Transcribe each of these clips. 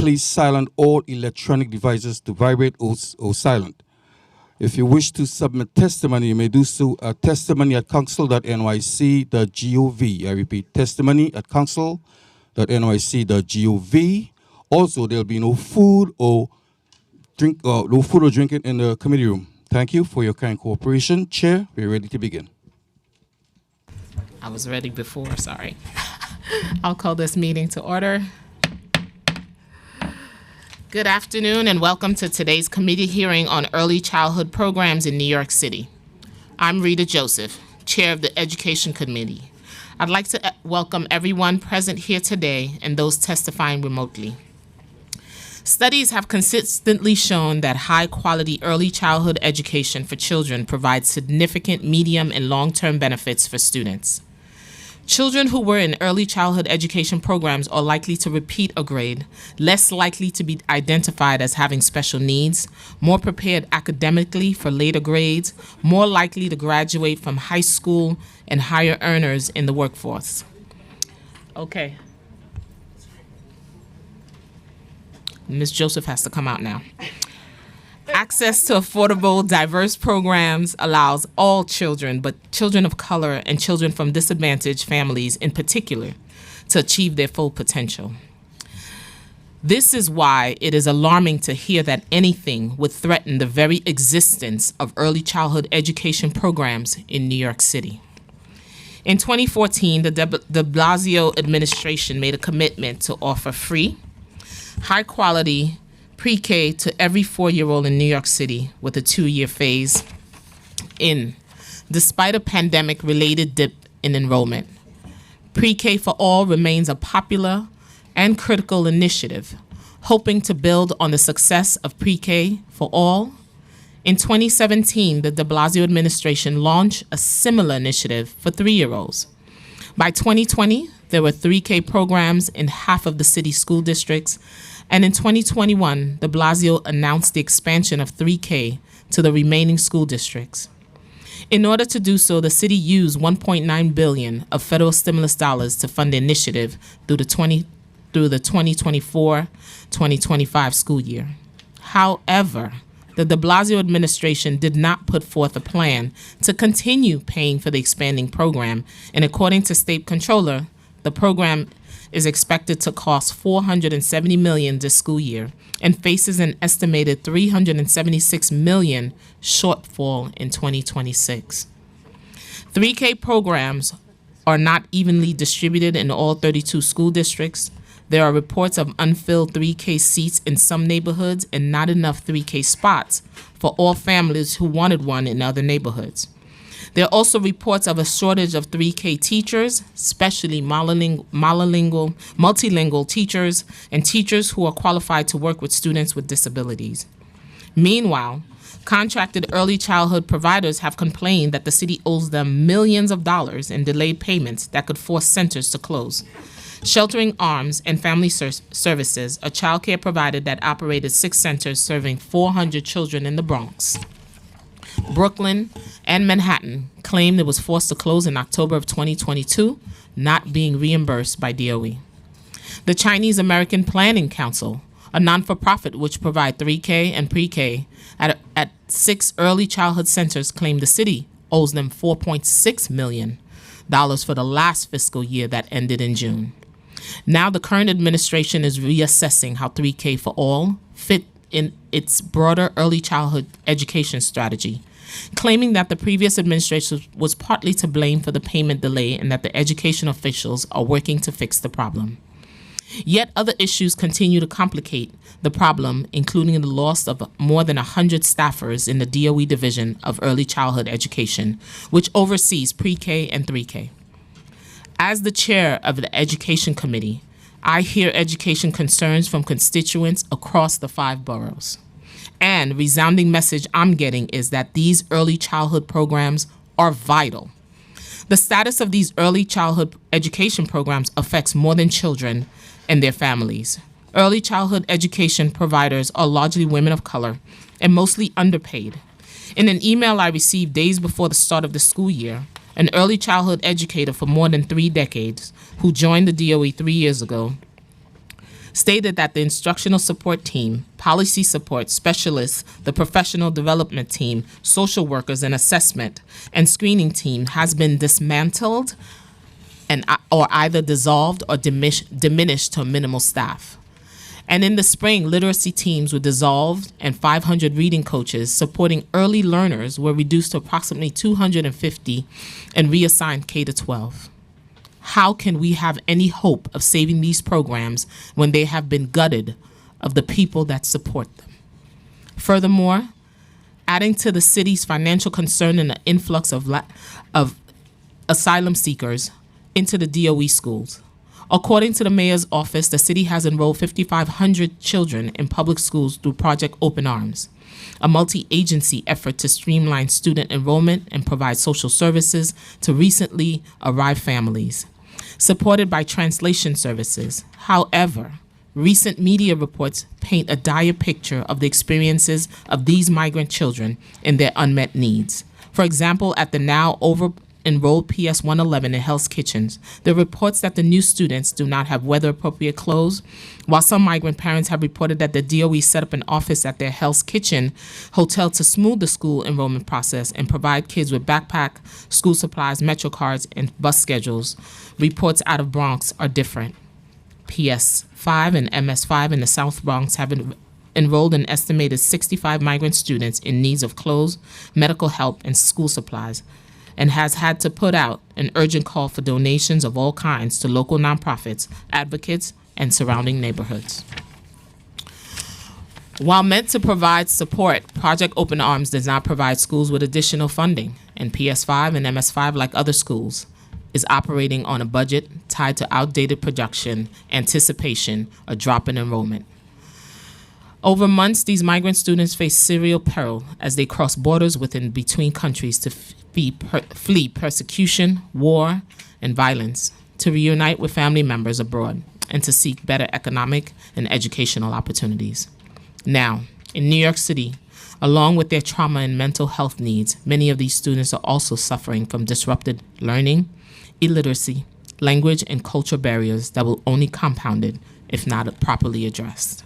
please silence all electronic devices to vibrate or silent. If you wish to submit testimony, you may do so at testimony@council.nyc.gov. I repeat, testimony@council.nyc.gov. Also, there'll be no food or drinking in the committee room. Thank you for your kind cooperation. Chair, we're ready to begin. I was ready before, sorry. I'll call this meeting to order. Good afternoon and welcome to today's committee hearing on early childhood programs in New York City. I'm Rita Joseph, Chair of the Education Committee. I'd like to welcome everyone present here today and those testifying remotely. Studies have consistently shown that high-quality early childhood education for children provides significant medium and long-term benefits for students. Children who were in early childhood education programs are likely to repeat a grade, less likely to be identified as having special needs, more prepared academically for later grades, more likely to graduate from high school, and higher earners in the workforce. Okay. Ms. Joseph has to come out now. Access to affordable, diverse programs allows all children, but children of color and children from disadvantaged families in particular, to achieve their full potential. This is why it is alarming to hear that anything would threaten the very existence of early childhood education programs in New York City. In 2014, the de Blasio administration made a commitment to offer free, high-quality pre-K to every 4-year-old in New York City with a 2-year phase in, despite a pandemic-related dip in enrollment. Pre-K for All remains a popular and critical initiative, hoping to build on the success of Pre-K for All. In 2017, the de Blasio administration launched a similar initiative for 3-year-olds. By 2020, there were 3K programs in half of the city's school districts, and in 2021, de Blasio announced the expansion of 3K to the remaining school districts. In order to do so, the city used $1.9 billion of federal stimulus dollars to fund the initiative through the 2024-2025 school year. However, the de Blasio administration did not put forth a plan to continue paying for the expanding program, and according to State Controller, the program is expected to cost $470 million this school year and faces an estimated $376 million shortfall in 2026. 3K programs are not evenly distributed in all 32 school districts. There are reports of unfilled 3K seats in some neighborhoods and not enough 3K spots for all families who wanted one in other neighborhoods. There are also reports of a shortage of 3K teachers, especially multilingual teachers and teachers who are qualified to work with students with disabilities. Meanwhile, contracted early childhood providers have complained that the city owes them millions of dollars in delayed payments that could force centers to close. Sheltering Arms and Family Services, a child care provider that operated 6 centers serving 400 children in the Bronx, Brooklyn, and Manhattan, claimed it was forced to close in October of 2022, not being reimbursed by DOE. The Chinese American Planning Council, a non-for-profit which provide 3K and pre-K at 6 early childhood centers, claimed the city owes them $4.6 million for the last fiscal year that ended in June. Now the current administration is reassessing how 3K for All fit in its broader early childhood education strategy, claiming that the previous administration was partly to blame for the payment delay and that the education officials are working to fix the problem. Yet other issues continue to complicate the problem, including the loss of more than 100 staffers in the DOE Division of Early Childhood Education, which oversees pre-K and 3K. As the chair of the Education Committee, I hear education concerns from constituents across the 5 boroughs. And resounding message I'm getting is that these early childhood programs are vital. The status of these early childhood education programs affects more than children and their families. Early childhood education providers are largely women of color and mostly underpaid. In an email I received days before the start of the school year, an early childhood educator for more than 3 decades who joined the DOE 3 years ago stated that the instructional support team, policy support specialists, the professional development team, social workers, and assessment and screening team has been dismantled and or either dissolved or diminished to minimal staff. And in the spring, literacy teams were dissolved and 500 reading coaches supporting early learners were reduced to approximately 250 and reassigned K-12. How can we have any hope of saving these programs when they have been gutted of the people that support them? Furthermore, adding to the city's financial concern and the influx of asylum seekers into the DOE schools. According to the mayor's office, the city has enrolled 5,500 children in public schools through Project Open Arms, a multi-agency effort to streamline student enrollment and provide social services to recently arrived families, supported by translation services. However, recent media reports paint a dire picture of the experiences of these migrant children and their unmet needs. For example, at the now over-enrolled PS 111 in Hell's Kitchens, there are reports that the new students do not have weather-appropriate clothes, while some migrant parents have reported that the DOE set up an office at their Hell's Kitchen hotel to smooth the school enrollment process and provide kids with backpack, school supplies, Metro cards, and bus schedules. Reports out of Bronx are different. PS 5 and MS 5 in the South Bronx have enrolled an estimated 65 migrant students in needs of clothes, medical help, and school supplies, and has had to put out an urgent call for donations of all kinds to local nonprofits, advocates, and surrounding neighborhoods. While meant to provide support, Project Open Arms does not provide schools with additional funding, and PS5 and MS5, like other schools, is operating on a budget tied to outdated production, anticipation, a drop in enrollment. Over months, these migrant students face serial peril as they cross borders within between countries to flee persecution, war, and violence, to reunite with family members abroad, and to seek better economic and educational opportunities. Now, in New York City, along with their trauma and mental health needs, many of these students are also suffering from disrupted learning, illiteracy, language, and cultural barriers that will only compounded if not properly addressed.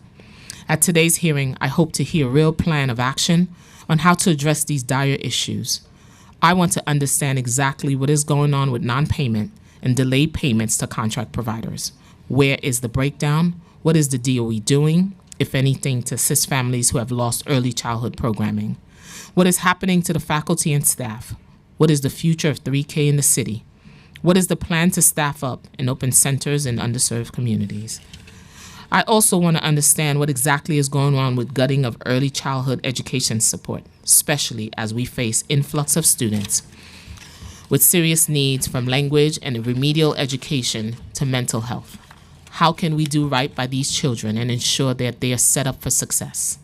At today's hearing, I hope to hear a real plan of action on how to address these dire issues. I want to understand exactly what is going on with non-payment and delayed payments to contract providers. Where is the breakdown? What is the DOE doing, if anything, to assist families who have lost early childhood programming? What is happening to the faculty and staff? What is the future of 3K in the city? What is the plan to staff up and open centers in underserved communities? I also want to understand what exactly is going on with gutting of early childhood education support, especially as we face influx of students with serious needs, from language and remedial education to mental health. How can we do right by these children and ensure that they are set up for success?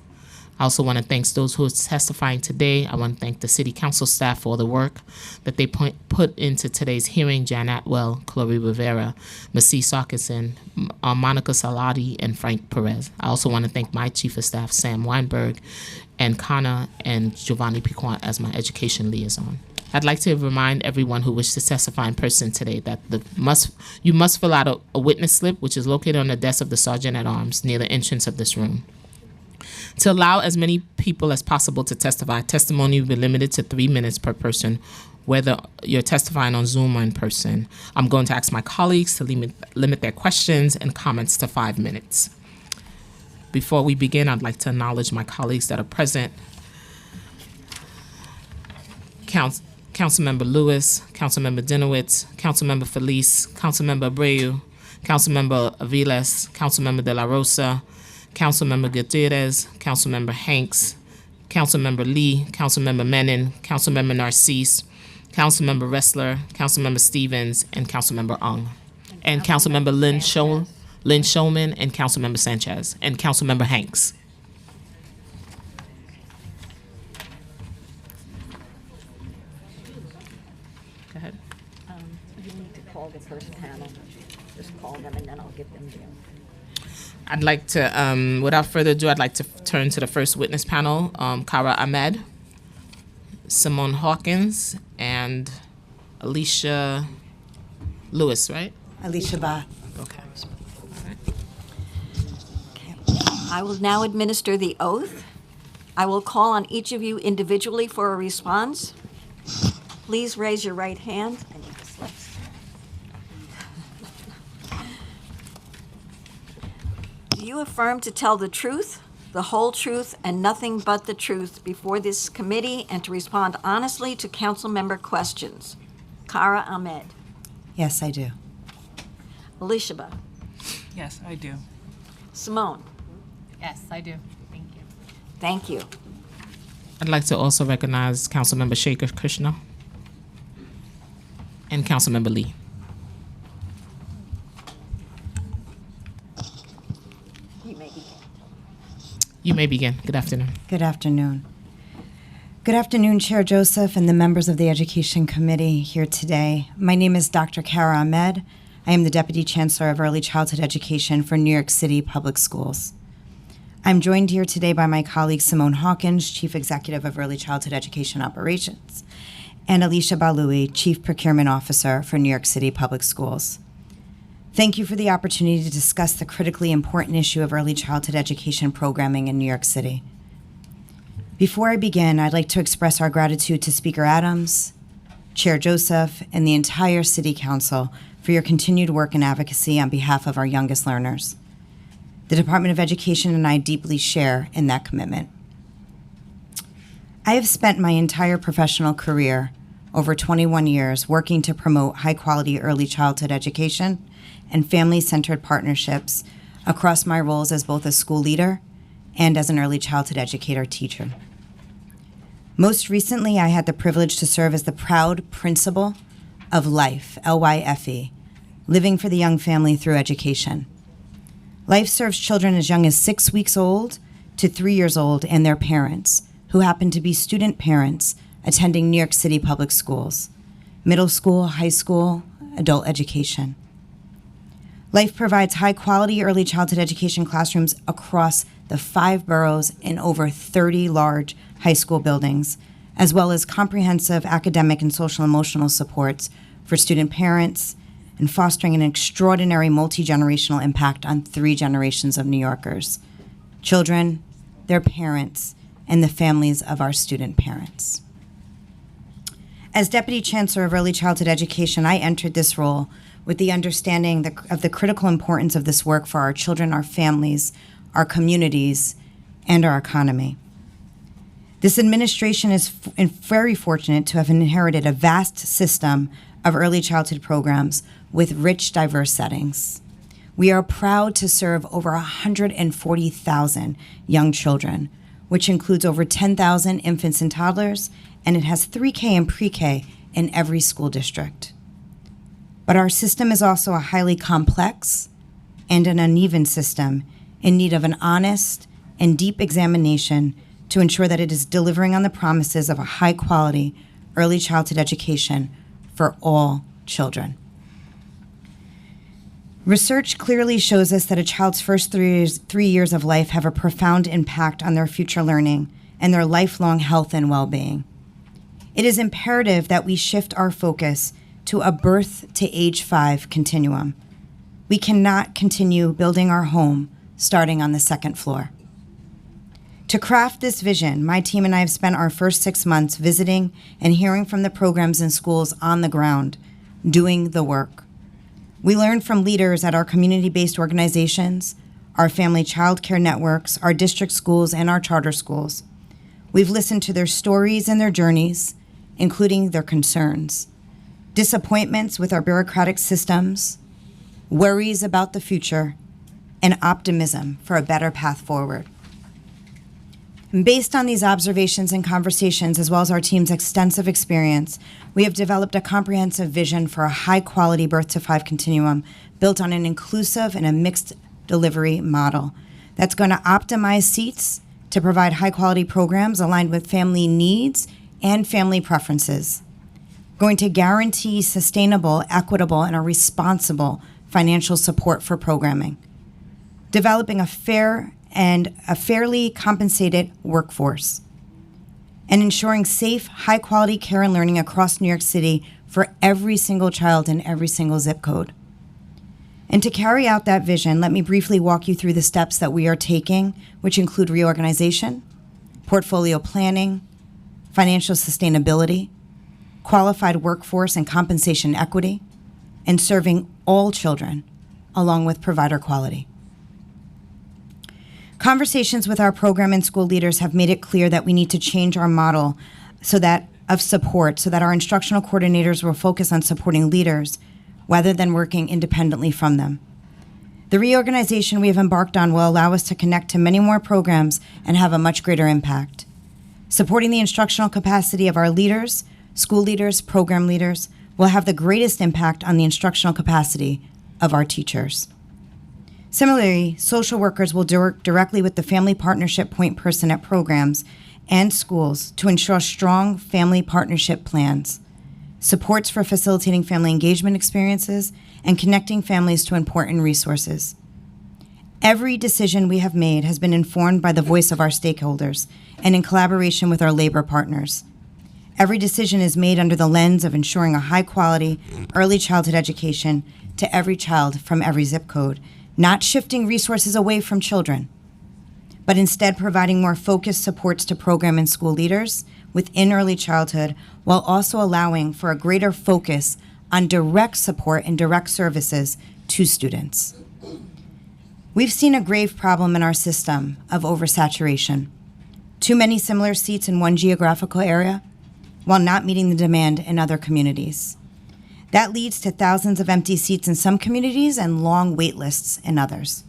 I also want to thank those who are testifying today. I want to thank the City Council staff for all the work that they put into today's hearing: Jan Atwell, Chloe Rivera, Masih Sarkison, Monica Salati, and Frank Perez. I also want to thank my Chief of Staff, Sam Weinberg, and Kana and Giovanni Piquant as my education liaison. I'd like to remind everyone who wishes to testify in person today that you must fill out a witness slip, which is located on the desk of the Sergeant at Arms near the entrance of this room. To allow as many people as possible to testify, testimony will be limited to 3 minutes per person, whether you're testifying on Zoom or in person. I'm going to ask my colleagues to limit their questions and comments to 5 minutes. Before we begin, I'd like to acknowledge my colleagues that are present. Councilmember Lewis, Councilmember Dinowitz, Councilmember Felice, Councilmember Abreu, Councilmember Aviles, Councilmember De La Rosa, Councilmember Gutierrez, Councilmember Hanks, Councilmember Lee, Councilmember Menon, Councilmember Narcisse, Councilmember Ressler, Councilmember Stevens, and Councilmember Ung, and Councilmember Lynn Shulman, and Councilmember Sanchez, and Councilmember Hanks. Go ahead. You need to call the first panel. Just call them and then I'll get them there. I'd like to, without further ado, I'd like to turn to the first witness panel, Kara Ahmed, Simone Hawkins, and Alicia Lewis, right? Alicia Ba. Okay. I will now administer the oath. I will call on each of you individually for a response. Please raise your right hand. I need the slips. Do you affirm to tell the truth, the whole truth, and nothing but the truth before this committee and to respond honestly to council member questions? Kara Ahmed. Yes, I do. Elishaba. Yes, I do. Simone. Yes, I do. Thank you. Thank you. I'd like to also recognize Councilmember Shekhar Krishna and Councilmember Lee. You may begin. Good afternoon. Good afternoon. Good afternoon, Chair Joseph and the members of the Education Committee here today. My name is Dr. Kara Ahmed. I am the Deputy Chancellor of Early Childhood Education for New York City Public Schools. I'm joined here today by my colleague Simone Hawkins, Chief Executive of Early Childhood Education Operations, and Alicia Baloui, Chief Procurement Officer for New York City Public Schools. Thank you for the opportunity to discuss the critically important issue of early childhood education programming in New York City. Before I begin, I'd like to express our gratitude to Speaker Adams, Chair Joseph, and the entire City Council for your continued work and advocacy on behalf of our youngest learners. The Department of Education and I deeply share in that commitment. I have spent my entire professional career, over 21 years, working to promote high-quality early childhood education and family-centered partnerships across my roles as both a school leader and as an early childhood educator teacher. Most recently, I had the privilege to serve as the proud principal of LYFE, L-Y-F-E, Living for the Young Family Through Education. LYFE serves children as young as 6 weeks old to 3 years old and their parents, who happen to be student parents attending New York City public schools, middle school, high school, adult education. LYFE provides high-quality early childhood education classrooms across the 5 boroughs in over 30 large high school buildings, as well as comprehensive academic and social-emotional supports for student parents and fostering an extraordinary multi-generational impact on 3 generations of New Yorkers: children, their parents, and the families of our student parents. As Deputy Chancellor of Early Childhood Education, I entered this role with the understanding of the critical importance of this work for our children, our families, our communities, and our economy. This administration is very fortunate to have inherited a vast system of early childhood programs with rich, diverse settings. We are proud to serve over 140,000 young children, which includes over 10,000 infants and toddlers, and it has 3K and pre-K in every school district. But our system is also a highly complex and an uneven system in need of an honest and deep examination to ensure that it is delivering on the promises of a high-quality early childhood education for all children. Research clearly shows us that a child's first 3 years of life have a profound impact on their future learning and their lifelong health and well-being. It is imperative that we shift our focus to a birth to age 5 continuum. We cannot continue building our home starting on the 2nd floor. To craft this vision, my team and I have spent our first 6 months visiting and hearing from the programs and schools on the ground, doing the work. We learned from leaders at our community-based organizations, our family child care networks, our district schools, and our charter schools. We've listened to their stories and their journeys, including their concerns, disappointments with our bureaucratic systems, worries about the future, and optimism for a better path forward. And based on these observations and conversations, as well as our team's extensive experience, we have developed a comprehensive vision for a high-quality birth to 5 continuum built on an inclusive and a mixed delivery model that's going to optimize seats to provide high-quality programs aligned with family needs and family preferences, going to guarantee sustainable, equitable, and a responsible financial support for programming, developing a fair and a fairly compensated workforce, and ensuring safe, high-quality care and learning across New York City for every single child in every single zip code. And to carry out that vision, let me briefly walk you through the steps that we are taking, which include reorganization, portfolio planning, financial sustainability, qualified workforce and compensation equity, and serving all children, along with provider quality. Conversations with our program and school leaders have made it clear that we need to change our model of support so that our instructional coordinators will focus on supporting leaders rather than working independently from them. The reorganization we have embarked on will allow us to connect to many more programs and have a much greater impact. Supporting the instructional capacity of our leaders, school leaders, program leaders, will have the greatest impact on the instructional capacity of our teachers. Similarly, social workers will work directly with the family partnership point person at programs and schools to ensure strong family partnership plans, supports for facilitating family engagement experiences, and connecting families to important resources. Every decision we have made has been informed by the voice of our stakeholders and in collaboration with our labor partners. Every decision is made under the lens of ensuring a high-quality early childhood education to every child from every zip code, not shifting resources away from children, but instead providing more focused supports to program and school leaders within early childhood, while also allowing for a greater focus on direct support and direct services to students. We've seen a grave problem in our system of oversaturation. Too many similar seats in one geographical area, while not meeting the demand in other communities. That leads to thousands of empty seats in some communities and long wait lists in others.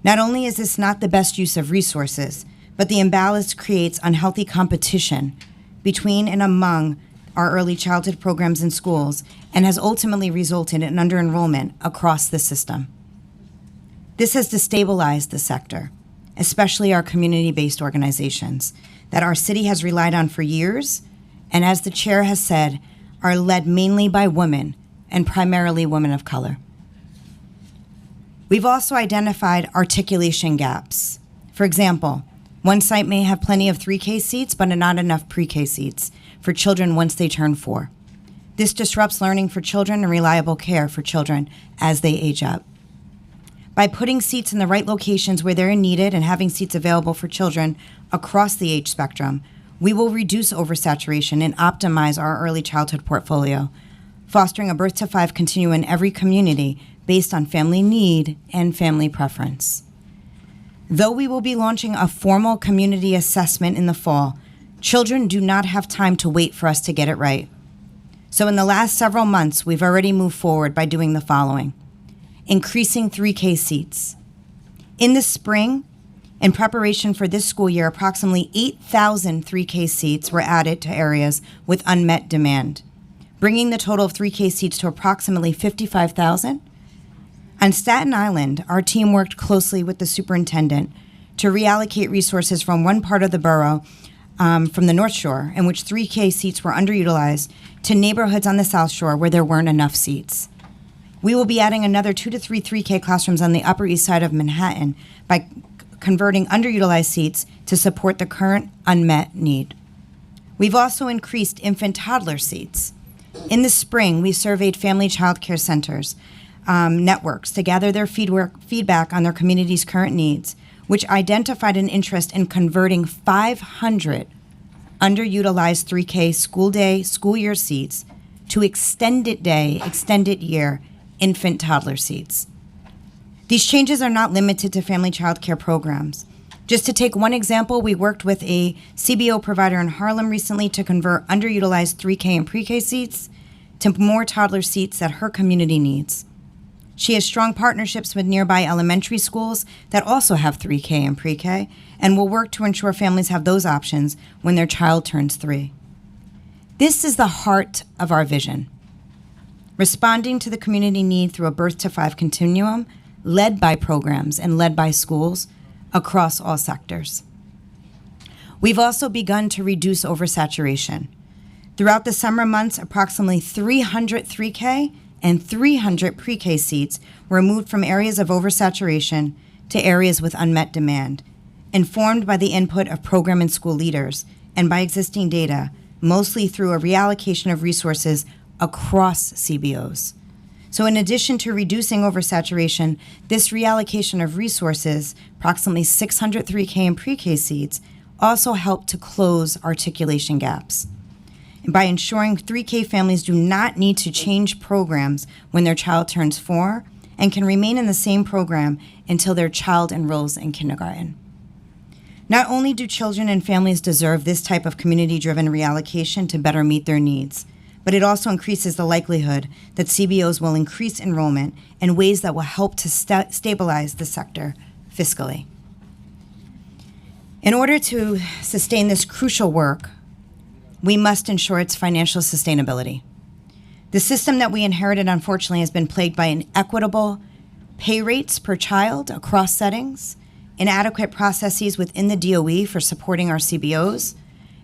Not only is this not the best use of resources, but the imbalance creates unhealthy competition between and among our early childhood programs and schools and has ultimately resulted in under-enrollment across the system. This has destabilized the sector, especially our community-based organizations that our city has relied on for years, and as the chair has said, are led mainly by women and primarily women of color. We've also identified articulation gaps. For example, one site may have plenty of 3K seats, but not enough pre-K seats for children once they turn 4. This disrupts learning for children and reliable care for children as they age up. By putting seats in the right locations where they're needed and having seats available for children across the age spectrum, we will reduce oversaturation and optimize our early childhood portfolio, fostering a birth to 5 continuum in every community based on family need and family preference. Though we will be launching a formal community assessment in the fall, children do not have time to wait for us to get it right. So in the last several months, we've already moved forward by doing the following: increasing 3K seats. In the spring, in preparation for this school year, approximately 8,000 3K seats were added to areas with unmet demand, bringing the total of 3K seats to approximately 55,000. On Staten Island, our team worked closely with the superintendent to reallocate resources from one part of the borough, from the North Shore, in which 3K seats were underutilized, to neighborhoods on the South Shore where there weren't enough seats. We will be adding another 2 to 3 3K classrooms on the Upper East Side of Manhattan by converting underutilized seats to support the current unmet need. We've also increased infant toddler seats. In the spring, we surveyed family child care centers networks to gather their feedback on their community's current needs, which identified an interest in converting 500 underutilized 3K school year seats to extended day, extended year infant toddler seats. These changes are not limited to family child care programs. Just to take one example, we worked with a CBO provider in Harlem recently to convert underutilized 3K and pre-K seats to more toddler seats that her community needs. She has strong partnerships with nearby elementary schools that also have 3K and pre-K and will work to ensure families have those options when their child turns 3. This is the heart of our vision: responding to the community need through a birth to 5 continuum led by programs and led by schools across all sectors. We've also begun to reduce oversaturation. Throughout the summer months, approximately 300 3K and 300 pre-K seats were moved from areas of oversaturation to areas with unmet demand, informed by the input of program and school leaders and by existing data, mostly through a reallocation of resources across CBOs. So in addition to reducing oversaturation, this reallocation of resources, approximately 600 3K and pre-K seats, also help to close articulation gaps. And by ensuring 3K families do not need to change programs when their child turns 4 and can remain in the same program until their child enrolls in kindergarten. Not only do children and families deserve this type of community-driven reallocation to better meet their needs, but it also increases the likelihood that CBOs will increase enrollment in ways that will help to stabilize the sector fiscally. In order to sustain this crucial work, we must ensure its financial sustainability. The system that we inherited, unfortunately, has been plagued by inequitable pay rates per child across settings, inadequate processes within the DOE for supporting our CBOs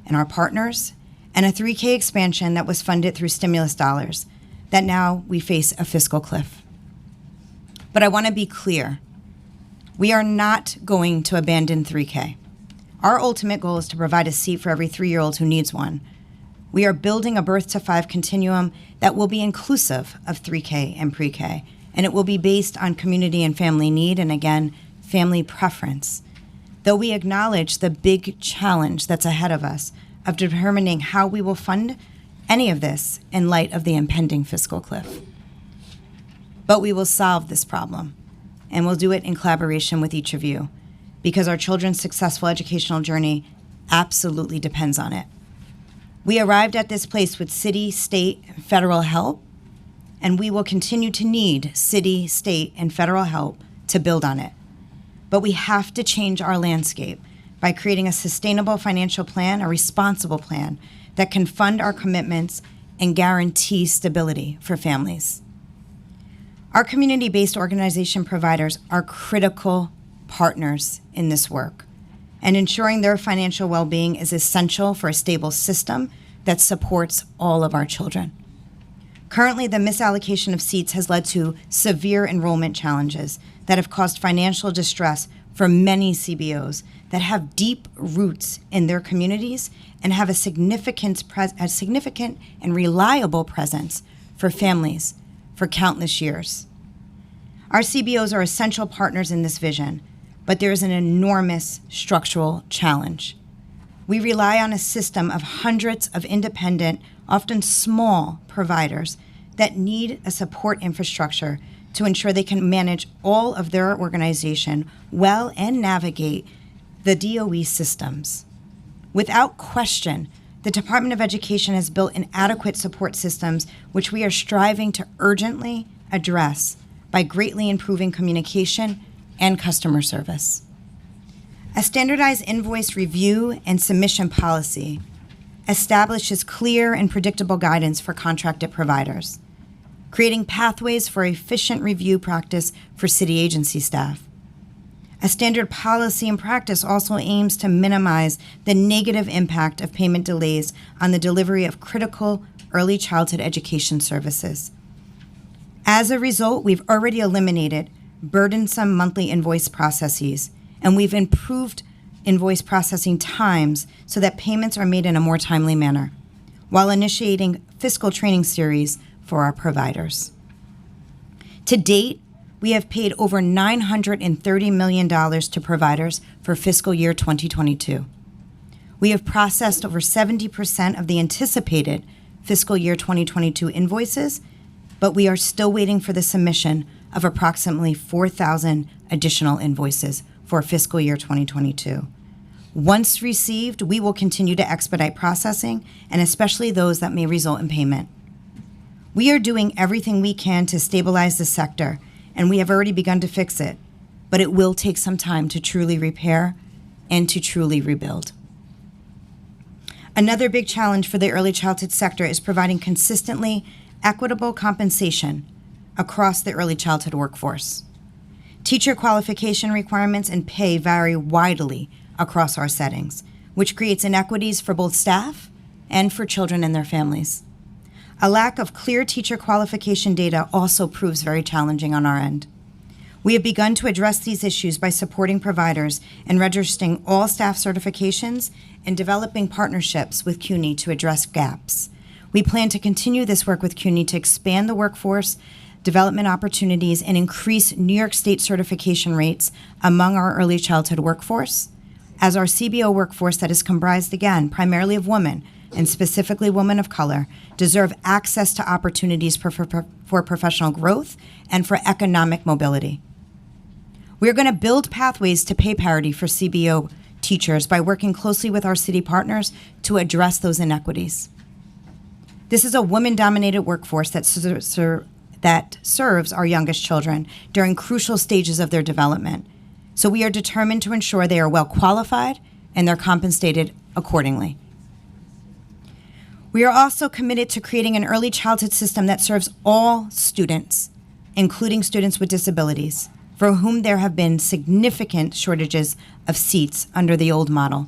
and our partners, and a 3K expansion that was funded through stimulus dollars, that now we face a fiscal cliff. But I want to be clear. We are not going to abandon 3K. Our ultimate goal is to provide a seat for every 3-year-old who needs one. We are building a birth to 5 continuum that will be inclusive of 3K and pre-K, and it will be based on community and family need, and again, family preference. Though we acknowledge the big challenge that's ahead of us of determining how we will fund any of this in light of the impending fiscal cliff. But we will solve this problem, and we'll do it in collaboration with each of you, because our children's successful educational journey absolutely depends on it. We arrived at this place with city, state, and federal help, and we will continue to need city, state, and federal help to build on it. But we have to change our landscape by creating a sustainable financial plan, a responsible plan that can fund our commitments and guarantee stability for families. Our community-based organization providers are critical partners in this work, and ensuring their financial well-being is essential for a stable system that supports all of our children. Currently, the misallocation of seats has led to severe enrollment challenges that have caused financial distress for many CBOs that have deep roots in their communities and have a significant and reliable presence for families for countless years. Our CBOs are essential partners in this vision, but there is an enormous structural challenge. We rely on a system of hundreds of independent, often small providers that need a support infrastructure to ensure they can manage all of their organization well and navigate the DOE systems. Without question, the Department of Education has built inadequate support systems, which we are striving to urgently address by greatly improving communication and customer service. A standardized invoice review and submission policy establishes clear and predictable guidance for contracted providers, creating pathways for efficient review practice for city agency staff. A standard policy and practice also aims to minimize the negative impact of payment delays on the delivery of critical early childhood education services. As a result, we've already eliminated burdensome monthly invoice processes, and we've improved invoice processing times so that payments are made in a more timely manner, while initiating fiscal training series for our providers. To date, we have paid over $930 million to providers for fiscal year 2022. We have processed over 70% of the anticipated fiscal year 2022 invoices, but we are still waiting for the submission of approximately 4,000 additional invoices for fiscal year 2022. Once received, we will continue to expedite processing, and especially those that may result in payment. We are doing everything we can to stabilize the sector, and we have already begun to fix it, but it will take some time to truly repair and to truly rebuild. Another big challenge for the early childhood sector is providing consistently equitable compensation across the early childhood workforce. Teacher qualification requirements and pay vary widely across our settings, which creates inequities for both staff and for children and their families. A lack of clear teacher qualification data also proves very challenging on our end. We have begun to address these issues by supporting providers in registering all staff certifications and developing partnerships with CUNY to address gaps. We plan to continue this work with CUNY to expand the workforce development opportunities, and increase New York State certification rates among our early childhood workforce, as our CBO workforce that is comprised, again, primarily of women, and specifically women of color, deserve access to opportunities for professional growth and for economic mobility. We are going to build pathways to pay parity for CBO teachers by working closely with our city partners to address those inequities. This is a women-dominated workforce that serves our youngest children during crucial stages of their development. So we are determined to ensure they are well qualified and they're compensated accordingly. We are also committed to creating an early childhood system that serves all students, including students with disabilities, for whom there have been significant shortages of seats under the old model.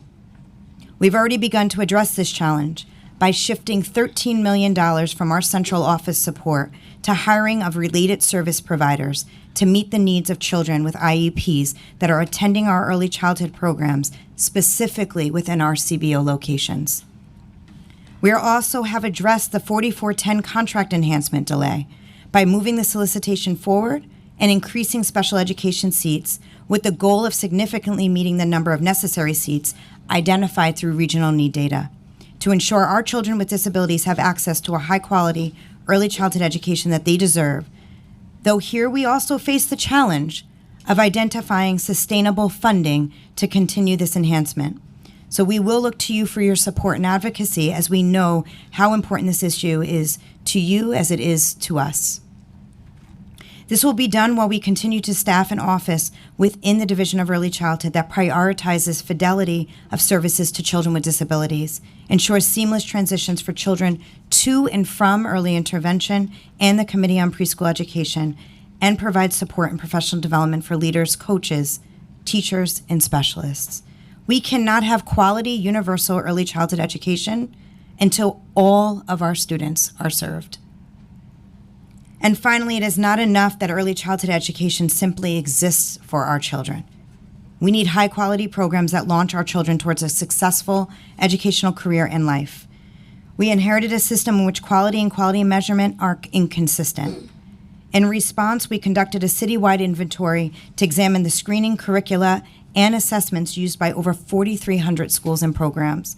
We've already begun to address this challenge by shifting $13 million from our central office support to hiring of related service providers to meet the needs of children with IEPs that are attending our early childhood programs, specifically within our CBO locations. We also have addressed the 4410 contract enhancement delay by moving the solicitation forward and increasing special education seats with the goal of significantly meeting the number of necessary seats identified through regional need data to ensure our children with disabilities have access to a high-quality early childhood education that they deserve. Though here we also face the challenge of identifying sustainable funding to continue this enhancement. So we will look to you for your support and advocacy, as we know how important this issue is to you as it is to us. This will be done while we continue to staff an office within the Division of Early Childhood that prioritizes fidelity of services to children with disabilities, ensures seamless transitions for children to and from early intervention and the Committee on Preschool Education, and provides support and professional development for leaders, coaches, teachers, and specialists. We cannot have quality, universal early childhood education until all of our students are served. And finally, it is not enough that early childhood education simply exists for our children. We need high-quality programs that launch our children towards a successful educational career in life. We inherited a system in which quality and quality measurement are inconsistent. In response, we conducted a citywide inventory to examine the screening, curricula, and assessments used by over 4,300 schools and programs.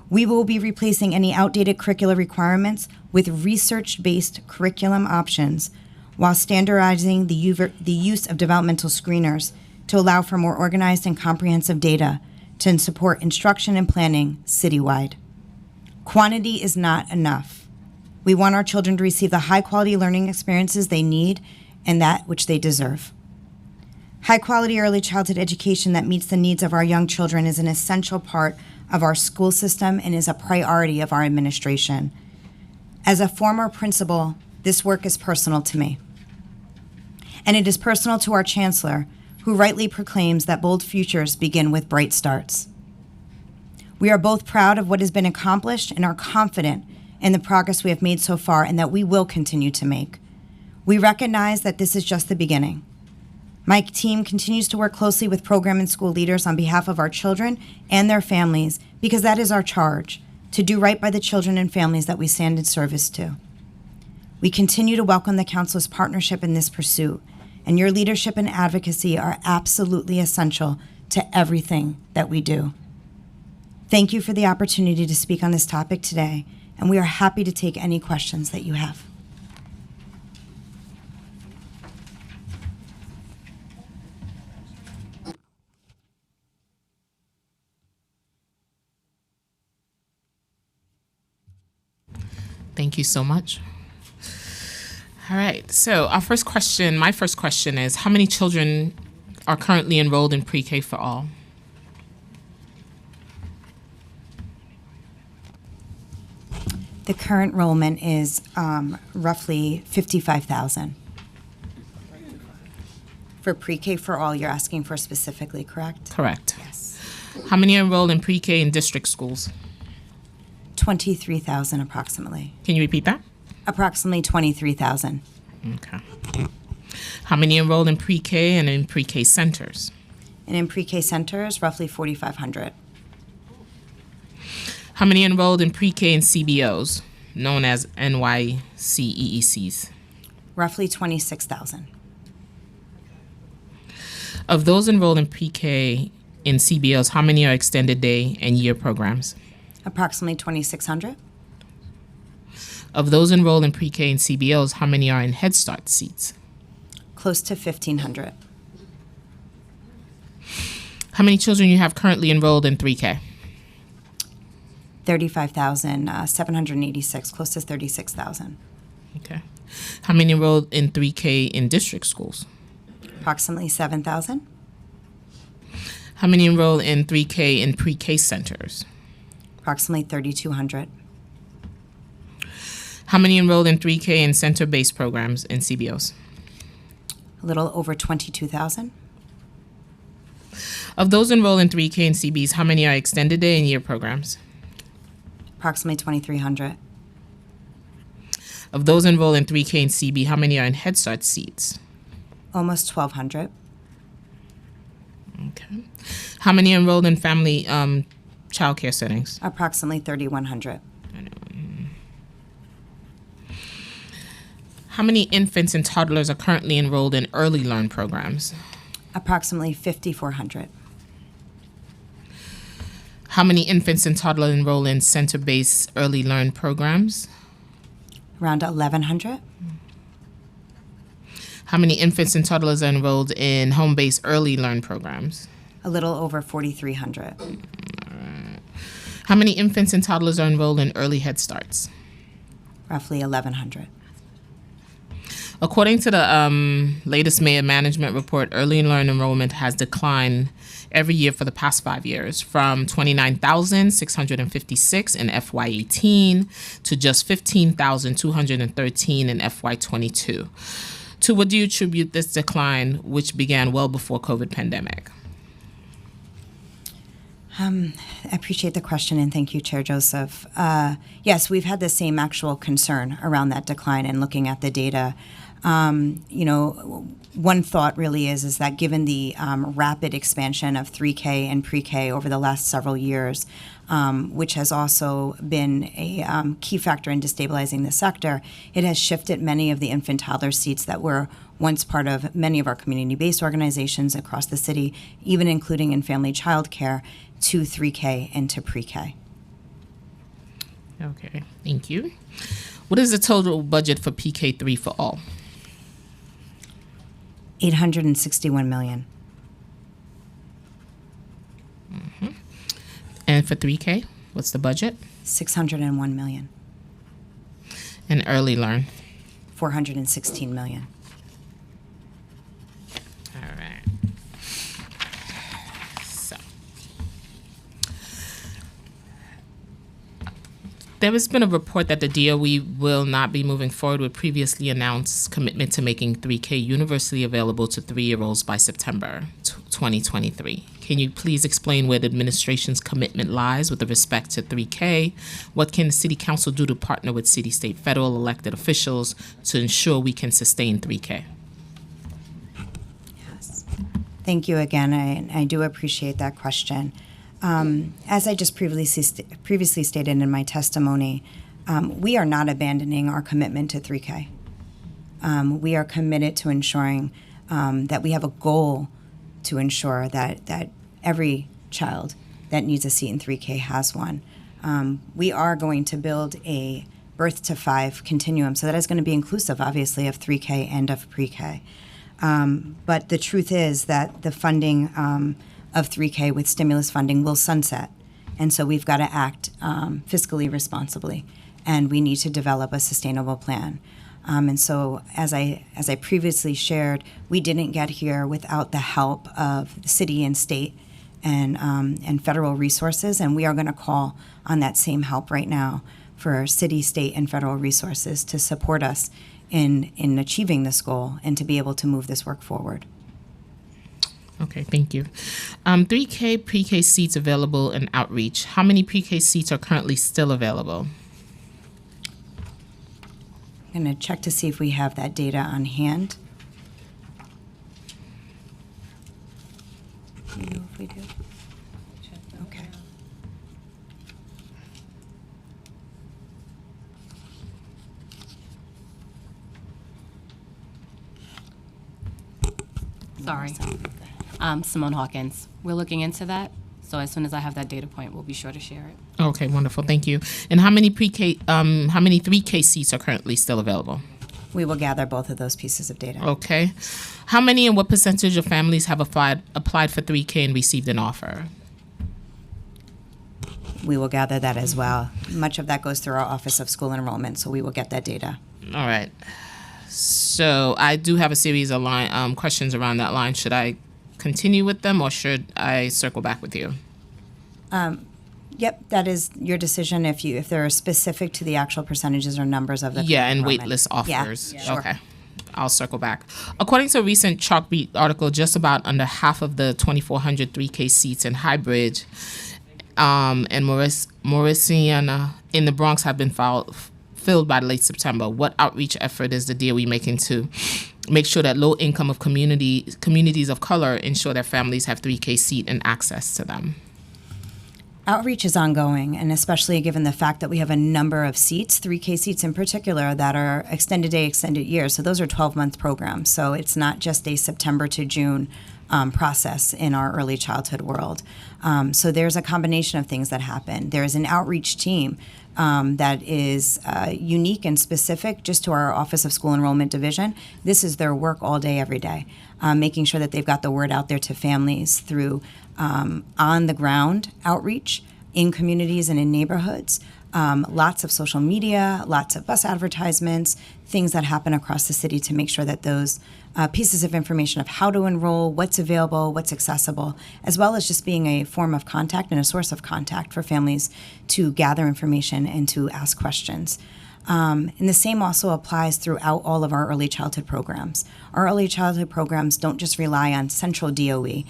We will be replacing any outdated curricula requirements with research-based curriculum options while standardizing the use of developmental screeners to allow for more organized and comprehensive data to support instruction and planning citywide. Quantity is not enough. We want our children to receive the high-quality learning experiences they need and that which they deserve. High-quality early childhood education that meets the needs of our young children is an essential part of our school system and is a priority of our administration. As a former principal, this work is personal to me. And it is personal to our chancellor, who rightly proclaims that bold futures begin with bright starts. We are both proud of what has been accomplished and are confident in the progress we have made so far and that we will continue to make. We recognize that this is just the beginning. My team continues to work closely with program and school leaders on behalf of our children and their families, because that is our charge, to do right by the children and families that we stand in service to. We continue to welcome the Council's partnership in this pursuit, and your leadership and advocacy are absolutely essential to everything that we do. Thank you for the opportunity to speak on this topic today, and we are happy to take any questions that you have. Thank you so much. All right, so my first question is, how many children are currently enrolled in Pre-K for All? The current enrollment is roughly 55,000. For Pre-K for All, you're asking for specifically, correct? Correct. Yes. How many are enrolled in Pre-K in district schools? 23,000 approximately. Can you repeat that? Approximately 23,000. Okay. How many enrolled in Pre-K and in Pre-K centers? And in Pre-K centers, roughly 4,500. How many enrolled in Pre-K and CBOs, known as NYCEECs? Roughly 26,000. Of those enrolled in pre-K in CBOs, how many are extended day and year programs? Approximately 2,600. Of those enrolled in pre-K and CBOs, how many are in Head Start seats? Close to 1,500. How many children you have currently enrolled in 3K? 35,786, close to 36,000. Okay. How many enrolled in 3K in district schools? Approximately 7,000. How many enrolled in 3K in pre-K centers? Approximately 3,200. How many enrolled in 3K in center-based programs in CBOs? A little over 22,000. Of those enrolled in 3K and CBs, how many are extended day and year programs? Approximately 2,300. Of those enrolled in 3K and CB, how many are in Head Start seats? Almost 1,200. Okay. How many enrolled in family child care settings? Approximately 3,100. How many infants and toddlers are currently enrolled in early learn programs? Approximately 5,400. How many infants and toddlers enroll in center-based early learn programs? Around 1,100. How many infants and toddlers are enrolled in home-based early learn programs? A little over 4,300. How many infants and toddlers are enrolled in early Head Starts? Roughly 1,100. According to the latest Mayor Management Report, early learn enrollment has declined every year for the past 5 years, from 29,656 in FY18 to just 15,213 in FY22. To what do you attribute this decline, which began well before COVID pandemic? I appreciate the question, and thank you, Chair Joseph. Yes, we've had the same actual concern around that decline and looking at the data. One thought really is that given the rapid expansion of 3K and pre-K over the last several years, which has also been a key factor in destabilizing the sector, it has shifted many of the infant toddler seats that were once part of many of our community-based organizations across the city, even including in family child care, to 3K and to pre-K. Okay, thank you. What is the total budget for PK3 for all? $861 million. And for 3K, what's the budget? $601 million. And early learn? $416 million. All right. So, there has been a report that the DOE will not be moving forward with previously announced commitment to making 3K universally available to 3-year-olds by September 2023. Can you please explain where the administration's commitment lies with respect to 3K? What can the City Council do to partner with city, state, federal elected officials to ensure we can sustain 3K? Yes. Thank you again. I do appreciate that question. As I just previously stated in my testimony, we are not abandoning our commitment to 3K. We are committed to ensuring that we have a goal to ensure that every child that needs a seat in 3K has one. We are going to build a birth to 5 continuum, so that is going to be inclusive, obviously, of 3K and of pre-K. But the truth is that the funding of 3K with stimulus funding will sunset. And so we've got to act fiscally responsibly, and we need to develop a sustainable plan. And so as I previously shared, we didn't get here without the help of the city and state and federal resources, and we are going to call on that same help right now for city, state, and federal resources to support us in achieving this goal and to be able to move this work forward. Okay, thank you. 3K pre-K seats available in outreach. How many pre-K seats are currently still available? I'm going to check to see if we have that data on hand. Do you know if we do? Okay. Sorry. Simone Hawkins. We're looking into that. So as soon as I have that data point, we'll be sure to share it. Okay, wonderful. Thank you. And how many how many 3K seats are currently still available? We will gather both of those pieces of data. Okay. How many and what percentage of families have applied for 3K and received an offer? We will gather that as well. Much of that goes through our Office of School Enrollment, so we will get that data. All right. So I do have a series of questions around that line. Should I continue with them, or should I circle back with you? Yep, that is your decision if they're specific to the actual percentages or numbers of the Yeah, and enrollment. waitlist offers. Yeah, sure. Okay. I'll circle back. According to a recent Chalkbeat article, just about under half of the 2,400 3K seats in Highbridge and Mauriciana in the Bronx have been filled by late September. What outreach effort is the DOE making to make sure that low-income communities of color ensure their families have 3K seat and access to them? Outreach is ongoing, and especially given the fact that we have a number of seats, 3K seats in particular, that are extended day, extended year. So those are 12-month programs. So it's not just a September to June process in our early childhood world. So there's a combination of things that happen. There's an outreach team that is unique and specific just to our Office of School Enrollment Division. This is their work all day, every day, making sure that they've got the word out there to families through on-the-ground outreach in communities and in neighborhoods. Lots of social media, lots of bus advertisements, things that happen across the city to make sure that those pieces of information of how to enroll, what's available, what's accessible, as well as just being a form of contact and a source of contact for families to gather information and to ask questions. And the same also applies throughout all of our early childhood programs. Our early childhood programs don't just rely on central DOE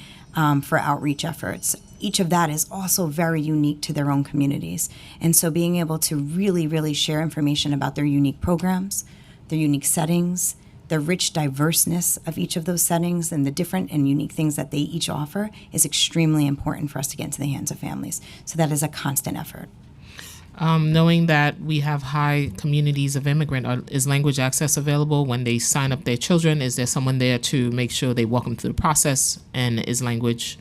for outreach efforts. Each of that is also very unique to their own communities. And so being able to really, really share information about their unique programs, their unique settings, the rich diverseness of each of those settings and the different and unique things that they each offer is extremely important for us to get into the hands of families. So that is a constant effort. Knowing that we have high communities of immigrant, is language access available when they sign up their children? Is there someone there to make sure they walk them through the process, and is language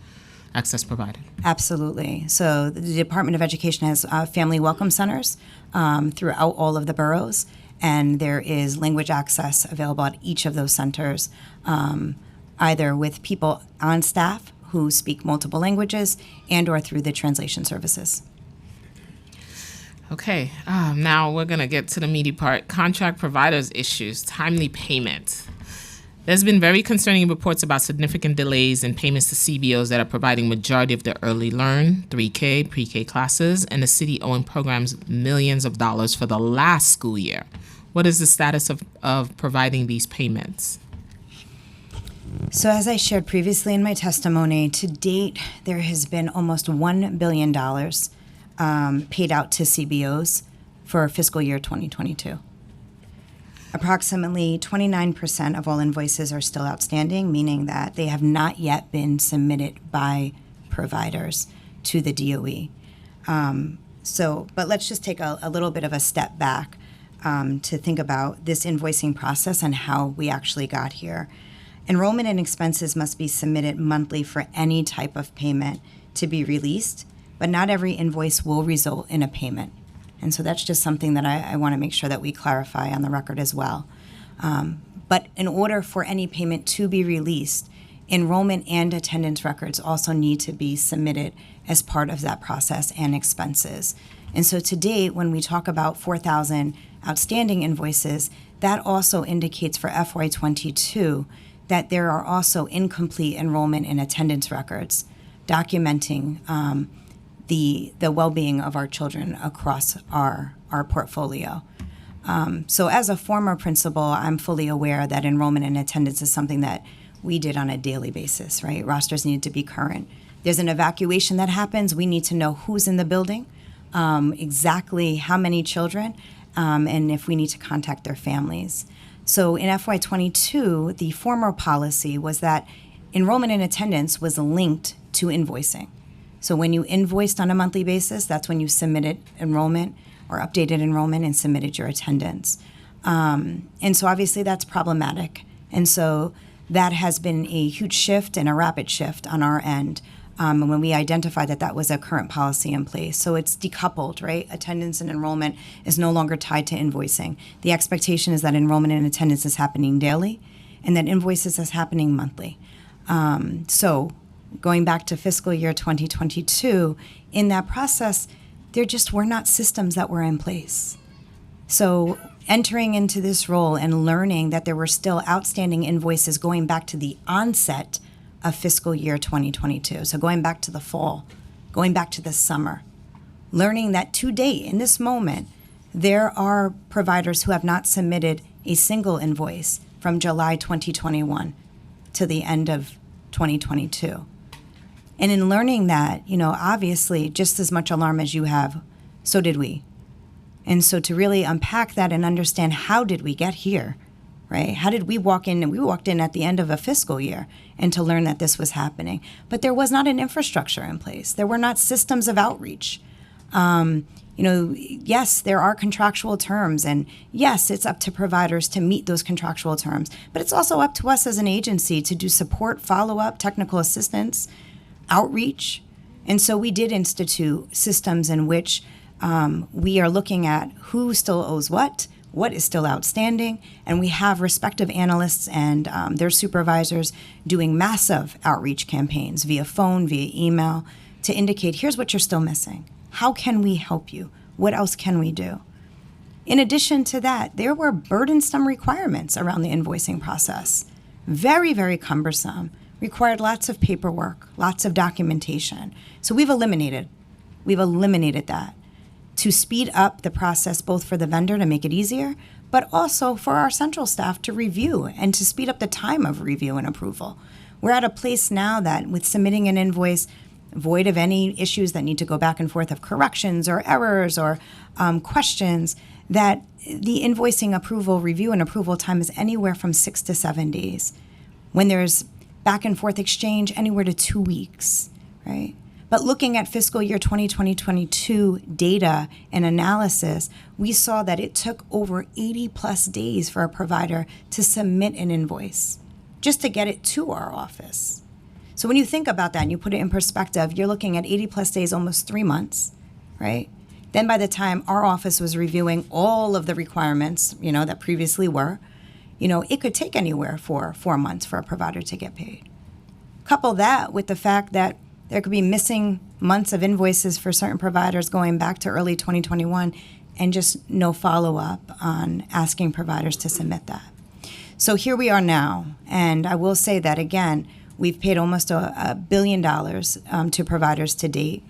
access provided? Absolutely. So the Department of Education has family welcome centers throughout all of the boroughs, and there is language access available at each of those centers, either with people on staff who speak multiple languages and or through the translation services. Okay, now we're going to get to the meaty part. Contract providers issues, timely payment. There's been very concerning reports about significant delays in payments to CBOs that are providing majority of the early learn, 3K, pre-K classes, and the city owing programs millions of dollars for the last school year. What is the status of providing these payments? So as I shared previously in my testimony, to date, there has been almost $1 billion paid out to CBOs for fiscal year 2022. Approximately 29% of all invoices are still outstanding, meaning that they have not yet been submitted by providers to the DOE. But let's just take a little bit of a step back to think about this invoicing process and how we actually got here. Enrollment and expenses must be submitted monthly for any type of payment to be released, but not every invoice will result in a payment. And so that's just something that I want to make sure that we clarify on the record as well. But in order for any payment to be released, enrollment and attendance records also need to be submitted as part of that process and expenses. And so to date, when we talk about 4,000 outstanding invoices, that also indicates for FY22 that there are also incomplete enrollment and attendance records documenting the well-being of our children across our portfolio. So as a former principal, I'm fully aware that enrollment and attendance is something that we did on a daily basis, right? Rosters need to be current. There's an evacuation that happens. We need to know who's in the building, exactly how many children, and if we need to contact their families. So in FY22, the former policy was that enrollment and attendance was linked to invoicing. So when you invoiced on a monthly basis, that's when you submitted enrollment or updated enrollment and submitted your attendance. And so obviously that's problematic. And so that has been a huge shift and a rapid shift on our end when we identified that that was a current policy in place. So it's decoupled, right? Attendance and enrollment is no longer tied to invoicing. The expectation is that enrollment and attendance is happening daily and that invoices is happening monthly. So going back to fiscal year 2022, in that process, there just were not systems that were in place. So entering into this role and learning that there were still outstanding invoices going back to the onset of fiscal year 2022, so going back to the fall, going back to the summer, learning that to date, in this moment, there are providers who have not submitted a single invoice from July 2021 to the end of 2022. And in learning that, obviously, just as much alarm as you have, so did we. And so to really unpack that and understand how did we get here, right? How did we walk in? And we walked in at the end of a fiscal year and to learn that this was happening. But there was not an infrastructure in place. There were not systems of outreach. Yes, there are contractual terms, and yes, it's up to providers to meet those contractual terms. But it's also up to us as an agency to do support, follow-up, technical assistance, outreach. And so we did institute systems in which we are looking at who still owes what is still outstanding, and we have respective analysts and their supervisors doing massive outreach campaigns via phone, via email, to indicate here's what you're still missing. How can we help you? What else can we do? In addition to that, there were burdensome requirements around the invoicing process. Very, very cumbersome. Required lots of paperwork, lots of documentation. So we've eliminated that to speed up the process both for the vendor to make it easier, but also for our central staff to review and to speed up the time of review and approval. We're at a place now that with submitting an invoice, void of any issues that need to go back and forth of corrections or errors or questions, that the invoicing approval, review and approval time is anywhere from 6 to 7 days. When there's back and forth exchange, anywhere to 2 weeks, right? But looking at fiscal year 2022 data and analysis, we saw that it took over 80 plus days for a provider to submit an invoice just to get it to our office. So when you think about that and you put it in perspective, you're looking at 80 plus days, almost 3 months, right? Then by the time our office was reviewing all of the requirements, that previously were, it could take anywhere for 4 months for a provider to get paid. Couple that with the fact that there could be missing months of invoices for certain providers going back to early 2021 and just no follow-up on asking providers to submit that. So here we are now, and I will say that, again, we've paid almost $1 billion to providers to date.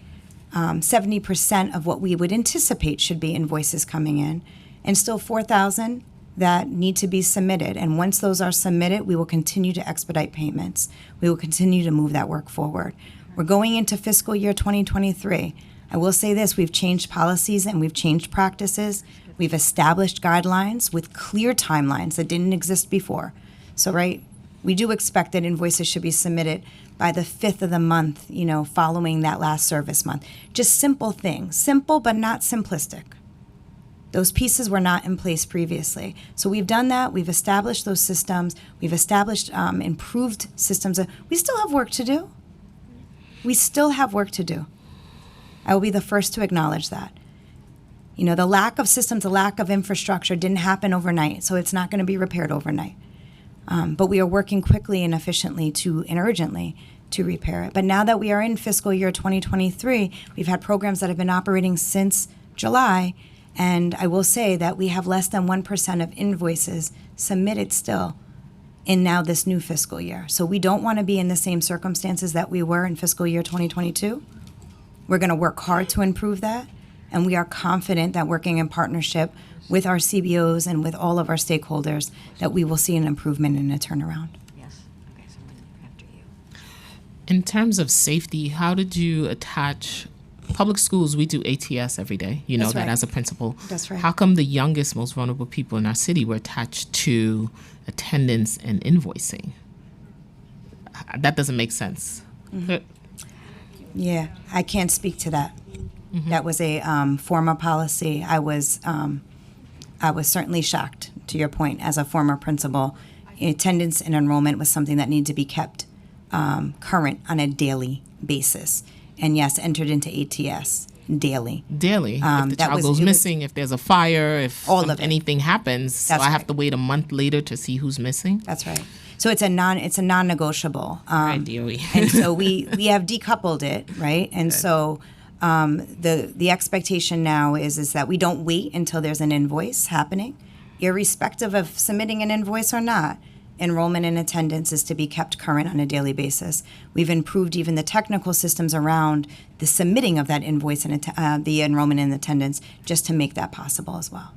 70% of what we would anticipate should be invoices coming in, and still 4,000 that need to be submitted. And once those are submitted, we will continue to expedite payments. We will continue to move that work forward. We're going into fiscal year 2023. I will say this, we've changed policies and we've changed practices. We've established guidelines with clear timelines that didn't exist before. So, right, we do expect that invoices should be submitted by the 5th of the month, following that last service month. Just simple things, simple but not simplistic. Those pieces were not in place previously. So we've done that. We've established those systems. We've established improved systems. We still have work to do. We still have work to do. I will be the first to acknowledge that. The lack of systems, the lack of infrastructure didn't happen overnight, so it's not going to be repaired overnight. But we are working quickly and efficiently and urgently to repair it. But now that we are in fiscal year 2023, we've had programs that have been operating since July, and I will say that we have less than 1% of invoices submitted still in now this new fiscal year. So we don't want to be in the same circumstances that we were in fiscal year 2022. We're going to work hard to improve that, and we are confident that working in partnership with our CBOs and with all of our stakeholders, that we will see an improvement and a turnaround. Yes. Okay, so after you. In terms of safety, how did you attach public schools? We do ATS every day. You know That's that right. as a principal. That's right. How come the youngest, most vulnerable people in our city were attached to attendance and invoicing? That doesn't make sense. Yeah, I can't speak to that. That was a former policy. I was certainly shocked, to your point, as a former principal, attendance and enrollment was something that needed to be kept current on a daily basis. And yes, entered into ATS daily. Daily. If the that child was- goes it was- missing, if there's a fire, if All of it. anything happens, so That's I have right. to wait a month later to see who's missing. That's right. So it's a non-negotiable. Right, DOE. And so we have decoupled it, right? And so the expectation now is that we don't wait until there's an invoice happening, irrespective of submitting an invoice or not. Enrollment and attendance is to be kept current on a daily basis. We've improved even the technical systems around the submitting of that invoice and the enrollment and attendance just to make that possible as well.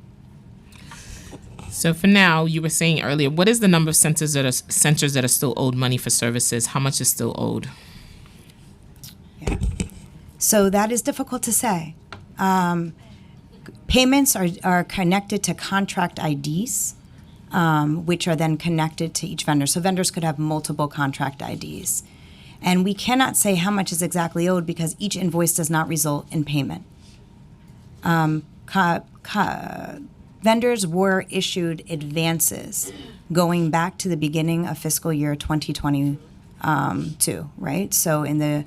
So for now, you were saying earlier, what is the number of centers that are still owed money for services? How much is still owed? So that is difficult to say. Payments are connected to contract IDs, which are then connected to each vendor. So vendors could have multiple contract IDs. And we cannot say how much is exactly owed because each invoice does not result in payment. Vendors were issued advances going back to the beginning of fiscal year 2022, right? So in the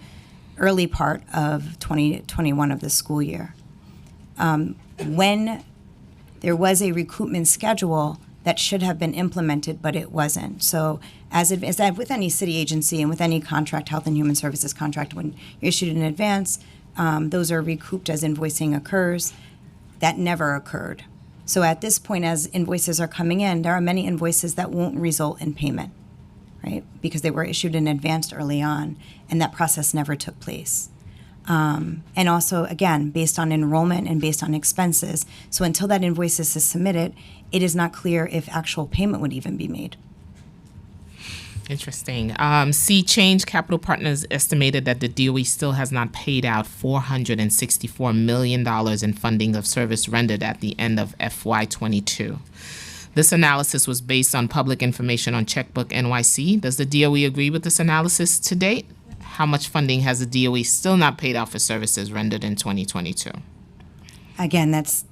early part of 2021 of the school year. When there was a recoupment schedule that should have been implemented, but it wasn't. So as with any city agency and with any contract, health and human services contract, when you're issued in advance, those are recouped as invoicing occurs. That never occurred. So at this point, as invoices are coming in, there are many invoices that won't result in payment, right? Because they were issued in advance early on, and that process never took place. And also, again, based on enrollment and based on expenses. So until that invoice is submitted, it is not clear if actual payment would even be made. Interesting. C Change Capital Partners estimated that the DOE still has not paid out $464 million in funding of service rendered at the end of FY22. This analysis was based on public information on Checkbook NYC. Does the DOE agree with this analysis to date? How much funding has the DOE still not paid out for services rendered in 2022? Again, that's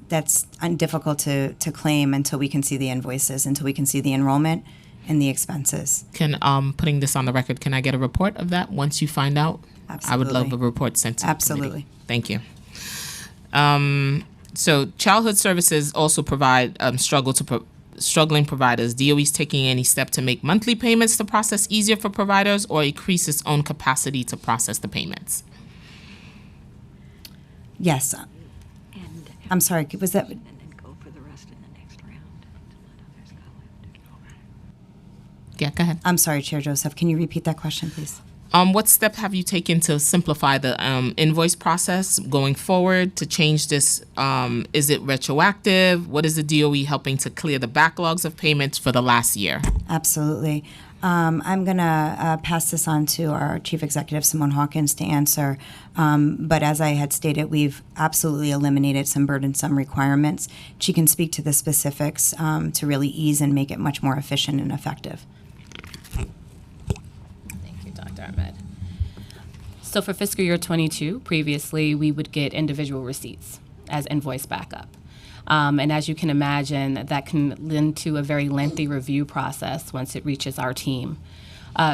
difficult to claim until we can see the invoices, until we can see the enrollment and the expenses. Can putting this on the record, can I get a report of that once you find out? I would love a Absolutely. report sent to the Absolutely. committee. Thank you. So childhood services also provide struggling providers. DOE is taking any step to make monthly payments to process easier for providers or increase its own capacity to process the payments? Yes. And I'm sorry, was that? and then go for the rest in the next round to let others go after. Yeah, go ahead. I'm sorry, Chair Joseph. Can you repeat that question, please? What step have you taken to simplify the invoice process going forward to change this? Is it retroactive? What is the DOE helping to clear the backlogs of payments for the last year? Absolutely. I'm going to pass this on to our Chief Executive, Simone Hawkins, to answer. But as I had stated, we've absolutely eliminated some burdensome requirements. She can speak to the specifics to really ease and make it much more efficient and effective. Thank you, Dr. Ahmed. So for fiscal year 22, previously we would get individual receipts as invoice backup. And as you can imagine, that can lend to a very lengthy review process once it reaches our team.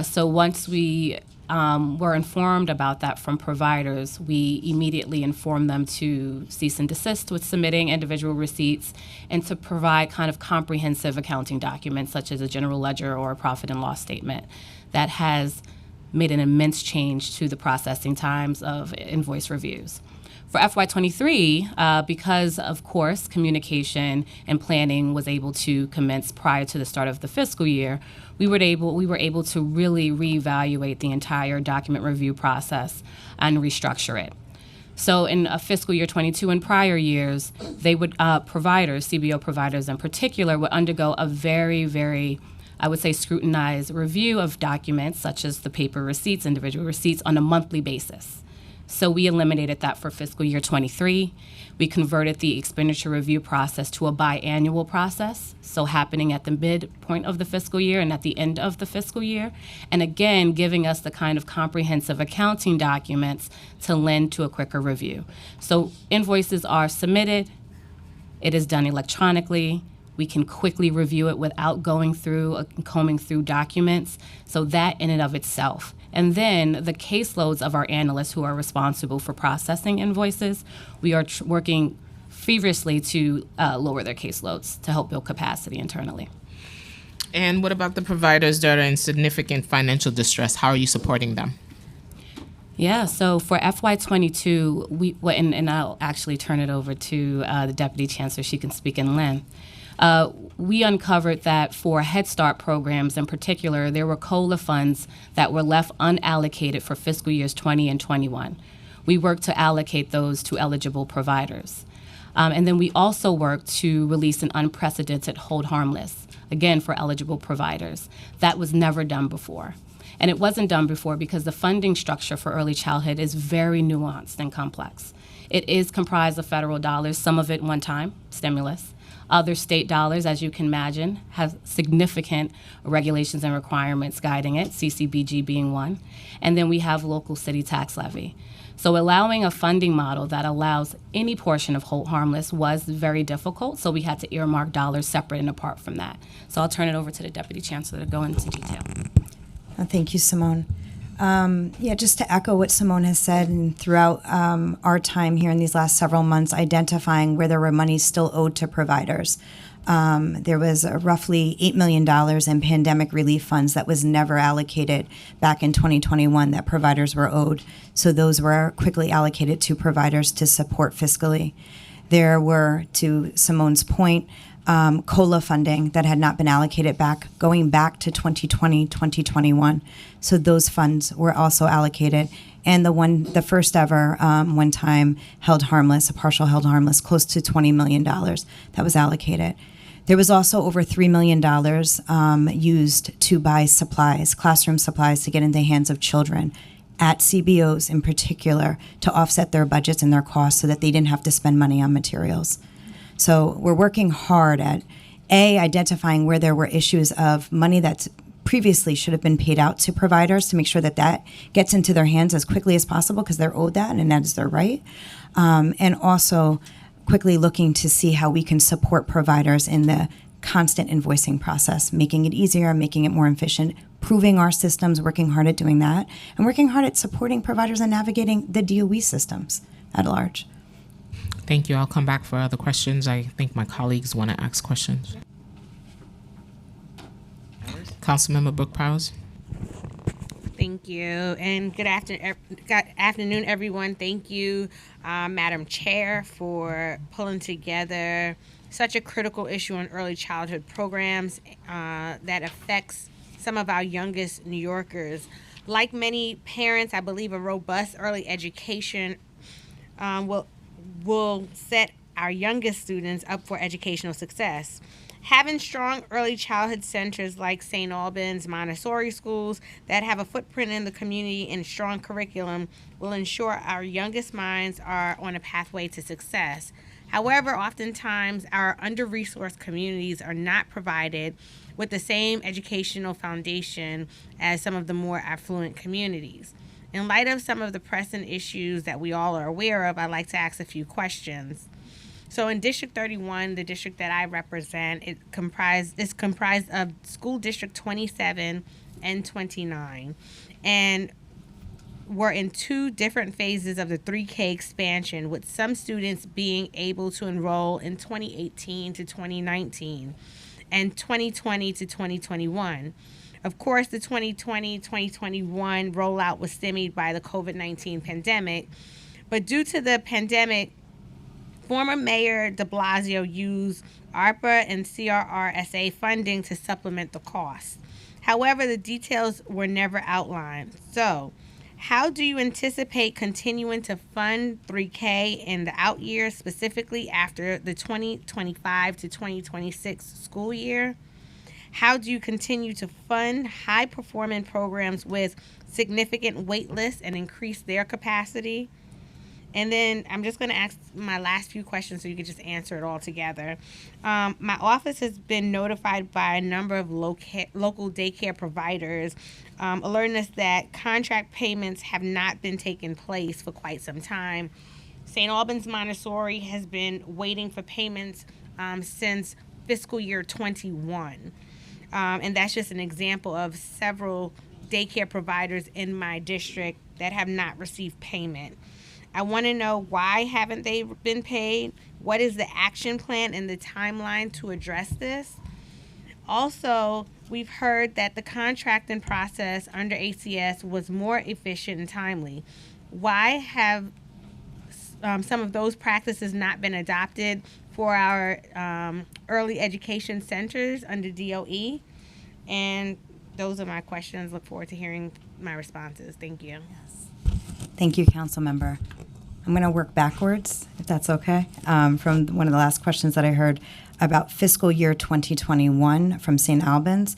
So once we were informed about that from providers, we immediately informed them to cease and desist with submitting individual receipts and to provide kind of comprehensive accounting documents such as a general ledger or a profit and loss statement. That has made an immense change to the processing times of invoice reviews. For FY23, because of course communication and planning was able to commence prior to the start of the fiscal year, we were able to really reevaluate the entire document review process and restructure it. So in fiscal year 22 and prior years, they would providers, CBO providers in particular, would undergo a very, very, I would say, scrutinized review of documents such as the paper receipts, individual receipts on a monthly basis. So we eliminated that for fiscal year 23. We converted the expenditure review process to a biannual process, so happening at the midpoint of the fiscal year and at the end of the fiscal year, and again, giving us the kind of comprehensive accounting documents to lend to a quicker review. So invoices are submitted, it is done electronically, We can quickly review it without going through, combing through documents. So that in and of itself. And then the caseloads of our analysts who are responsible for processing invoices, we are working feverishly to lower their caseloads to help build capacity internally. And what about the providers that are in significant financial distress? How are you supporting them? Yeah, so for FY22, and I'll actually turn it over to the Deputy Chancellor, she can speak in length. We uncovered that for Head Start programs in particular, there were COLA funds that were left unallocated for fiscal years 20 and 21. We worked to allocate those to eligible providers. And then we also worked to release an unprecedented hold harmless, again, for eligible providers. That was never done before. And it wasn't done before because the funding structure for early childhood is very nuanced and complex. It is comprised of federal dollars, some of it one-time, stimulus. Other state dollars, as you can imagine, have significant regulations and requirements guiding it, CCBG being one. And then we have local city tax levy. So allowing a funding model that allows any portion of hold harmless was very difficult, so we had to earmark dollars separate and apart from that. So I'll turn it over to the Deputy Chancellor to go into detail. Thank you, Simone. Just to echo what Simone has said, and throughout our time here in these last several months, identifying where there were monies still owed to providers. There was roughly $8 million in pandemic relief funds that was never allocated back in 2021 that providers were owed. So those were quickly allocated to providers to support fiscally. There were, to Simone's point, COLA funding that had not been allocated going back to 2020, 2021. So those funds were also allocated. And the first ever one-time held harmless, a partial held harmless, close to $20 million that was allocated. There was also over $3 million used to buy supplies, classroom supplies, to get in the hands of children at CBOs in particular to offset their budgets and their costs so that they didn't have to spend money on materials. So we're working hard at, identifying where there were issues of money that previously should have been paid out to providers to make sure that that gets into their hands as quickly as possible because they're owed that and that is their right. And also quickly looking to see how we can support providers in the constant invoicing process, making it easier, making it more efficient, proving our systems, working hard at doing that, and working hard at supporting providers and navigating the DOE systems at large. Thank you. I'll come back for other questions. I think my colleagues want to ask questions. Councilmember Brooke Powers. Thank you, and good afternoon, everyone. Thank you, Madam Chair, for pulling together such a critical issue on early childhood programs that affects some of our youngest New Yorkers. Like many parents, I believe a robust early education will set our youngest students up for educational success. Having strong early childhood centers like St. Albans Montessori schools that have a footprint in the community and strong curriculum will ensure our youngest minds are on a pathway to success. However, oftentimes our under-resourced communities are not provided with the same educational foundation as some of the more affluent communities. In light of some of the pressing issues that we all are aware of, I'd like to ask a few questions. So in District 31, the district that I represent, is comprised of School District 27 and 29. And we're in two different phases of the 3K expansion, with some students being able to enroll in 2018 to 2019 and 2020 to 2021. Of course, the 2020-2021 rollout was stymied by the COVID-19 pandemic, but due to the pandemic, former Mayor de Blasio used ARPA and CRRSA funding to supplement the costs. However, the details were never outlined. So, how do you anticipate continuing to fund 3K in the out years, specifically after the 2025 to 2026 school year? How do you continue to fund high-performing programs with significant wait lists and increase their capacity? And then I'm just going to ask my last few questions so you can just answer it all together. My office has been notified by a number of local daycare providers, alerting us that contract payments have not been taking place for quite some time. St. Albans Montessori has been waiting for payments since fiscal year 21. And that's just an example of several daycare providers in my district that have not received payment. I want to know, why haven't they been paid? What is the action plan and the timeline to address this? Also, we've heard that the contracting process under ACS was more efficient and timely. Why have some of those practices not been adopted for our early education centers under DOE? And those are my questions. Look forward to hearing my responses. Thank you. Thank you, Council Member. I'm going to work backwards, if that's okay, from one of the last questions that I heard about fiscal year 2021 from St. Albans.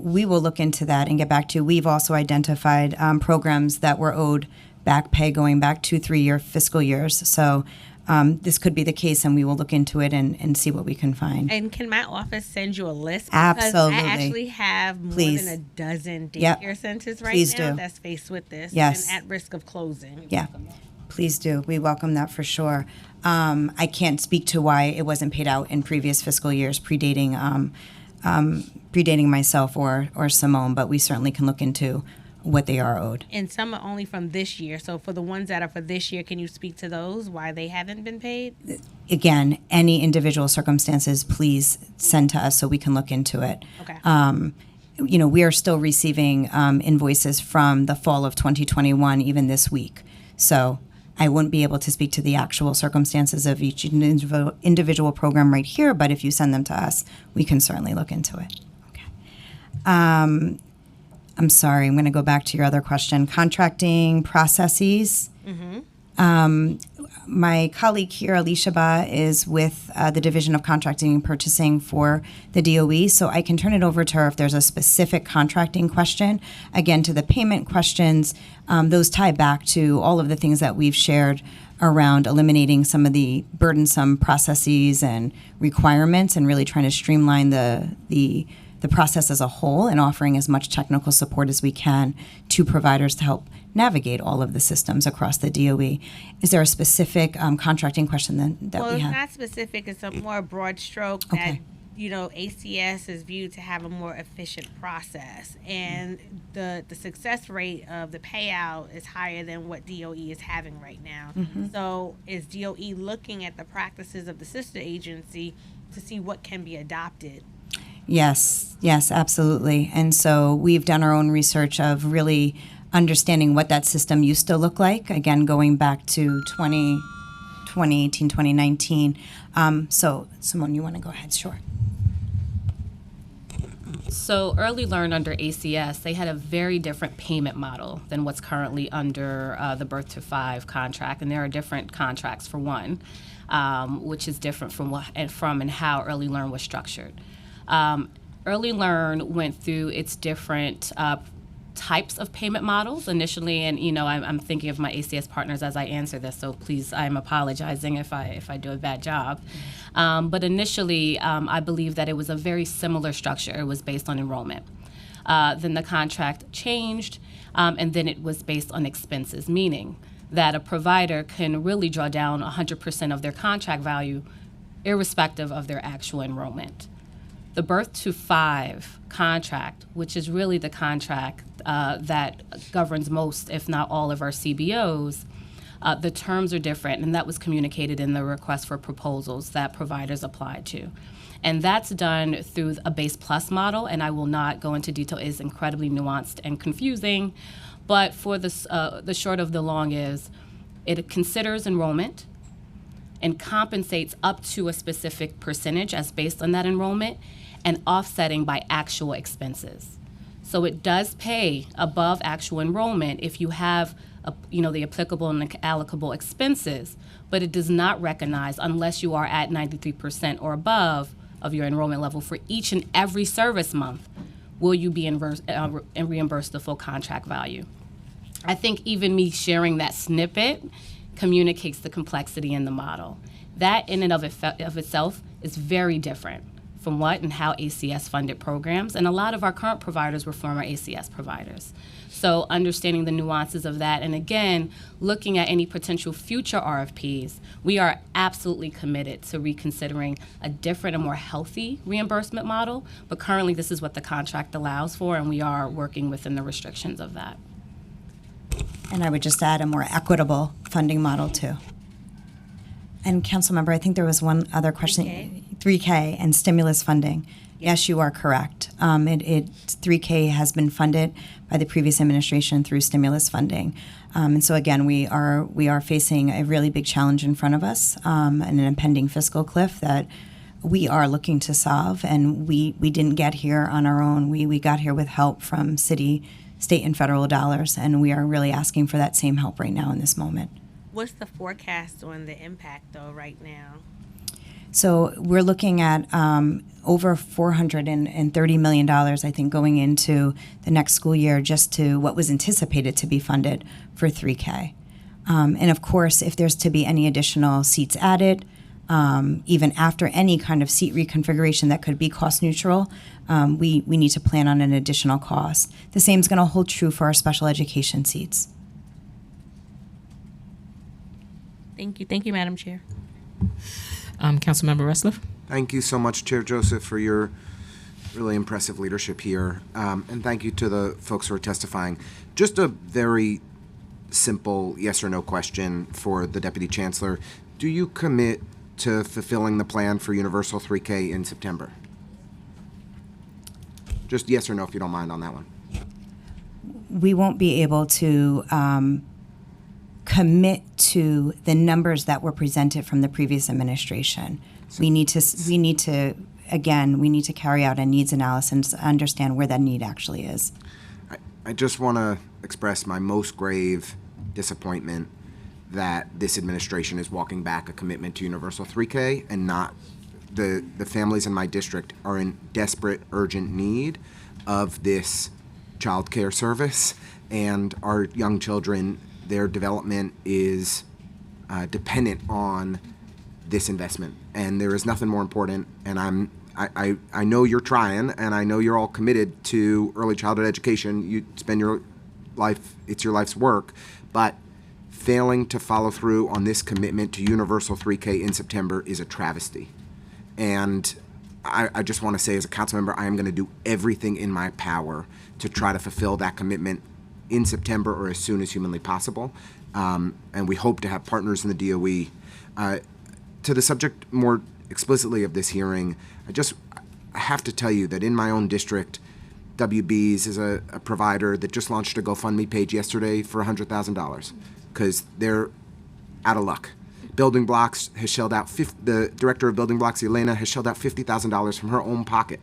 We will look into that and get back to you. We've also identified programs that were owed back pay going back 2-3 fiscal years. So this could be the case, and we will look into it and see what we can find. And can my office send you a list? Absolutely. Because I actually have more Please. than a dozen Yep. daycare centers right Please now do. that's faced with this Yes. and at risk of closing. Yeah, please do. We welcome that for sure. I can't speak to why it wasn't paid out in previous fiscal years predating myself or Simone, but we certainly can look into what they are owed. And some are only from this year. So for the ones that are for this year, can you speak to those, why they haven't been paid? Again, any individual circumstances, please send to us so we can look into it. Okay. We are still receiving invoices from the fall of 2021, even this week. So I wouldn't be able to speak to the actual circumstances of each individual program right here, but if you send them to us, we can certainly look into it. Okay. I'm sorry, I'm going to go back to your other question. Contracting processes. My colleague here, Alicia Ba, is with the Division of Contracting and Purchasing for the DOE, so I can turn it over to her if there's a specific contracting question. Again, to the payment questions, those tie back to all of the things that we've shared around eliminating some of the burdensome processes and requirements and really trying to streamline the process as a whole and offering as much technical support as we can to providers to help navigate all of the systems across the DOE. Is there a specific contracting question that Well, we it's have? not specific. It's a more broad stroke Okay. that, ACS is viewed to have a more efficient process. And the success rate of the payout is higher than what DOE is having right now. So is DOE looking at the practices of the sister agency to see what can be adopted? Yes, absolutely. And so we've done our own research of really understanding what that system used to look like, again, going back to 2018, 2019. So, Simone, you want to go ahead? Sure. So Early Learn under ACS, they had a very different payment model than what's currently under the Birth to 5 contract, and there are different contracts for one, which is different from and how Early Learn was structured. Early Learn went through its different types of payment models initially, and I'm thinking of my ACS partners as I answer this, so please, I'm apologizing if I do a bad job. But initially, I believe that it was a very similar structure. It was based on enrollment. Then the contract changed, and then it was based on expenses, meaning that a provider can really draw down 100% of their contract value irrespective of their actual enrollment. The Birth to 5 contract, which is really the contract that governs most, if not all, of our CBOs, the terms are different, and that was communicated in the request for proposals that providers applied to. And that's done through a base plus model, and I will not go into detail. It is incredibly nuanced and confusing, but for the short of the long is it considers enrollment and compensates up to a specific percentage as based on that enrollment, and offsetting by actual expenses. So it does pay above actual enrollment if you have the applicable and allocable expenses, but it does not recognize unless you are at 93% or above of your enrollment level for each and every service month will you be reimbursed the full contract value. I think even me sharing that snippet communicates the complexity in the model. That in and of itself is very different from what and how ACS funded programs. And a lot of our current providers were former ACS providers. So understanding the nuances of that, and again, looking at any potential future RFPs, we are absolutely committed to reconsidering a different and more healthy reimbursement model. But currently, this is what the contract allows for, and we are working within the restrictions of that. And I would just add a more equitable funding model too. And Councilmember, I think there was one other question. 3K and stimulus funding. Yes, you are correct. 3K has been funded by the previous administration through stimulus funding. And so again, we are facing a really big challenge in front of us, and an impending fiscal cliff that we are looking to solve. And we didn't get here on our own. We got here with help from city, state, and federal dollars, and we are really asking for that same help right now in this moment. What's the forecast on the impact, though, right now? So we're looking at over $430 million, I think, going into the next school year just to what was anticipated to be funded for 3K. And of course, if there's to be any additional seats added, even after any kind of seat reconfiguration that could be cost neutral, we need to plan on an additional cost. The same is going to hold true for our special education seats. Thank you. Thank you, Madam Chair. Councilmember Ressler. Thank you so much, Chair Joseph, for your really impressive leadership here. And thank you to the folks who are testifying. Just a very simple yes or no question for the Deputy Chancellor. Do you commit to fulfilling the plan for Universal 3K in September? Just yes or no, if you don't mind, on that one. We won't be able to commit to the numbers that were presented from the previous administration. We need to carry out a needs analysis and understand where that need actually is. I just want to express my most grave disappointment that this administration is walking back a commitment to Universal 3K and not the families in my district are in desperate, urgent need of this child care service, and our young children, their development is dependent on this investment. And there is nothing more important, and I know you're trying, and I know you're all committed to early childhood education. You spend your life, it's your life's work, but failing to follow through on this commitment to Universal 3K in September is a travesty. And I just want to say, as a council member, I am going to do everything in my power to try to fulfill that commitment in September or as soon as humanly possible. And we hope to have partners in the DOE. To the subject more explicitly of this hearing, I have to tell you that in my own district, WB's is a provider that just launched a GoFundMe page yesterday for $100,000 because they're out of luck. Building Blocks has shelled out, the director of Building Blocks, Elena, has shelled out $50,000 from her own pocket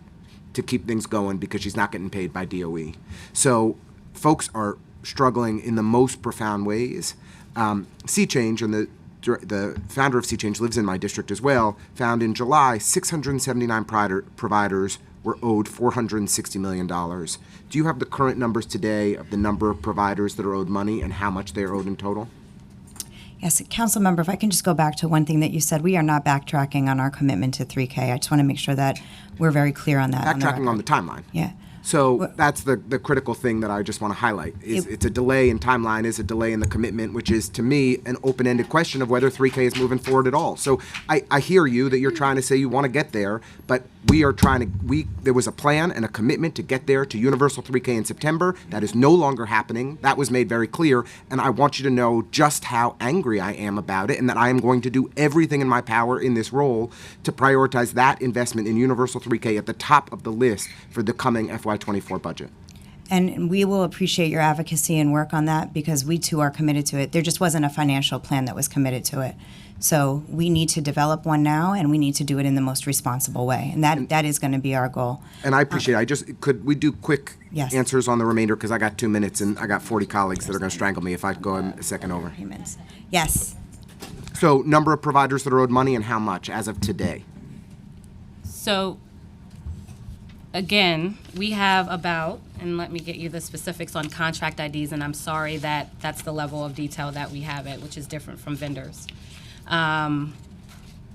to keep things going because she's not getting paid by DOE. So folks are struggling in the most profound ways. Sea Change, and the founder of Sea Change lives in my district as well, found in July 679 providers were owed $460 million. Do you have the current numbers today of the number of providers that are owed money and how much they are owed in total? Yes, Council Member, if I can just go back to one thing that you said, we are not backtracking on our commitment to 3K. I just want to make sure that we're very clear on that. Backtracking on the timeline. Yeah. So that's the critical thing that I just want to highlight. It's a delay in timeline is a delay in the commitment, which is, to me, an open-ended question of whether 3K is moving forward at all. So I hear you that you're trying to say you want to get there, but there was a plan and a commitment to get there to Universal 3K in September. That is no longer happening. That was made very clear, and I want you to know just how angry I am about it and that I am going to do everything in my power in this role to prioritize that investment in Universal 3K at the top of the list for the coming FY24 budget. And we will appreciate your advocacy and work on that because we too are committed to it. There just wasn't a financial plan that was committed to it. So we need to develop one now, and we need to do it in the most responsible way. And that is going to be our goal. And I appreciate it. Could we do quick Yes. answers on the remainder? Because I got 2 minutes and I got 40 colleagues that are going to strangle me if I go a second over. Payments. Yes. So number of providers that are owed money and how much as of today? So, again, we have about, and let me get you the specifics on contract IDs, and I'm sorry that that's the level of detail that we have it, which is different from vendors.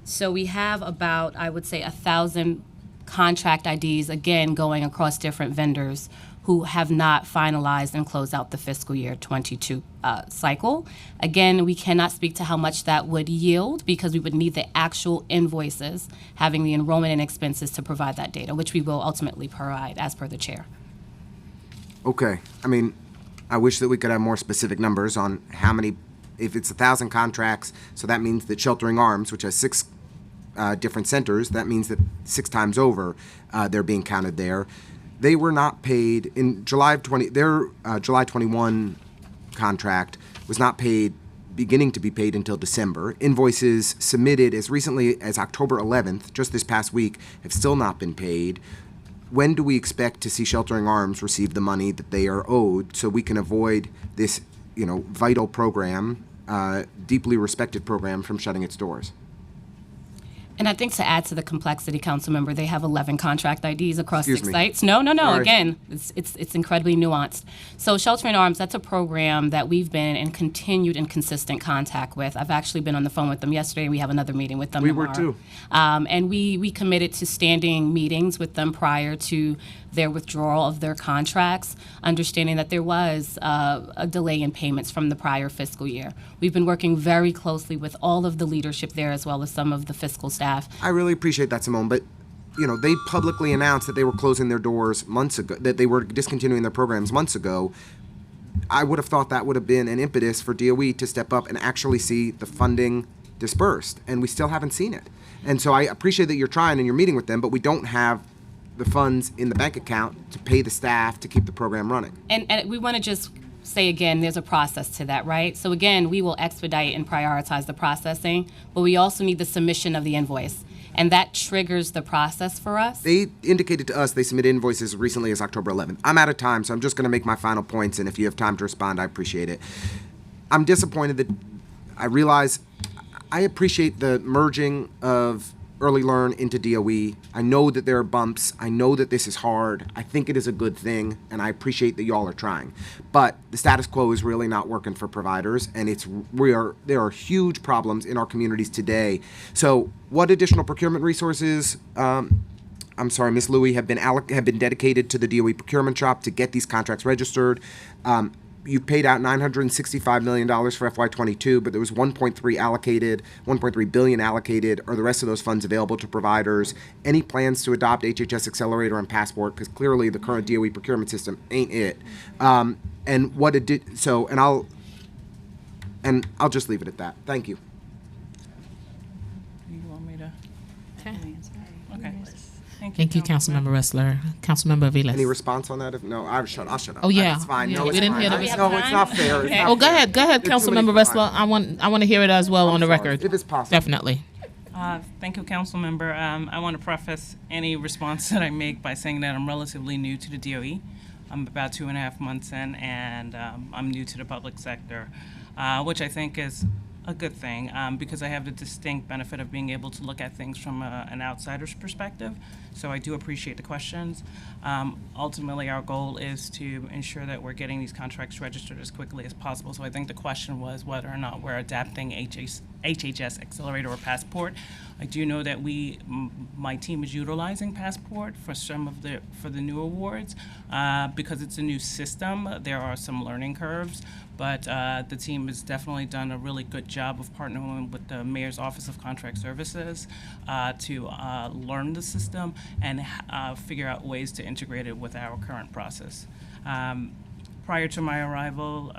So we have about, I would say, 1,000 contract IDs, again, going across different vendors who have not finalized and closed out the fiscal year 22 cycle. Again, we cannot speak to how much that would yield because we would need the actual invoices having the enrollment and expenses to provide that data, which we will ultimately provide as per the chair. Okay. I mean, I wish that we could have more specific numbers on how many, if it's 1,000 contracts, so that means that Sheltering Arms, which has 6 different centers, that means that 6 times over they're being counted there. They were not paid in July of 20, their July 21 contract was not paid, beginning to be paid until December. Invoices submitted as recently as October 11th, just this past week, have still not been paid. When do we expect to see Sheltering Arms receive the money that they are owed so we can avoid this, vital program, deeply respected program from shutting its doors? And I think to add to the complexity, Councilmember, they have 11 contract IDs across Excuse 6 me. sites. No. Sorry. Again, it's incredibly nuanced. So Sheltering Arms, that's a program that we've been in continued and consistent contact with. I've actually been on the phone with them yesterday, and we have another meeting with them We tomorrow. were too. And we committed to standing meetings with them prior to their withdrawal of their contracts, understanding that there was a delay in payments from the prior fiscal year. We've been working very closely with all of the leadership there as well as some of the fiscal staff. I really appreciate that, Simone, but they publicly announced that they were closing their doors months ago, that they were discontinuing their programs months ago. I would have thought that would have been an impetus for DOE to step up and actually see the funding dispersed, and we still haven't seen it. And so I appreciate that you're trying and you're meeting with them, but we don't have the funds in the bank account to pay the staff to keep the program running. And we want to just say again, there's a process to that, right? So again, we will expedite and prioritize the processing, but we also need the submission of the invoice. And that triggers the process for us. They indicated to us they submitted invoices as recently as October 11th. I'm out of time, so I'm just going to make my final points, and if you have time to respond, I appreciate it. I'm disappointed that I realize I appreciate the merging of Early Learn into DOE. I know that there are bumps. I know that this is hard. I think it is a good thing, and I appreciate that y'all are trying. But the status quo is really not working for providers, and there are huge problems in our communities today. So what additional procurement resources, Ms. Louie, have been dedicated to the DOE procurement shop to get these contracts registered? You paid out $965 million for FY22, but there was $1.3 billion allocated. Are the rest of those funds available to providers? Any plans to adopt HHS Accelerator and Passport? Because clearly the current DOE procurement system ain't it. And what it did. So, and I'll just leave it at that. Thank you. You want me to? Okay. Okay. Thank you, Councilmember Ressler. Councilmember Vilas. Any response on that? If no, I'll shut up. Oh, yeah. It's fine. Yeah, No, we it's didn't fine. hear the No, it's not fair. It's not Oh, go fair. ahead, There are too Councilmember many Ressler. times. I want to hear it as well on the sorry, record. if it's possible. Definitely. Thank you, Councilmember. I want to preface any response that I make by saying that I'm relatively new to the DOE. I'm about 2.5 months in, and I'm new to the public sector, which I think is a good thing because I have the distinct benefit of being able to look at things from an outsider's perspective. So I do appreciate the questions. Ultimately, our goal is to ensure that we're getting these contracts registered as quickly as possible. So I think the question was whether or not we're adapting HHS Accelerator or Passport. I do know that my team is utilizing Passport for for the new awards because it's a new system. There are some learning curves, but the team has definitely done a really good job of partnering with the Mayor's Office of Contract Services to learn the system and figure out ways to integrate it with our current process. Prior to my arrival,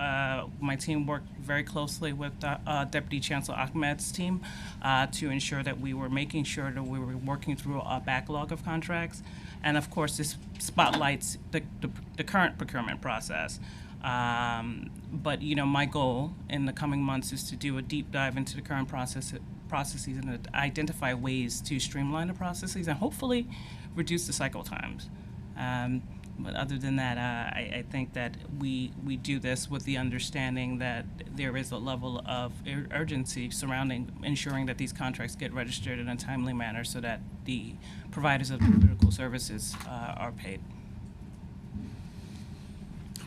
my team worked very closely with Deputy Chancellor Ahmed's team to ensure that we were making sure that we were working through a backlog of contracts. And of course, this spotlights the current procurement process. But my goal in the coming months is to do a deep dive into the current processes and identify ways to streamline the processes and hopefully reduce the cycle times. But other than that, I think that we do this with the understanding that there is a level of urgency surrounding ensuring that these contracts get registered in a timely manner so that the providers of the critical services are paid.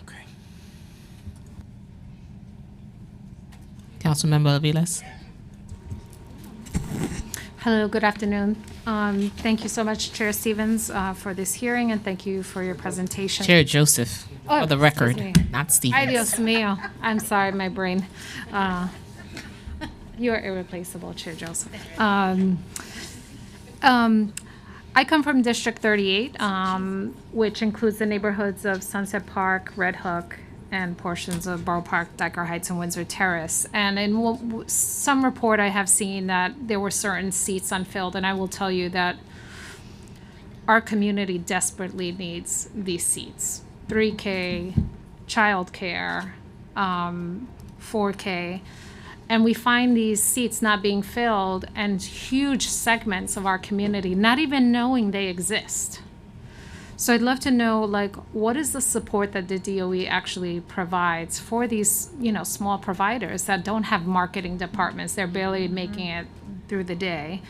Okay. Councilmember Vilas. Hello, good afternoon. Thank you so much, Chair Stevens, for this hearing, and thank you for your presentation. Chair Joseph, Oh, for the record, excuse me. not Ay, Stevens. Dios mío. I'm sorry, my brain. You are irreplaceable, Chair Joseph. I come from District 38, which includes the neighborhoods of Sunset Park, Red Hook, and portions of Borough Park, Dyker Heights, and Windsor Terrace. And in some report, I have seen that there were certain seats unfilled, and I will tell you that our community desperately needs these seats. 3K, childcare, 4K. And we find these seats not being filled and huge segments of our community not even knowing they exist. So I'd love to know, like, what is the support that the DOE actually provides for these, small providers that don't have marketing departments? They're barely making it through the day.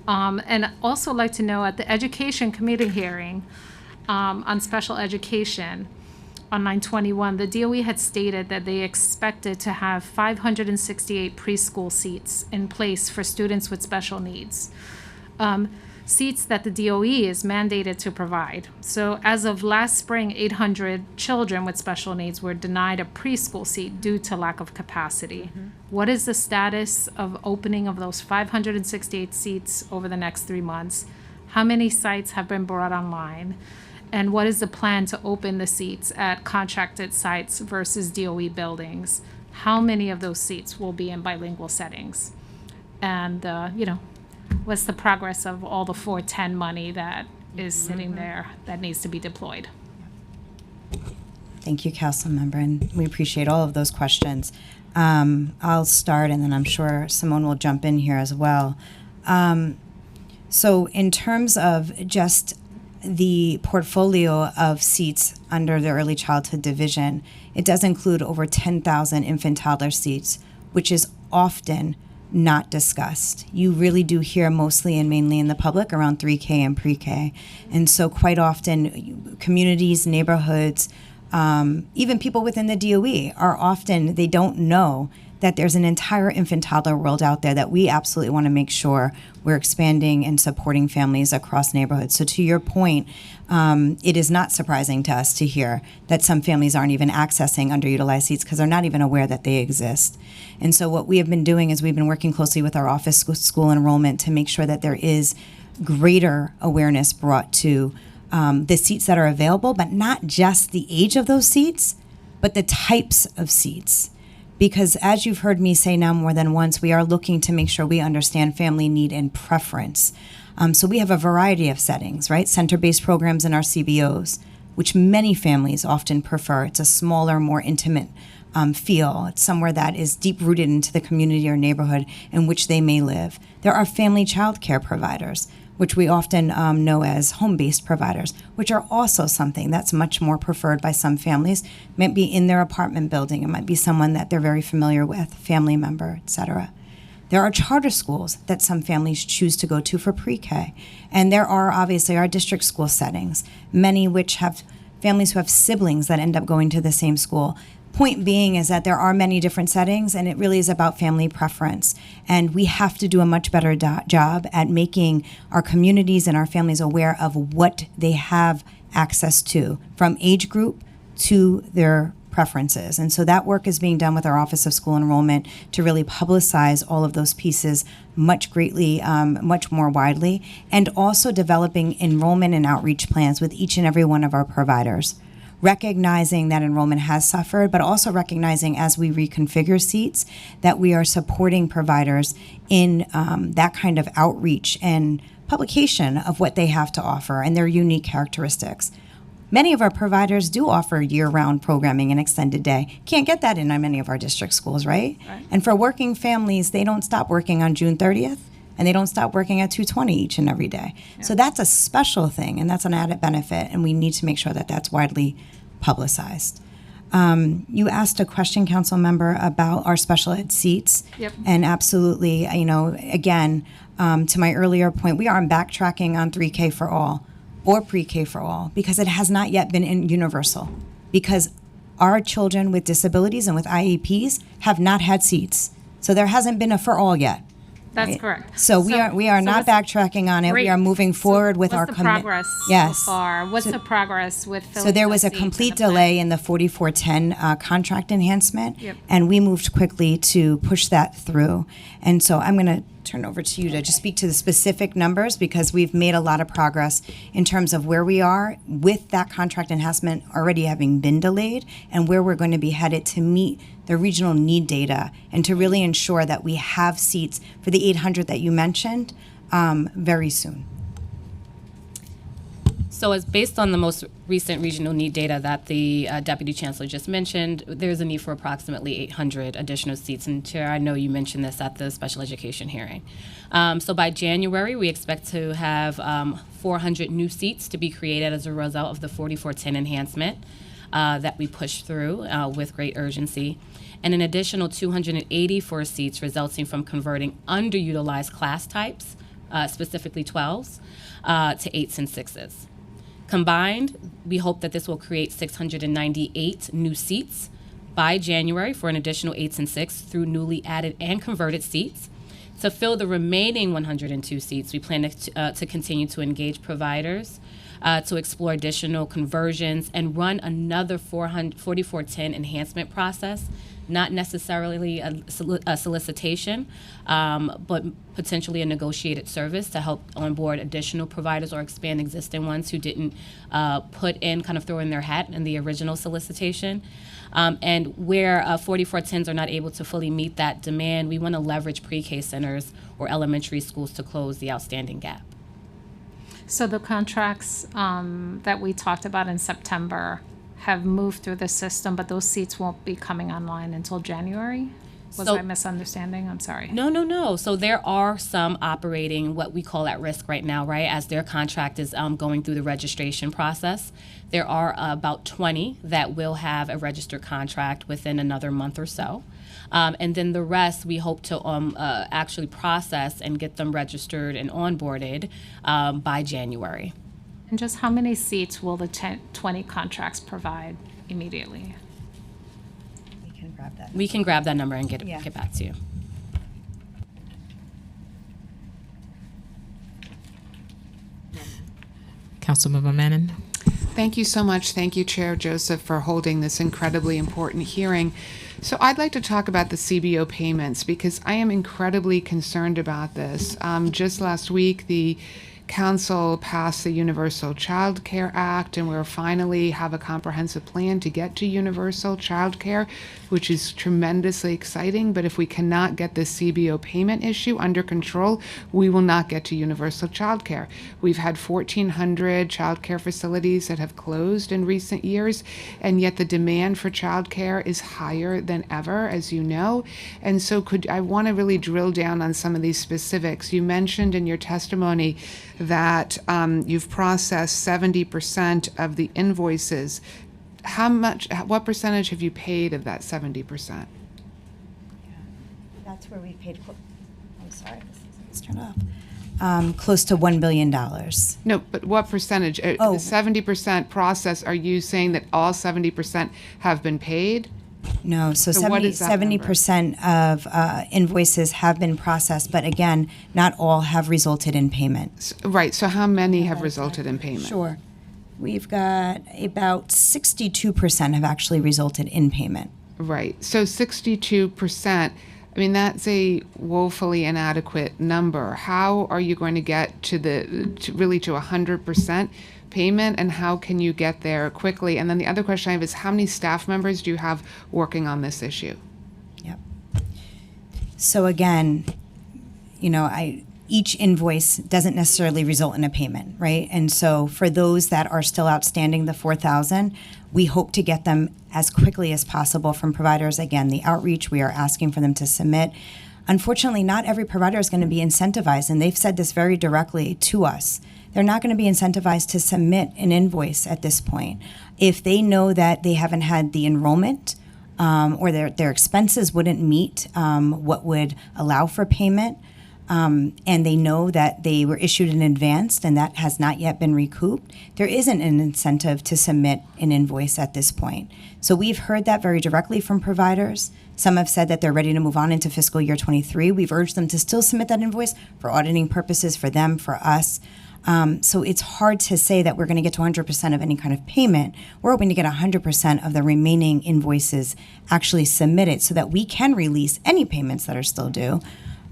And also like to know at the Education Committee hearing on special education on 9/21, the DOE had stated that they expected to have 568 preschool seats in place for students with special needs. Seats that the DOE is mandated to provide. So as of last spring, 800 children with special needs were denied a preschool seat due to lack of capacity. What is the status of opening of those 568 seats over the next 3 months? How many sites have been brought online? And what is the plan to open the seats at contracted sites versus DOE buildings? How many of those seats will be in bilingual settings? And, what's the progress of all the 410 money that is sitting there that needs to be deployed? Thank you, Council Member, and we appreciate all of those questions. I'll start, and then I'm sure Simone will jump in here as well. So in terms of just the portfolio of seats under the Early Childhood Division, it does include over 10,000 infant toddler seats, which is often not discussed. You really do hear mostly and mainly in the public around 3K and pre-K. And so quite often communities, neighborhoods, even people within the DOE they don't know that there's an entire infant toddler world out there that we absolutely want to make sure we're expanding and supporting families across neighborhoods. So to your point, it is not surprising to us to hear that some families aren't even accessing underutilized seats because they're not even aware that they exist. And so what we have been doing is we've been working closely with our Office School Enrollment to make sure that there is greater awareness brought to the seats that are available, but not just the age of those seats, but the types of seats. Because as you've heard me say now more than once, we are looking to make sure we understand family need and preference. So we have a variety of settings, right? Center-based programs in our CBOs, which many families often prefer. It's a smaller, more intimate feel. It's somewhere that is deep-rooted into the community or neighborhood in which they may live. There are family child care providers, which we often know as home-based providers, which are also something that's much more preferred by some families. It might be in their apartment building. It might be someone that they're very familiar with, family member, etc. There are charter schools that some families choose to go to for pre-K. And there are obviously our district school settings, many which have families who have siblings that end up going to the same school. Point being is that there are many different settings, and it really is about family preference. And we have to do a much better job at making our communities and our families aware of what they have access to, from age group to their preferences. And so that work is being done with our Office of School Enrollment to really publicize all of those pieces much more widely, and also developing enrollment and outreach plans with each and every one of our providers. Recognizing that enrollment has suffered, but also recognizing as we reconfigure seats that we are supporting providers in that kind of outreach and publication of what they have to offer and their unique characteristics. Many of our providers do offer year-round programming and extended day. Can't get that in many of our district schools, right? And for working families, they don't stop working on June 30th. And they don't stop working at 2:20 each and every day. Yeah. So that's a special thing, and that's an added benefit, and we need to make sure that that's widely publicized. You asked a question, Council Member, about our special ed seats. Yep. And absolutely, again, to my earlier point, we are backtracking on 3K for all or pre-K for all because it has not yet been universal. Because our children with disabilities and with IEPs have not had seats. So there hasn't been a for all yet. That's Right. correct. So we are so not what's- backtracking on it. Great. We are moving forward with what's our the commitment. progress Yes. so far? What's the progress with filling So there those was a seats complete in the plan? delay in the 4410 contract enhancement, Yep. and we moved quickly to push that through. And so I'm going to turn over to you to just speak to the specific numbers, because we've made a lot of progress in terms of where we are with that contract enhancement already having been delayed, and where we're going to be headed to meet the regional need data and to really ensure that we have seats for the 800 that you mentioned very soon. So as based on the most recent regional need data that the Deputy Chancellor just mentioned, there's a need for approximately 800 additional seats. And Chair, I know you mentioned this at the special education hearing. So by January, we expect to have 400 new seats to be created as a result of the 4410 enhancement that we pushed through with great urgency, and an additional 284 seats resulting from converting underutilized class types, specifically 12s, to 8s and 6s. Combined, we hope that this will create 698 new seats by January for an additional 8s and 6s through newly added and converted seats. To fill the remaining 102 seats, we plan to continue to engage providers, to explore additional conversions, and run another 4410 enhancement process, not necessarily a solicitation, but potentially a negotiated service to help onboard additional providers or expand existing ones who didn't put in, kind of throw in their hat in the original solicitation. And where 4410s are not able to fully meet that demand, we want to leverage pre-K centers or elementary schools to close the outstanding gap. So the contracts that we talked about in September have moved through the system, but those seats won't be coming online until January? Was So- I misunderstanding? I'm sorry. No. So there are some operating what we call at risk right now, right? As their contract is going through the registration process. There are about 20 that will have a registered contract within another month or so. And then the rest we hope to actually process and get them registered and onboarded by January. And just how many seats will the 20 contracts provide immediately? We can grab that. We can grab that number and get Yeah. back to you. Councilmember Menon. Thank you so much. Thank you, Chair Joseph, for holding this incredibly important hearing. So I'd like to talk about the CBO payments because I am incredibly concerned about this. Just last week, the Council passed the Universal Child Care Act, and we're finally have a comprehensive plan to get to universal child care, which is tremendously exciting. But if we cannot get this CBO payment issue under control, we will not get to universal child care. We've had 1,400 child care facilities that have closed in recent years, and yet the demand for child care is higher than ever, as you know. And so I want to really drill down on some of these specifics. You mentioned in your testimony that you've processed 70% of the invoices. What percentage have you paid of that 70%? That's where we paid, I'm sorry, let's turn it off. Close to $1 billion. No, but what percentage? The 70% process, are you saying that all 70% have been paid? No, so So what is that number? 70% of invoices have been processed, but again, not all have resulted in payment. Right, so how many have resulted in payment? Sure. We've got about 62% have actually resulted in payment. Right, so 62%, I mean, that's a woefully inadequate number. How are you going to get to really to 100% payment, and how can you get there quickly? And then the other question I have is, how many staff members do you have working on this issue? Yep. So again, each invoice doesn't necessarily result in a payment, right? And so for those that are still outstanding, the 4,000, we hope to get them as quickly as possible from providers. Again, the outreach, we are asking for them to submit. Unfortunately, not every provider is going to be incentivized, and they've said this very directly to us. They're not going to be incentivized to submit an invoice at this point. If they know that they haven't had the enrollment or their expenses wouldn't meet what would allow for payment, and they know that they were issued in advance and that has not yet been recouped, there isn't an incentive to submit an invoice at this point. So we've heard that very directly from providers. Some have said that they're ready to move on into fiscal year 23. We've urged them to still submit that invoice for auditing purposes, for them, for us. So it's hard to say that we're going to get to 100% of any kind of payment. We're hoping to get 100% of the remaining invoices actually submitted so that we can release any payments that are still due,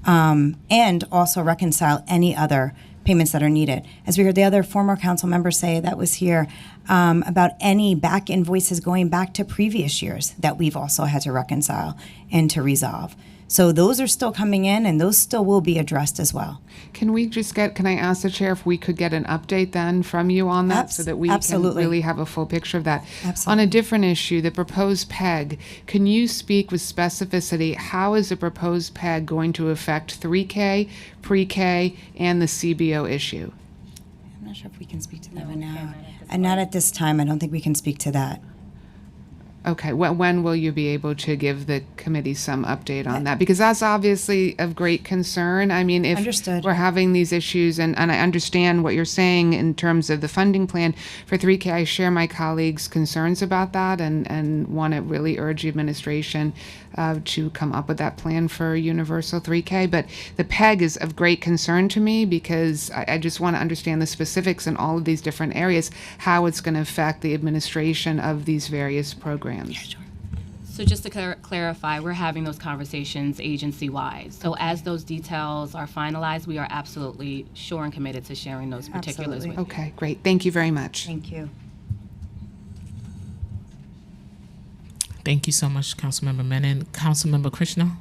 and also reconcile any other payments that are needed. As we heard the other former council member say that was here, about any back invoices going back to previous years that we've also had to reconcile and to resolve. So those are still coming in, and those still will be addressed as well. Can I ask the chair if we could get an update then from you on that so that we Absolutely. can really have a full picture of that? Absolutely. On a different issue, the proposed PEG, can you speak with specificity, how is the proposed PEG going to affect 3K, pre-K, and the CBO issue? I'm not sure if we can speak to that one now. And not at this time. I don't think we can speak to that. Okay, when will you be able to give the committee some update on that? Because that's obviously of great concern. I mean, if Understood. we're having these issues, and I understand what you're saying in terms of the funding plan for 3K, I share my colleagues' concerns about that and want to really urge the administration to come up with that plan for universal 3K. But the PEG is of great concern to me because I just want to understand the specifics in all of these different areas, how it's going to affect the administration of these various programs. So just to clarify, we're having those conversations agency-wide. So as those details are finalized, we are absolutely sure and committed to sharing those particulars with you. Okay, great. Thank you very much. Thank you. Thank you so much, Councilmember Menon. Councilmember Krishna.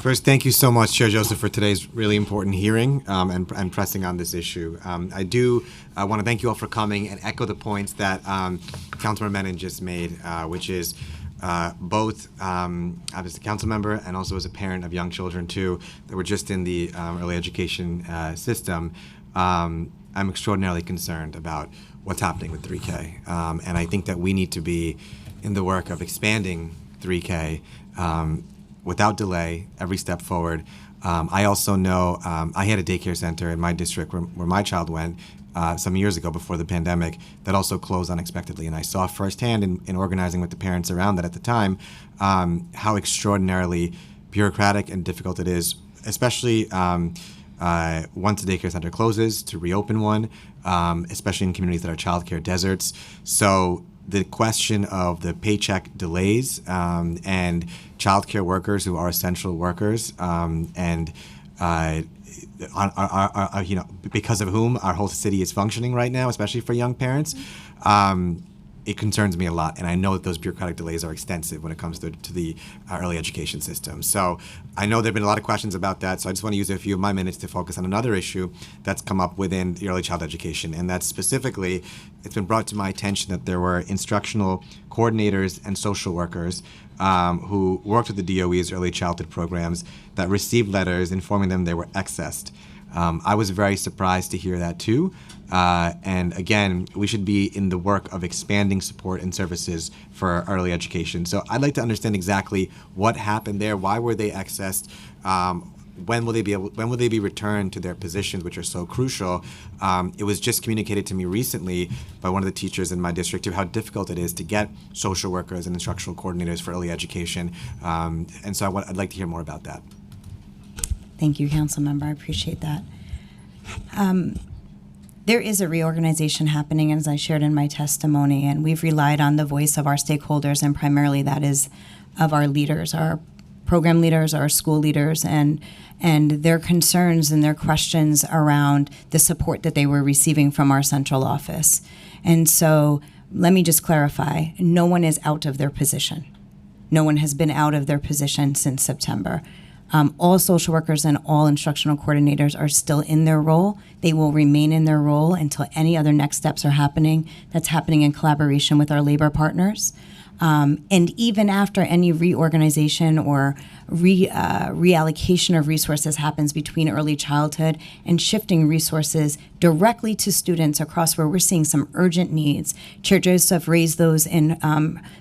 First, thank you so much, Chair Joseph, for today's really important hearing and pressing on this issue. I do want to thank you all for coming and echo the points that Councilmember Menon just made, which is both as a council member and also as a parent of young children too that were just in the early education system. I'm extraordinarily concerned about what's happening with 3K, and I think that we need to be in the work of expanding 3K without delay, every step forward. I also know I had a daycare center in my district where my child went some years ago before the pandemic that also closed unexpectedly. And I saw firsthand in organizing with the parents around that at the time how extraordinarily bureaucratic and difficult it is, especially once the daycare center closes, to reopen one, especially in communities that are childcare deserts. So the question of the paycheck delays and childcare workers who are essential workers and because of whom our whole city is functioning right now, especially for young parents, it concerns me a lot. And I know that those bureaucratic delays are extensive when it comes to the early education system. So I know there have been a lot of questions about that. So I just want to use a few of my minutes to focus on another issue that's come up within the early child education. And that's specifically, it's been brought to my attention that there were instructional coordinators and social workers who worked with the DOE's early childhood programs that received letters informing them they were excessed. I was very surprised to hear that too. And again, we should be in the work of expanding support and services for early education. So I'd like to understand exactly what happened there. Why were they accessed? When will they be returned to their positions, which are so crucial? It was just communicated to me recently by one of the teachers in my district of how difficult it is to get social workers and instructional coordinators for early education. And so I'd like to hear more about that. Thank you, Council Member. I appreciate that. There is a reorganization happening, as I shared in my testimony, and we've relied on the voice of our stakeholders, and primarily that is of our leaders, our program leaders, our school leaders, and their concerns and their questions around the support that they were receiving from our central office. And so let me just clarify, no one is out of their position. No one has been out of their position since September. All social workers and all instructional coordinators are still in their role. They will remain in their role until any other next steps are happening. That's happening in collaboration with our labor partners. And even after any reorganization or reallocation of resources happens between early childhood and shifting resources directly to students across where we're seeing some urgent needs. Chair Joseph raised those in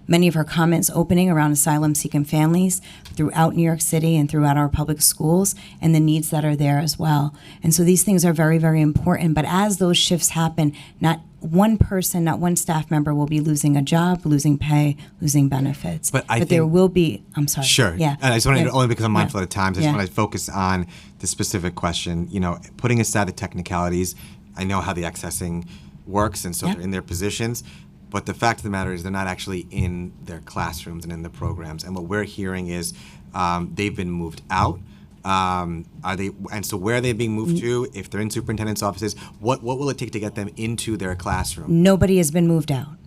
many of her comments opening around asylum-seeking families throughout New York City and throughout our public schools and the needs that are there as well. And so these things are very, very important. But as those shifts happen, not one person, not one staff member will be losing a job, losing pay, losing benefits. But there think- will be, I'm sorry. Sure. Yeah. And I just wanted Yeah. to, only because I'm mindful Yeah. of the times, I just Yeah. want to focus on the specific question. Putting aside the technicalities, I know how the accessing works, and so Yeah. they're in their positions. But the fact of the matter is they're not actually in their classrooms and in the programs. And what we're hearing is they've been moved out. Are they? And so where are they being moved to? If they're in superintendent's offices, what will it take to get them into their classroom? Nobody has been moved out.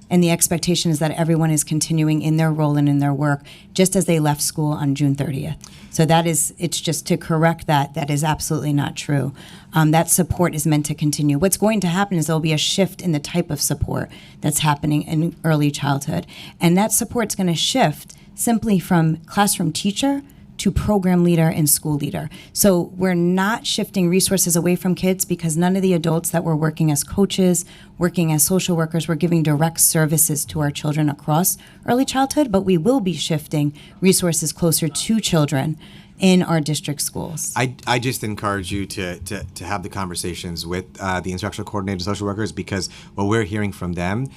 And the expectation is that everyone is continuing in their role and in their work just as they left school on June 30th. So it's just to correct that is absolutely not true. That support is meant to continue. What's going to happen is there'll be a shift in the type of support that's happening in early childhood. And that support's going to shift simply from classroom teacher to program leader and school leader. So we're not shifting resources away from kids because none of the adults that were working as coaches, working as social workers, were giving direct services to our children across early childhood, but we will be shifting resources closer to children in our district schools. I just encourage you to have the conversations with the instructional coordinators, social workers, because what we're hearing from them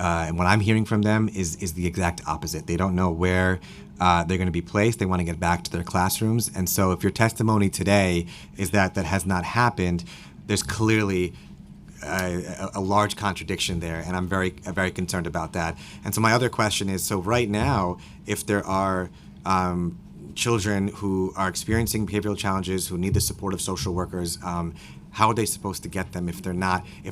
and what I'm hearing from them is the exact opposite. They don't know where they're going to be placed. They want to get back to their classrooms. And so if your testimony today is that has not happened, there's clearly a large contradiction there, and I'm very concerned about that. And so my other question is, so right now, if there are children who are experiencing behavioral challenges, who need the support of social workers, how are they supposed to get them if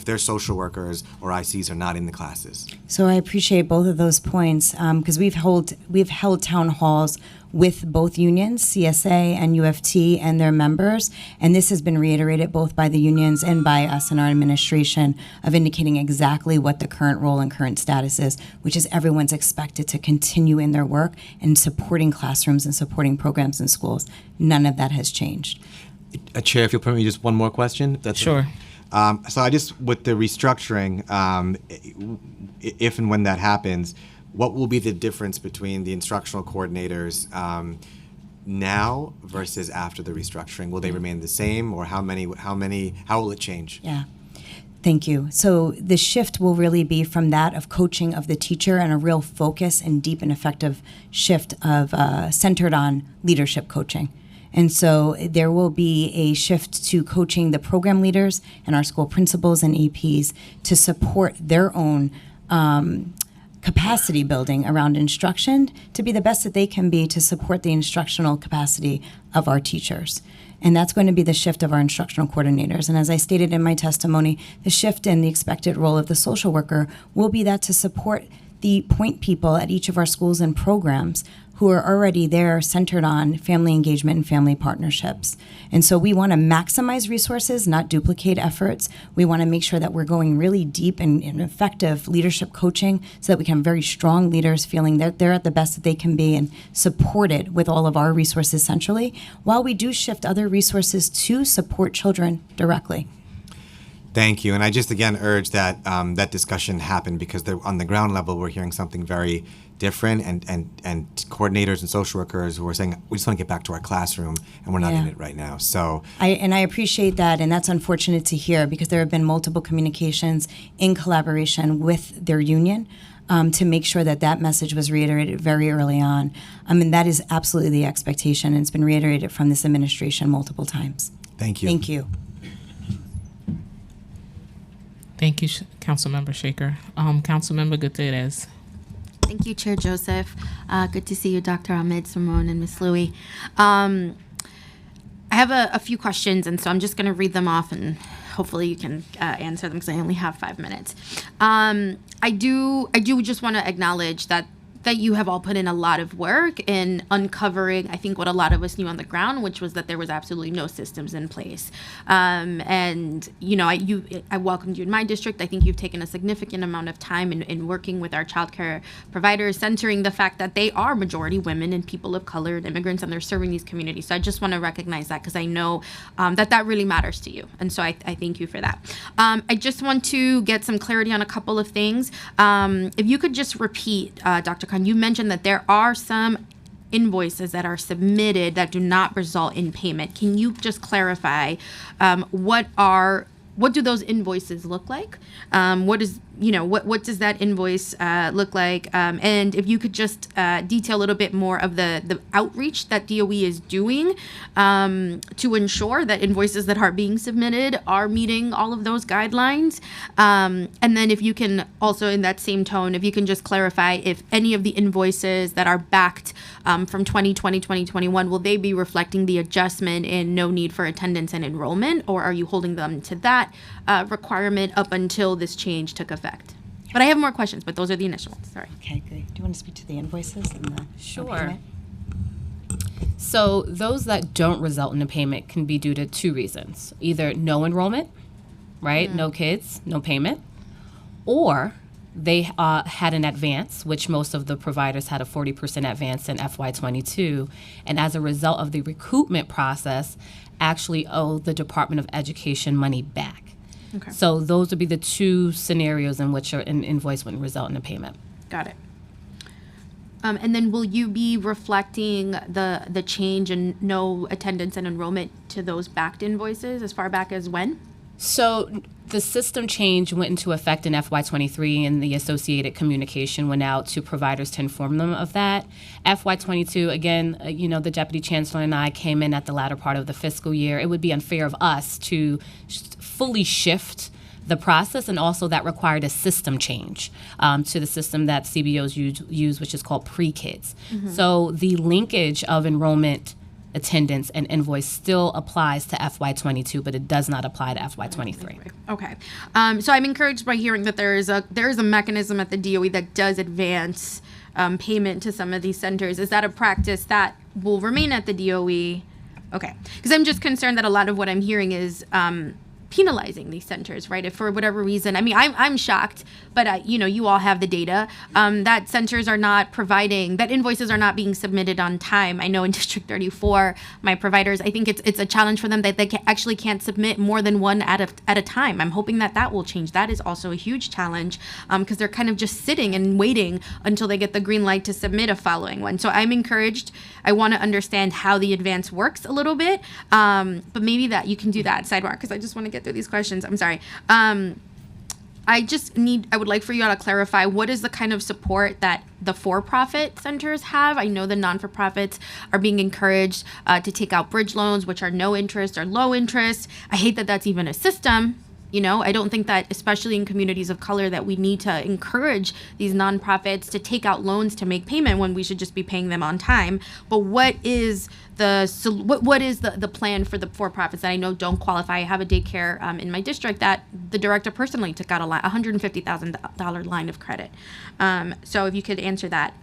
their social workers or ICs are not in the classes? So I appreciate both of those points because we've held town halls with both unions, CSA and UFT, and their members, and this has been reiterated both by the unions and by us in our administration of indicating exactly what the current role and current status is, which is everyone's expected to continue in their work and supporting classrooms and supporting programs in schools. None of that has changed. Chair, if you'll permit me just one more question. Sure. So I just, with the restructuring, if and when that happens, what will be the difference between the instructional coordinators now versus after the restructuring? Will they remain the same, or how will it change? Yeah. Thank you. So the shift will really be from that of coaching of the teacher and a real focus and deep and effective shift of centered on leadership coaching. And so there will be a shift to coaching the program leaders and our school principals and APs to support their own capacity building around instruction to be the best that they can be to support the instructional capacity of our teachers. And that's going to be the shift of our instructional coordinators. And as I stated in my testimony, the shift in the expected role of the social worker will be that to support the point people at each of our schools and programs who are already there centered on family engagement and family partnerships. And so we want to maximize resources, not duplicate efforts. We want to make sure that we're going really deep in effective leadership coaching so that we can have very strong leaders feeling that they're at the best that they can be and supported with all of our resources centrally, while we do shift other resources to support children directly. Thank you. And I just again urge that that discussion happen because on the ground level, we're hearing something very different, and coordinators and social workers who are saying, we just want to get back to our classroom, and we're not in it right now. So I appreciate that, and that's unfortunate to hear because there have been multiple communications in collaboration with their union to make sure that message was reiterated very early on. That is absolutely the expectation, and it's been reiterated from this administration multiple times. Thank you. Thank you. Thank you, Councilmember Shaker. Councilmember Gutierrez. Thank you, Chair Joseph. Good to see you, Dr. Ahmed, Simone, and Ms. Louie. I have a few questions, and so I'm just going to read them off, and hopefully you can answer them because I only have 5 minutes. I do just want to acknowledge that that you have all put in a lot of work in uncovering, I think, what a lot of us knew on the ground, which was that there was absolutely no systems in place. And, you know, I welcomed you in my district. I think you've taken a significant amount of time in working with our childcare providers, centering the fact that they are majority women and people of color and immigrants, and they're serving these communities. So I just want to recognize that, because I know that really matters to you. And so I thank you for that. I just want to get some clarity on a couple of things. If you could just repeat, Dr. Khan, you mentioned that there are some invoices that are submitted that do not result in payment. Can you just clarify what do those invoices look like? What does that invoice look like? And if you could just detail a little bit more of the outreach that DOE is doing to ensure that invoices that are being submitted are meeting all of those guidelines. And then if you can also, in that same tone, if you can just clarify if any of the invoices that are backed from 2020, 2021, will they be reflecting the adjustment in no need for attendance and enrollment, or are you holding them to that requirement up until this change took effect? But I have more questions, but those are the initial ones. Sorry. Okay, great. Do you want to speak to the invoices and the Sure. payment? So those that don't result in a payment can be due to two reasons. Either no enrollment, right? No kids, no payment. Or they had an advance, which most of the providers had a 40% advance in FY22. And as a result of the recoupment process, actually owe the Department of Education money back. Okay. So those would be the two scenarios in which an invoice wouldn't result in a payment. Got it. And then will you be reflecting the change in no attendance and enrollment to those backed invoices as far back as when? So the system change went into effect in FY23, and the associated communication went out to providers to inform them of that. FY22, again, the Deputy Chancellor and I came in at the latter part of the fiscal year. It would be unfair of us to fully shift the process, and also that required a system change to the system that CBOs use, which is called Pre-Kids. So the linkage of enrollment, attendance, and invoice still applies to FY22, but it does not apply to FY23. Okay. So I'm encouraged by hearing that there is a mechanism at the DOE that does advance payment to some of these centers. Is that a practice that will remain at the DOE? Okay. Because I'm just concerned that a lot of what I'm hearing is penalizing these centers, right? If for whatever reason, I mean, I'm shocked, but you all have the data that centers are not providing, that invoices are not being submitted on time. I know in District 34, my providers, I think it's a challenge for them that they actually can't submit more than one at a time. I'm hoping that will change. That is also a huge challenge because they're kind of just sitting and waiting until they get the green light to submit a following one. So I'm encouraged. I want to understand how the advance works a little bit, but maybe that you can do that sidebar, because I just want to get through these questions. I'm sorry. I would like for you all to clarify, what is the kind of support that the for-profit centers have? I know the non-for-profits are being encouraged to take out bridge loans, which are no interest or low interest. I hate that that's even a system. I don't think that, especially in communities of color, that we need to encourage these nonprofits to take out loans to make payment when we should just be paying them on time. But what is the plan for the for-profits that I know don't qualify? I have a daycare in my district that the director personally took out a $150,000 line of credit. So if you could answer that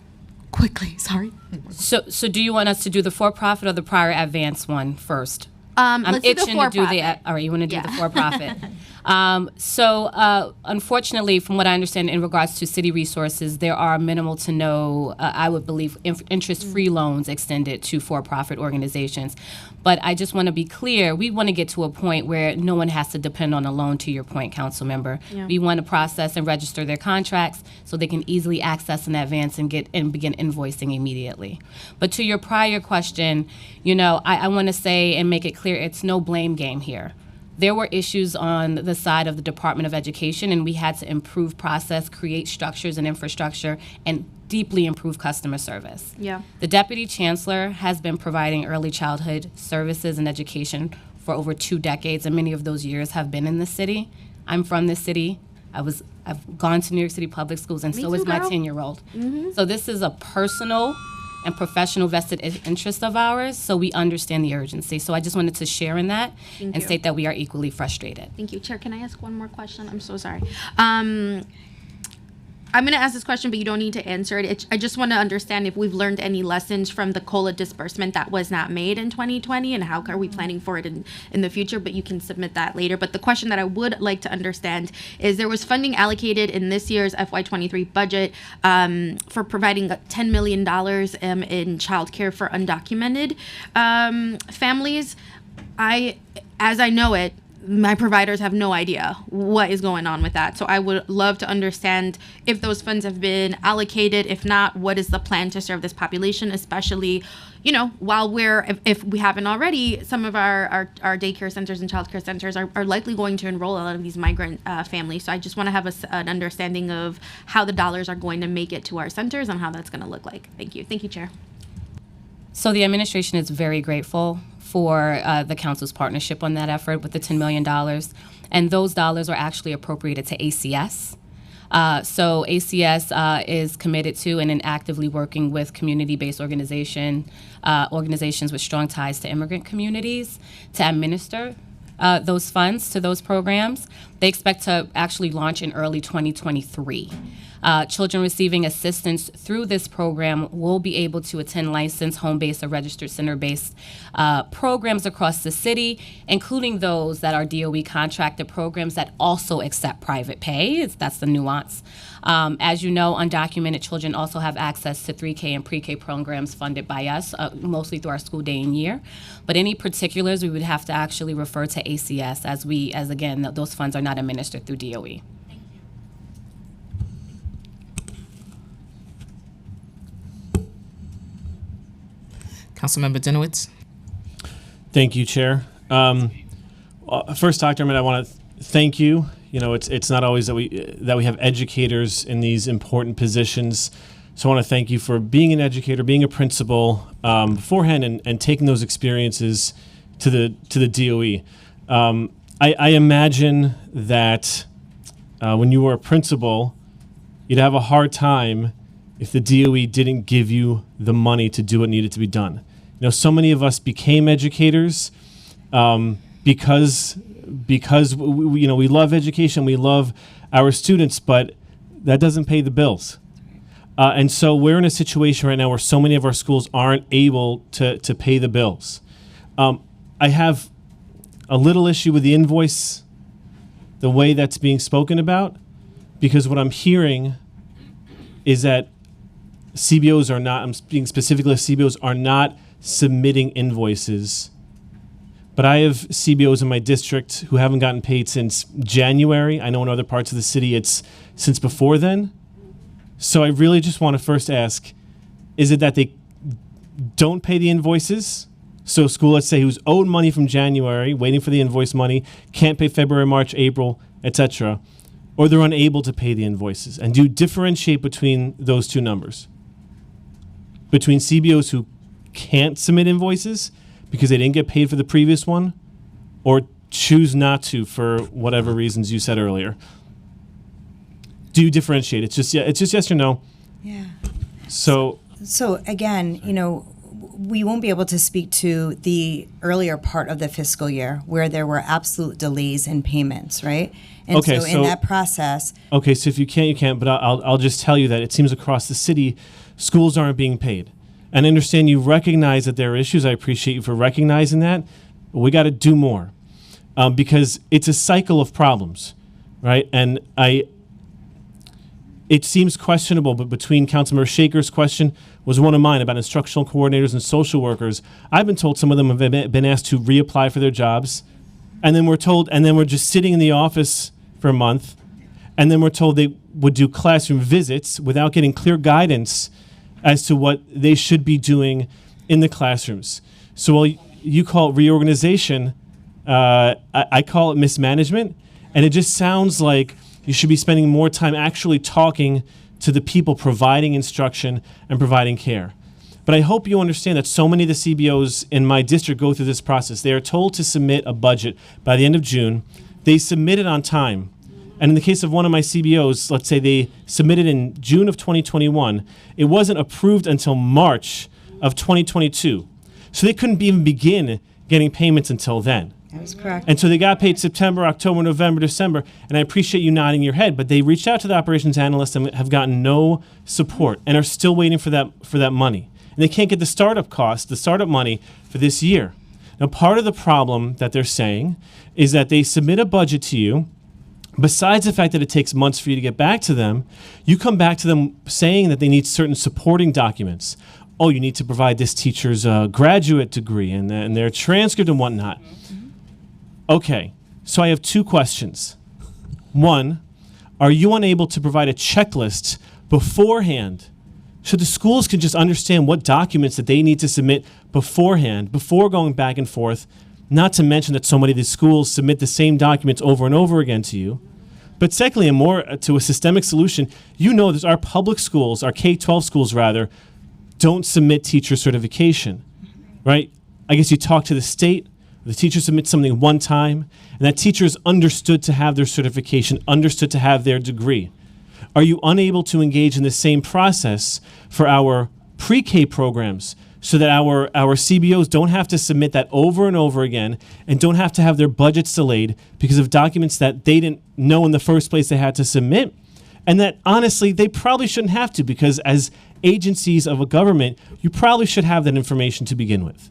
quickly, sorry. So do you want us to do the for-profit or the prior advance one first? Let's do the for-profit. All right, you want to do the for-profit. Unfortunately, from what I understand in regards to city resources, there are minimal to no, I would believe, interest-free loans extended to for-profit organizations. But I just want to be clear, we want to get to a point where no one has to depend on a loan, to your point, council member. Yeah. We want to process and register their contracts so they can easily access an advance and begin invoicing immediately. But to your prior question, I want to say and make it clear, it's no blame game here. There were issues on the side of the Department of Education, and we had to improve process, create structures and infrastructure, and deeply improve customer service. Yeah. The Deputy Chancellor has been providing early childhood services and education for over 2 decades, and many of those years have been in the city. I'm from this city. I've gone to New York City public schools, and Me so too, is my girl. 10-year-old. So this is a personal and professional vested interest of ours, so we understand the urgency. So I just wanted to share in that Thank and you. state that we are equally frustrated. Thank you. Chair, can I ask one more question? I'm so sorry. I'm going to ask this question, but you don't need to answer it. I just want to understand if we've learned any lessons from the COLA disbursement that was not made in 2020, and how are we planning for it in the future, but you can submit that later. But the question that I would like to understand is there was funding allocated in this year's FY23 budget for providing $10 million in childcare for undocumented families. As I know it, my providers have no idea what is going on with that. So I would love to understand if those funds have been allocated. If not, what is the plan to serve this population, especially, while if we haven't already, some of our daycare centers and childcare centers are likely going to enroll a lot of these migrant families. So I just want to have an understanding of how the dollars are going to make it to our centers and how that's going to look like. Thank you. Thank you, Chair. So the administration is very grateful for the council's partnership on that effort with the $10 million. And those dollars are actually appropriated to ACS. So ACS is committed to and actively working with community-based organizations with strong ties to immigrant communities to administer those funds to those programs. They expect to actually launch in early 2023. Children receiving assistance through this program will be able to attend licensed, home-based, or registered center-based programs across the city, including those that are DOE contracted programs that also accept private pay. That's the nuance. As you know, undocumented children also have access to 3K and pre-K programs funded by us, mostly through our school day and year. But any particulars, we would have to actually refer to ACS as again, those funds are not administered through DOE. Councilmember Dinowitz. Thank you, Chair. First, Dr. Ahmed, I want to thank you. It's not always that we have educators in these important positions. So I want to thank you for being an educator, being a principal beforehand, and taking those experiences to the DOE. I imagine that when you were a principal, you'd have a hard time if the DOE didn't give you the money to do what needed to be done. So many of us became educators because we love education, we love our students, but that doesn't pay the bills. And so we're in a situation right now where so many of our schools aren't able to pay the bills. I have a little issue with the invoice, the way that's being spoken about, because what I'm hearing is that CBOs are not, I'm speaking specifically of CBOs, are not submitting invoices. But I have CBOs in my district who haven't gotten paid since January. I know in other parts of the city it's since before then. So I really just want to first ask, is it that they don't pay the invoices? So school, let's say, who's owed money from January, waiting for the invoice money, can't pay February, March, April, etc., or they're unable to pay the invoices? And do you differentiate between those two numbers? Between CBOs who can't submit invoices because they didn't get paid for the previous one, or choose not to for whatever reasons you said earlier? Do you differentiate? It's just yes or no. Yeah. So again, we won't be able to speak to the earlier part of the fiscal year where there were absolute delays in payments, right? And okay, so in that process. Okay, so if you can't, you can't. But I'll just tell you that it seems across the city, schools aren't being paid. And I understand you recognize that there are issues. I appreciate you for recognizing that. But we got to do more because it's a cycle of problems, right? And it seems questionable, but between Councilmember Shaker's question was one of mine about instructional coordinators and social workers. I've been told some of them have been asked to reapply for their jobs, and then we're just sitting in the office for a month, and then we're told they would do classroom visits without getting clear guidance as to what they should be doing in the classrooms. So while you call it reorganization, I call it mismanagement, and it just sounds like you should be spending more time actually talking to the people providing instruction and providing care. But I hope you understand that so many of the CBOs in my district go through this process. They are told to submit a budget by the end of June. They submit it on time. And in the case of one of my CBOs, let's say they submitted in June of 2021, it wasn't approved until March of 2022. So they couldn't even begin getting payments until then. That is correct. And so they got paid September, October, November, December, and I appreciate you nodding your head, but they reached out to the operations analyst and have gotten no support and are still waiting for that money. And they can't get the startup cost, the startup money for this year. Now, part of the problem that they're saying is that they submit a budget to you. Besides the fact that it takes months for you to get back to them, you come back to them saying that they need certain supporting documents. Oh, you need to provide this teacher's graduate degree and their transcript and whatnot. Okay, so I have two questions. One, are you unable to provide a checklist beforehand so the schools can just understand what documents that they need to submit beforehand, before going back and forth? Not to mention that so many of these schools submit the same documents over and over again to you. But secondly, and more to a systemic solution, you know that our public schools, our K-12 schools rather, don't submit teacher certification, right? I guess you talk to the state, the teacher submits something one time, and that teacher is understood to have their certification, understood to have their degree. Are you unable to engage in the same process for our pre-K programs so that our CBOs don't have to submit that over and over again and don't have to have their budgets delayed because of documents that they didn't know in the first place they had to submit? And that, honestly, they probably shouldn't have to, because as agencies of a government, you probably should have that information to begin with.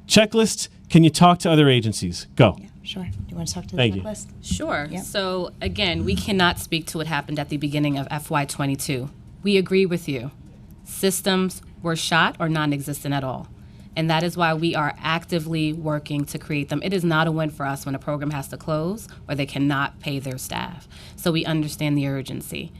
Checklist, can you talk to other agencies? Go. Yeah, sure. Do you want to talk to the Thank you. checklist? Sure. Yep. So again, we cannot speak to what happened at the beginning of FY22. We agree with you. Systems were shot or non-existent at all. And that is why we are actively working to create them. It is not a win for us when a program has to close or they cannot pay their staff. So we understand the urgency.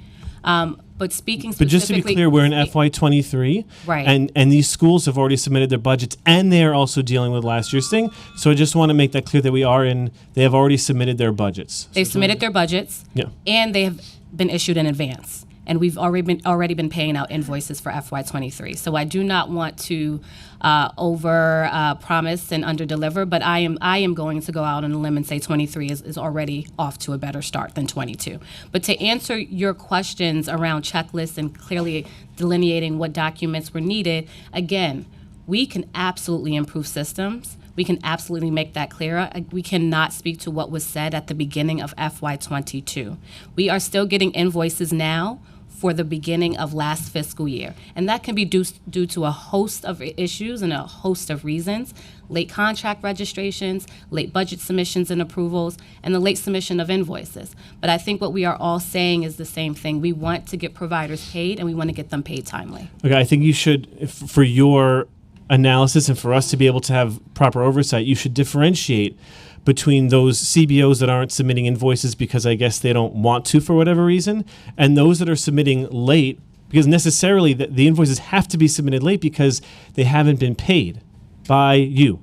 But speaking specifically... But just to be clear, we're in FY23. Right. And these schools have already submitted their budgets, and they're also dealing with last year's thing. So I just want to make that clear that they have already submitted their budgets. They've submitted their budgets, Yeah. and they have been issued in advance. And we've already been paying out invoices for FY23. So I do not want to over promise and under deliver, but I am going to go out on a limb and say 23 is already off to a better start than 22. But to answer your questions around checklists and clearly delineating what documents were needed, again, we can absolutely improve systems. We can absolutely make that clearer. We cannot speak to what was said at the beginning of FY22. We are still getting invoices now for the beginning of last fiscal year. And that can be due to a host of issues and a host of reasons: late contract registrations, late budget submissions and approvals, and the late submission of invoices. But I think what we are all saying is the same thing. We want to get providers paid, and we want to get them paid timely. Okay, I think you should, for your analysis and for us to be able to have proper oversight, you should differentiate between those CBOs that aren't submitting invoices because I guess they don't want to for whatever reason, and those that are submitting late because necessarily the invoices have to be submitted late because they haven't been paid by you,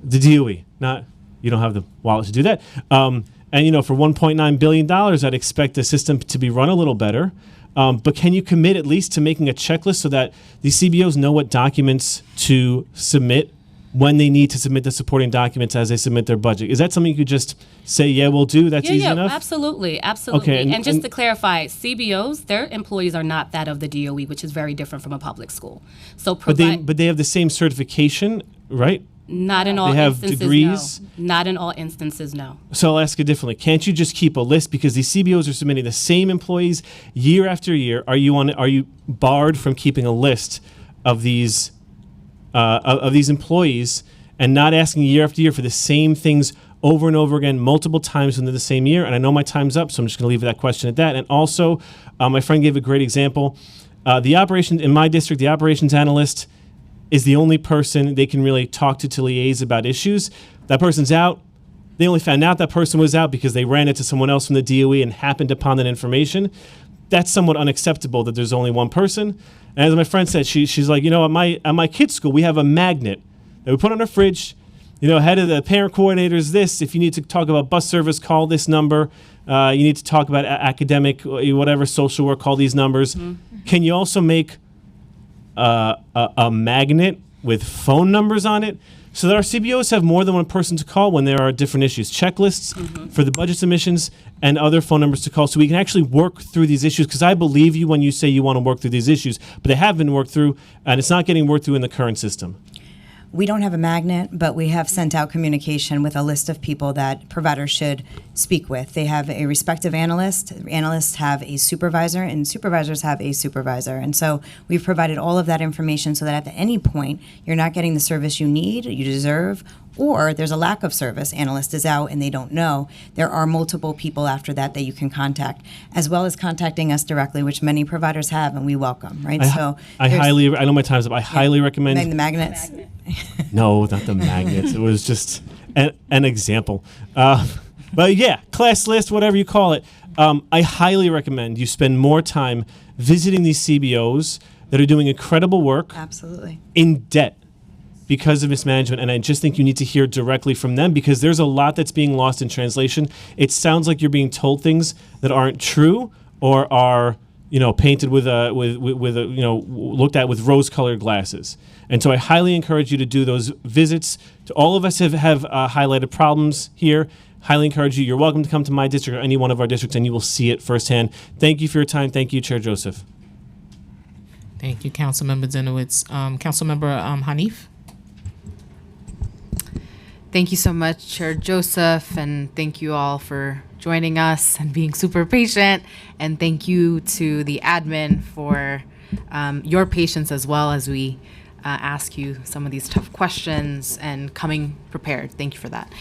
the DOE. Not, you don't have the wallet to do that. And for $1.9 billion, I'd expect the system to be run a little better. But can you commit at least to making a checklist so that these CBOs know what documents to submit when they need to submit the supporting documents as they submit their budget? Is that something you could just say, yeah, we'll do? That's easy enough? Absolutely. Okay, and just to clarify, CBOs, their employees are not that of the DOE, which is very different from a public school. So but they have the same certification, right? Not in all they have instances, degrees. no. Not in all instances, no. So I'll ask it differently. Can't you just keep a list, because these CBOs are submitting the same employees year after year? Are you barred from keeping a list of these employees and not asking year after year for the same things over and over again multiple times within the same year? And I know my time's up, so I'm just going to leave that question at that. And also, my friend gave a great example. In my district, the operations analyst is the only person they can really talk to liaise about issues. That person's out. They only found out that person was out because they ran into someone else from the DOE and happened upon that information. That's somewhat unacceptable that there's only one person. And as my friend said, she's like, at my kids' school, we have a magnet that we put on our fridge. Head of the parent coordinator is this. If you need to talk about bus service, call this number. You need to talk about academic, whatever, social work, call these numbers. Mm-hmm. Can you also make a magnet with phone numbers on it so that our CBOs have more than one person to call when there are different issues? Checklists for the budget submissions and other phone numbers to call so we can actually work through these issues, because I believe you when you say you want to work through these issues, but they have been worked through and it's not getting worked through in the current system. We don't have a magnet, but we have sent out communication with a list of people that providers should speak with. They have a respective analyst. Analysts have a supervisor, and supervisors have a supervisor. And so we've provided all of that information so that at any point you're not getting the service you need, you deserve, or there's a lack of service, analyst is out and they don't know. There are multiple people after that you can contact, as well as contacting us directly, which many providers have, and we welcome, right? I know my time's up. I highly recommend. The magnets. No, not the magnets. It was just an example. But yeah, class list, whatever you call it. I highly recommend you spend more time visiting these CBOs that are doing incredible work. Absolutely. In debt because of mismanagement. And I just think you need to hear directly from them, because there's a lot that's being lost in translation. It sounds like you're being told things that aren't true or are, painted with looked at with rose-colored glasses. And so I highly encourage you to do those visits. All of us have highlighted problems here. Highly encourage you. You're welcome to come to my district or any one of our districts, and you will see it firsthand. Thank you for your time. Thank you, Chair Joseph. Thank you, Councilmember Zinowitz. Councilmember Hanif? Thank you so much, Chair Joseph, and thank you all for joining us and being super patient. And thank you to the admin for your patience as well as we ask you some of these tough questions and coming prepared. Thank you for that.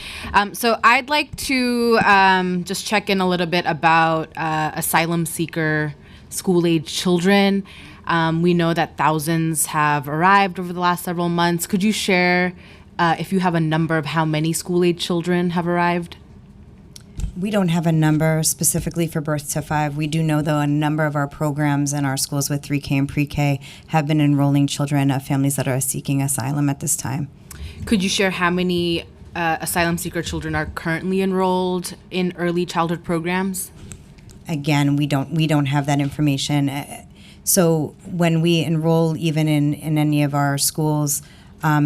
So I'd like to just check in a little bit about asylum seeker school-age children. We know that thousands have arrived over the last several months. Could you share if you have a number of how many school-age children have arrived? We don't have a number specifically for birth to 5. We do know, though, a number of our programs in our schools with 3K and pre-K have been enrolling children of families that are seeking asylum at this time. Could you share how many asylum seeker children are currently enrolled in early childhood programs? Again, we don't have that information. So when we enroll even in any of our schools,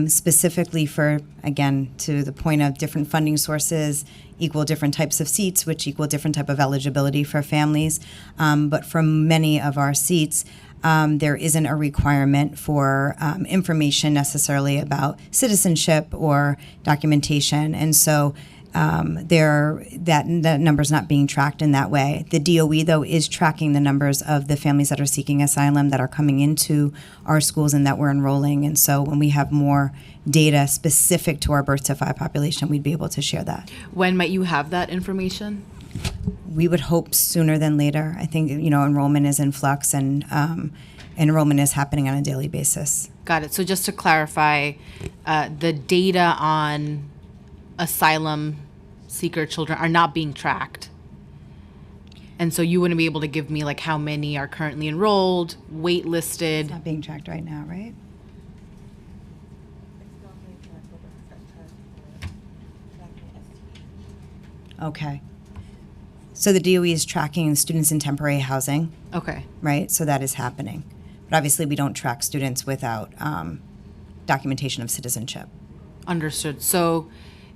specifically for, again, to the point of different funding sources, equal different types of seats, which equal different type of eligibility for families. But for many of our seats, there isn't a requirement for information necessarily about citizenship or documentation. And so that number's not being tracked in that way. The DOE, though, is tracking the numbers of the families that are seeking asylum that are coming into our schools and that we're enrolling. And so when we have more data specific to our birth to 5 population, we'd be able to share that. When might you have that information? We would hope sooner than later. I think, enrollment is in flux and enrollment is happening on a daily basis. Got it. So just to clarify, the data on asylum seeker children are not being tracked. And so you wouldn't be able to give me like how many are currently enrolled, waitlisted. It's not being tracked right now, right? Okay. So the DOE is tracking students in temporary housing. Okay. Right? So that is happening. But obviously we don't track students without documentation of citizenship. Understood. So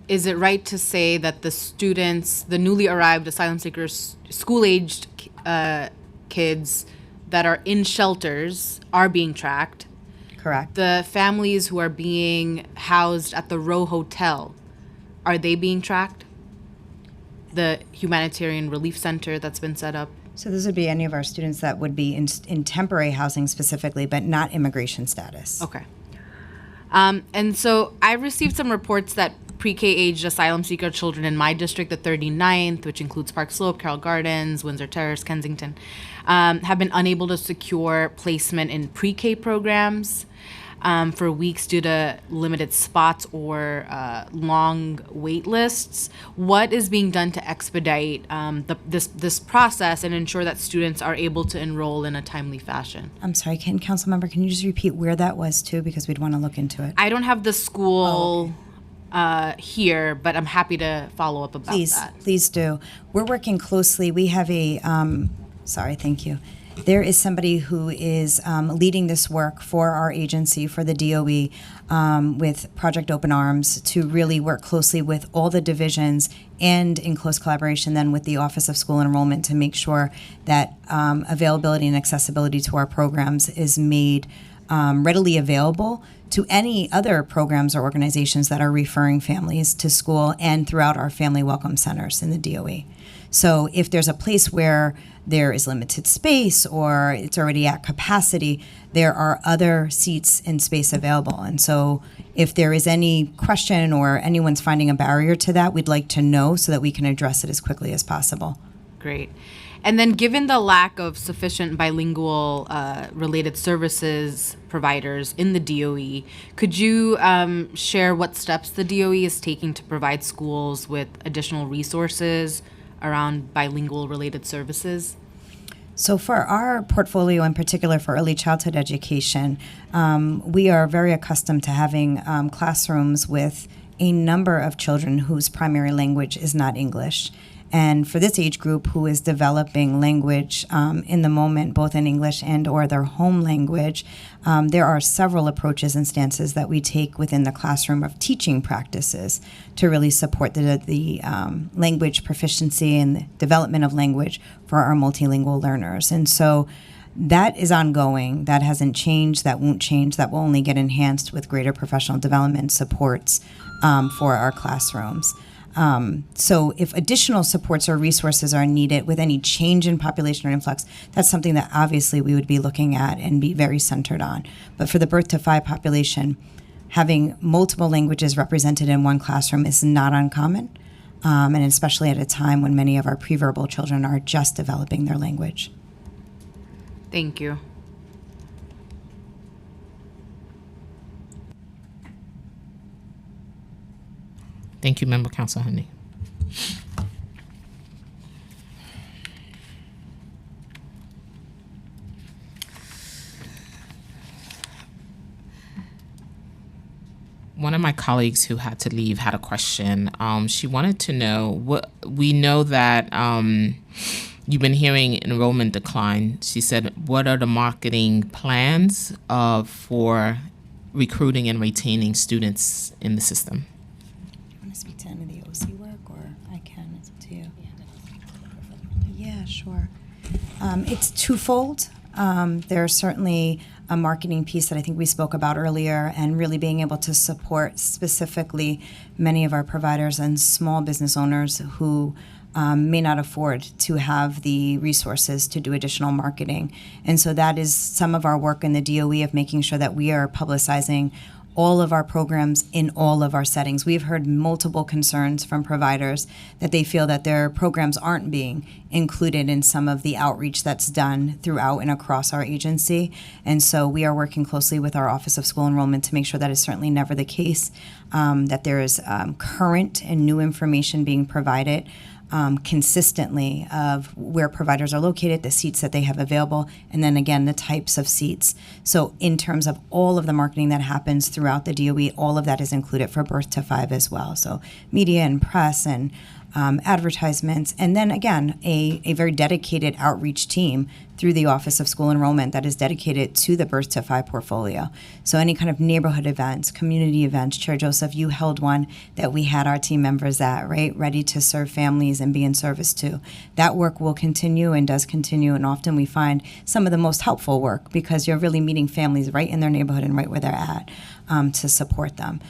is it right to say that the students, the newly arrived asylum seekers, school-aged kids that are in shelters are being tracked? Correct. The families who are being housed at the Row Hotel, are they being tracked? The humanitarian relief center that's been set up? So those would be any of our students that would be in temporary housing specifically, but not immigration status. Okay. And so I received some reports that pre-K aged asylum seeker children in my district, the 39th, which includes Park Slope, Carroll Gardens, Windsor Terrace, Kensington, have been unable to secure placement in pre-K programs for weeks due to limited spots or long wait lists. What is being done to expedite this process and ensure that students are able to enroll in a timely fashion? I'm sorry, Councilmember, can you just repeat where that was too, because we'd want to look into it. I don't have the school here, but I'm happy to follow up about that. Please do. We're working closely. We have a, thank you. There is somebody who is leading this work for our agency, for the DOE, with Project Open Arms, to really work closely with all the divisions and in close collaboration then with the Office of School Enrollment to make sure that availability and accessibility to our programs is made readily available to any other programs or organizations that are referring families to school and throughout our family welcome centers in the DOE. So if there's a place where there is limited space or it's already at capacity, there are other seats and space available. And so if there is any question or anyone's finding a barrier to that, we'd like to know so that we can address it as quickly as possible. Great. And then given the lack of sufficient bilingual related services providers in the DOE, could you share what steps the DOE is taking to provide schools with additional resources around bilingual related services? So for our portfolio in particular for early childhood education, we are very accustomed to having classrooms with a number of children whose primary language is not English. And for this age group who is developing language in the moment, both in English and or their home language, there are several approaches and stances that we take within the classroom of teaching practices to really support the language proficiency and the development of language for our multilingual learners. And so that is ongoing. That hasn't changed. That won't change. That will only get enhanced with greater professional development supports for our classrooms. So if additional supports or resources are needed with any change in population or influx, that's something that obviously we would be looking at and be very centered on. But for the birth to 5 population, having multiple languages represented in one classroom is not uncommon, and especially at a time when many of our preverbal children are just developing their language. Thank you. Thank you, Member Council Honey. One of my colleagues who had to leave had a question. She wanted to know what we know that you've been hearing enrollment decline. She said, what are the marketing plans for recruiting and retaining students in the system? Speak to any of the OC work, or I can. It's up to you. Yeah, sure. It's twofold. There's certainly a marketing piece that I think we spoke about earlier, and really being able to support specifically many of our providers and small business owners who may not afford to have the resources to do additional marketing. And so that is some of our work in the DOE of making sure that we are publicizing all of our programs in all of our settings. We've heard multiple concerns from providers that they feel that their programs aren't being included in some of the outreach that's done throughout and across our agency. And so we are working closely with our Office of School Enrollment to make sure that is certainly never the case, that there is current and new information being provided consistently of where providers are located, the seats that they have available, and then again, the types of seats. So in terms of all of the marketing that happens throughout the DOE, all of that is included for birth to 5 as well. So media and press and advertisements, and then again, a very dedicated outreach team through the Office of School Enrollment that is dedicated to the birth to 5 portfolio. So any kind of neighborhood events, community events. Chair Joseph, you held one that we had our team members at, right? Ready to serve families and be in service to. That work will continue and does continue, and often we find some of the most helpful work because you're really meeting families right in their neighborhood and right where they're at to support them.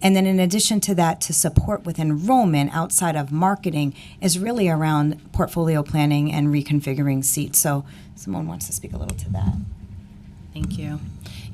And then in addition to that, to support with enrollment outside of marketing is really around portfolio planning and reconfiguring seats. So someone wants to speak a little to that. Thank you.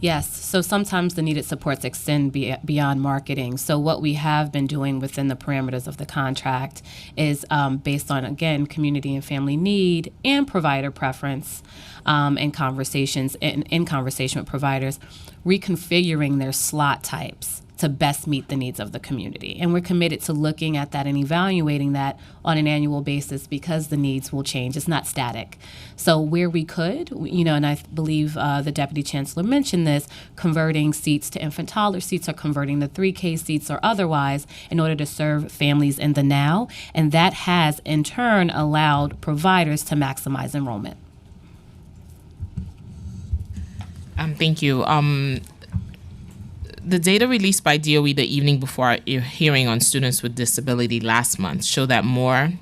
Yes, so sometimes the needed supports extend beyond marketing. So what we have been doing within the parameters of the contract is based on, again, community and family need and provider preference and conversations, in conversation with providers, reconfiguring their slot types to best meet the needs of the community. And we're committed to looking at that and evaluating that on an annual basis because the needs will change. It's not static. So where we could, and I believe the Deputy Chancellor mentioned this, converting seats to infant toddler seats or converting the 3K seats or otherwise in order to serve families in the now. And that has in turn allowed providers to maximize enrollment. Thank you. The data released by DOE the evening before our hearing on students with disability last month show that more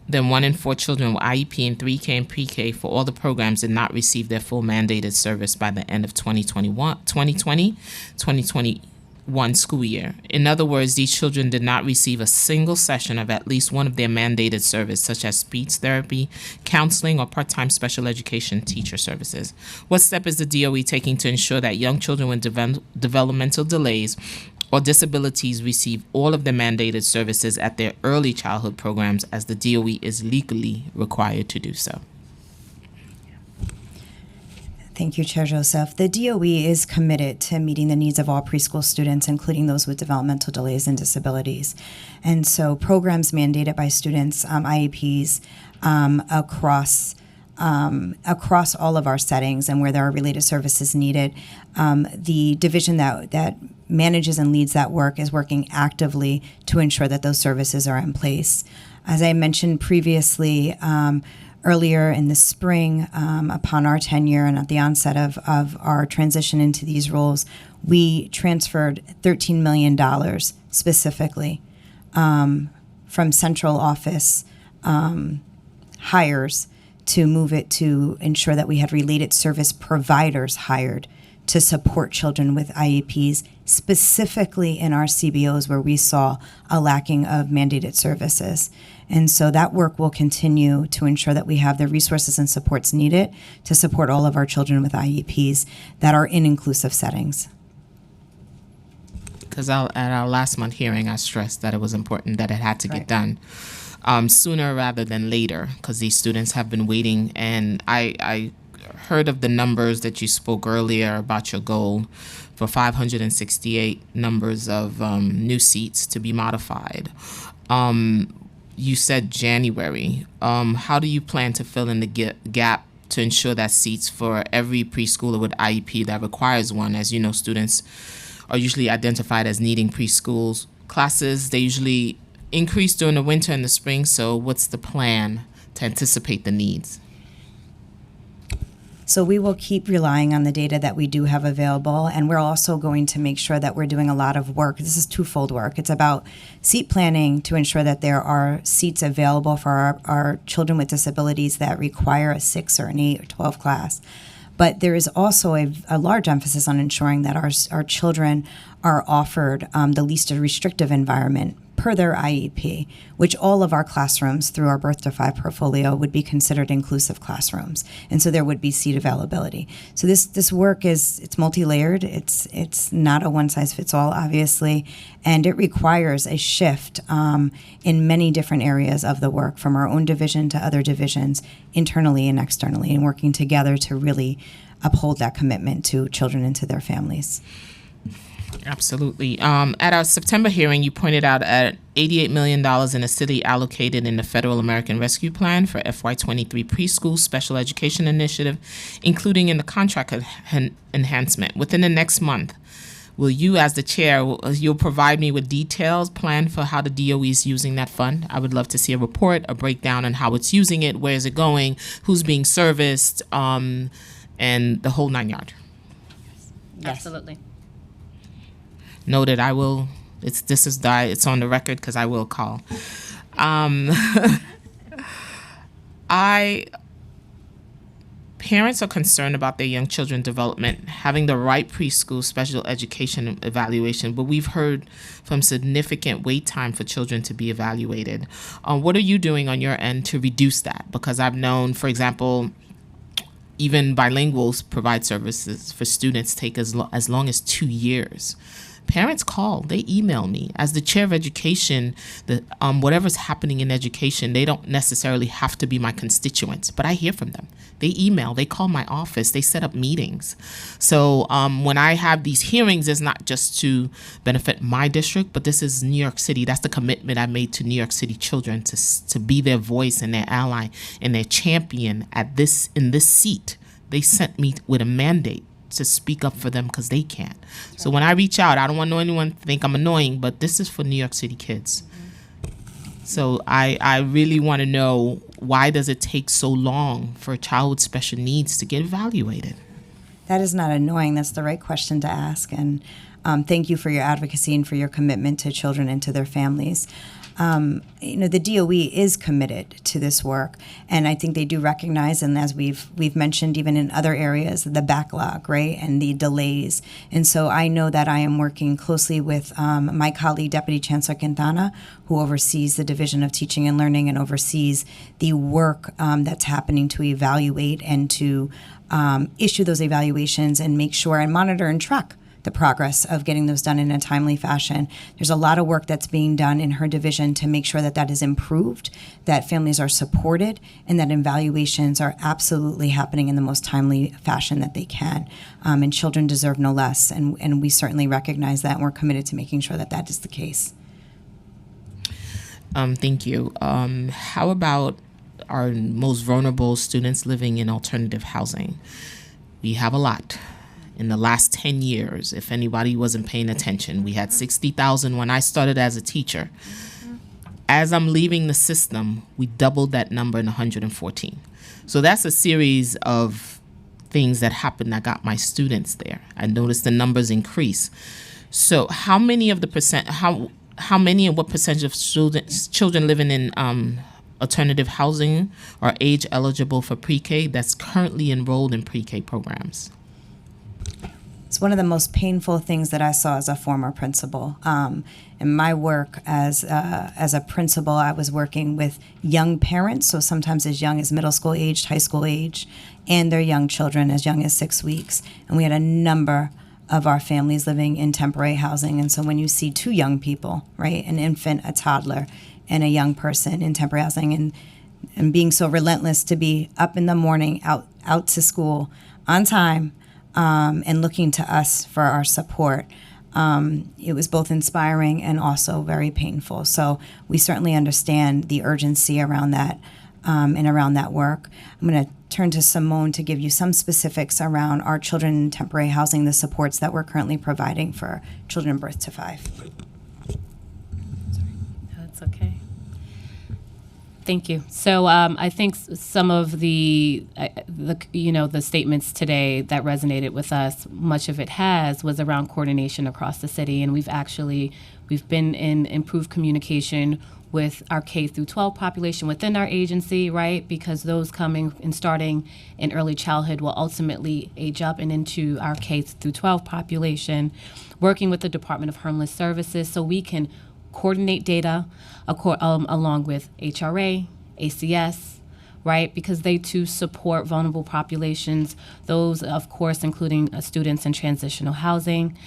than 1 in 4 children with IEP in 3K and pre-K for all the programs did not receive their full mandated service by the end of 2021 school year. In other words, these children did not receive a single session of at least one of their mandated service, such as speech therapy, counseling, or part-time special education teacher services. What step is the DOE taking to ensure that young children with developmental delays or disabilities receive all of the mandated services at their early childhood programs, as the DOE is legally required to do so? Thank you, Chair Joseph. The DOE is committed to meeting the needs of all preschool students, including those with developmental delays and disabilities. And so programs mandated by students, IEPs, across all of our settings and where there are related services needed. The division that manages and leads that work is working actively to ensure that those services are in place. As I mentioned previously, earlier in the spring, upon our tenure and at the onset of our transition into these roles, we transferred $13 million specifically from central office hires to move it to ensure that we had related service providers hired to support children with IEPs, specifically in our CBOs where we saw a lacking of mandated services. And so that work will continue to ensure that we have the resources and supports needed to support all of our children with IEPs that are in inclusive settings. Because at our last month hearing, I stressed that it was important that it had to get done sooner rather than later, because these students have been waiting. And I heard of the numbers that you spoke earlier about your goal for 568 numbers of new seats to be modified. You said January. How do you plan to fill in the gap to ensure that seats for every preschooler with IEP that requires one? As you know, students are usually identified as needing preschool classes. They usually increase during the winter and the spring. So what's the plan to anticipate the needs? So we will keep relying on the data that we do have available, and we're also going to make sure that we're doing a lot of work. This is twofold work. It's about seat planning to ensure that there are seats available for our children with disabilities that require a 6 or an 8 or 12 class. But there is also a large emphasis on ensuring that our children are offered the least restrictive environment per their IEP, which all of our classrooms through our Birth to 5 portfolio would be considered inclusive classrooms. And so there would be seat availability. So this work it's multi-layered. It's not a one-size-fits-all, obviously, and it requires a shift in many different areas of the work, from our own division to other divisions, internally and externally, and working together to really uphold that commitment to children and to their families. Absolutely. At our September hearing, you pointed out at $88 million in the city allocated in the Federal American Rescue Plan for FY23 preschool special education initiative, including in the contract enhancement. Within the next month, will you, as the chair, you'll provide me with details planned for how the DOE is using that fund? I would love to see a report, a breakdown on how it's using it, where is it going, who's being serviced, and the whole 9 yards. Yes. Absolutely. Noted. I will. It's on the record because I will call. Parents are concerned about their young children's development, having the right preschool special education evaluation, but we've heard from significant wait time for children to be evaluated. What are you doing on your end to reduce that? Because I've known, for example, even bilinguals provide services for students take as long as 2 years. Parents call, they email me. As the chair of education, whatever's happening in education, they don't necessarily have to be my constituents, but I hear from them. They email, they call my office, they set up meetings. So when I have these hearings, it's not just to benefit my district, but this is New York City. That's the commitment I made to New York City children, to be their voice and their ally and their champion in this seat. They sent me with a mandate to speak up for them because they can't. So when I reach out, I don't want anyone to think I'm annoying, but this is for New York City kids. So I really want to know, why does it take so long for a child with special needs to get evaluated? That is not annoying. That's the right question to ask. And Thank you for your advocacy and for your commitment to children and to their families. The DOE is committed to this work, and I think they do recognize, and as we've mentioned even in other areas, the backlog, right, and the delays. And so I know that I am working closely with my colleague, Deputy Chancellor Quintana, who oversees the Division of Teaching and Learning and oversees the work that's happening to evaluate and to issue those evaluations and make sure and monitor and track the progress of getting those done in a timely fashion. There's a lot of work that's being done in her division to make sure that that is improved, that families are supported, and that evaluations are absolutely happening in the most timely fashion that they can. And children deserve no less, and we certainly recognize that, and we're committed to making sure that that is the case. Thank you. How about our most vulnerable students living in alternative housing? We have a lot. In the last 10 years, if anybody wasn't paying attention, we had 60,000 when I started as a teacher. As I'm leaving the system, we doubled that number in 114. So that's a series of things that happened that got my students there. I noticed the numbers increase. So how many and what percentage of children living in alternative housing are age eligible for pre-K that's currently enrolled in pre-K programs? It's one of the most painful things that I saw as a former principal. In my work as a principal, I was working with young parents, so sometimes as young as middle school aged, high school age, and their young children as young as 6 weeks. And we had a number of our families living in temporary housing. And so when you see two young people, right, an infant, a toddler, and a young person in temporary housing, and being so relentless to be up in the morning, out to school on time, and looking to us for our support, it was both inspiring and also very painful. So we certainly understand the urgency around that and around that work. I'm going to turn to Simone to give you some specifics around our children in temporary housing, the supports that we're currently providing for children birth to 5. That's okay. Thank you. So I think some of the statements today that resonated with us, much of it was around coordination across the city, and we've been in improved communication with our K through 12 population within our agency, right? Because those coming and starting in early childhood will ultimately age up and into our K through 12 population, working with the Department of Homeless Services so we can coordinate data along with HRA, ACS, right? Because they too support vulnerable populations, those, of course, including students in transitional housing.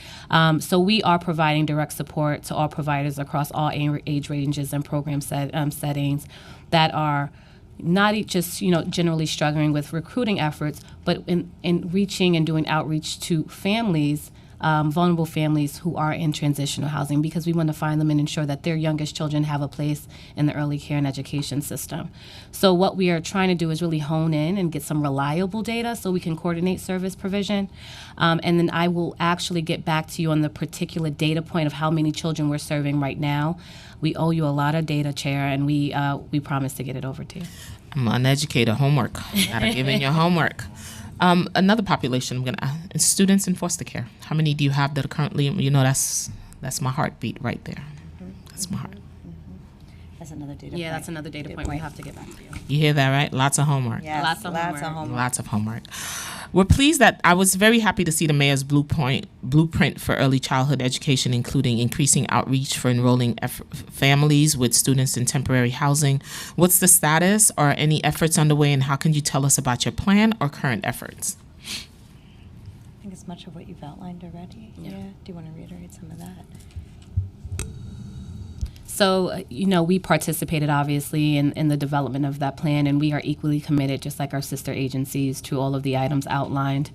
So we are providing direct support to all providers across all age ranges and program settings that are not just generally struggling with recruiting efforts, but in reaching and doing outreach to families, vulnerable families who are in transitional housing, because we want to find them and ensure that their youngest children have a place in the early care and education system. So what we are trying to do is really hone in and get some reliable data so we can coordinate service provision. And then I will actually get back to you on the particular data point of how many children we're serving right now. We owe you a lot of data, Chair, and we promise to get it over to you. I'm an educator. Homework. Gotta give in your homework. Another population I'm gonna students in foster care. How many do you have that are currently? That's my heartbeat right there. That's my heart. That's another data. Yeah, that's another data point. We have to get back to you. You hear that, right? Lots of homework. Yes, lots of homework. Lots of homework. We're pleased that I was very happy to see the mayor's blueprint for early childhood education, including increasing outreach for enrolling families with students in temporary housing. What's the status? Are any efforts underway, and how can you tell us about your plan or current efforts? I think it's much of what you've outlined already. Yeah. Do you want to reiterate some of that? So, we participated obviously in the development of that plan, and we are equally committed, just like our sister agencies, to all of the items outlined.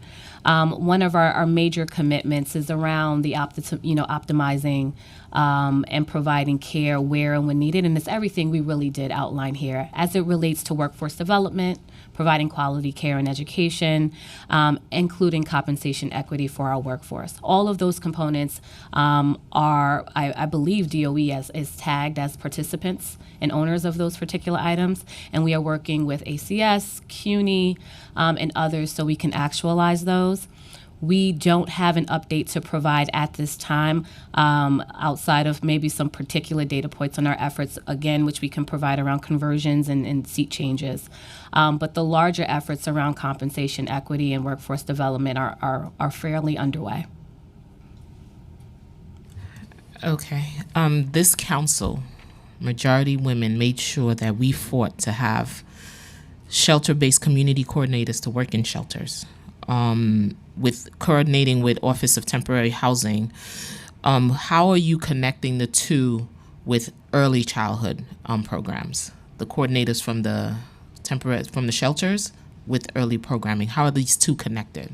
One of our major commitments is around the optimizing and providing care where and when needed, and it's everything we really did outline here as it relates to workforce development, providing quality care and education, including compensation equity for our workforce. All of those components are, I believe, DOE is tagged as participants and owners of those particular items, and we are working with ACS, CUNY, and others so we can actualize those. We don't have an update to provide at this time, outside of maybe some particular data points on our efforts, again, which we can provide around conversions and seat changes. But the larger efforts around compensation, equity, and workforce development are fairly underway. Okay. This council, majority women, made sure that we fought to have shelter-based community coordinators to work in shelters. With coordinating with Office of Temporary Housing, how are you connecting the two with early childhood programs? The coordinators from the shelters with early programming. How are these two connected?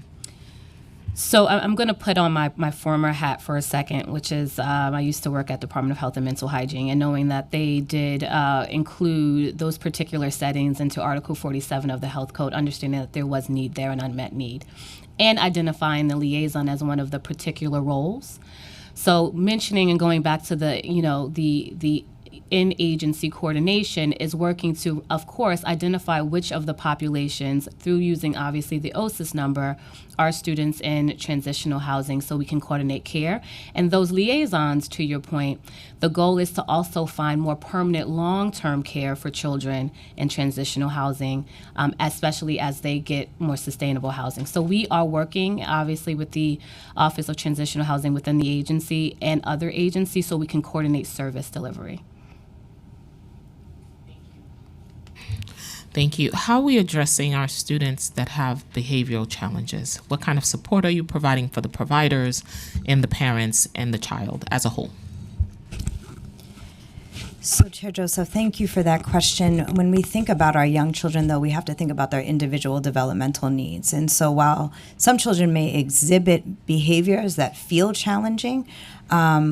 So I'm going to put on my former hat for a second, which is I used to work at Department of Health and Mental Hygiene, and knowing that they did include those particular settings into Article 47 of the Health Code, understanding that there was need there, an unmet need, and identifying the liaison as one of the particular roles. So mentioning and going back to the in-agency coordination is working to, of course, identify which of the populations, through using obviously the OSIS number, are students in transitional housing, so we can coordinate care. And those liaisons, to your point, the goal is to also find more permanent long-term care for children in transitional housing, especially as they get more sustainable housing. So we are working obviously with the Office of Transitional Housing within the agency and other agencies so we can coordinate service delivery. Thank you. How are we addressing our students that have behavioral challenges? What kind of support are you providing for the providers and the parents and the child as a whole? So, Chair Joseph, thank you for that question. When we think about our young children, though, we have to think about their individual developmental needs. And so while some children may exhibit behaviors that feel challenging,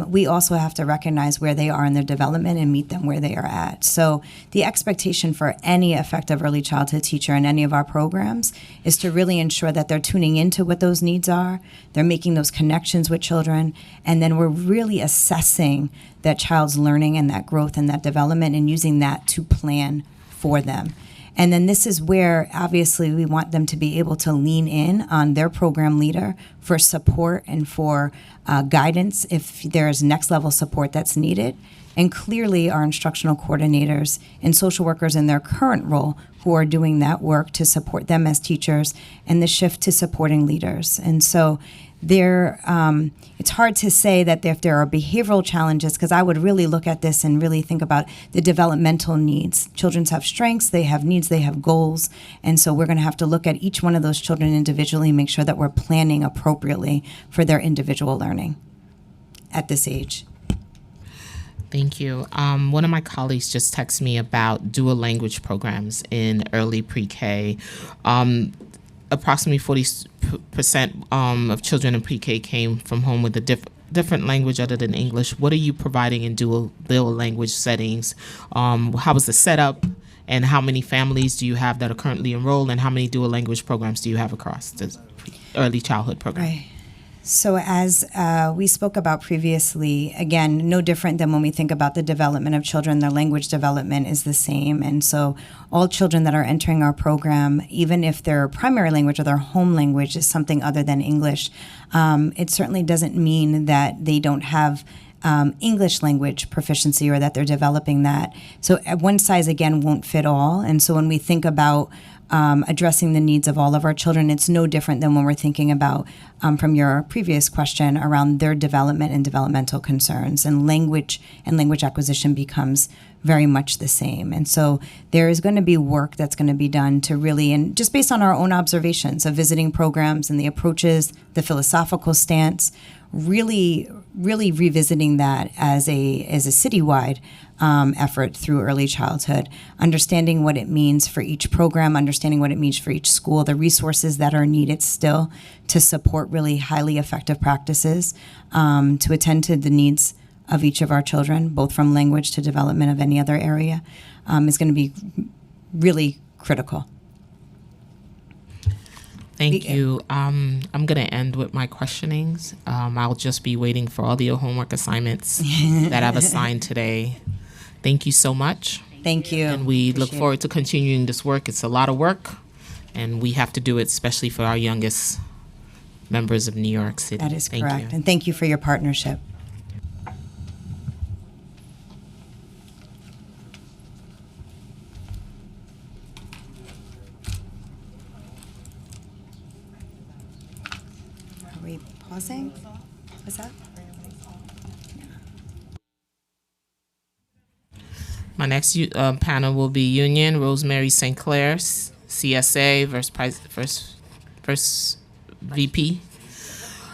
we also have to recognize where they are in their development and meet them where they are at. So the expectation for any effective early childhood teacher in any of our programs is to really ensure that they're tuning into what those needs are, they're making those connections with children, and then we're really assessing that child's learning and that growth and that development and using that to plan for them. And then this is where, obviously, we want them to be able to lean in on their program leader for support and for guidance if there's next level support that's needed. And clearly, our instructional coordinators and social workers in their current role who are doing that work to support them as teachers and the shift to supporting leaders. And so it's hard to say that if there are behavioral challenges, because I would really look at this and really think about the developmental needs. Children have strengths, they have needs, they have goals. And so we're going to have to look at each one of those children individually and make sure that we're planning appropriately for their individual learning at this age. Thank you. One of my colleagues just texted me about dual language programs in early pre-K. Approximately 40% of children in pre-K came from home with a different language other than English. What are you providing in dual language settings? How was the setup? And how many families do you have that are currently enrolled? And how many dual language programs do you have across the early childhood program? Right. So as we spoke about previously, again, no different than when we think about the development of children, their language development is the same. And so all children that are entering our program, even if their primary language or their home language is something other than English, it certainly doesn't mean that they don't have English language proficiency or that they're developing that. So one size, again, won't fit all. And so when we think about addressing the needs of all of our children, it's no different than when we're thinking about, from your previous question, around their development and developmental concerns. And language acquisition becomes very much the same. And so there is going to be work that's going to be done to really, and just based on our own observations of visiting programs and the approaches, the philosophical stance, really revisiting that as a citywide effort through early childhood, understanding what it means for each program, understanding what it means for each school, the resources that are needed still to support really highly effective practices, to attend to the needs of each of our children, both from language to development of any other area, is going to be really critical. Thank you. I'm going to end with my questionings. I'll just be waiting for all the homework assignments that I've assigned today. Thank you so much. Thank you. And we look forward to continuing this work. It's a lot of work, and we have to do it, especially for our youngest members of New York City. That is Thank correct. you. And thank you for your partnership. Are we pausing? Is that? My next panel will be Union, Rosemary St. Clair, CSA versus VP.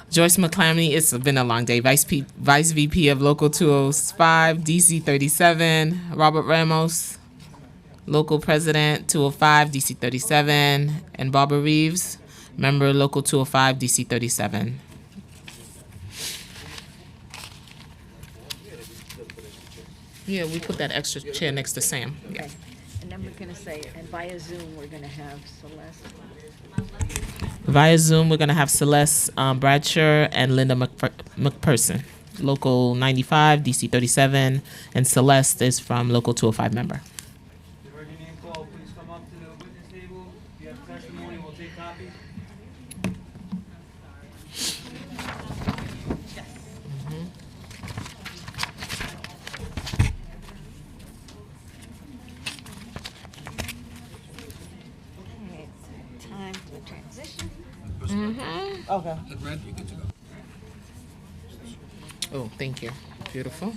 Joyce McClammy, it's been a long day, Vice VP of Local 205, DC 37. Robert Ramos, Local President 205, DC 37. And Barbara Reeves, Member Local 205, DC 37. Yeah, we put that extra chair next to Sam. Yeah. Okay. And then we're going to say, and via Zoom, we're going to have Celeste. Via Zoom, we're going to have Celeste Bradshaw and Linda McPherson, Local 95, DC 37, and Celeste is from Local 205 member. You heard your name called. Please come up to the witness table. If you have testimony, we'll take copies. Okay, time for the transition. Okay. Oh, thank you. Beautiful.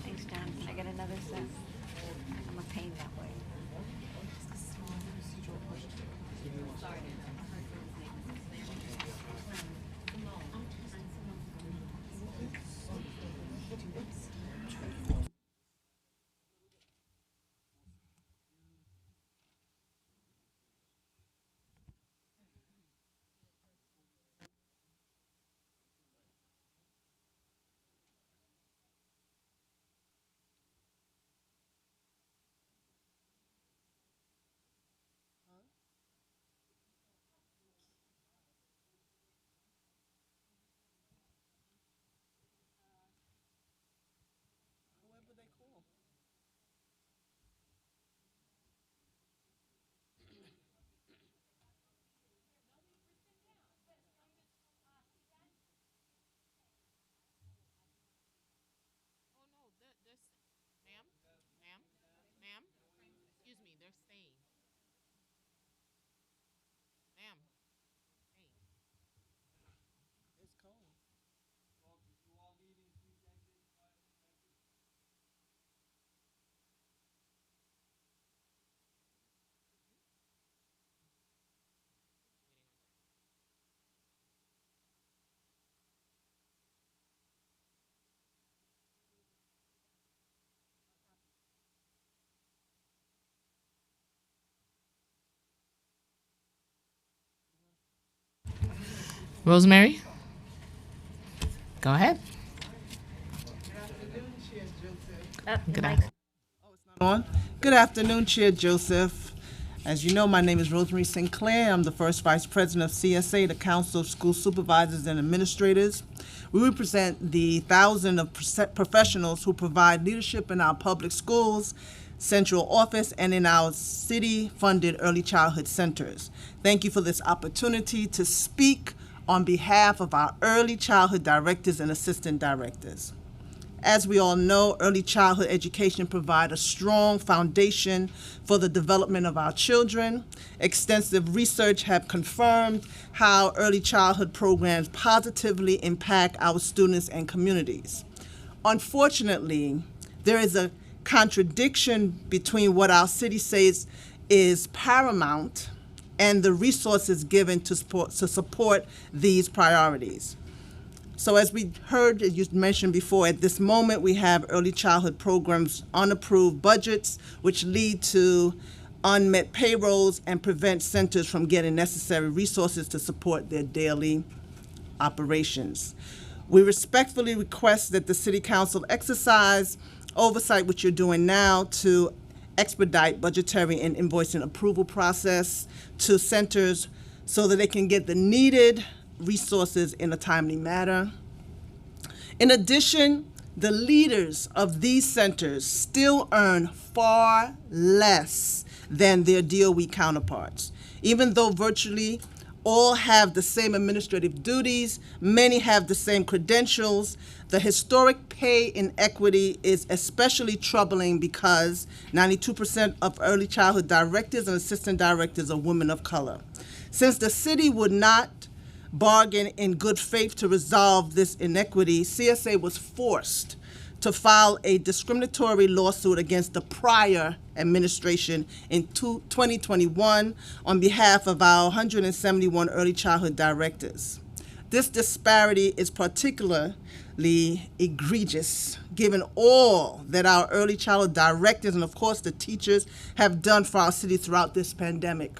Thanks, John. Can I get another set? I'm a pain that way. Rosemary? Go ahead. Good afternoon. On. Good afternoon, Chair Joseph. As you know, my name is Rosemary St. Clair. I'm the first Vice President of CSA, the Council of School Supervisors and Administrators. We represent the thousands of professionals who provide leadership in our public schools, central office, and in our city-funded early childhood centers. Thank you for this opportunity to speak on behalf of our early childhood directors and assistant directors. As we all know, early childhood education provides a strong foundation for the development of our children. Extensive research have confirmed how early childhood programs positively impact our students and communities. Unfortunately, there is a contradiction between what our city says is paramount and the resources given to support these priorities. So as we heard, as you mentioned before, at this moment we have early childhood programs unapproved budgets, which lead to unmet payrolls and prevent centers from getting necessary resources to support their daily operations. We respectfully request that the City Council exercise oversight, which you're doing now, to expedite budgetary and invoicing approval process to centers so that they can get the needed resources in a timely manner. In addition, the leaders of these centers still earn far less than their DOE counterparts. Even though virtually all have the same administrative duties, many have the same credentials, the historic pay inequity is especially troubling because 92% of early childhood directors and assistant directors are women of color. Since the city would not bargain in good faith to resolve this inequity, CSA was forced to file a discriminatory lawsuit against the prior administration in 2021 on behalf of our 171 early childhood directors. This disparity is particularly egregious given all that our early childhood directors and of course the teachers have done for our city throughout this pandemic.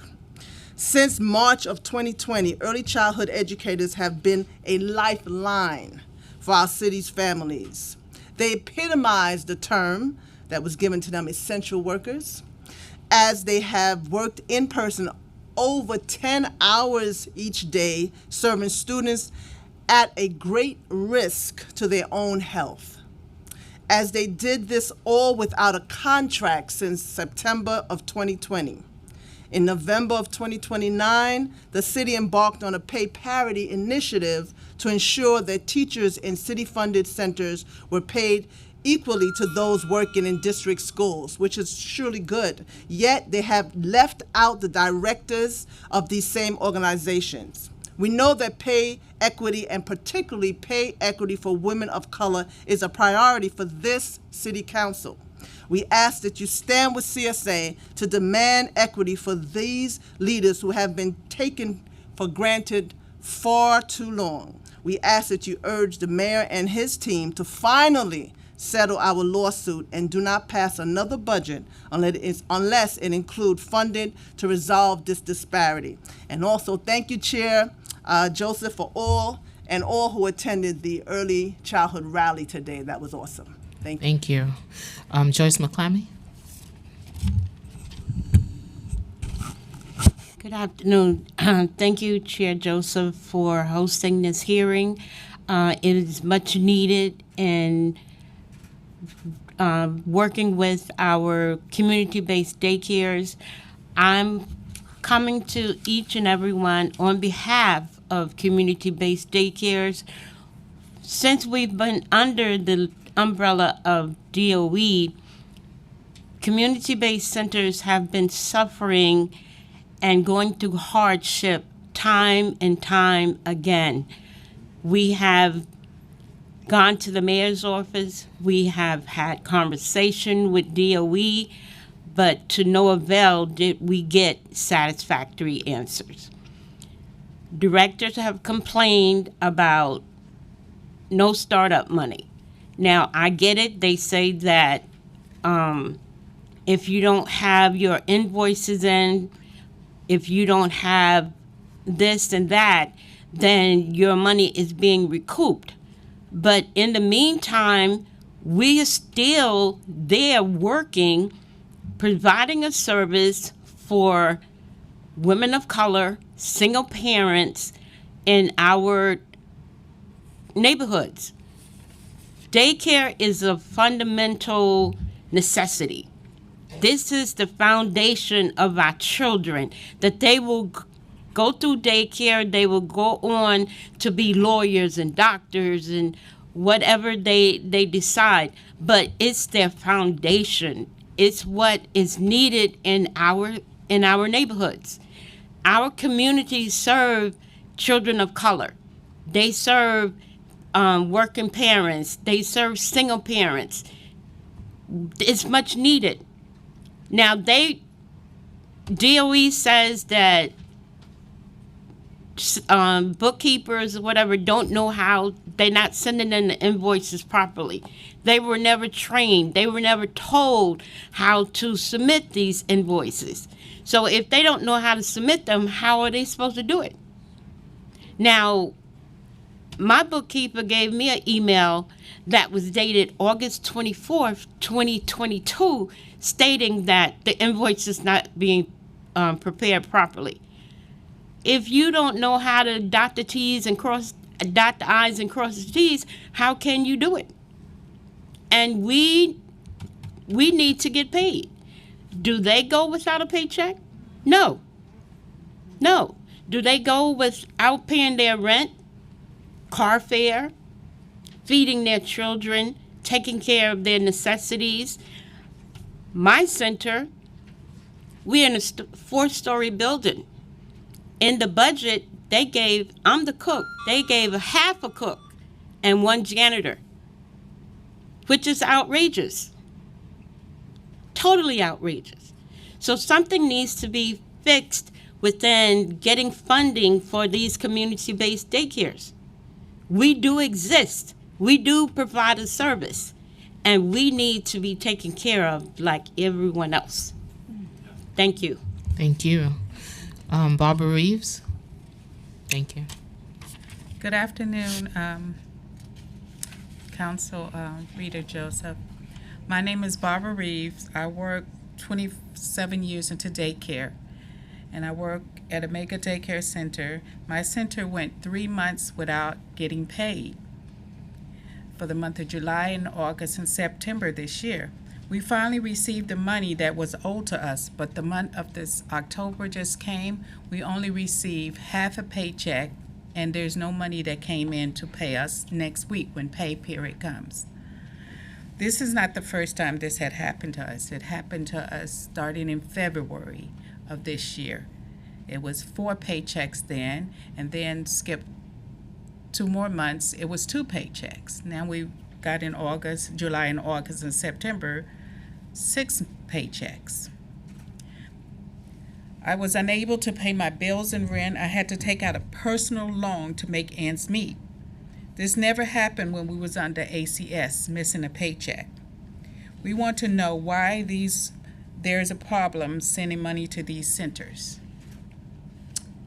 Since March of 2020, early childhood educators have been a lifeline for our city's families. They epitomize the term that was given to them, essential workers, as they have worked in person over 10 hours each day, serving students at a great risk to their own health. As they did this all without a contract since September of 2020. In November of 2029, the city embarked on a pay parity initiative to ensure that teachers in city-funded centers were paid equally to those working in district schools, which is surely good. Yet they have left out the directors of these same organizations. We know that pay equity, and particularly pay equity for women of color, is a priority for this city council. We ask that you stand with CSA to demand equity for these leaders who have been taken for granted far too long. We ask that you urge the mayor and his team to finally settle our lawsuit and do not pass another budget unless it includes funding to resolve this disparity. And also thank you, Chair Joseph, for all who attended the early childhood rally today. That was awesome. Thank you. Thank you. Joyce McClammy. Good afternoon. Thank you, Chair Joseph, for hosting this hearing. It is much needed, and working with our community-based daycares, I'm coming to each and every one on behalf of community-based daycares. Since we've been under the umbrella of DOE, community-based centers have been suffering and going through hardship time and time again. We have gone to the mayor's office, we have had conversation with DOE, but to no avail did we get satisfactory answers. Directors have complained about no startup money. Now, I get it. They say that if you don't have your invoices in, if you don't have this and that, then your money is being recouped. But in the meantime, we are still there working, providing a service for women of color, single parents in our neighborhoods. Daycare is a fundamental necessity. This is the foundation of our children, that they will go through daycare, they will go on to be lawyers and doctors and whatever they decide. But it's their foundation. It's what is needed in our neighborhoods. Our communities serve children of color. They serve working parents. They serve single parents. It's much needed. Now, DOE says that bookkeepers or whatever don't know how, they're not sending in the invoices properly. They were never trained. They were never told how to submit these invoices. So if they don't know how to submit them, how are they supposed to do it? Now, my bookkeeper gave me an email that was dated August 24th, 2022, stating that the invoice is not being prepared properly. If you don't know how to dot the I's and cross the T's, how can you do it? and we need to get paid. Do they go without a paycheck? No. No. Do they go without paying their rent, car fare, feeding their children, taking care of their necessities? My center, we're in a 4-story building. In the budget, I'm the cook, they gave half a cook and 1 janitor, which is outrageous. Totally outrageous. So something needs to be fixed within getting funding for these community-based daycares. We do exist. We do provide a service, and we need to be taken care of like everyone else. Thank you. Thank you. Barbara Reeves. Thank you. Good afternoon, Council Rita Joseph. My name is Barbara Reeves. I work 27 years into daycare, and I work at a mega daycare center. My center went 3 months without getting paid for the month of July and August and September this year. We finally received the money that was owed to us, but the month of this October just came. We only received half a paycheck, and there's no money that came in to pay us next week when pay period comes. This is not the first time this had happened to us. It happened to us starting in February of this year. It was 4 paychecks then, and then skipped 2 more months, it was 2 paychecks. Now we got in August, July and August and September, 6 paychecks. I was unable to pay my bills and rent. I had to take out a personal loan to make ends meet. This never happened when we was under ACS, missing a paycheck. We want to know why there's a problem sending money to these centers.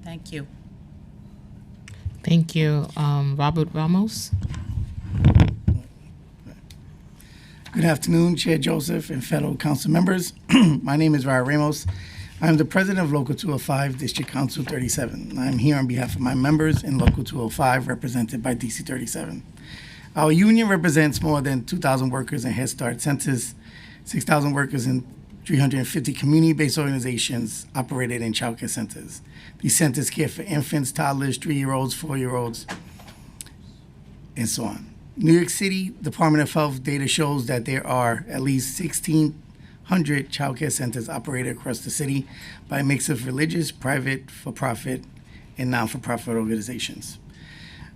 Thank you. Thank you. Robert Ramos. Good afternoon, Chair Joseph and fellow council members. My name is Robert Ramos. I'm the president of Local 205, District Council 37. I'm here on behalf of my members in Local 205, represented by DC 37. Our union represents more than 2,000 workers in Head Start centers, 6,000 workers in 350 community-based organizations operated in child care centers. These centers care for infants, toddlers, 3-year-olds, 4-year-olds, and so on. New York City Department of Health data shows that there are at least 1,600 child care centers operated across the city by a mix of religious, private, for-profit, and non-for-profit organizations.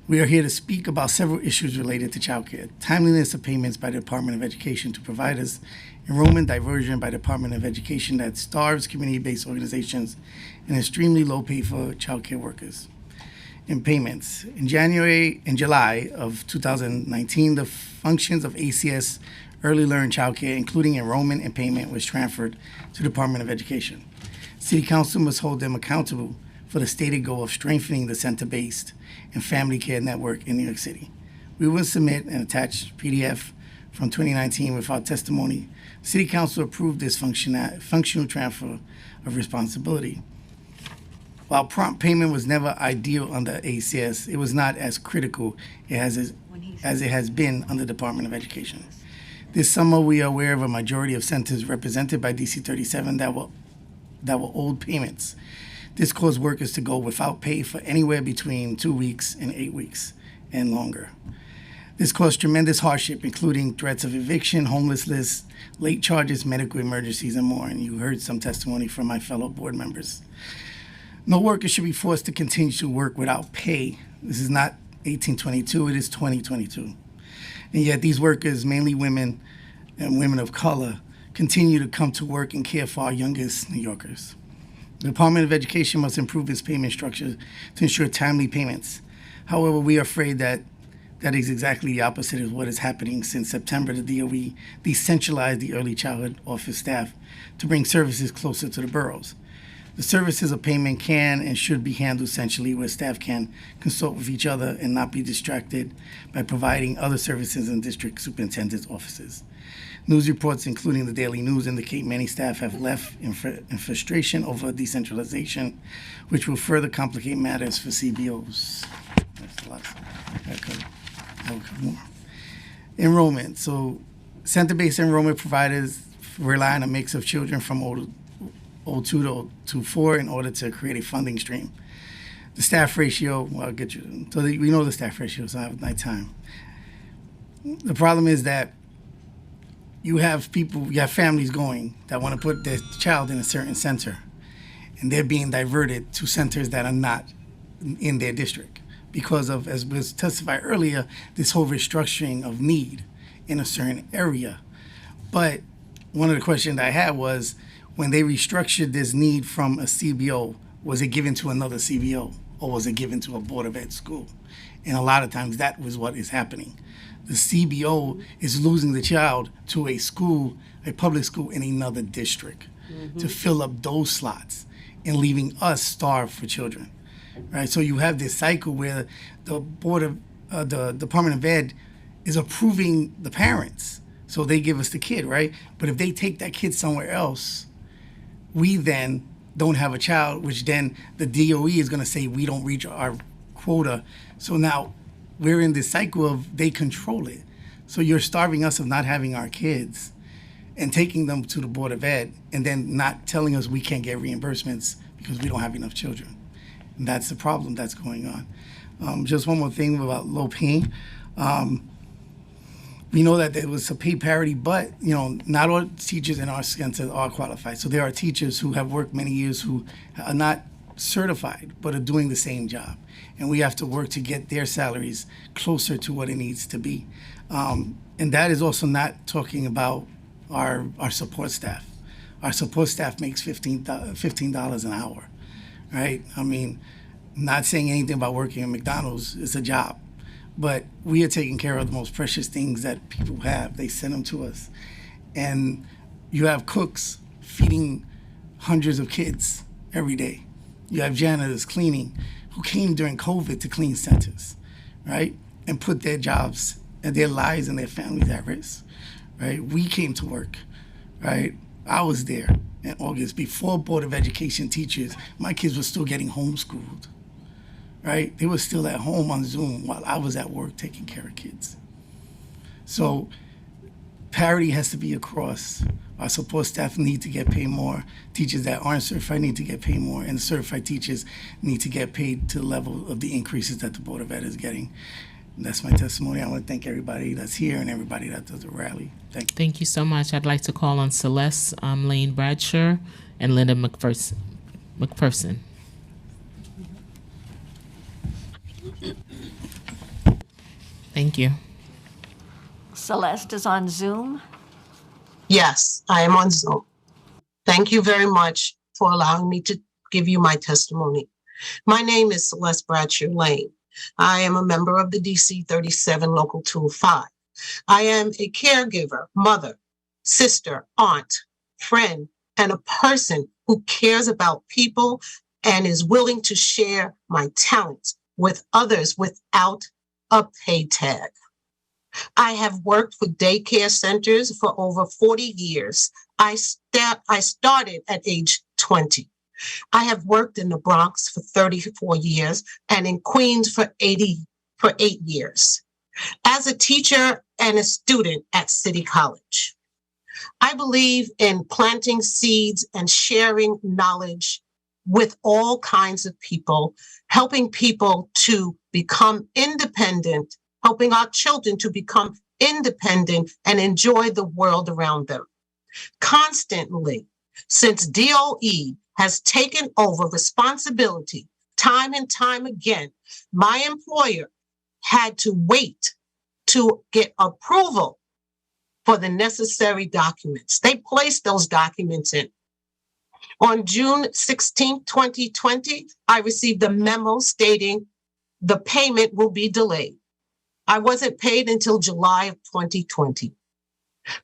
We are here to speak about several issues related to child care: timeliness of payments by the Department of Education to providers, enrollment diversion by the Department of Education that starves community-based organizations, and extremely low pay for child care workers. In payments, in July of 2019, the functions of ACS Early Learn Child Care, including enrollment and payment, was transferred to the Department of Education. City Council must hold them accountable for the stated goal of strengthening the center-based and family care network in New York City. We will submit an attached PDF from 2019 with our testimony. City Council approved this functional transfer of responsibility. While prompt payment was never ideal under ACS, it was not as critical as it has been under the Department of Education. This summer, we are aware of a majority of centers represented by DC 37 that were owed payments. This caused workers to go without pay for anywhere between 2 weeks and 8 weeks and longer. This caused tremendous hardship, including threats of eviction, homelessness, late charges, medical emergencies, and more. And you heard some testimony from my fellow board members. No worker should be forced to continue to work without pay. This is not 1822, it is 2022. And yet these workers, mainly women and women of color, continue to come to work and care for our youngest New Yorkers. The Department of Education must improve its payment structure to ensure timely payments. However, we are afraid that is exactly the opposite of what is happening. Since September, the DOE decentralized the early childhood office staff to bring services closer to the boroughs. The services of payment can and should be handled centrally, where staff can consult with each other and not be distracted by providing other services in district superintendent's offices. News reports, including the Daily News, indicate many staff have left in frustration over decentralization, which will further complicate matters for CBOs. That's a lot. I could more. Enrollment. So Center-based enrollment providers rely on a mix of children from 02 to 04 in order to create a funding stream. The staff ratio, well, I'll get you, so we know the staff ratio, so I have nighttime. The problem is that you have families going that want to put their child in a certain center, and they're being diverted to centers that are not in their district because of, as was testified earlier, this whole restructuring of need in a certain area. But one of the questions I had was, when they restructured this need from a CBO, was it given to another CBO or was it given to a Board of Ed school? And a lot of times that was what is happening. The CBO is losing the child to a school, a public school in another district to fill up those slots and leaving us starved for children, right? So you have this cycle where the the Department of Ed is approving the parents. So they give us the kid, right? But if they take that kid somewhere else, we then don't have a child, which then the DOE is going to say we don't reach our quota. So now we're in this cycle of they control it. So you're starving us of not having our kids and taking them to the Board of Ed and then not telling us we can't get reimbursements because we don't have enough children. And that's the problem that's going on. Just one more thing about low pay. We know that there was a pay parity, but not all teachers in our center are qualified. So there are teachers who have worked many years who are not certified, but are doing the same job. And we have to work to get their salaries closer to what it needs to be. And that is also not talking about our support staff. Our support staff makes $15 an hour, right? I mean, not saying anything about working at McDonald's, it's a job. But we are taking care of the most precious things that people have. They send them to us. And you have cooks feeding hundreds of kids every day. You have janitors cleaning who came during COVID to clean centers, right? And put their jobs and their lives and their families at risk, right? We came to work, right? I was there in August before Board of Education teachers. My kids were still getting homeschooled. Right? They were still at home on Zoom while I was at work taking care of kids. So parity has to be across. Our support staff need to get paid more. Teachers that aren't certified need to get paid more. And certified teachers need to get paid to the level of the increases that the Board of Ed is getting. And that's my testimony. I want to thank everybody that's here and everybody that does the rally. Thank you. Thank you so much. I'd like to call on Celeste Lane Bradshaw and Linda McPherson. Thank you. Celeste is on Zoom. Yes, I am on Zoom. Thank you very much for allowing me to give you my testimony. My name is Celeste Bradshaw Lane. I am a member of the DC 37 Local 205. I am a caregiver, mother, sister, aunt, friend, and a person who cares about people and is willing to share my talents with others without a pay tag. I have worked for daycare centers for over 40 years. I started at age 20. I have worked in the Bronx for 34 years and in Queens for 8 years as a teacher and a student at City College. I believe in planting seeds and sharing knowledge with all kinds of people, helping people to become independent, helping our children to become independent and enjoy the world around them. Constantly, since DOE has taken over responsibility time and time again, my employer had to wait to get approval for the necessary documents. They placed those documents in. On June 16, 2020, I received a memo stating the payment will be delayed. I wasn't paid until July of 2020.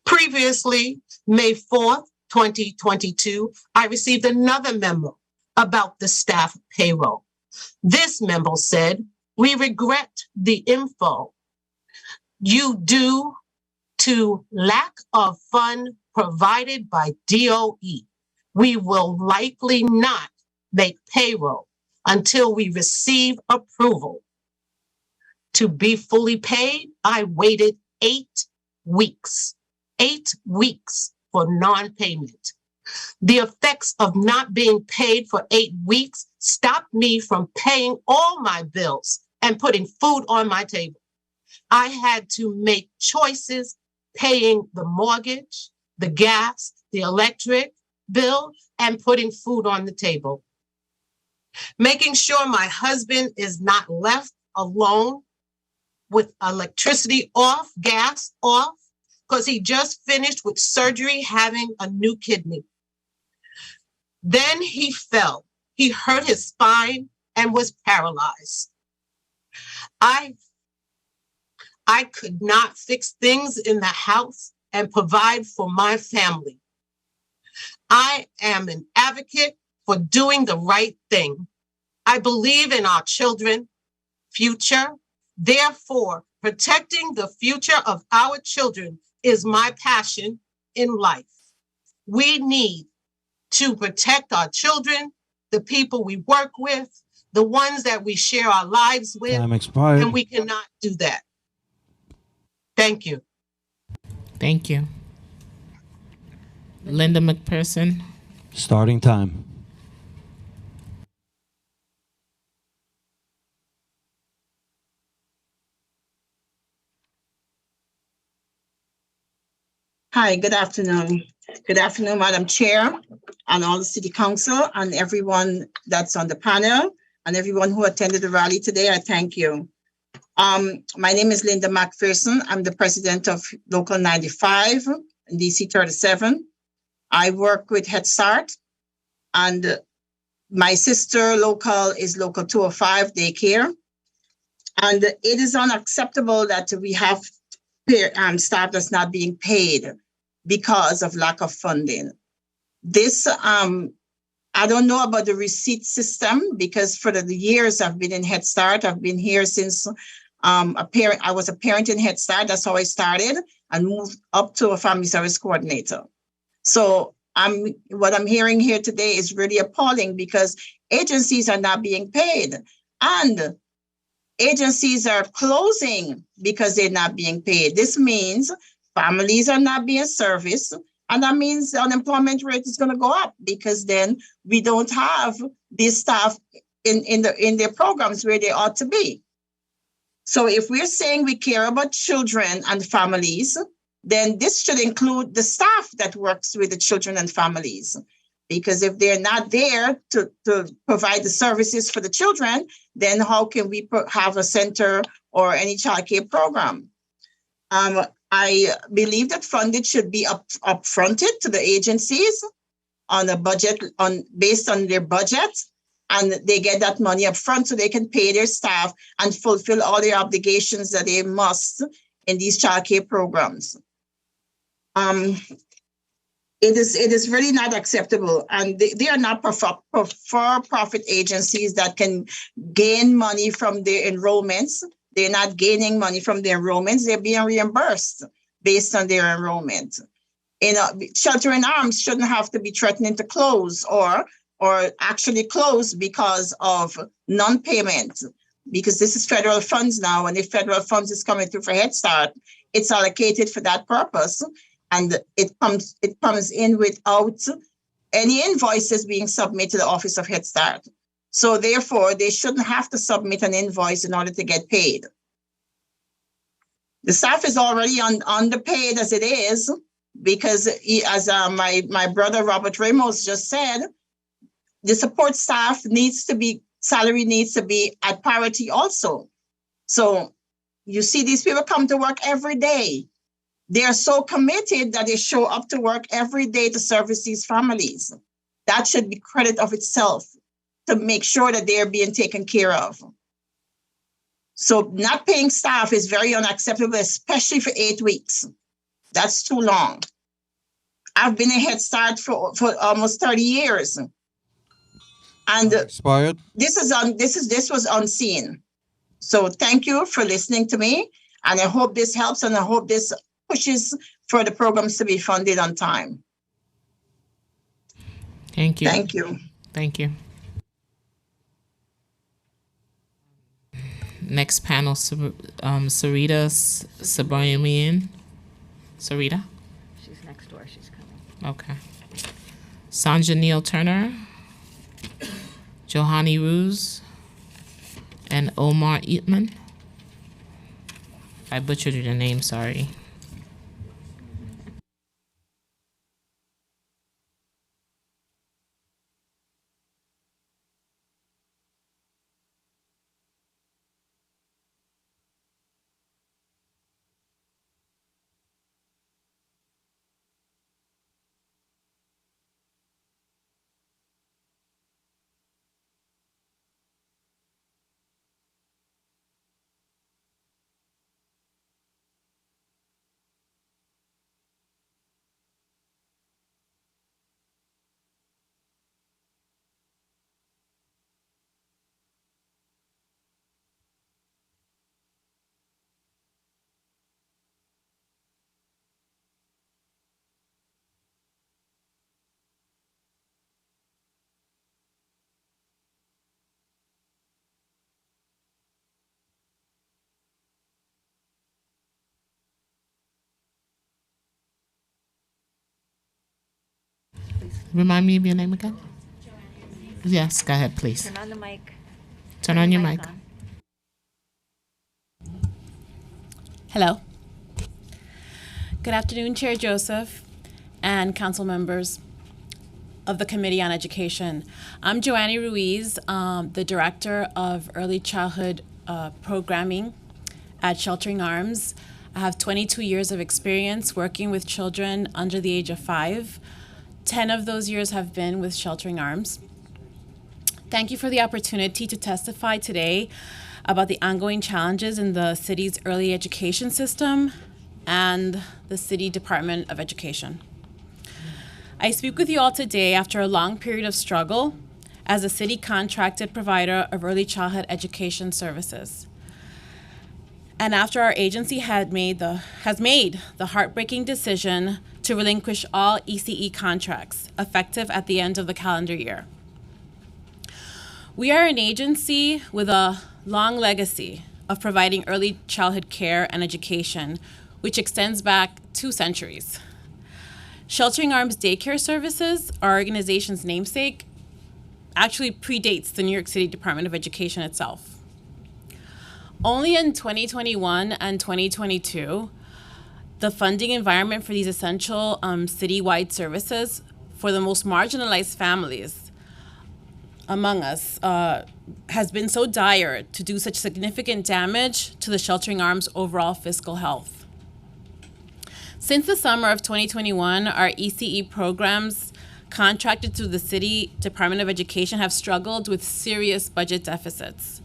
Previously, May 4th, 2022, I received another memo about the staff payroll. This memo said, "We regret the info you due to lack of fund provided by DOE. We will likely not make payroll until we receive approval." To be fully paid, I waited 8 weeks. 8 weeks for non-payment. The effects of not being paid for 8 weeks stopped me from paying all my bills and putting food on my table. I had to make choices paying the mortgage, the gas, the electric bill, and putting food on the table. Making sure my husband is not left alone with electricity off, gas off, because he just finished with surgery having a new kidney. Then he fell. He hurt his spine and was paralyzed. I could not fix things in the house and provide for my family. I am an advocate for doing the right thing. I believe in our children's future. Therefore, protecting the future of our children is my passion in life. We need to protect our children, the people we work with, the ones that we share our lives with, Time expired. and we cannot do that. Thank you. Thank you. Linda McPherson. Starting time. Hi, good afternoon. Good afternoon, Madam Chair, and all the City Council, and everyone that's on the panel, and everyone who attended the rally today. I thank you. My name is Linda McPherson. I'm the president of Local 95 and DC 37. I work with Head Start, and my sister local is Local 205 Daycare. And it is unacceptable that we have staff that's not being paid because of lack of funding. This, I don't know about the receipt system, because for the years I've been in Head Start, I've been here since I was a parent in Head Start. That's how I started, and moved up to a family service coordinator. So what I'm hearing here today is really appalling, because agencies are not being paid, and agencies are closing because they're not being paid. This means families are not being serviced, and that means the unemployment rate is going to go up, because then we don't have these staff in their programs where they ought to be. So if we're saying we care about children and families, then this should include the staff that works with the children and families. Because if they're not there to provide the services for the children, then how can we have a center or any child care program? I believe that funding should be upfronted to the agencies on a budget, based on their budget, and they get that money up front so they can pay their staff and fulfill all their obligations that they must in these child care programs. It is really not acceptable, and they are not for-profit agencies that can gain money from their enrollments. They're not gaining money from their enrollments. They're being reimbursed based on their enrollment. Shelter in Arms shouldn't have to be threatening to close or actually close because of non-payment, because this is federal funds now, and if federal funds is coming through for Head Start, it's allocated for that purpose. And it comes in without any invoices being submitted to the Office of Head Start. So therefore, they shouldn't have to submit an invoice in order to get paid. The staff is already underpaid as it is, because as my brother Robert Ramos just said, the support staff salary needs to be at parity also. So you see these people come to work every day. They are so committed that they show up to work every day to service these families. That should be credit of itself, to make sure that they are being taken care of. So not paying staff is very unacceptable, especially for 8 weeks. That's too long. I've been in Head Start for almost 30 years. And expired. This was unseen. So thank you for listening to me. And I hope this helps, and I hope this pushes for the programs to be funded on time. Thank you. Thank you. Thank you. Next panel, Sarita Subramanian. Sarita? Okay. Sanja Neal Turner, Johanny Ruse, and Omar Eatman. I butchered your name, sorry. Remind me of your name again? Yes, go ahead, please. Turn on the mic. Turn on your mic. Hello. Good afternoon, Chair Joseph and council members of the Committee on Education. I'm Joanny Ruiz, the Director of Early Childhood Programming at Sheltering Arms. I have 22 years of experience working with children under the age of 5. 10 of those years have been with Sheltering Arms. Thank you for the opportunity to testify today about the ongoing challenges in the city's early education system and the City Department of Education. I speak with you all today after a long period of struggle as a city contracted provider of early childhood education services. And after our agency has made the heartbreaking decision to relinquish all ECE contracts effective at the end of the calendar year. We are an agency with a long legacy of providing early childhood care and education, which extends back 2 centuries. Sheltering Arms Daycare Services, our organization's namesake, actually predates the New York City Department of Education itself. Only in 2021 and 2022, the funding environment for these essential citywide services for the most marginalized families among us has been so dire to do such significant damage to the Sheltering Arms' overall fiscal health. Since the summer of 2021, our ECE programs contracted through the City Department of Education have struggled with serious budget deficits.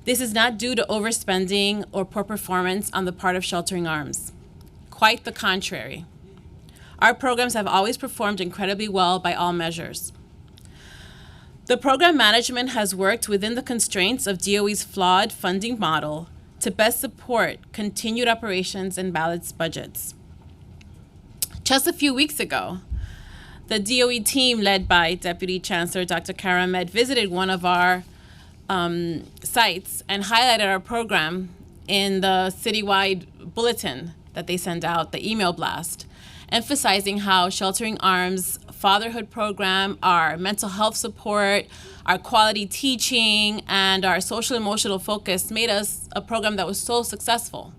This is not due to overspending or poor performance on the part of Sheltering Arms. Quite the contrary. Our programs have always performed incredibly well by all measures. The program management has worked within the constraints of DOE's flawed funding model to best support continued operations and balanced budgets. Just a few weeks ago, the DOE team led by Deputy Chancellor Dr. Kara Ahmed visited one of our sites and highlighted our program in the citywide bulletin that they send out, the email blast, emphasizing how Sheltering Arms fatherhood program, our mental health support, our quality teaching, and our social emotional focus made us a program that was so successful.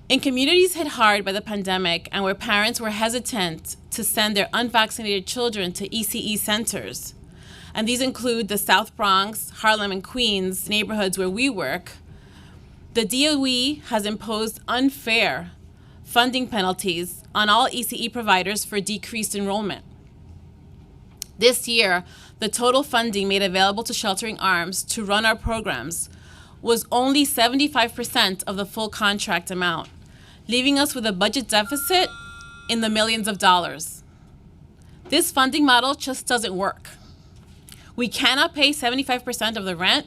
In communities hit hard by the pandemic and where parents were hesitant to send their unvaccinated children to ECE centers, and these include the South Bronx, Harlem, and Queens neighborhoods where we work, the DOE has imposed unfair funding penalties on all ECE providers for decreased enrollment. This year, the total funding made available to Sheltering Arms to run our programs was only 75% of the full contract amount, leaving us with a budget deficit in the millions of dollars. This funding model just doesn't work. We cannot pay 75% of the rent,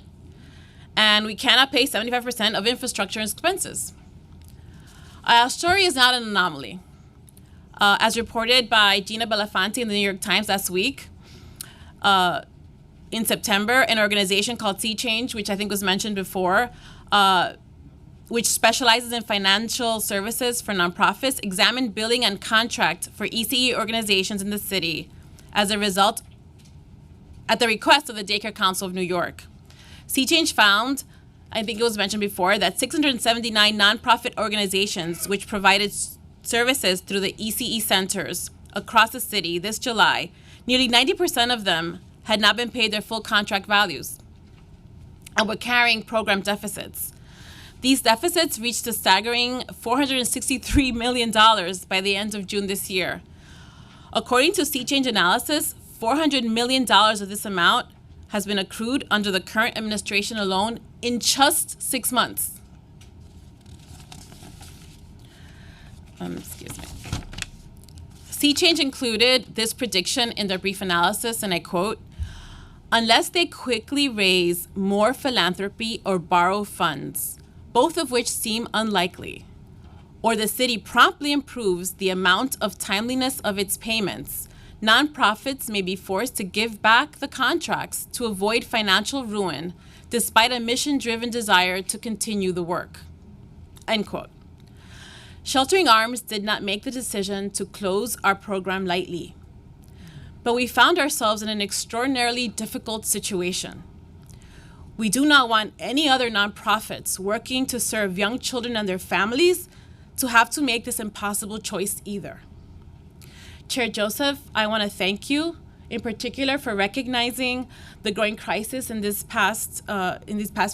and we cannot pay 75% of infrastructure and expenses. Our story is not an anomaly. As reported by Gina Belafonte in the New York Times last week, in September, an organization called Sea Change, which I think was mentioned before, which specializes in financial services for nonprofits, examined billing and contract for ECE organizations in the city as a result, at the request of the Daycare Council of New York. C-Change found, I think it was mentioned before, that 679 nonprofit organizations which provided services through the ECE centers across the city this July, nearly 90% of them had not been paid their full contract values and were carrying program deficits. These deficits reached a staggering $463 million by the end of June this year. According to C-Change analysis, $400 million of this amount has been accrued under the current administration alone in just 6 months. Excuse me. C-Change included this prediction in their brief analysis, and I quote, "Unless they quickly raise more philanthropy or borrow funds, both of which seem unlikely, or the city promptly improves the amount of timeliness of its payments, nonprofits may be forced to give back the contracts to avoid financial ruin despite a mission-driven desire to continue the work." End quote. Sheltering Arms did not make the decision to close our program lightly, but we found ourselves in an extraordinarily difficult situation. We do not want any other nonprofits working to serve young children and their families to have to make this impossible choice either. Chair Joseph, I want to thank you in particular for recognizing the growing crisis in these past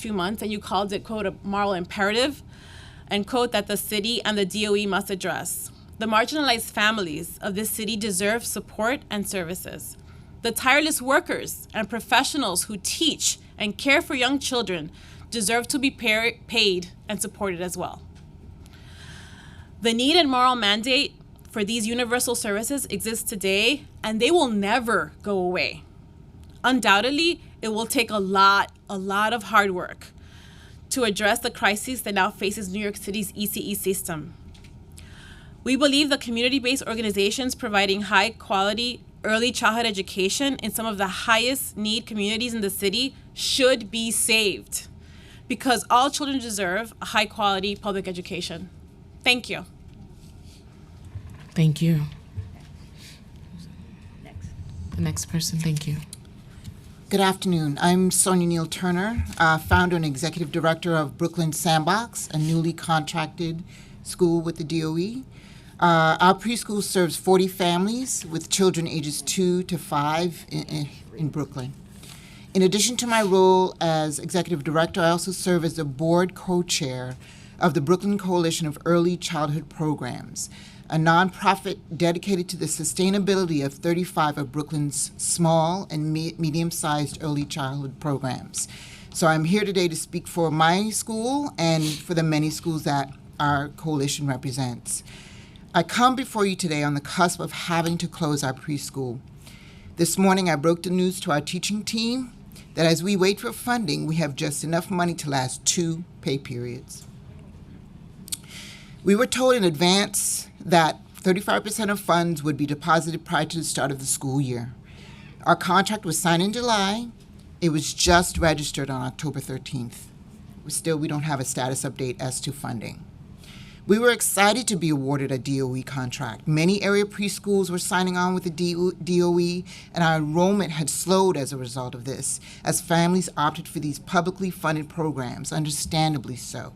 few months, and you called it, quote, a moral imperative, and quote, that the city and the DOE must address. The marginalized families of this city deserve support and services. The tireless workers and professionals who teach and care for young children deserve to be paid and supported as well. The need and moral mandate for these universal services exists today, and they will never go away. Undoubtedly, it will take a lot of hard work to address the crisis that now faces New York City's ECE system. We believe the community-based organizations providing high-quality early childhood education in some of the highest need communities in the city should be saved, because all children deserve a high-quality public education. Thank you. Thank you. The next person, thank you. Good afternoon. I'm Sonia Neal Turner, founder and executive director of Brooklyn Sandbox, a newly contracted school with the DOE. Our preschool serves 40 families with children ages 2 to 5 in Brooklyn. In addition to my role as executive director, I also serve as the board co-chair of the Brooklyn Coalition of Early Childhood Programs, a nonprofit dedicated to the sustainability of 35 of Brooklyn's small and medium-sized early childhood programs. So I'm here today to speak for my school and for the many schools that our coalition represents. I come before you today on the cusp of having to close our preschool. This morning I broke the news to our teaching team that as we wait for funding, we have just enough money to last 2 pay periods. We were told in advance that 35% of funds would be deposited prior to the start of the school year. Our contract was signed in July. It was just registered on October 13th. Still, we don't have a status update as to funding. We were excited to be awarded a DOE contract. Many area preschools were signing on with the DOE, and our enrollment had slowed as a result of this, as families opted for these publicly funded programs, understandably so.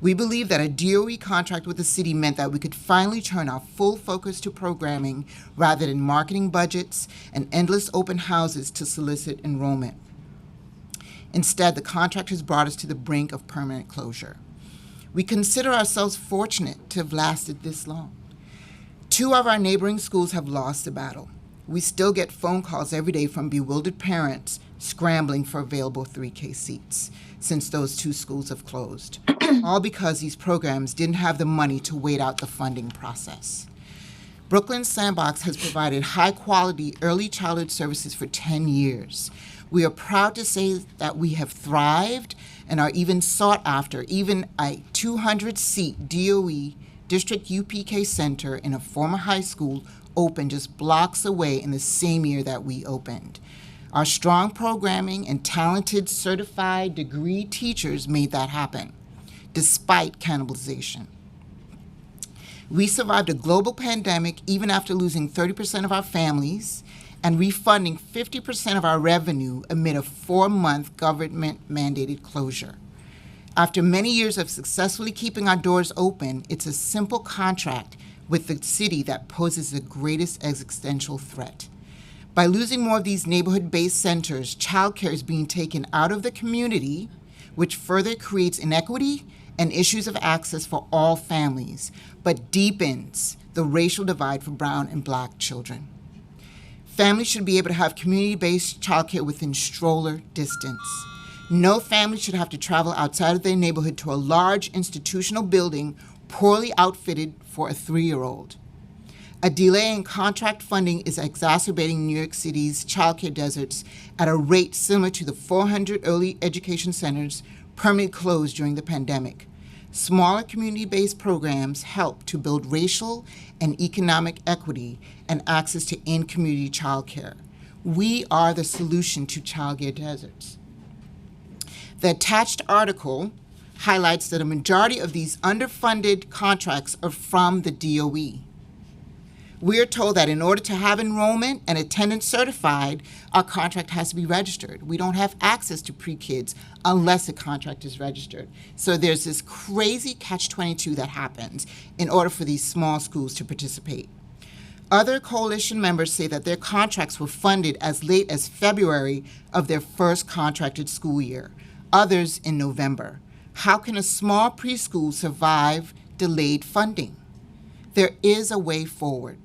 We believe that a DOE contract with the city meant that we could finally turn our full focus to programming rather than marketing budgets and endless open houses to solicit enrollment. Instead, the contract has brought us to the brink of permanent closure. We consider ourselves fortunate to have lasted this long. 2 of our neighboring schools have lost the battle. We still get phone calls every day from bewildered parents scrambling for available 3K seats since those 2 schools have closed, all because these programs didn't have the money to wait out the funding process. Brooklyn Sandbox has provided high-quality early childhood services for 10 years. We are proud to say that we have thrived and are even sought after. Even a 200-seat DOE District UPK Center in a former high school opened just blocks away in the same year that we opened. Our strong programming and talented certified degree teachers made that happen. despite cannibalization. We survived a global pandemic even after losing 30% of our families and refunding 50% of our revenue amid a 4-month government-mandated closure. After many years of successfully keeping our doors open, it's a simple contract with the city that poses the greatest existential threat. By losing more of these neighborhood-based centers, childcare is being taken out of the community, which further creates inequity and issues of access for all families, but deepens the racial divide for brown and black children. Families should be able to have community-based childcare within stroller distance. No family should have to travel outside of their neighborhood to a large institutional building poorly outfitted for a 3-year-old. A delay in contract funding is exacerbating New York City's childcare deserts at a rate similar to the 400 early education centers permanently closed during the pandemic. Smaller community-based programs help to build racial and economic equity and access to in-community childcare. We are the solution to childcare deserts. The attached article highlights that a majority of these underfunded contracts are from the DOE. We are told that in order to have enrollment and attendance certified, our contract has to be registered. We don't have access to pre-kids unless a contract is registered. So there's this crazy catch-22 that happens in order for these small schools to participate. Other coalition members say that their contracts were funded as late as February of their first contracted school year, others in November. How can a small preschool survive delayed funding? There is a way forward.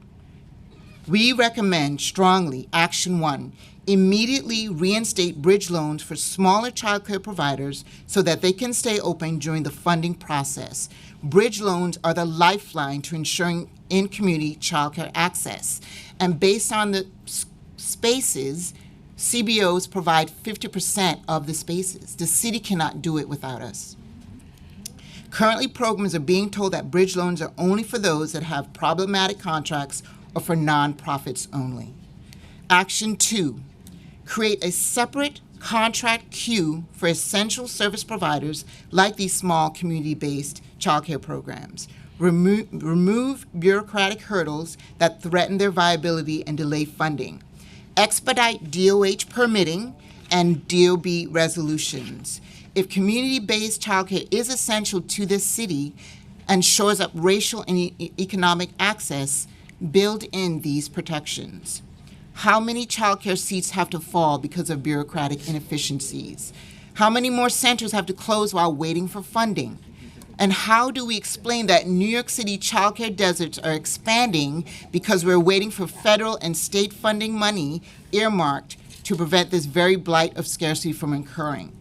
We recommend strongly Action 1, immediately reinstate bridge loans for smaller childcare providers so that they can stay open during the funding process. Bridge loans are the lifeline to ensuring in-community childcare access. And based on the spaces, CBOs provide 50% of the spaces. The city cannot do it without us. Currently, programs are being told that bridge loans are only for those that have problematic contracts or for nonprofits only. Action 2, create a separate contract queue for essential service providers like these small community-based childcare programs. Remove bureaucratic hurdles that threaten their viability and delay funding. Expedite DOH permitting and DOB resolutions. If community-based childcare is essential to this city and shores up racial and economic access, build in these protections. How many childcare seats have to fall because of bureaucratic inefficiencies? How many more centers have to close while waiting for funding? And how do we explain that New York City childcare deserts are expanding because we're waiting for federal and state funding money earmarked to prevent this very blight of scarcity from occurring?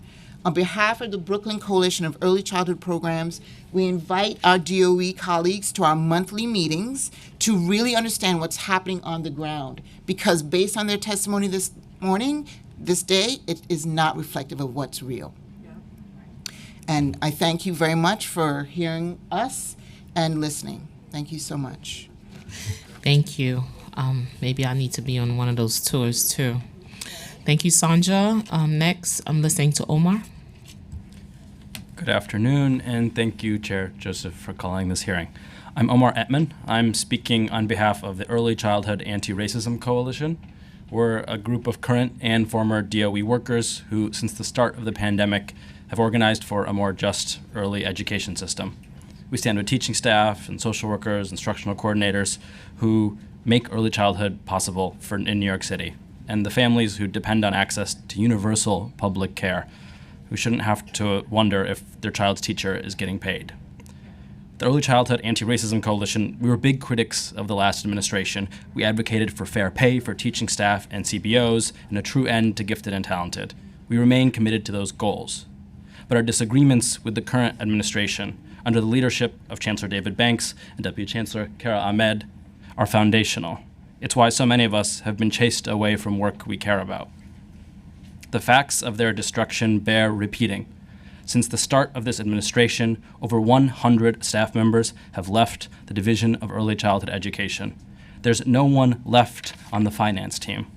On behalf of the Brooklyn Coalition of Early Childhood Programs, we invite our DOE colleagues to our monthly meetings to really understand what's happening on the ground, because based on their testimony this day, it is not reflective of what's real. And I thank you very much for hearing us and listening. Thank you so much. Thank you. Maybe I need to be on one of those tours too. Thank you, Sandra. Next, I'm listening to Omar. Good afternoon, and thank you, Chair Joseph, for calling this hearing. I'm Omar Etman. I'm speaking on behalf of the Early Childhood Anti-Racism Coalition. We're a group of current and former DOE workers who, since the start of the pandemic, have organized for a more just early education system. We stand with teaching staff and social workers, instructional coordinators who make early childhood possible in New York City, and the families who depend on access to universal public care, who shouldn't have to wonder if their child's teacher is getting paid. The Early Childhood Anti-Racism Coalition, we were big critics of the last administration. We advocated for fair pay for teaching staff and CBOs and a true end to gifted and talented. We remain committed to those goals. But our disagreements with the current administration, under the leadership of Chancellor David Banks and Deputy Chancellor Kara Ahmed, are foundational. It's why so many of us have been chased away from work we care about. The facts of their destruction bear repeating. Since the start of this administration, over 100 staff members have left the Division of Early Childhood Education. There's no one left on the finance team.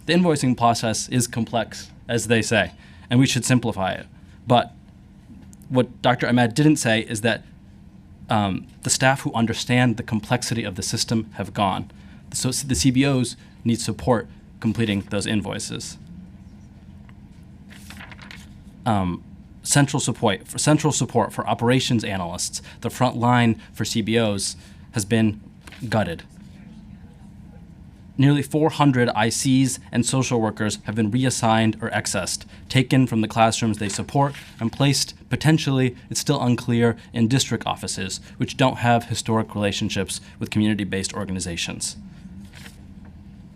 The invoicing process is complex, as they say, and we should simplify it. But What Dr. Ahmed didn't say is that the staff who understand the complexity of the system have gone. So the CBOs need support completing those invoices. Central support for operations analysts, the front line for CBOs, has been gutted. Nearly 400 ICs and social workers have been reassigned or accessed, taken from the classrooms they support and placed, potentially, it's still unclear, in district offices, which don't have historic relationships with community-based organizations.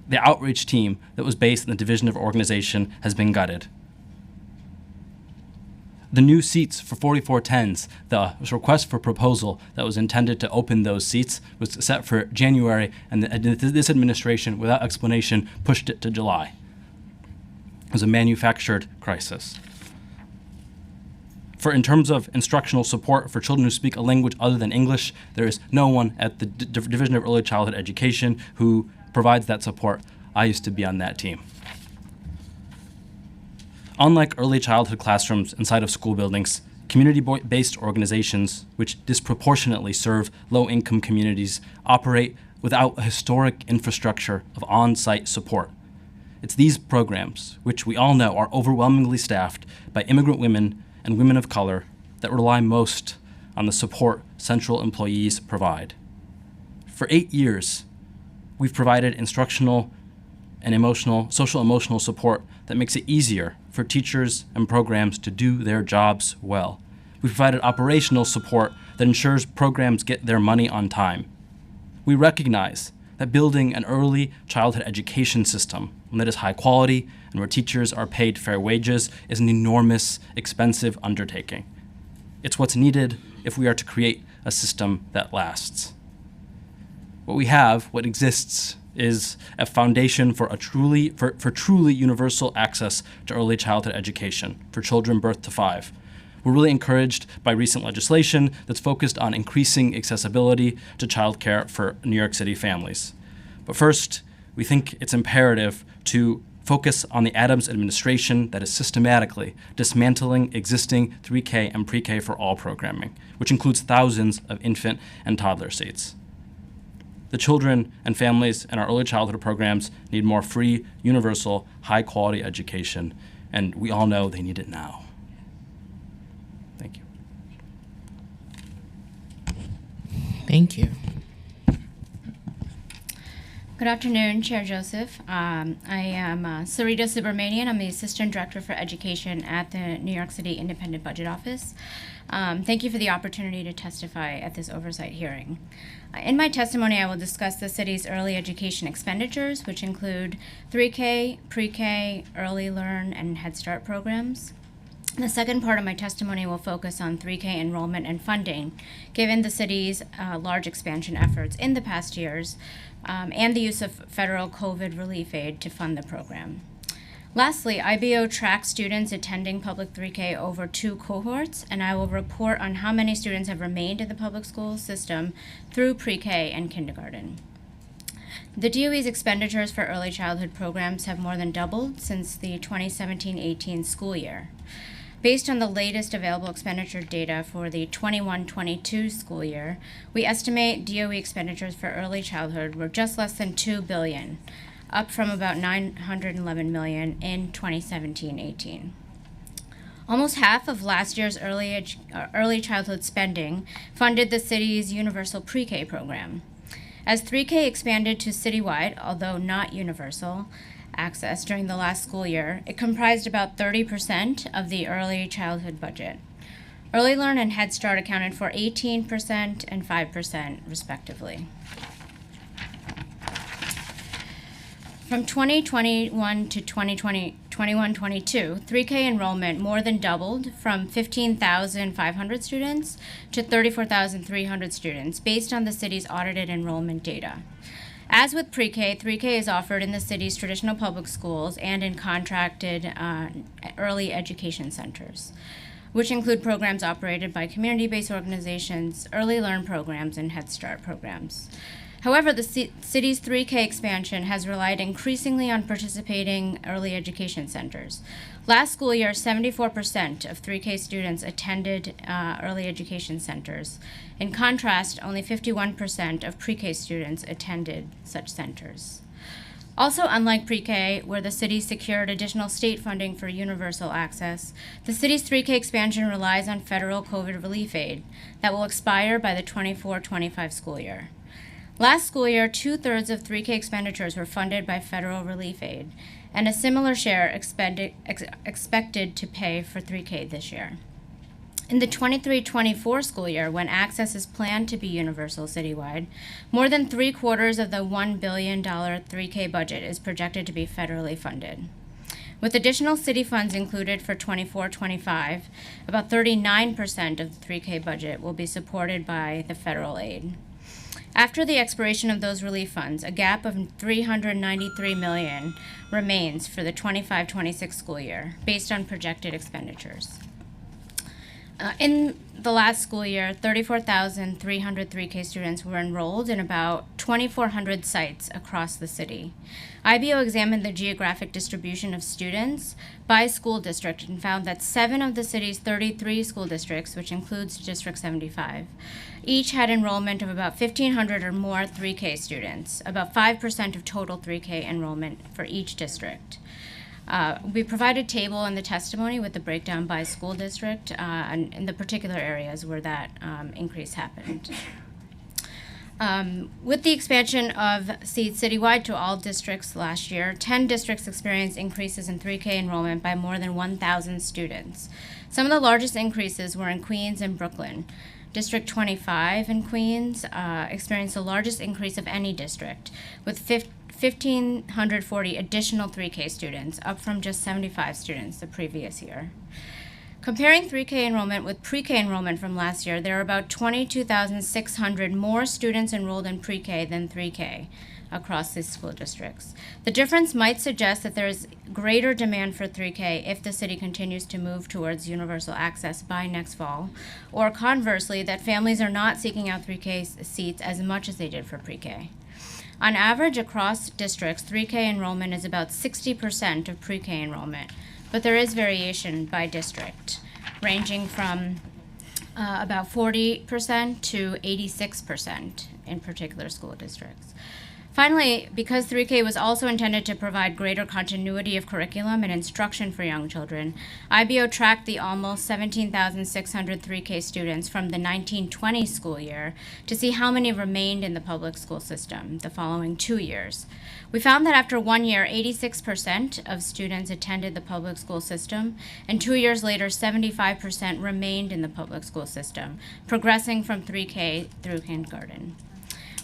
The outreach team that was based in the Division of Organization has been gutted. The new seats for 4410s, the request for proposal that was intended to open those seats was set for January, and this administration, without explanation, pushed it to July. It was a manufactured crisis. In terms of instructional support for children who speak a language other than English, there is no one at the Division of Early Childhood Education who provides that support. I used to be on that team. Unlike early childhood classrooms inside of school buildings, community-based organizations, which disproportionately serve low-income communities, operate without a historic infrastructure of on-site support. It's these programs, which we all know are overwhelmingly staffed by immigrant women and women of color, that rely most on the support central employees provide. For 8 years, we've provided instructional and social-emotional support that makes it easier for teachers and programs to do their jobs well. We've provided operational support that ensures programs get their money on time. We recognize that building an early childhood education system, one that is high quality and where teachers are paid fair wages, is an enormous, expensive undertaking. It's what's needed if we are to create a system that lasts. What exists, is a foundation for truly universal access to early childhood education for children birth to 5. We're really encouraged by recent legislation that's focused on increasing accessibility to childcare for New York City families. But first, we think it's imperative to focus on the Adams administration that is systematically dismantling existing 3K and pre-K for all programming, which includes thousands of infant and toddler seats. The children and families in our early childhood programs need more free, universal, high-quality education, and we all know they need it now. Thank you. Thank you. Good afternoon, Chair Joseph. I am Sarita Subramanian. I'm the Assistant Director for Education at the New York City Independent Budget Office. Thank you for the opportunity to testify at this oversight hearing. In my testimony, I will discuss the city's early education expenditures, which include 3K, pre-K, Early Learn, and Head Start programs. The second part of my testimony will focus on 3K enrollment and funding, given the city's large expansion efforts in the past years, and the use of federal COVID relief aid to fund the program. Lastly, IBO tracks students attending public 3K over 2 cohorts, and I will report on how many students have remained in the public school system through pre-K and kindergarten. The DOE's expenditures for early childhood programs have more than doubled since the 2017-18 school year. Based on the latest available expenditure data for the 21-22 school year, we estimate DOE expenditures for early childhood were just less than $2 billion, up from about $911 million in 2017-18. Almost half of last year's early childhood spending funded the city's universal pre-K program. As 3K expanded to citywide, although not universal, access during the last school year, it comprised about 30% of the early childhood budget. Early Learn and Head Start accounted for 18% and 5%, respectively. From 2021 to 21-22, 3K enrollment more than doubled from 15,500 students to 34,300 students based on the city's audited enrollment data. As with pre-K, 3K is offered in the city's traditional public schools and in contracted early education centers. which include programs operated by community-based organizations, Early Learn programs, and Head Start programs. However, the city's 3K expansion has relied increasingly on participating early education centers. Last school year, 74% of 3K students attended early education centers. In contrast, only 51% of pre-K students attended such centers. Also, unlike pre-K, where the city secured additional state funding for universal access, the city's 3K expansion relies on federal COVID relief aid that will expire by the 24-25 school year. Last school year, 2/3 of 3K expenditures were funded by federal relief aid, and a similar share expected to pay for 3K this year. In the 23-24 school year, when access is planned to be universal citywide, more than 3/4 of the $1 billion 3K budget is projected to be federally funded. With additional city funds included for 24-25, about 39% of the 3K budget will be supported by the federal aid. After the expiration of those relief funds, a gap of $393 million remains for the 25-26 school year, based on projected expenditures. In the last school year, 34,300 3K students were enrolled in about 2,400 sites across the city. IBO examined the geographic distribution of students by school district and found that 7 of the city's 33 school districts, which includes District 75, each had enrollment of about 1,500 or more 3K students, about 5% of total 3K enrollment for each district. We provided a table in the testimony with the breakdown by school district and in the particular areas where that increase happened. With the expansion of seats citywide to all districts last year, 10 districts experienced increases in 3K enrollment by more than 1,000 students. Some of the largest increases were in Queens and Brooklyn. District 25 in Queens experienced the largest increase of any district, with 1,540 additional 3K students, up from just 75 students the previous year. Comparing 3K enrollment with pre-K enrollment from last year, there are about 22,600 more students enrolled in pre-K than 3K across these school districts. The difference might suggest that there is greater demand for 3K if the city continues to move towards universal access by next fall, or conversely, that families are not seeking out 3K seats as much as they did for pre-K. On average, across districts, 3K enrollment is about 60% of pre-K enrollment, but there is variation by district, ranging from about 40% to 86% in particular school districts. Finally, because 3K was also intended to provide greater continuity of curriculum and instruction for young children, IBO tracked the almost 17,600 3K students from the 1920 school year to see how many remained in the public school system the following 2 years. We found that after 1 year, 86% of students attended the public school system, and 2 years later, 75% remained in the public school system, progressing from 3K through kindergarten.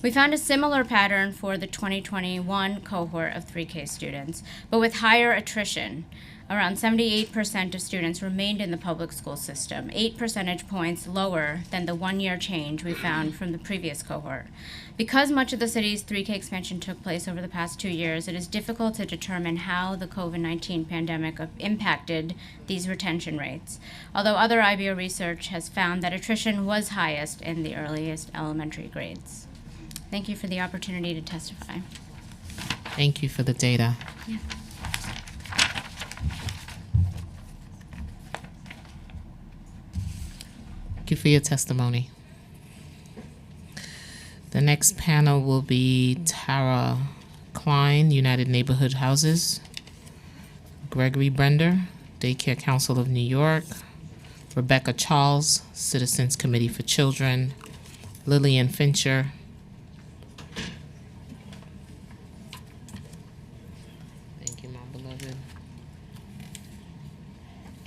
We found a similar pattern for the 2021 cohort of 3K students, but with higher attrition. Around 78% of students remained in the public school system, 8 percentage points lower than the 1 year change we found from the previous cohort. Because much of the city's 3K expansion took place over the past 2 years, it is difficult to determine how the COVID-19 pandemic impacted these retention rates, although other IBO research has found that attrition was highest in the earliest elementary grades. Thank you for the opportunity to testify. Thank you for the data. Yeah. Thank you for your testimony. The next panel will be Tara Klein, United Neighborhood Houses, Gregory Brender, Daycare Council of New York, Rebecca Charles, Citizens Committee for Children, Lillian Fincher,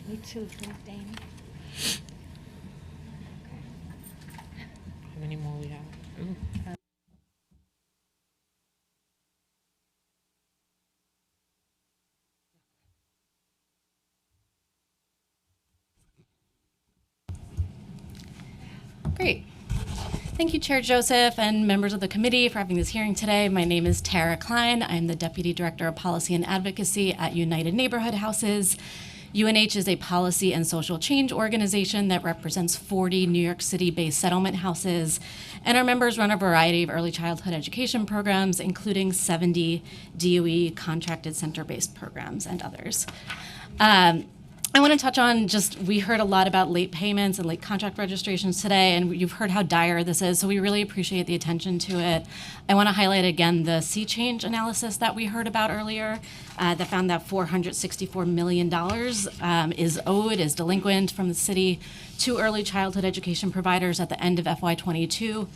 You too, drink, Dana. How many more we have? Ooh. Great. Thank you, Chair Joseph and members of the committee for having this hearing today. My name is Tara Klein. I'm the Deputy Director of Policy and Advocacy at United Neighborhood Houses. UNH is a policy and social change organization that represents 40 New York City-based settlement houses, and our members run a variety of early childhood education programs, including 70 DOE contracted center-based programs and others. I want to touch on we heard a lot about late payments and late contract registrations today, and you've heard how dire this is, so we really appreciate the attention to it. I want to highlight again the sea change analysis that we heard about earlier that found that $464 million is delinquent from the city to early childhood education providers at the end of FY22.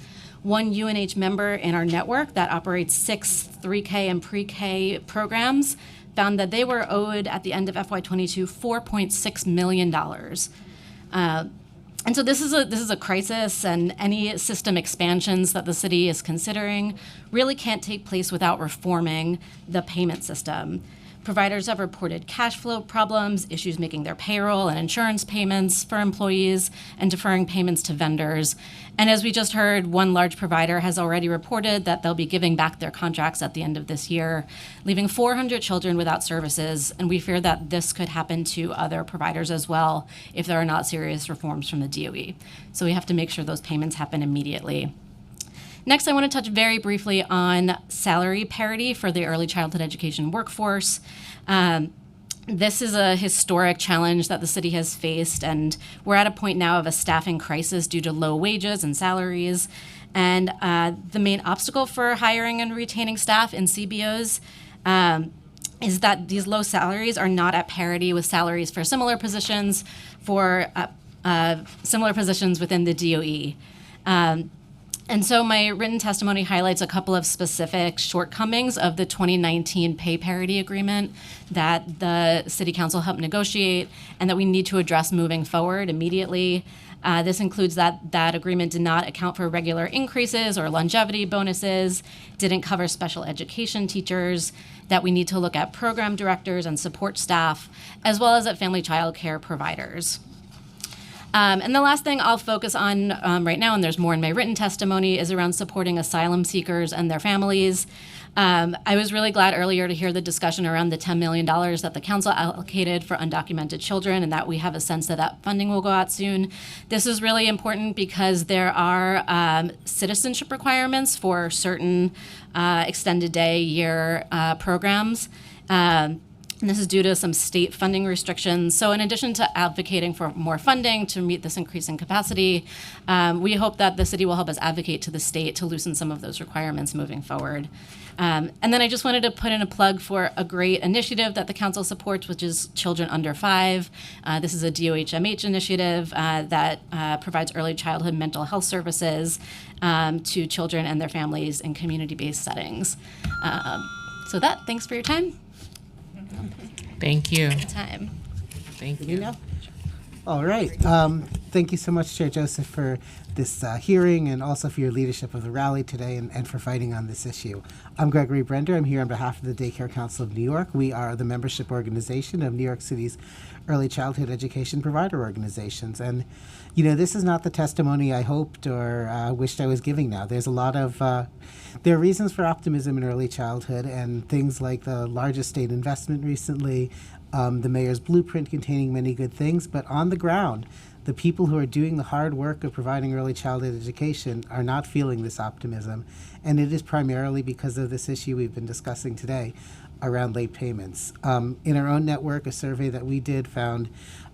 One UNH member in our network that operates 6 3K and pre-K programs found that they were owed at the end of FY22 $4.6 million. And so this is a crisis, and any system expansions that the city is considering really can't take place without reforming the payment system. Providers have reported cash flow problems, issues making their payroll and insurance payments for employees, and deferring payments to vendors. And as we just heard, one large provider has already reported that they'll be giving back their contracts at the end of this year, leaving 400 children without services. And we fear that this could happen to other providers as well if there are not serious reforms from the DOE. So we have to make sure those payments happen immediately. Next, I want to touch very briefly on salary parity for the early childhood education workforce. This is a historic challenge that the city has faced, and we're at a point now of a staffing crisis due to low wages and salaries. And the main obstacle for hiring and retaining staff in CBOs is that these low salaries are not at parity with salaries for similar positions within the DOE. And so my written testimony highlights a couple of specific shortcomings of the 2019 pay parity agreement that the City Council helped negotiate and that we need to address moving forward immediately. This includes that agreement did not account for regular increases or longevity bonuses, didn't cover special education teachers, that we need to look at program directors and support staff, as well as at family child care providers. And the last thing I'll focus on right now, and there's more in my written testimony, is around supporting asylum seekers and their families. I was really glad earlier to hear the discussion around the $10 million that the council allocated for undocumented children, and that we have a sense that that funding will go out soon. This is really important because there are citizenship requirements for certain extended day year programs. And this is due to some state funding restrictions. So in addition to advocating for more funding to meet this increase in capacity, we hope that the city will help us advocate to the state to loosen some of those requirements moving forward. And then I just wanted to put in a plug for a great initiative that the council supports, which is Children Under 5. This is a DOHMH initiative that provides early childhood mental health services to children and their families in community-based settings. Thanks for your time. Thank you. Time. Thank you. All right. Thank you so much, Chair Joseph, for this hearing and also for your leadership of the rally today and for fighting on this issue. I'm Gregory Brender. I'm here on behalf of the Daycare Council of New York. We are the membership organization of New York City's early childhood education provider organizations. And, this is not the testimony I hoped or wished I was giving now. There's a lot of, there are reasons for optimism in early childhood, and things like the largest state investment recently, the mayor's blueprint containing many good things, but on the ground, the people who are doing the hard work of providing early childhood education are not feeling this optimism, and it is primarily because of this issue we've been discussing today around late payments. In our own network, a survey that we did found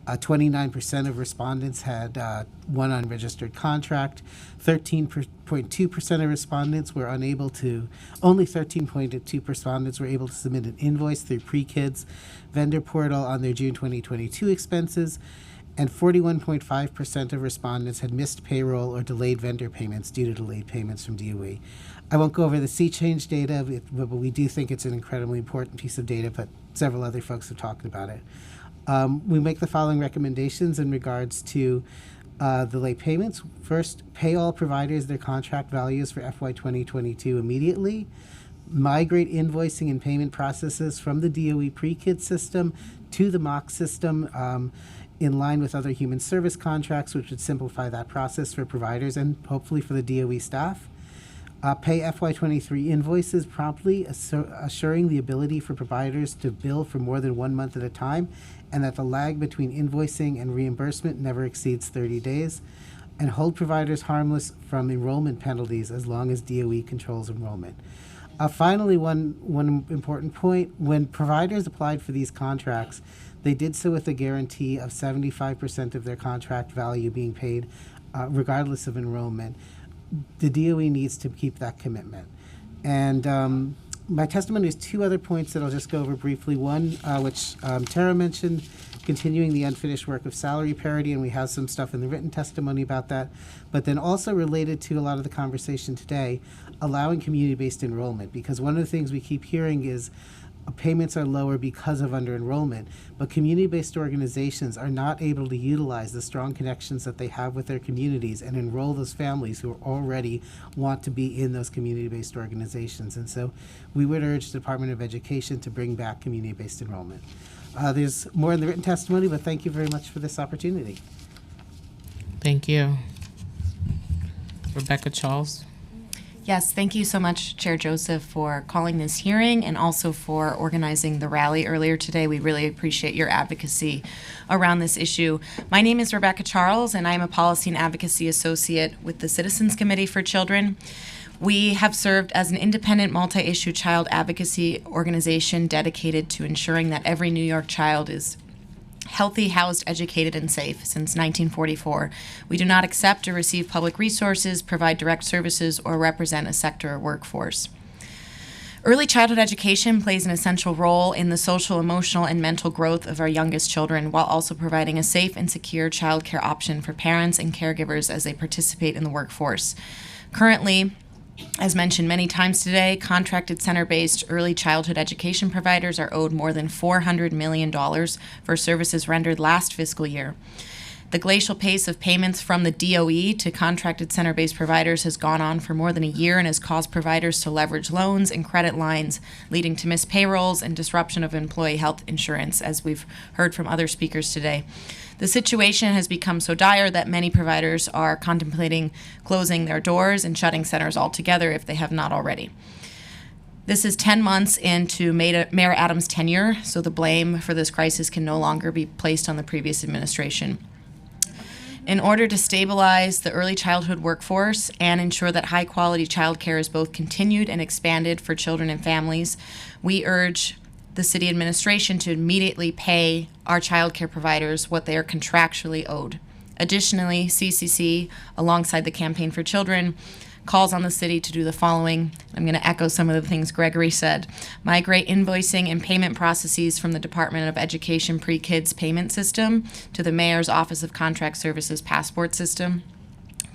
29% of respondents had one unregistered contract. 13.2% of respondents were unable to, only 13.2 respondents were able to submit an invoice through Pre-Kids vendor portal on their June 2022 expenses. And 41.5% of respondents had missed payroll or delayed vendor payments due to delayed payments from DOE. I won't go over the sea change data, but we do think it's an incredibly important piece of data, but several other folks have talked about it. We make the following recommendations in regards to the late payments. First, pay all providers their contract values for FY 2022 immediately. Migrate invoicing and payment processes from the DOE Pre-Kid system to the MOC system in line with other human service contracts, which would simplify that process for providers and hopefully for the DOE staff. Pay FY23 invoices promptly, assuring the ability for providers to bill for more than 1 month at a time, and that the lag between invoicing and reimbursement never exceeds 30 days. And hold providers harmless from enrollment penalties as long as DOE controls enrollment. Finally, one important point, when providers applied for these contracts, they did so with a guarantee of 75% of their contract value being paid regardless of enrollment. The DOE needs to keep that commitment. And my testimony has two other points that I'll just go over briefly. One, which Tara mentioned, continuing the unfinished work of salary parity, and we have some stuff in the written testimony about that. But then also related to a lot of the conversation today, allowing community-based enrollment, because one of the things we keep hearing is payments are lower because of under-enrollment, but community-based organizations are not able to utilize the strong connections that they have with their communities and enroll those families who already want to be in those community-based organizations. And so we would urge the Department of Education to bring back community-based enrollment. There's more in the written testimony, but thank you very much for this opportunity. Thank you. Rebecca Charles. Yes, thank you so much, Chair Joseph, for calling this hearing and also for organizing the rally earlier today. We really appreciate your advocacy around this issue. My name is Rebecca Charles, and I'm a Policy and Advocacy Associate with the Citizens Committee for Children. We have served as an independent multi-issue child advocacy organization dedicated to ensuring that every New York child is healthy, housed, educated, and safe since 1944. We do not accept or receive public resources, provide direct services, or represent a sector or workforce. Early childhood education plays an essential role in the social, emotional, and mental growth of our youngest children, while also providing a safe and secure childcare option for parents and caregivers as they participate in the workforce. Currently, as mentioned many times today, contracted center-based early childhood education providers are owed more than $400 million for services rendered last fiscal year. The glacial pace of payments from the DOE to contracted center-based providers has gone on for more than a year and has caused providers to leverage loans and credit lines, leading to missed payrolls and disruption of employee health insurance, as we've heard from other speakers today. The situation has become so dire that many providers are contemplating closing their doors and shutting centers altogether if they have not already. This is 10 months into Mayor Adams' tenure, so the blame for this crisis can no longer be placed on the previous administration. In order to stabilize the early childhood workforce and ensure that high-quality childcare is both continued and expanded for children and families, we urge the city administration to immediately pay our childcare providers what they are contractually owed. Additionally, CCC, alongside the Campaign for Children, calls on the city to do the following. I'm going to echo some of the things Gregory said. Migrate invoicing and payment processes from the Department of Education Pre-Kids payment system to the Mayor's Office of Contract Services passport system.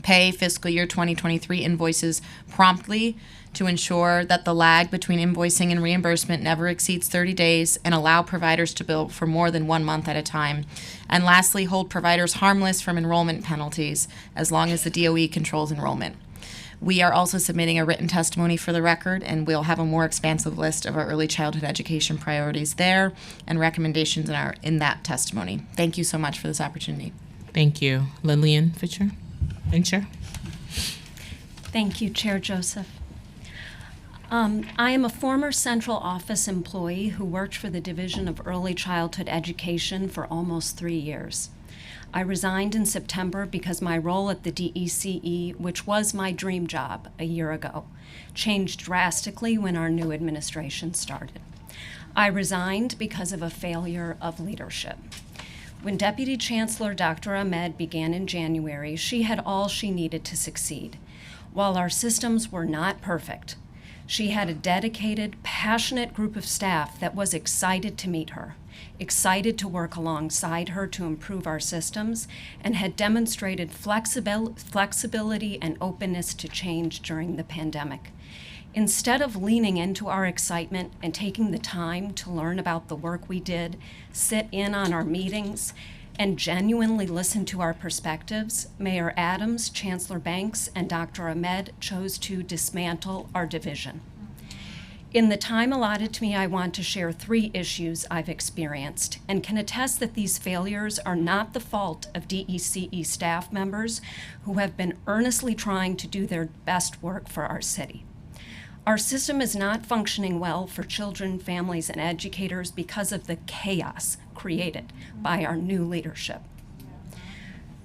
Pay fiscal year 2023 invoices promptly to ensure that the lag between invoicing and reimbursement never exceeds 30 days and allow providers to bill for more than 1 month at a time. And lastly, hold providers harmless from enrollment penalties as long as the DOE controls enrollment. We are also submitting a written testimony for the record, and we'll have a more expansive list of our early childhood education priorities there and recommendations in that testimony. Thank you so much for this opportunity. Thank you. Lillian Fincher. Thank you, Chair Joseph. I am a former central office employee who worked for the Division of Early Childhood Education for almost 3 years. I resigned in September because my role at the DECE, which was my dream job a year ago, changed drastically when our new administration started. I resigned because of a failure of leadership. When Deputy Chancellor Dr. Ahmed began in January, she had all she needed to succeed. While our systems were not perfect, she had a dedicated, passionate group of staff that was excited to meet her, excited to work alongside her to improve our systems, and had demonstrated flexibility and openness to change during the pandemic. Instead of leaning into our excitement and taking the time to learn about the work we did, sit in on our meetings, and genuinely listen to our perspectives, Mayor Adams, Chancellor Banks, and Dr. Ahmed chose to dismantle our division. In the time allotted to me, I want to share 3 issues I've experienced and can attest that these failures are not the fault of DECE staff members who have been earnestly trying to do their best work for our city. Our system is not functioning well for children, families, and educators because of the chaos created by our new leadership.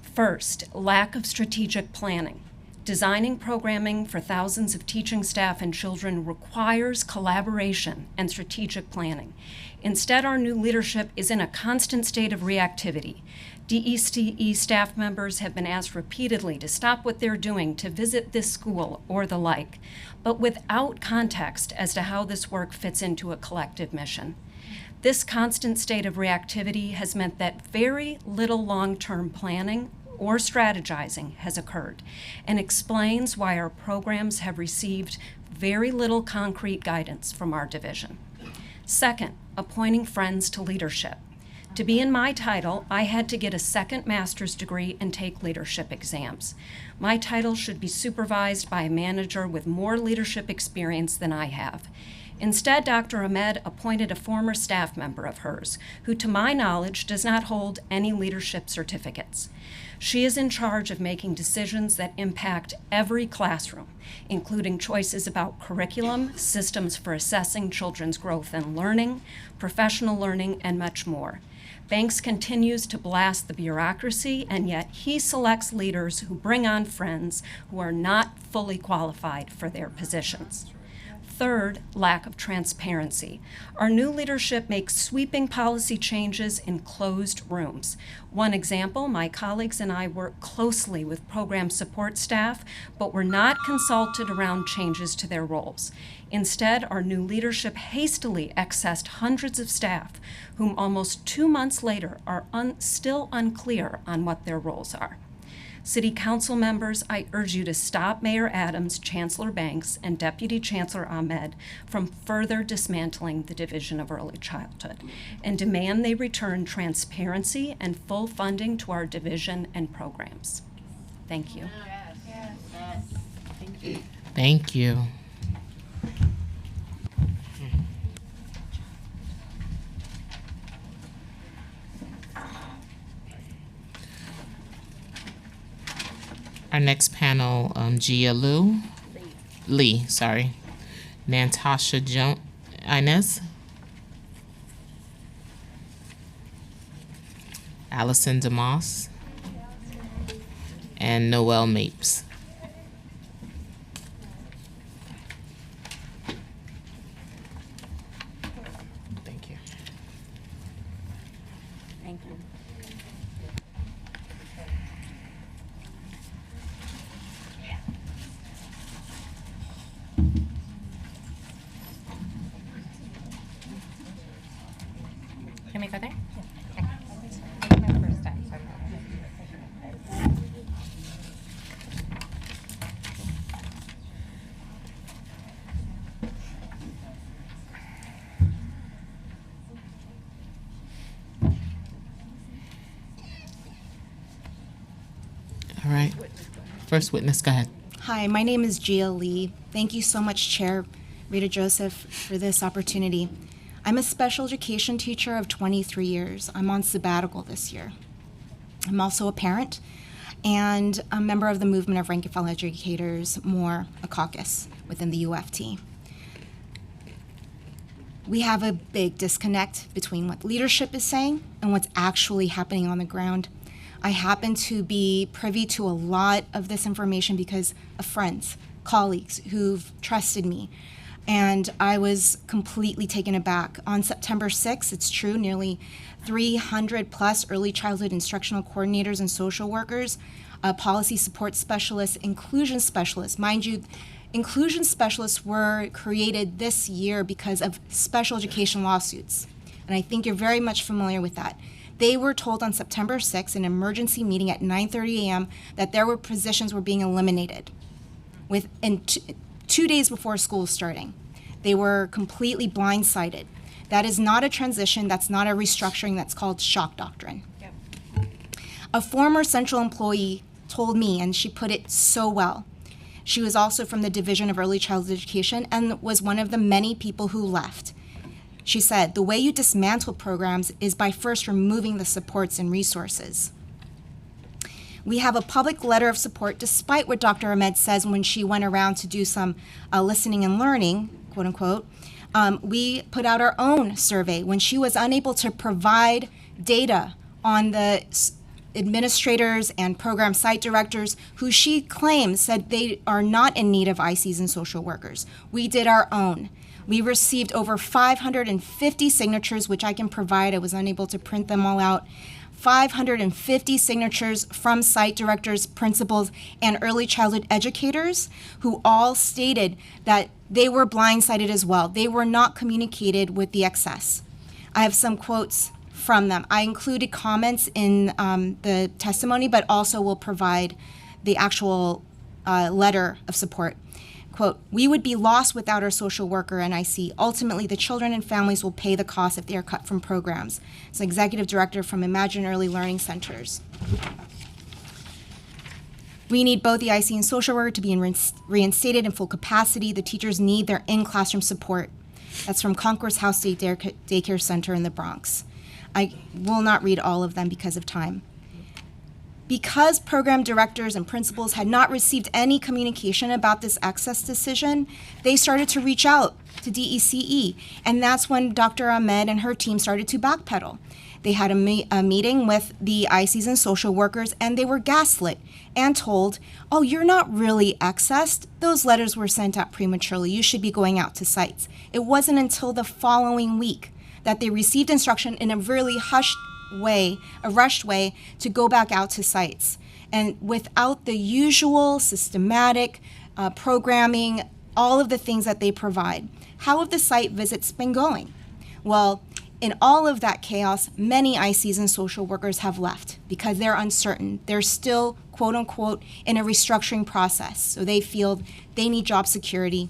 First, lack of strategic planning. Designing programming for thousands of teaching staff and children requires collaboration and strategic planning. Instead, our new leadership is in a constant state of reactivity. DECE staff members have been asked repeatedly to stop what they're doing to visit this school or the like, but without context as to how this work fits into a collective mission. This constant state of reactivity has meant that very little long-term planning or strategizing has occurred, and explains why our programs have received very little concrete guidance from our division. Second, appointing friends to leadership. To be in my title, I had to get a second master's degree and take leadership exams. My title should be supervised by a manager with more leadership experience than I have. Instead, Dr. Ahmed appointed a former staff member of hers, who to my knowledge does not hold any leadership certificates. She is in charge of making decisions that impact every classroom, including choices about curriculum, systems for assessing children's growth and learning, professional learning, and much more. Banks continues to blast the bureaucracy, and yet he selects leaders who bring on friends who are not fully qualified for their positions. Third, lack of transparency. Our new leadership makes sweeping policy changes in closed rooms. One example, my colleagues and I work closely with program support staff, but were not consulted around changes to their roles. Instead, our new leadership hastily accessed hundreds of staff, whom almost 2 months later are still unclear on what their roles are. City Council members, I urge you to stop Mayor Adams, Chancellor Banks, and Deputy Chancellor Ahmed from further dismantling the Division of Early Childhood, and demand they return transparency and full funding to our division and programs. Thank you. Thank you. Our next panel, Gia Lee, Natasha Inez, Allison DeMoss, and Noel Mapes. Thank you. Thank you. Can we go there? All right. First witness, go ahead. Hi, my name is Gia Lee. Thank you so much, Chair Rita Joseph, for this opportunity. I'm a special education teacher of 23 years. I'm on sabbatical this year. I'm also a parent and a member of the movement of rank and file educators, MORE, a caucus within the UFT. We have a big disconnect between what leadership is saying and what's actually happening on the ground. I happen to be privy to a lot of this information because of friends, colleagues who've trusted me. And I was completely taken aback. On September 6th, it's true, nearly 300 plus early childhood instructional coordinators and social workers, policy support specialists, inclusion specialists. Mind you, inclusion specialists were created this year because of special education lawsuits. And I think you're very much familiar with that. They were told on September 6th, an emergency meeting at 9:30 a.m., that there were positions were being eliminated within 2 days before school was starting. They were completely blindsided. That is not a transition, that's not a restructuring, that's called shock doctrine. Yep. A former central employee told me, and she put it so well, She was also from the Division of Early Childhood Education and was one of the many people who left. She said, "The way you dismantle programs is by first removing the supports and resources." We have a public letter of support, despite what Dr. Ahmed says when she went around to do some listening and learning, quote unquote. We put out our own survey when she was unable to provide data on the administrators and program site directors who she claims said they are not in need of ICs and social workers. We did our own. We received over 550 signatures, which I can provide. I was unable to print them all out. 550 signatures from site directors, principals, and early childhood educators who all stated that they were blindsided as well. They were not communicated with the excess. I have some quotes from them. I included comments in the testimony, but also will provide the actual letter of support. Quote, "We would be lost without our social worker and IC. Ultimately, the children and families will pay the cost if they are cut from programs." It's an executive director from Imagine Early Learning Centers. "We need both the IC and social worker to be reinstated in full capacity. The teachers need their in-classroom support." That's from Concourse House Daycare Center in the Bronx. I will not read all of them because of time. Because program directors and principals had not received any communication about this access decision, they started to reach out to DECE, and that's when Dr. Ahmed and her team started to backpedal. They had a meeting with the ICs and social workers, and they were gaslit and told, "Oh, you're not really accessed. Those letters were sent out prematurely. You should be going out to sites." It wasn't until the following week that they received instruction in a really rushed way to go back out to sites. And without the usual systematic programming, all of the things that they provide. How have the site visits been going? Well, in all of that chaos, many ICs and social workers have left because they're uncertain. They're still, quote unquote, in a restructuring process. So they feel they need job security.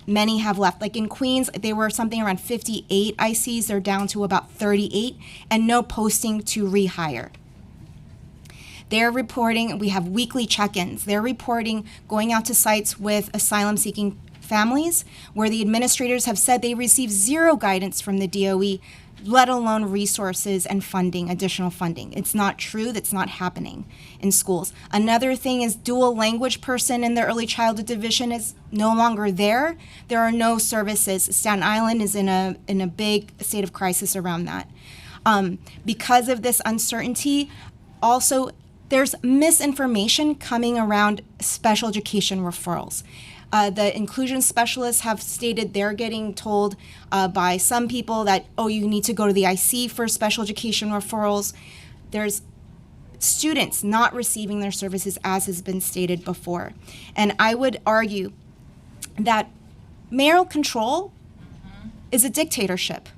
Many have left. Like in Queens, they were something around 58 ICs. They're down to about 38 and no posting to rehire. They're reporting, we have weekly check-ins. They're reporting going out to sites with asylum-seeking families where the administrators have said they receive zero guidance from the DOE, let alone resources and funding, additional funding. It's not true. That's not happening in schools. Another thing is dual language person in the early childhood division is no longer there. There are no services. Staten Island is in a big state of crisis around that. Because of this uncertainty, also there's misinformation coming around special education referrals. The inclusion specialists have stated they're getting told by some people that, oh, you need to go to the IC for special education referrals. There's students not receiving their services as has been stated before. And I would argue that mayoral control is a dictatorship.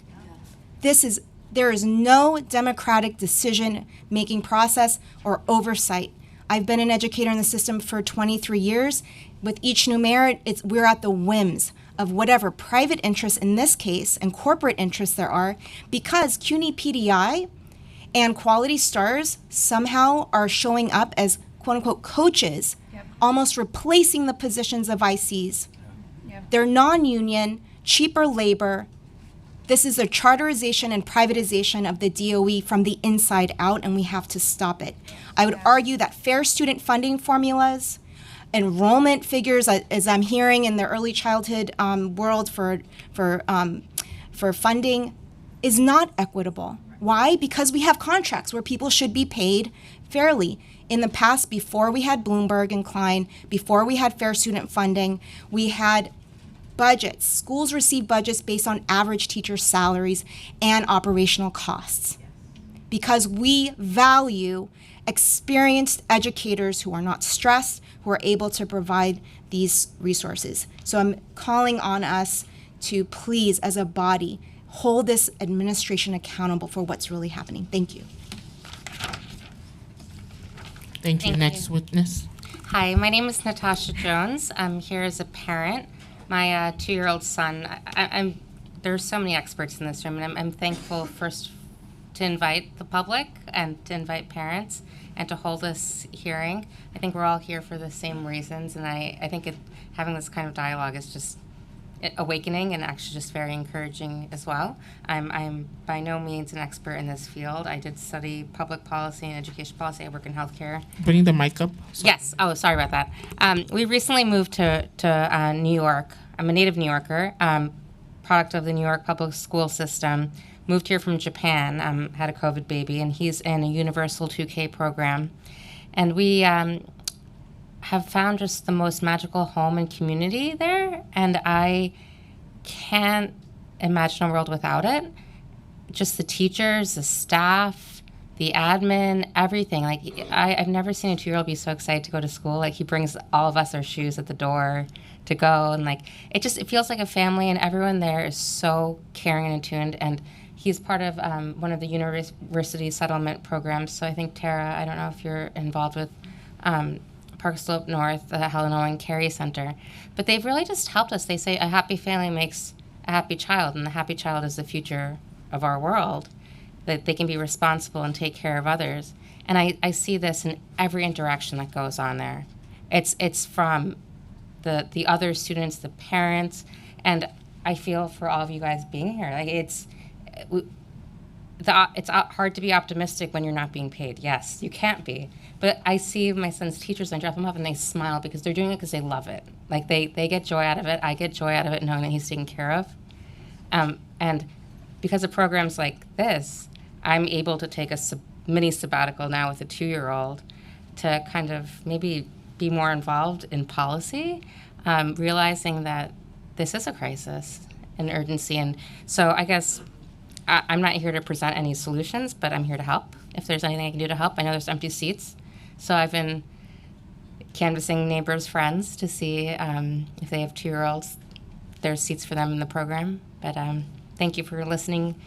There is no democratic decision-making process or oversight. I've been an educator in the system for 23 years. With each new mayor, we're at the whims of whatever private interests in this case and corporate interests there are, because CUNY PDI and Quality Stars somehow are showing up as quote-unquote coaches, almost replacing the positions of ICs. They're non-union, cheaper labor. This is a charterization and privatization of the DOE from the inside out, and we have to stop it. I would argue that fair student funding formulas, enrollment figures, as I'm hearing in the early childhood world for funding, is not equitable. Why? Because we have contracts where people should be paid fairly. In the past, before we had Bloomberg and Klein, before we had fair student funding, we had budgets. Schools receive budgets based on average teacher salaries and operational costs. Because we value experienced educators who are not stressed, who are able to provide these resources. So I'm calling on us to please, as a body, hold this administration accountable for what's really happening. Thank you. Thank you. Next witness. Hi, my name is Natasha Jones. I'm here as a parent. My 2-year-old son, there's so many experts in this room, and I'm thankful first to invite the public and to invite parents and to hold this hearing. I think we're all here for the same reasons, and I think having this kind of dialogue is just awakening and actually just very encouraging as well. I'm by no means an expert in this field. I did study public policy and education policy. I work in healthcare. Bring the mic up. Yes. Oh, sorry about that. We recently moved to New York. I'm a native New Yorker, product of the New York public school system. Moved here from Japan. Had a COVID baby, and he's in a universal 2K program. And we have found just the most magical home and community there, and I can't imagine a world without it. Just the teachers, the staff, the admin, everything. Like, I've never seen a 2-year-old be so excited to go to school. Like, he brings all of us our shoes at the door to go, and like, it feels like a family, and everyone there is so caring and attuned. And he's part of one of the university settlement programs. So I think, Tara, I don't know if you're involved with Park Slope North, the Helen Owen Carey Center, but they've really just helped us. They say a happy family makes a happy child, and the happy child is the future of our world, that they can be responsible and take care of others. And I see this in every interaction that goes on there. It's from the other students, the parents, and I feel for all of you guys being here. Like, it's hard to be optimistic when you're not being paid. Yes, you can't be. But I see my son's teachers, and I drop them off, and they smile because they're doing it because they love it. Like, they get joy out of it. I get joy out of it knowing that he's taken care of. And because of programs like this, I'm able to take a mini sabbatical now with a 2-year-old to kind of maybe be more involved in policy, realizing that this is a crisis, an urgency. And so I guess I'm not here to present any solutions, but I'm here to help. If there's anything I can do to help, I know there's empty seats. So I've been canvassing neighbors, friends to see if they have 2-year-olds, there's seats for them in the program. But thank you for listening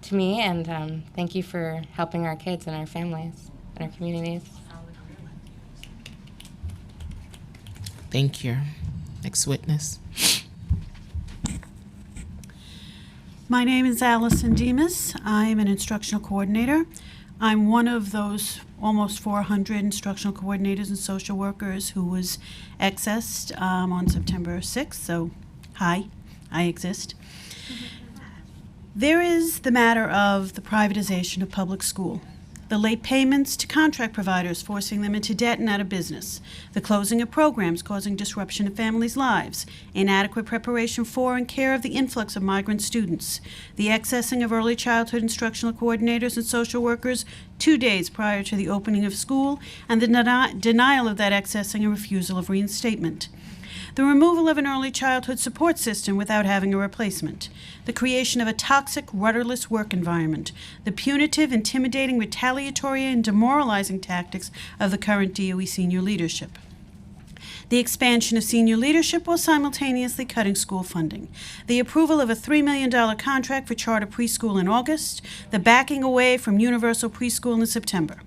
to me, and thank you for helping our kids and our families and our communities. Thank you. Next witness. My name is Allison Demas. I'm an instructional coordinator. I'm one of those almost 400 instructional coordinators and social workers who was accessed on September 6th. So, hi, I exist. There is the matter of the privatization of public school, the late payments to contract providers forcing them into debt and out of business, the closing of programs causing disruption of families' lives, inadequate preparation for and care of the influx of migrant students, the accessing of early childhood instructional coordinators and social workers 2 days prior to the opening of school, and the denial of that accessing and refusal of reinstatement. The removal of an early childhood support system without having a replacement, the creation of a toxic, rudderless work environment, the punitive, intimidating, retaliatory, and demoralizing tactics of the current DOE senior leadership. The expansion of senior leadership while simultaneously cutting school funding, the approval of a $3 million contract for charter preschool in August, the backing away from universal preschool in September.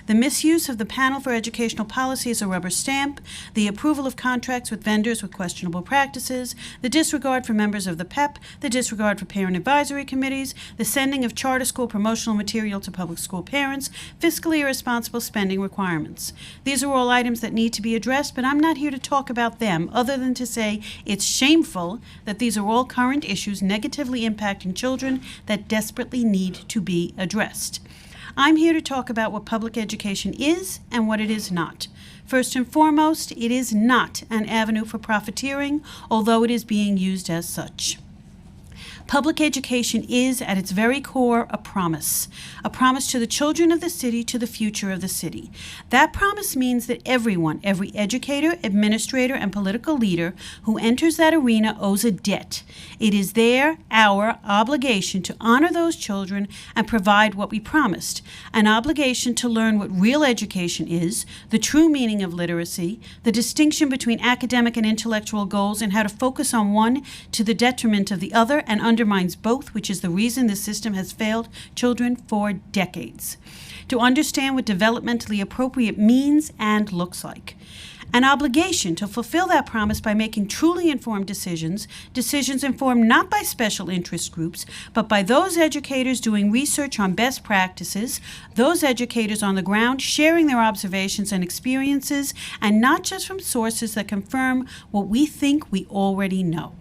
The misuse of the Panel for Educational Policy as a rubber stamp, the approval of contracts with vendors with questionable practices, the disregard for members of the PEP, the disregard for parent advisory committees, the sending of charter school promotional material to public school parents, fiscally irresponsible spending requirements. These are all items that need to be addressed, but I'm not here to talk about them other than to say it's shameful that these are all current issues negatively impacting children that desperately need to be addressed. I'm here to talk about what public education is and what it is not. First and foremost, it is not an avenue for profiteering, although it is being used as such. Public education is, at its very core, a promise to the children of the city, to the future of the city. That promise means that everyone, every educator, administrator, and political leader who enters that arena owes a debt. It is our obligation to honor those children and provide what we promised, an obligation to learn what real education is, the true meaning of literacy, the distinction between academic and intellectual goals, and how to focus on one to the detriment of the other and undermines both, which is the reason this system has failed children for decades. To understand what developmentally appropriate means and looks like. an obligation to fulfill that promise by making truly informed decisions, decisions informed not by special interest groups, but by those educators doing research on best practices, those educators on the ground sharing their observations and experiences, and not just from sources that confirm what we think we already know.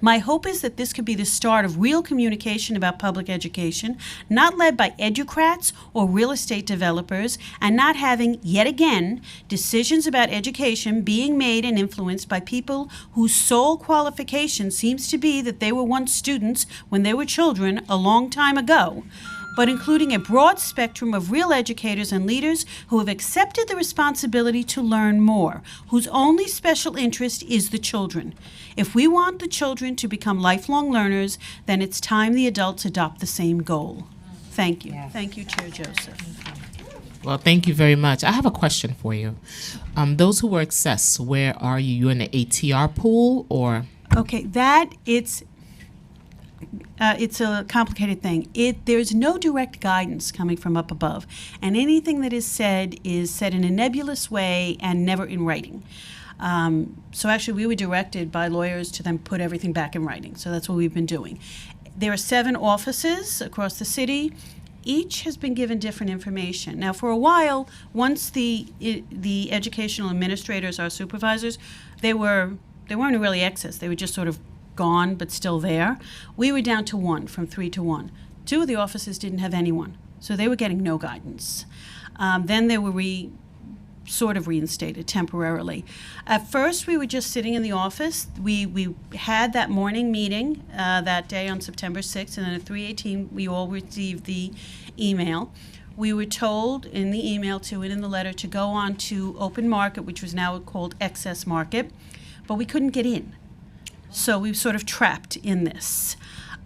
My hope is that this could be the start of real communication about public education, not led by educrats or real estate developers, and not having, yet again, decisions about education being made and influenced by people whose sole qualification seems to be that they were once students when they were children a long time ago, but including a broad spectrum of real educators and leaders who have accepted the responsibility to learn more, whose only special interest is the children. If we want the children to become lifelong learners, then it's time the adults adopt the same goal. Thank you. Yes. Thank you, Chair Joseph. Well, thank you very much. I have a question for you. Those who were accessed, where are you? You in the ATR pool or? Okay, it's a complicated thing. There's no direct guidance coming from up above, and anything that is said in a nebulous way and never in writing. So actually, we were directed by lawyers to then put everything back in writing. So that's what we've been doing. There are 7 offices across the city. Each has been given different information. Now, for a while, once the educational administrators, our supervisors, they weren't really accessed. They were just sort of gone, but still there. We were down to 1, from 3 to 1. 2 of the offices didn't have anyone, so they were getting no guidance. Then they were sort of reinstated temporarily. At first, we were just sitting in the office. We had that morning meeting that day on September 6th, and then at 3:18, we all received the email. We were told in the email and in the letter to go on to Open Market, which was now called Excess Market, but we couldn't get in. So we were sort of trapped in this.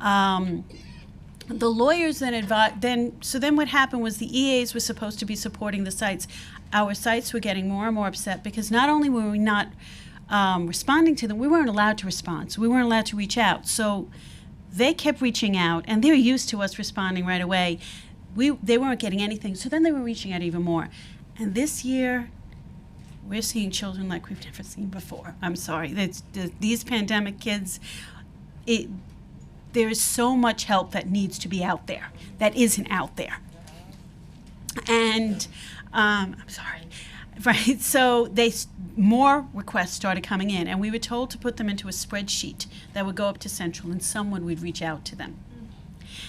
The lawyers then advised, then what happened was the EAs were supposed to be supporting the sites. Our sites were getting more and more upset because not only were we not responding to them, we weren't allowed to respond. So we weren't allowed to reach out. So they kept reaching out, and they're used to us responding right away. They weren't getting anything, so then they were reaching out even more. And this year, we're seeing children like we've never seen before. I'm sorry. These pandemic kids, there is so much help that needs to be out there that isn't out there. And I'm sorry. Right, so more requests started coming in, and we were told to put them into a spreadsheet that would go up to Central, and someone would reach out to them.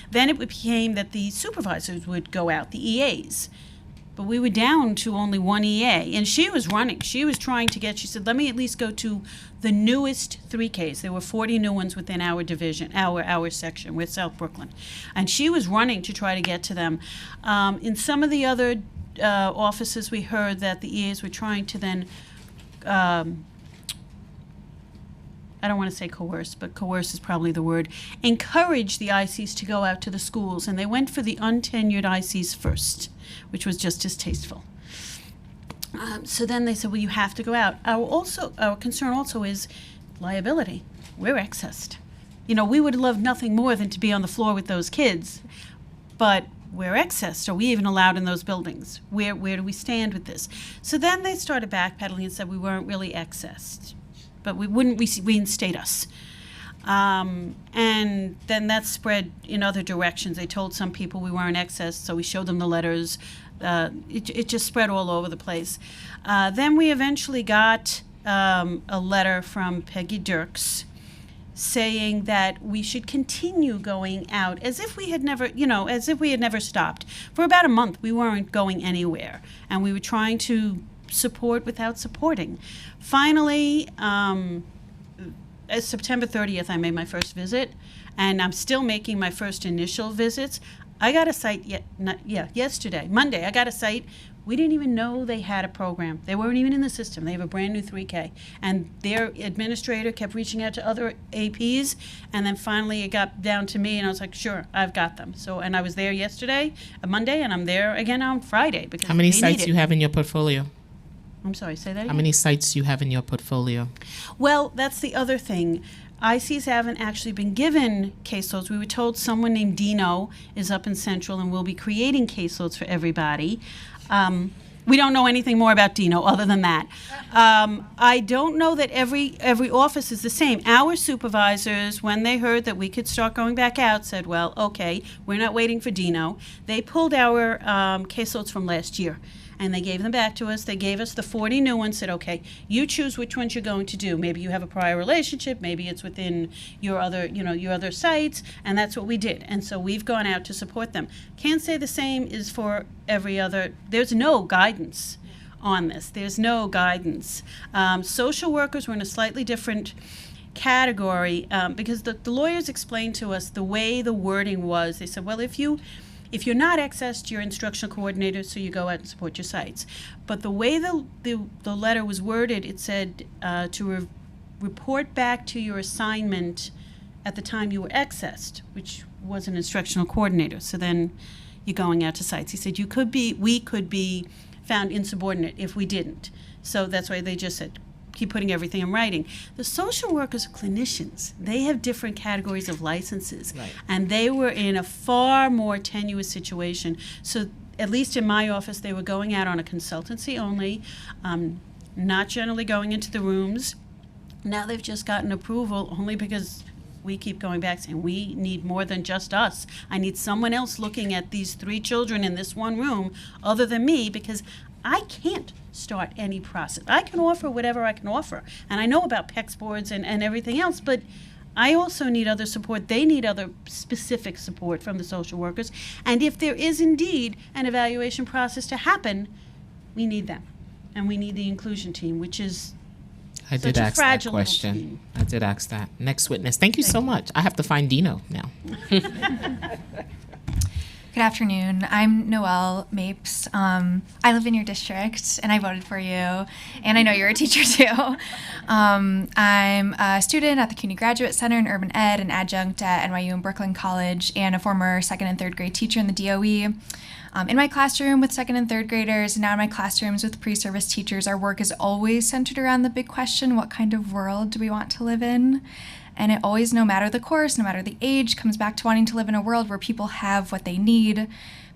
Then it became that the supervisors would go out, the EAs. But we were down to only 1 EA, and she was running. She was trying to she said, let me at least go to the newest 3Ks. There were 40 new ones within our division, our section. We're South Brooklyn. And she was running to try to get to them. In some of the other offices, we heard that the EAs were trying to then, I don't want to say coerce, but coerce is probably the word, encourage the ICs to go out to the schools. And they went for the untenured ICs first, which was just distasteful. So then they said, well, you have to go out. Our concern also is liability. We're accessed. We would love nothing more than to be on the floor with those kids, but we're accessed. Are we even allowed in those buildings? Where do we stand with this? So then they started backpedaling and said we weren't really accessed, but we wouldn't reinstate us. And then that spread in other directions. They told some people we weren't accessed, so we showed them the letters. It just spread all over the place. Then we eventually got a letter from Peggy Dirks saying that we should continue going out as if we had never stopped. For about a month, we weren't going anywhere, and we were trying to support without supporting. Finally, September 30th, I made my first visit, and I'm still making my first initial visits. I got a site yesterday, Monday. I got a site. We didn't even know they had a program. They weren't even in the system. They have a brand new 3K. And their administrator kept reaching out to other APs, and then finally it got down to me, and I was like, sure, I've got them. So, and I was there yesterday, Monday, and I'm there again on Friday. Because how many sites do you have in your portfolio? I'm sorry, say that again? How many sites do you have in your portfolio? Well, that's the other thing. ICs haven't actually been given caseloads. We were told someone named Dino is up in Central and will be creating caseloads for everybody. We don't know anything more about Dino other than that. I don't know that every office is the same. Our supervisors, when they heard that we could start going back out, said, well, okay, we're not waiting for Dino. They pulled our caseloads from last year, and they gave them back to us. They gave us the 40 new ones, said, okay, you choose which ones you're going to do. Maybe you have a prior relationship, maybe it's within your other sites, and that's what we did. And so we've gone out to support them. Can't say the same is for every other. There's no guidance on this. There's no guidance. Social workers were in a slightly different category because the lawyers explained to us the way the wording was. They said, well, if you're not accessed, you're instructional coordinator, so you go out and support your sites. But the way the letter was worded, it said to report back to your assignment at the time you were accessed, which was an instructional coordinator. So then you're going out to sites. He said we could be found insubordinate if we didn't. So that's why they just said, keep putting everything in writing. The social workers are clinicians. They have different categories of licenses. Right. And they were in a far more tenuous situation. So at least in my office, they were going out on a consultancy only, not generally going into the rooms. Now they've just gotten approval only because we keep going back saying we need more than just us. I need someone else looking at these 3 children in this one room other than me, because I can't start any process. I can offer whatever I can offer. And I know about PECS boards and everything else, but I also need other support. They need other specific support from the social workers. And if there is indeed an evaluation process to happen, we need them. And we need the inclusion team, which is I did ask that question. I did ask that. Next witness. Thank you so much. I have to find Dino now. Good afternoon. I'm Noelle Mapes. I live in your district, and I voted for you. And I know you're a teacher, too. I'm a student at the CUNY Graduate Center in Urban Ed, an adjunct at NYU and Brooklyn College, and a former 2nd and 3rd grade teacher in the DOE. In my classroom with 2nd and 3rd graders, and now in my classrooms with pre-service teachers, our work is always centered around the big question, what kind of world do we want to live in? And it always, no matter the course, no matter the age, comes back to wanting to live in a world where people have what they need,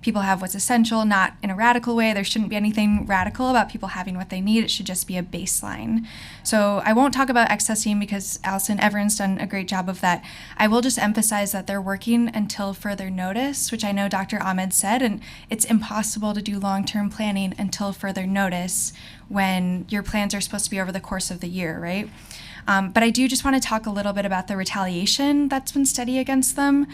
people have what's essential, not in a radical way. There shouldn't be anything radical about people having what they need. It should just be a baseline. So I won't talk about accessing because Allison Everins done a great job of that. I will just emphasize that they're working until further notice, which I know Dr. Ahmed said, and it's impossible to do long-term planning until further notice when your plans are supposed to be over the course of the year, right? But I do just want to talk a little bit about the retaliation that's been steady against them.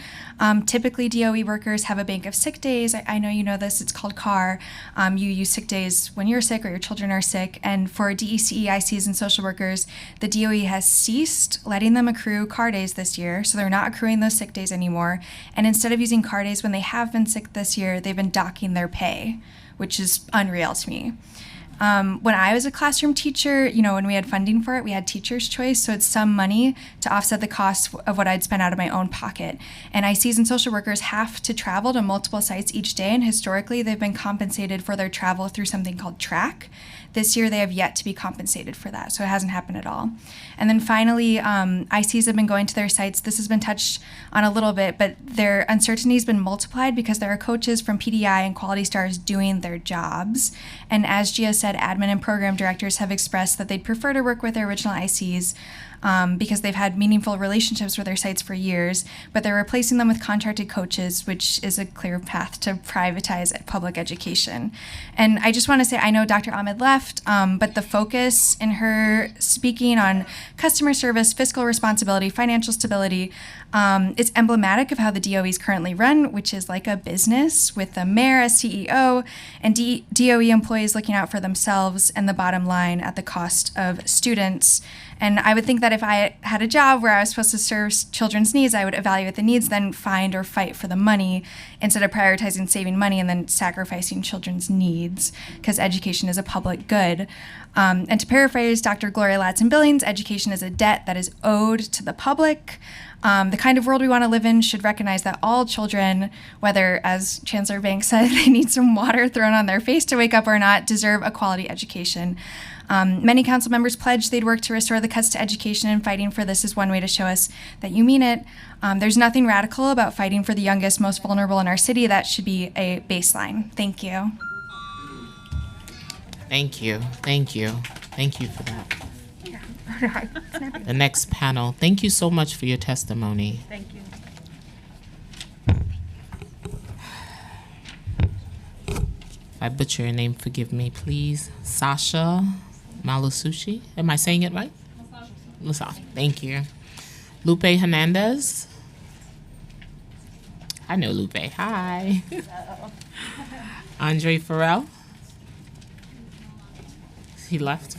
Typically, DOE workers have a bank of sick days. I know you know this. It's called CAR. You use sick days when you're sick or your children are sick. And for DECE, ICs, and social workers, the DOE has ceased letting them accrue CAR days this year. So they're not accruing those sick days anymore. And instead of using CAR days when they have been sick this year, they've been docking their pay, which is unreal to me. When I was a classroom teacher, when we had funding for it, we had Teacher's Choice, so it's some money to offset the cost of what I'd spent out of my own pocket. And ICs and social workers have to travel to multiple sites each day, and historically they've been compensated for their travel through something called TRAC. This year they have yet to be compensated for that, so it hasn't happened at all. And then finally, ICs have been going to their sites. This has been touched on a little bit, but their uncertainty has been multiplied because there are coaches from PDI and Quality Stars doing their jobs. And as Gia said, admin and program directors have expressed that they'd prefer to work with their original ICs because they've had meaningful relationships with their sites for years, but they're replacing them with contracted coaches, which is a clear path to privatize public education. And I just want to say, I know Dr. Ahmed left, but the focus in her speaking on customer service, fiscal responsibility, financial stability, is emblematic of how the DOE is currently run, which is like a business with the mayor as CEO and DOE employees looking out for themselves and the bottom line at the cost of students. And I would think that if I had a job where I was supposed to serve children's needs, I would evaluate the needs, then find or fight for the money instead of prioritizing saving money and then sacrificing children's needs, because education is a public good. And to paraphrase Dr. Gloria Ladson-Billings, education is a debt that is owed to the public. The kind of world we want to live in should recognize that all children, whether, as Chancellor Banks said, they need some water thrown on their face to wake up or not, deserve a quality education. Many council members pledged they'd work to restore the cuts to education, and fighting for this is one way to show us that you mean it. There's nothing radical about fighting for the youngest, most vulnerable in our city. That should be a baseline. Thank you. Thank you. Thank you. Thank you for that. The next panel. Thank you so much for your testimony. Thank you. If I butcher your name, forgive me, please. Sasha Malusushi. Am I saying it right? Masashi. Thank you. Lupe Hernandez. I know Lupe. Hi. Andre Farrell. He left.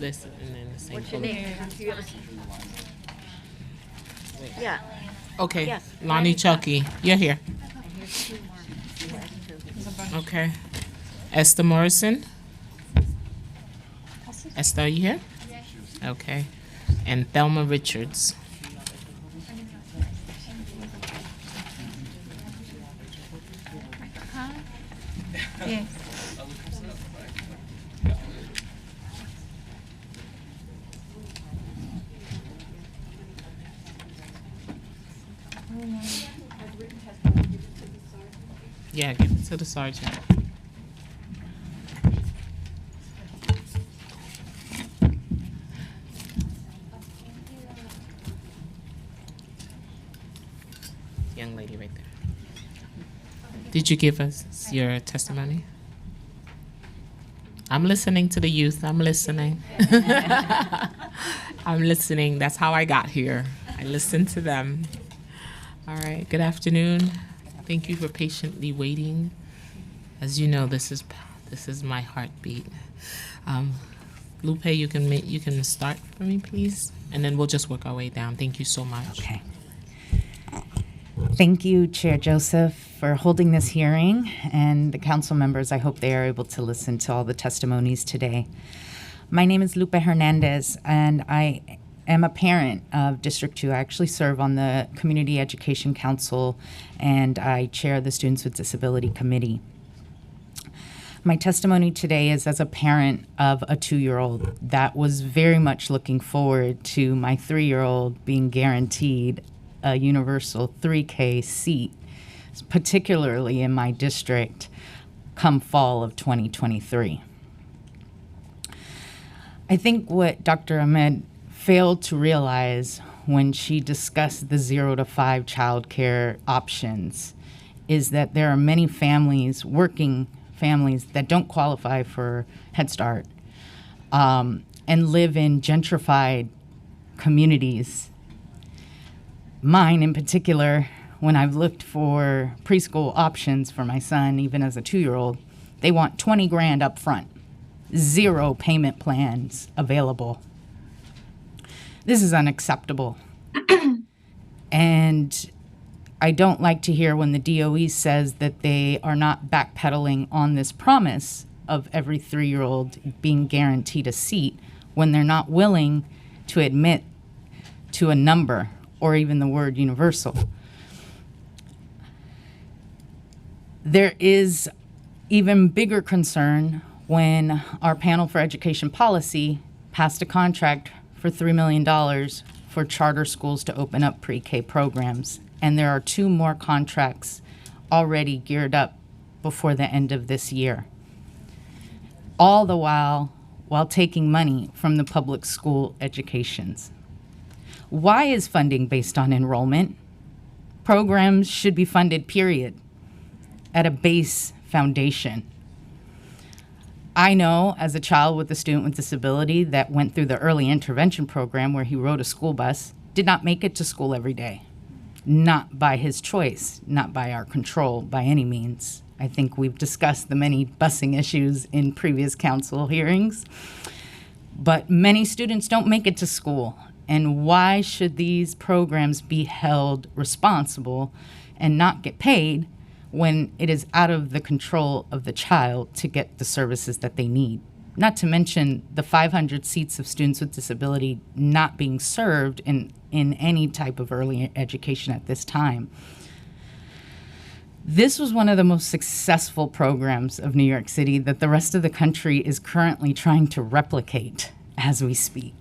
Listen, and then the same. What's your name? Yeah. Okay, Yes. Lonnie Chucky, you're here. Okay. Esther Morrison. Esther, are you here? Okay. And Thelma Richards. Yes. Yeah, give it to the sergeant. Young lady right there. Did you give us your testimony? I'm listening to the youth. I'm listening. I'm listening. That's how I got here. I listened to them. All right. Good afternoon. Thank you for patiently waiting. As you know, this is my heartbeat. Lupe, you can start for me, please, and then we'll just work our way down. Thank you so much. Okay. Thank you, Chair Joseph, for holding this hearing, and the council members. I hope they are able to listen to all the testimonies today. My name is Lupe Hernandez, and I am a parent of District 2. I actually serve on the Community Education Council, and I chair the Students with Disability Committee. My testimony today is as a parent of a 2-year-old that was very much looking forward to my 3-year-old being guaranteed a universal 3K seat, particularly in my district, come fall of 2023. I think what Dr. Ahmed failed to realize when she discussed the 0 to 5 childcare options is that there are many families, working families, that don't qualify for Head Start and live in gentrified communities. Mine in particular, when I've looked for preschool options for my son, even as a 2-year-old, they want 20 grand up front, 0 payment plans available. This is unacceptable. And I don't like to hear when the DOE says that they are not backpedaling on this promise of every 3-year-old being guaranteed a seat when they're not willing to admit to a number or even the word universal. There is even bigger concern when our panel for education policy passed a contract for $3 million for charter schools to open up pre-K programs. And there are 2 more contracts already geared up before the end of this year. All the while taking money from the public school educations. Why is funding based on enrollment? Programs should be funded, period, at a base foundation. I know as a child with a student with disability that went through the early intervention program where he rode a school bus, did not make it to school every day. Not by his choice, not by our control by any means. I think we've discussed the many busing issues in previous council hearings. But many students don't make it to school. And why should these programs be held responsible and not get paid when it is out of the control of the child to get the services that they need? Not to mention the 500 seats of students with disability not being served in any type of early education at this time. This was one of the most successful programs of New York City that the rest of the country is currently trying to replicate as we speak.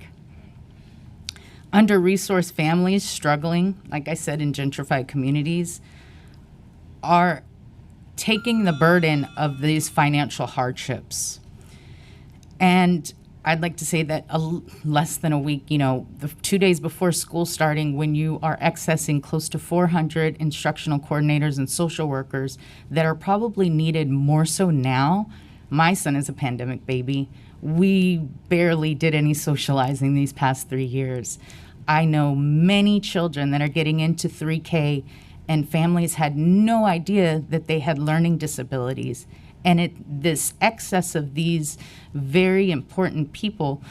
Under-resourced families struggling, like I said, in gentrified communities, are taking the burden of these financial hardships. And I'd like to say that less than a week, the 2 days before school starting, when you are accessing close to 400 instructional coordinators and social workers that are probably needed more so now. My son is a pandemic baby. We barely did any socializing these past 3 years. I know many children that are getting into 3K and families had no idea that they had learning disabilities. And this excess of these very important people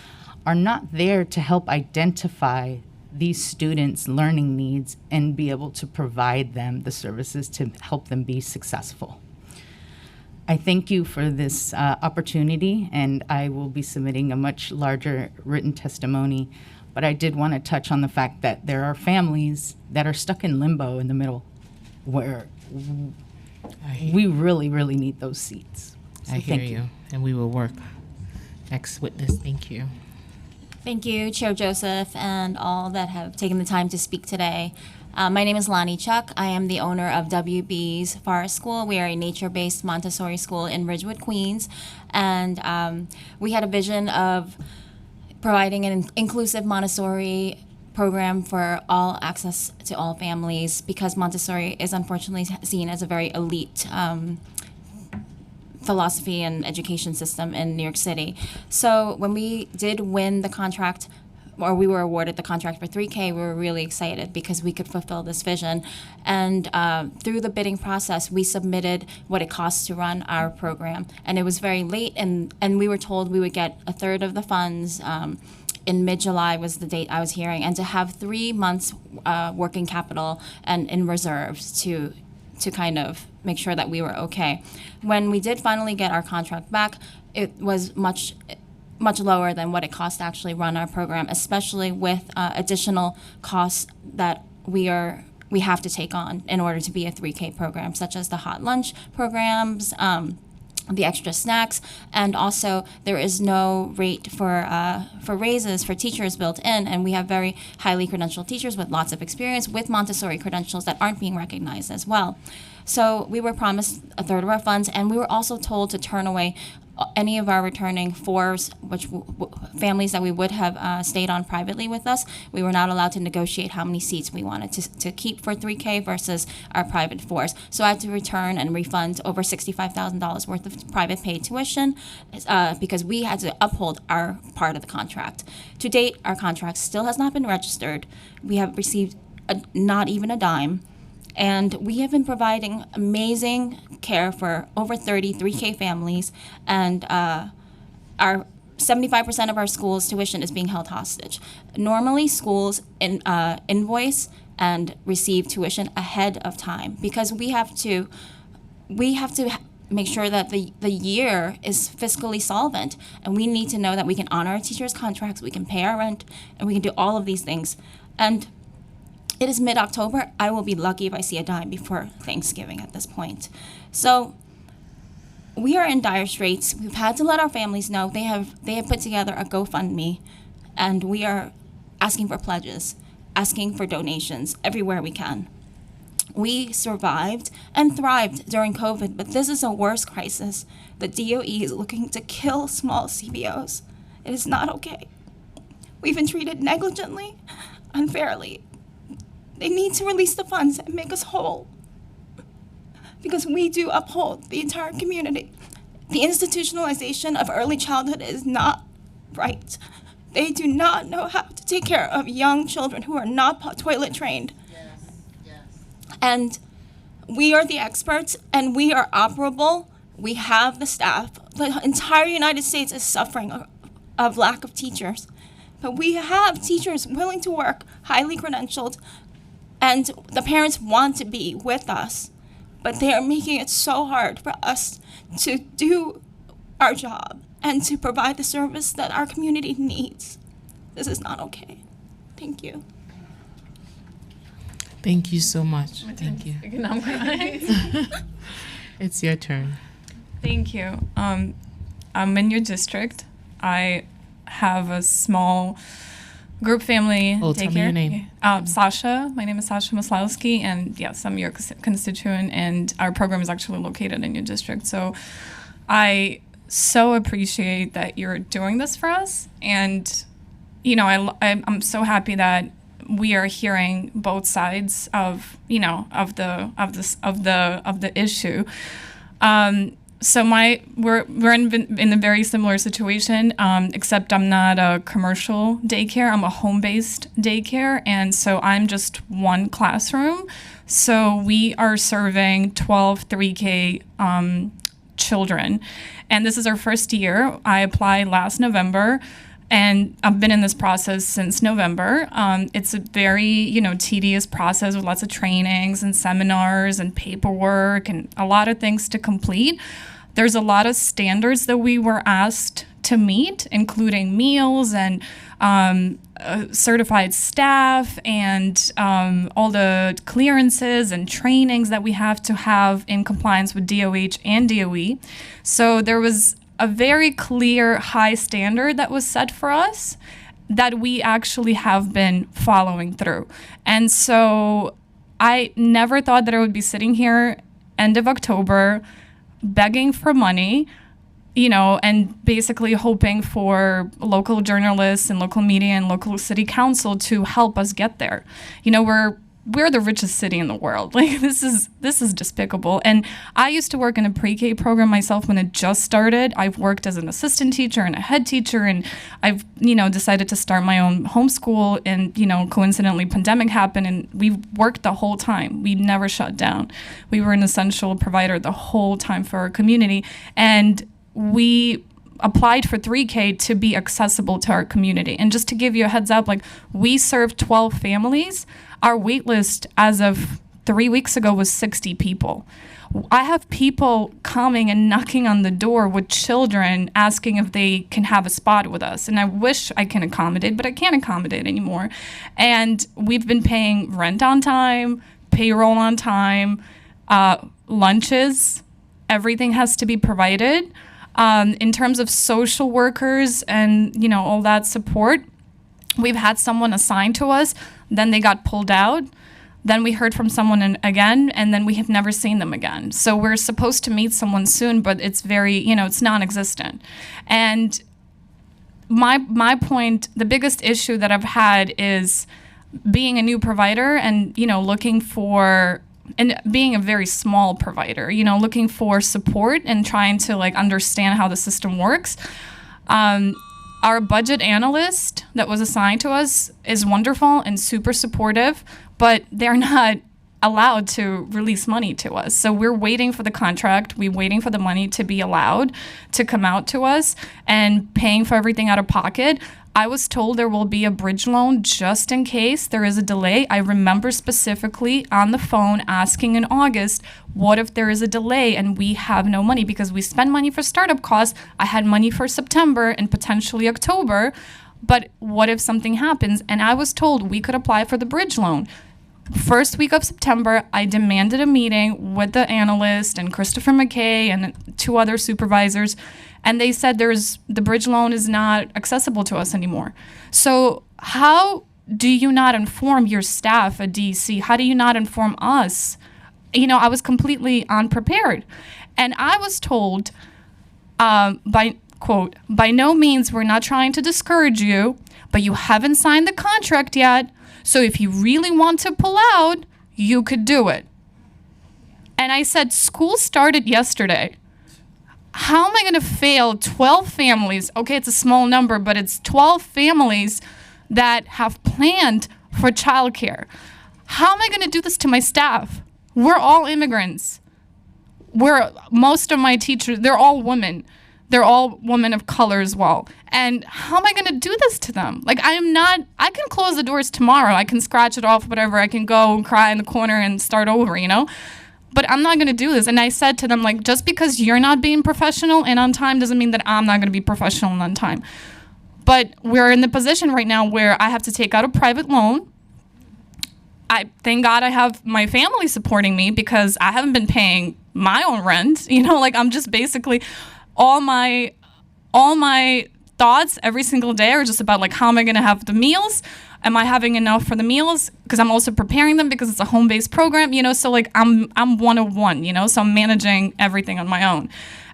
are not there to help identify these students' learning needs and be able to provide them the services to help them be successful. I thank you for this opportunity, and I will be submitting a much larger written testimony. But I did want to touch on the fact that there are families that are stuck in limbo in the middle where we really, really need those seats. So I hear thank you, and we will work. Next witness, thank you. Thank you, Chair Joseph, and all that have taken the time to speak today. My name is Lonnie Chuck. I am the owner of WB's Forest School. We are a nature-based Montessori school in Ridgewood, Queens, and we had a vision of providing an inclusive Montessori program for all access to all families, because Montessori is unfortunately seen as a very elite philosophy and education system in New York City. So when we did win the contract, or we were awarded the contract for 3K, we were really excited because we could fulfill this vision. And through the bidding process, we submitted what it costs to run our program. And it was very late, and we were told we would get a third of the funds. In mid-July was the date I was hearing, and to have 3 months working capital and in reserves to kind of make sure that we were okay. When we did finally get our contract back, it was much lower than what it cost to actually run our program, especially with additional costs that we have to take on in order to be a 3K program, such as the hot lunch programs, the extra snacks, and also there is no rate for raises for teachers built in, and we have very highly credentialed teachers with lots of experience with Montessori credentials that aren't being recognized as well. So we were promised a third of our funds, and we were also told to turn away any of our returning fours, which families that we would have stayed on privately with us. We were not allowed to negotiate how many seats we wanted to keep for 3K versus our private fours. So I had to return and refund over $65,000 worth of private paid tuition because we had to uphold our part of the contract. To date, our contract still has not been registered. We have received not even a dime. And we have been providing amazing care for over 30 3K families, and our 75% of our school's tuition is being held hostage. Normally, schools invoice and receive tuition ahead of time because we have to make sure that the year is fiscally solvent, and we need to know that we can honor our teachers' contracts, we can pay our rent, and we can do all of these things. And it is mid-October. I will be lucky if I see a dime before Thanksgiving at this point. So we are in dire straits. We've had to let our families know. They have put together a GoFundMe, and we are asking for pledges, asking for donations everywhere we can. We survived and thrived during COVID, but this is a worse crisis. The DOE is looking to kill small CBOs. It is not okay. We've been treated negligently, unfairly. They need to release the funds and make us whole, because we do uphold the entire community. The institutionalization of early childhood is not right. They do not know how to take care of young children who are not toilet trained. And we are the experts, and we are operable. We have the staff. The entire United States is suffering of lack of teachers. But we have teachers willing to work, highly credentialed, and the parents want to be with us, but they are making it so hard for us to do our job and to provide the service that our community needs. This is not okay. Thank you. Thank you so much. Thank you. I'm crying. It's your turn. Thank you. I'm in your district. I have a small Group Family Oh, tell me your name. Sasha. My name is Sasha Maslowski, and yes, I'm your constituent, and our program is actually located in your district. So I so appreciate that you're doing this for us, and I'm so happy that we are hearing both sides of the issue. So we're in a very similar situation, except I'm not a commercial daycare. I'm a home-based daycare, and so I'm just one classroom. So we are serving 12 3K children, and this is our first year. I applied last November, and I've been in this process since November. It's a very, tedious process with lots of trainings and seminars and paperwork and a lot of things to complete. There's a lot of standards that we were asked to meet, including meals and certified staff and all the clearances and trainings that we have to have in compliance with DOH and DOE. So there was a very clear high standard that was set for us that we actually have been following through. And so I never thought that I would be sitting here end of October begging for money, and basically hoping for local journalists and local media and local city council to help us get there. We're the richest city in the world. Like, this is despicable. And I used to work in a pre-K program myself when it just started. I've worked as an assistant teacher and a head teacher, and I've, decided to start my own homeschool, and, coincidentally pandemic happened, and we worked the whole time. We never shut down. We were an essential provider the whole time for our community. And we applied for 3K to be accessible to our community. And just to give you a heads up, we serve 12 families. Our wait list as of 3 weeks ago was 60 people. I have people coming and knocking on the door with children asking if they can have a spot with us. And I wish I can accommodate, but I can't accommodate anymore. And we've been paying rent on time, payroll on time, lunches, everything has to be provided. In terms of social workers and, all that support, we've had someone assigned to us, then they got pulled out, then we heard from someone again, and then we have never seen them again. So we're supposed to meet someone soon, but it's very, it's non-existent. And my point, the biggest issue that I've had is being a new provider and, looking for, and being a very small provider, looking for support and trying to understand how the system works. Our budget analyst that was assigned to us is wonderful and super supportive, but they're not allowed to release money to us. So we're waiting for the contract. We're waiting for the money to be allowed to come out to us and paying for everything out of pocket. I was told there will be a bridge loan just in case there is a delay. I remember specifically on the phone asking in August, what if there is a delay and we have no money? Because we spend money for startup costs. I had money for September and potentially October, but what if something happens? And I was told we could apply for the bridge loan. First week of September, I demanded a meeting with the analyst and Christopher McKay and 2 other supervisors, and they said the bridge loan is not accessible to us anymore. So how do you not inform your staff at DC? How do you not inform us? I was completely unprepared. And I was told, by no means we're not trying to discourage you, but you haven't signed the contract yet. So if you really want to pull out, you could do it. And I said, school started yesterday. How am I going to fail 12 families? Okay, it's a small number, but it's 12 families that have planned for childcare. How am I going to do this to my staff? We're all immigrants. Most of my teachers, they're all women. They're all women of color as well. And how am I going to do this to them? I can close the doors tomorrow. I can scratch it off, whatever. I can go and cry in the corner and start over, But I'm not going to do this. And I said to them, just because you're not being professional and on time doesn't mean that I'm not going to be professional and on time. But we're in the position right now where I have to take out a private loan. Thank God I have my family supporting me because I haven't been paying my own rent. I'm just basically all my thoughts every single day are just about like, how am I going to have the meals? Am I having enough for the meals? Because I'm also preparing them because it's a home-based program, you know, so like I'm 101, you know, so I'm managing everything on my own.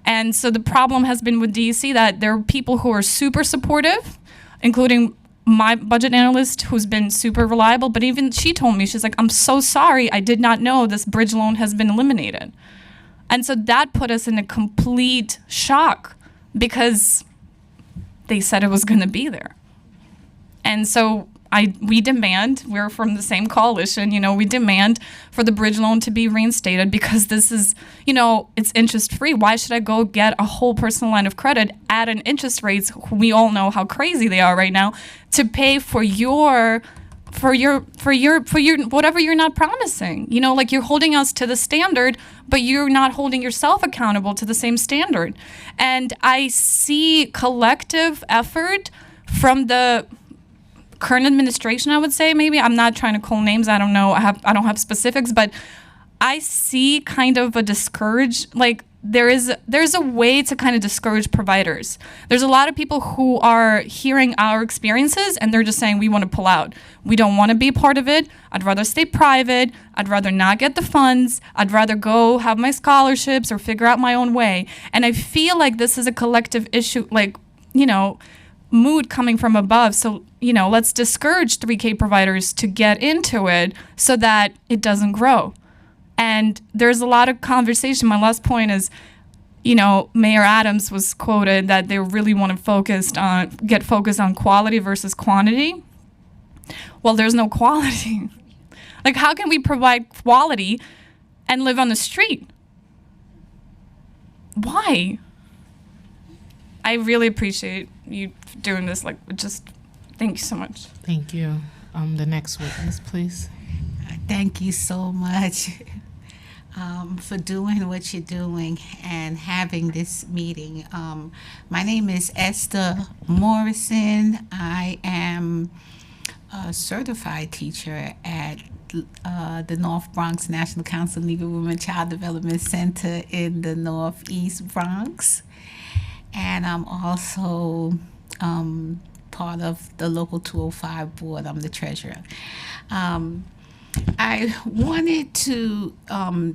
And so the problem has been with DEC that there are people who are super supportive, including my budget analyst who's been super reliable, but even she told me, she's like, I'm so sorry, I did not know this bridge loan has been eliminated. And so that put us in a complete shock because they said it was going to be there. And so we demand, we're from the same coalition, you know, we demand for the bridge loan to be reinstated because this is, you know, it's interest free. Why should I go get a whole personal line of credit at an interest rates, we all know how crazy they are right now, to pay for your whatever you're not promising. You know, like you're holding us to the standard, but you're not holding yourself accountable to the same standard. And I see collective effort from the current administration, I would say, maybe. I'm not trying to call names. I don't know. I don't have specifics, but I see kind of a there's a way to kind of discourage providers. There's a lot of people who are hearing our experiences and they're just saying, we want to pull out. We don't want to be part of it. I'd rather stay private. I'd rather not get the funds. I'd rather go have my scholarships or figure out my own way. And I feel like this is a collective issue, like, you know, mood coming from above. So, you know, let's discourage 3K providers to get into it so that it doesn't grow. And there's a lot of conversation. My last point is, you know, Mayor Adams was quoted that they really want to get focused on quality versus quantity. Well, there's no quality. Like, how can we provide quality and live on the street? Why? I really appreciate you doing this. Like, just thank you so much. Thank you. The next witness, please. Thank you so much for doing what you're doing and having this meeting. My name is Esther Morrison. I am a certified teacher at the North Bronx National Council Negro Women Child Development Center in the Northeast Bronx. And I'm also part of the Local 205 board. I'm the treasurer. I wanted to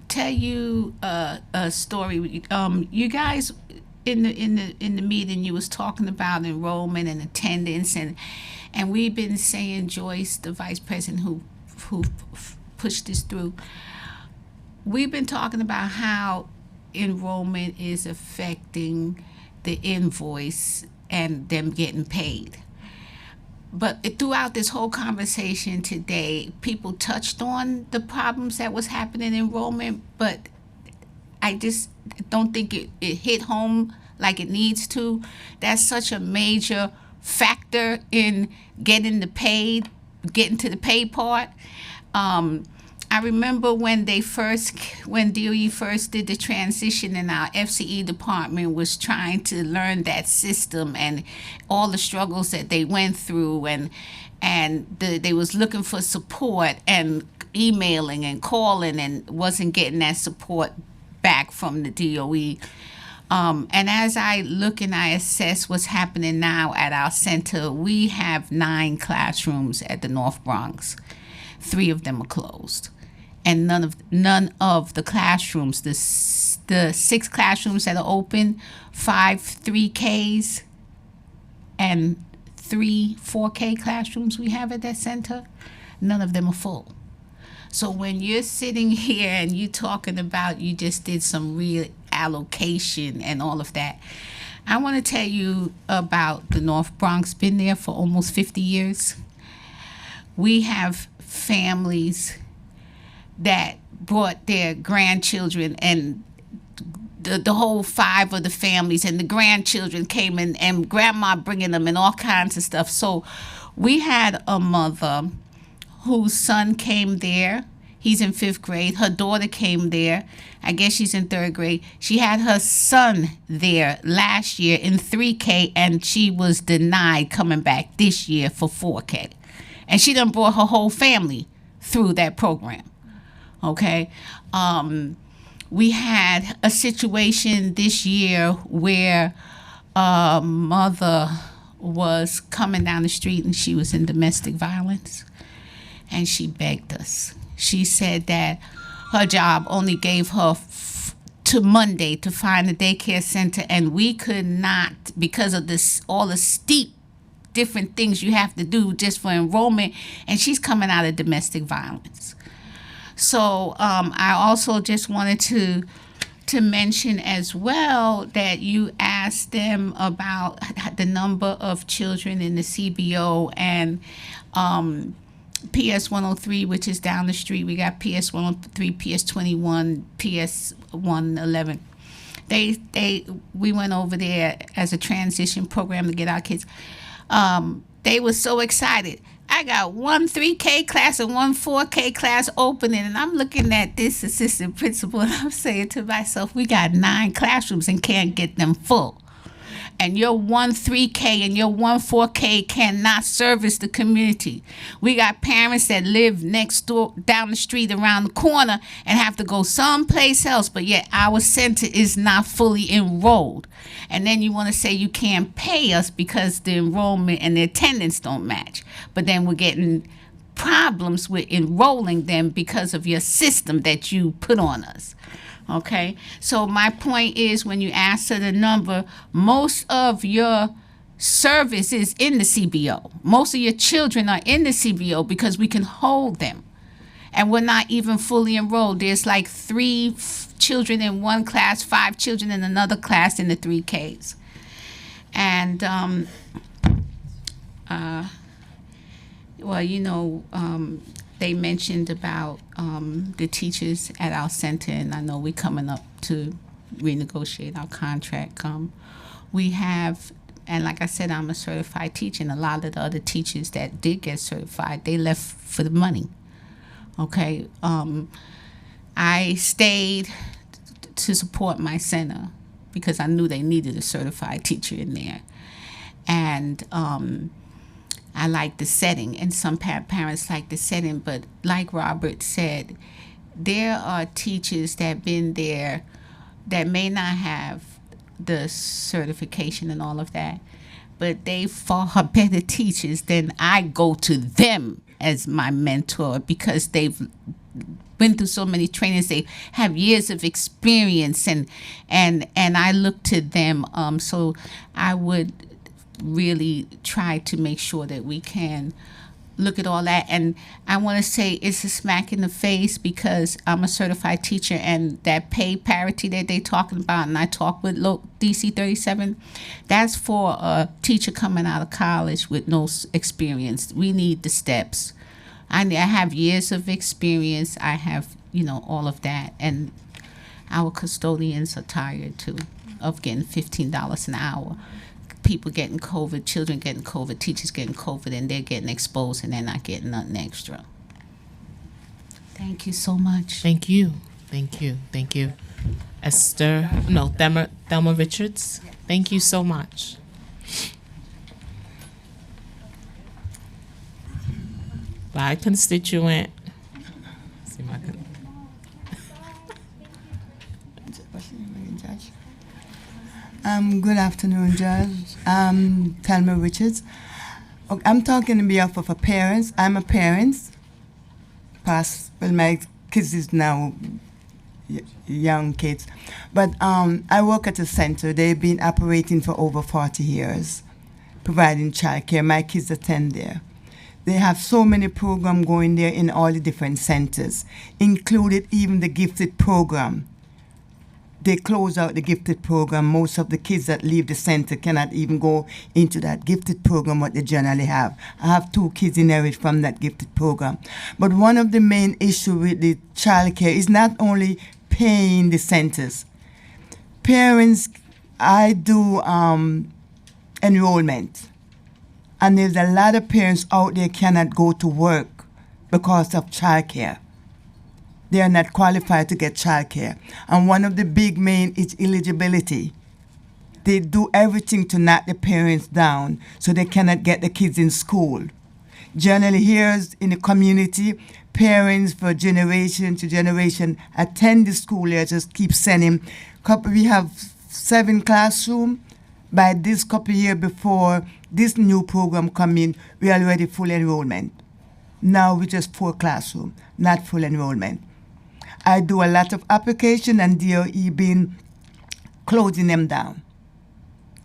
tell you a story. You guys, in the meeting, you was talking about enrollment and attendance, and we've been saying, Joyce, the vice president who pushed this through, we've been talking about how enrollment is affecting the invoice and them getting paid. But throughout this whole conversation today, people touched on the problems that was happening in enrollment, but I just don't think it hit home like it needs to. That's such a major factor in getting to the paid part. I remember when DOE first did the transition, and our FCE department was trying to learn that system and all the struggles that they went through, and they was looking for support and emailing and calling and wasn't getting that support back from the DOE. And as I look and I assess what's happening now at our center, we have 9 classrooms at the North Bronx. 3 of them are closed. And none of the classrooms, the 6 classrooms that are open, 5 3Ks and 3 4K classrooms we have at that center, none of them are full. So when you're sitting here and you're talking about you just did some real allocation and all of that, I want to tell you about the North Bronx. Been there for almost 50 years. We have families that brought their grandchildren, and the whole 5 of the families and the grandchildren came in, and grandma bringing them and all kinds of stuff. So we had a mother whose son came there. He's in 5th grade. Her daughter came there. I guess she's in 3rd grade. She had her son there last year in 3K, and she was denied coming back this year for 4K. And she done brought her whole family through that program. Okay, we had a situation this year where a mother was coming down the street and she was in domestic violence, and she begged us. She said that her job only gave her to Monday to find a daycare center, and we could not, because of this, all the steep different things you have to do just for enrollment, and she's coming out of domestic violence. So I also just wanted to mention as well that you asked them about the number of children in the CBO, and PS 103, which is down the street. We got PS 103, PS 21, PS 111. We went over there as a transition program to get our kids. They were so excited. I got one 3K class and one 4K class opening, and I'm looking at this assistant principal and I'm saying to myself, we got 9 classrooms and can't get them full. And your one 3K and your one 4K cannot service the community. We got parents that live next door, down the street, around the corner, and have to go someplace else, but yet our center is not fully enrolled. And then you want to say you can't pay us because the enrollment and the attendance don't match. But then we're getting problems with enrolling them because of your system that you put on us. Okay, so my point is, when you answer the number, most of your service is in the CBO. Most of your children are in the CBO because we can hold them. And we're not even fully enrolled. There's like 3 children in one class, 5 children in another class in the 3Ks. And, well, you know, they mentioned about the teachers at our center, and I know we're coming up to renegotiate our contract. We have, and like I said, I'm a certified teacher, and a lot of the other teachers that did get certified, they left for the money. Okay, I stayed to support my center because I knew they needed a certified teacher in there, and I like the setting, and some parents like the setting, but like Robert said, there are teachers that been there that may not have the certification and all of that, but they far better teachers than I go to them as my mentor because they've been through so many trainings. They have years of experience, and I look to them. So I would really try to make sure that we can look at all that. And I want to say it's a smack in the face because I'm a certified teacher, and that pay parity that they're talking about, and I talk with DC 37, that's for a teacher coming out of college with no experience. We need the steps. I have years of experience. I have, you know, all of that. And our custodians are tired too of getting $15 an hour. People getting COVID, children getting COVID, teachers getting COVID, and they're getting exposed and they're not getting nothing extra. Thank you so much. Thank you. Thank you. Thank you. Thelma Richards. Thank you so much. Bye, constituent. See my Good afternoon, Judge. Thelma Richards. I'm talking on behalf of parents. I'm a parent. Well, my kids is now young kids. But I work at a center. They've been operating for over 40 years, providing childcare. My kids attend there. They have so many programs going there in all the different centers, included even the gifted program. They close out the gifted program. Most of the kids that leave the center cannot even go into that gifted program what they generally have. I have 2 kids inherit from that gifted program. But one of the main issues with the childcare is not only paying the centers. Parents, I do enrollment. And there's a lot of parents out there cannot go to work because of childcare. They are not qualified to get childcare. And one of the big main is eligibility. They do everything to knock the parents down so they cannot get the kids in school. Generally here in the community, parents for generation to generation attend the school here, just keep sending. We have 7 classrooms. By this couple of years before this new program come in, we are already full enrollment. Now we just 4 classroom, not full enrollment. I do a lot of application and DOE been closing them down.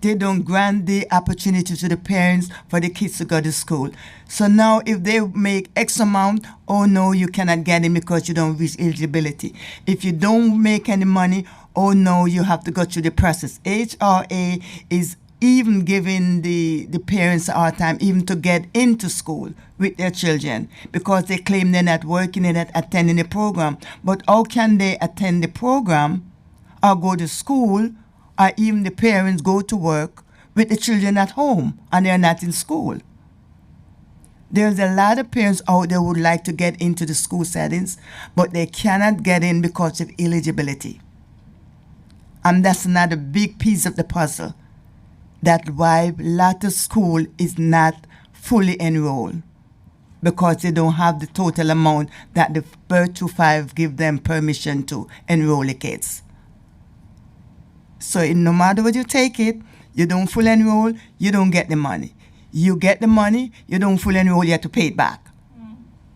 They don't grant the opportunity to the parents for the kids to go to school. So now if they make X amount, oh no, you cannot get it because you don't reach eligibility. If you don't make any money, oh no, you have to go through the process. HRA is even giving the parents a hard time even to get into school with their children because they claim they're not working, they're not attending the program. But how can they attend the program or go to school or even the parents go to work with the children at home and they're not in school? There's a lot of parents out there who would like to get into the school settings, but they cannot get in because of eligibility. And that's another big piece of the puzzle. That's why a lot of school is not fully enrolled because they don't have the total amount that the birth to 5 give them permission to enroll the kids. So no matter what you take it, you don't full enroll, you don't get the money. You get the money, you don't full enroll, you have to pay it back.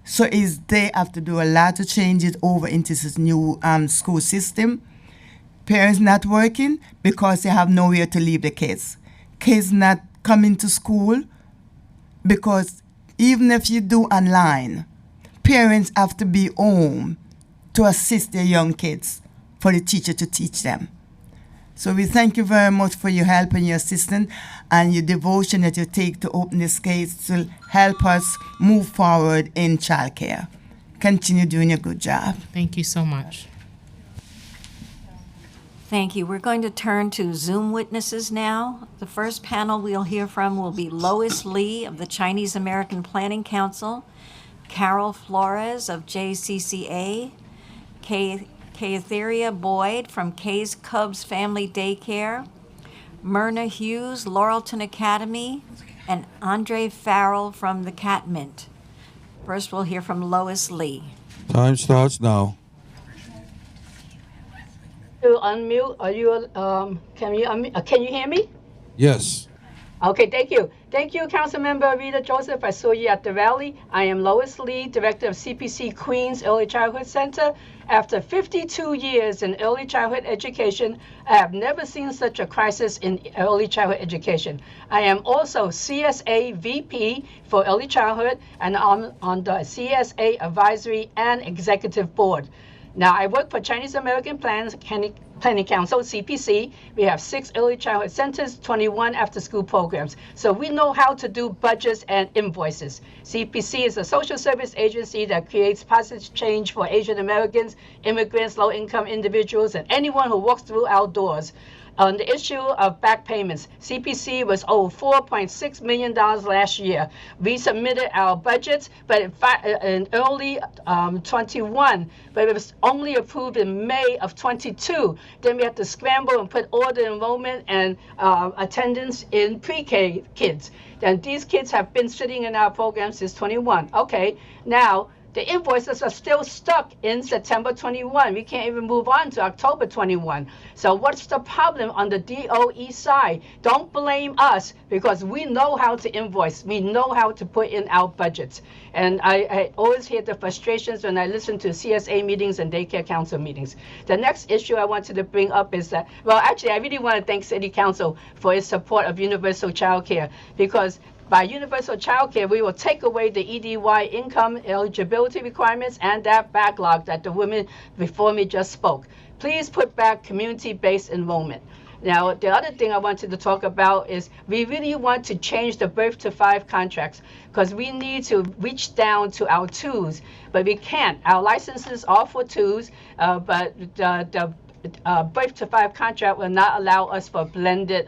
So they have to do a lot of changes over into this new school system. Parents not working because they have nowhere to leave the kids. Kids not coming to school because even if you do online, parents have to be home to assist their young kids for the teacher to teach them. So we thank you very much for your help and your assistance and your devotion that you take to open this case to help us move forward in childcare. Continue doing a good job. Thank you so much. Thank you. We're going to turn to Zoom witnesses now. The first panel we'll hear from will be Lois Lee of the Chinese American Planning Council, Carol Flores of JCCA, Kaetheria Boyd from Kay's Cubs Family Daycare, Myrna Hughes, Laurelton Academy, and Andre Farrell from the Cat Mint. First, we'll hear from Lois Lee. Time starts now. To unmute, are you? Can you hear me? Yes. Okay, thank you. Thank you, Councilmember Rita Joseph. I saw you at the rally. I am Lois Lee, Director of CPC Queens Early Childhood Center. After 52 years in early childhood education, I have never seen such a crisis in early childhood education. I am also CSA VP for early childhood, and I'm on the CSA Advisory and Executive Board. Now, I work for Chinese American Planning Council, CPC. We have 6 early childhood centers, 21 after-school programs. So we know how to do budgets and invoices. CPC is a social service agency that creates positive change for Asian Americans, immigrants, low-income individuals, and anyone who walks through our doors. On the issue of back payments, CPC was owed $4.6 million last year. We submitted our budgets, but in early 21, but it was only approved in May of 22. Then we had to scramble and put all the enrollment and attendance in pre-K kids. Then these kids have been sitting in our program since 21. Okay, now the invoices are still stuck in September 21. We can't even move on to October 21. So what's the problem on the DOE side? Don't blame us because we know how to invoice. We know how to put in our budgets. And I always hear the frustrations when I listen to CSA meetings and daycare council meetings. The next issue I wanted to bring up is that, well, actually, I really want to thank City Council for its support of universal child care because by universal child care, we will take away the EDY income eligibility requirements and that backlog that the women before me just spoke. Please put back community-based enrollment. Now, the other thing I wanted to talk about is we really want to change the birth to 5 contracts because we need to reach down to our 2s, but we can't. Our licenses are for 2s, but the birth to 5 contract will not allow us for blended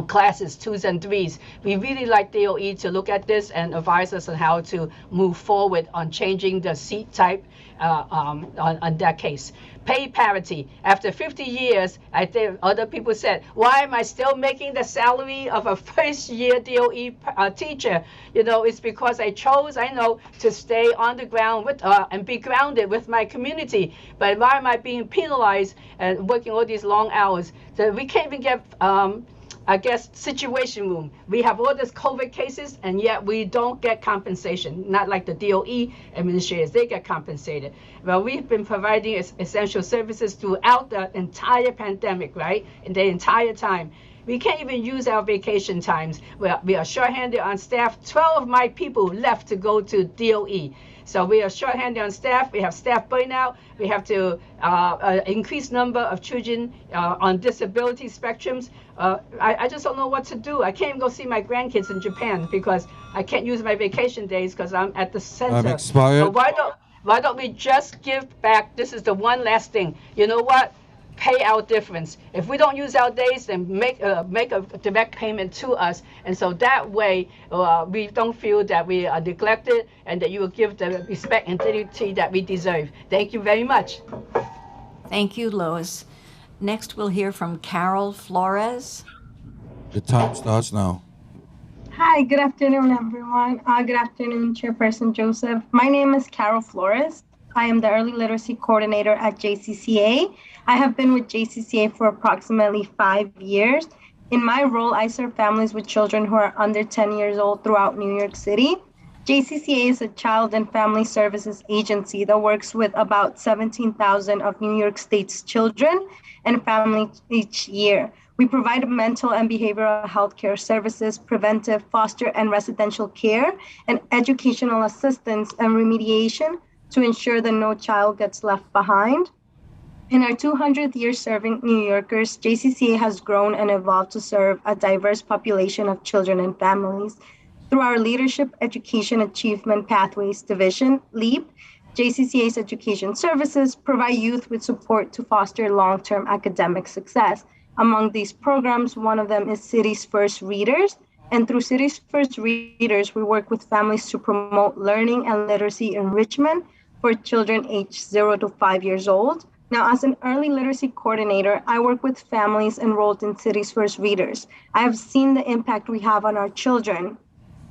classes, 2s and 3s. We really like DOE to look at this and advise us on how to move forward on changing the seat type on that case. Pay parity. After 50 years, I think other people said, why am I still making the salary of a first-year DOE teacher? You know, it's because I chose, I know, to stay on the ground with and be grounded with my community. But why am I being penalized and working all these long hours? So we can't even get I guess, situation room. We have all these COVID cases, and yet we don't get compensation. Not like the DOE administrators, they get compensated. Well, we've been providing essential services throughout the entire pandemic, right? In the entire time. We can't even use our vacation times. We are shorthanded on staff. 12 of my people left to go to DOE. So we are shorthanded on staff. We have staff burnout. We have to increase number of children on disability spectrums. I just don't know what to do. I can't even go see my grandkids in Japan because I can't use my vacation days because I'm at the center. Expired. So why don't we just give back? This is the one last thing. You know what? Pay our difference. If we don't use our days, then make a direct payment to us, and so that way we don't feel that we are neglected, and that you will give the respect and dignity that we deserve. Thank you very much. Thank you, Lois. Next, we'll hear from Carol Flores. The time starts now. Hi, good afternoon, everyone. Good afternoon, Chairperson Joseph. My name is Carol Flores. I am the Early Literacy Coordinator at JCCA. I have been with JCCA for approximately 5 years. In my role, I serve families with children who are under 10 years old throughout New York City. JCCA is a child and family services agency that works with about 17,000 of New York State's children and families each year. We provide mental and behavioral health care services, preventive, foster, and residential care, and educational assistance and remediation to ensure that no child gets left behind. In our 200th year serving New Yorkers, JCCA has grown and evolved to serve a diverse population of children and families. Through our Leadership Education Achievement Pathways Division, LEAP, JCCA's education services provide youth with support to foster long-term academic success. Among these programs, one of them is Cities First Readers. And through Cities First Readers, we work with families to promote learning and literacy enrichment for children aged 0 to 5 years old. Now, as an early literacy coordinator, I work with families enrolled in Cities First Readers. I have seen the impact we have on our children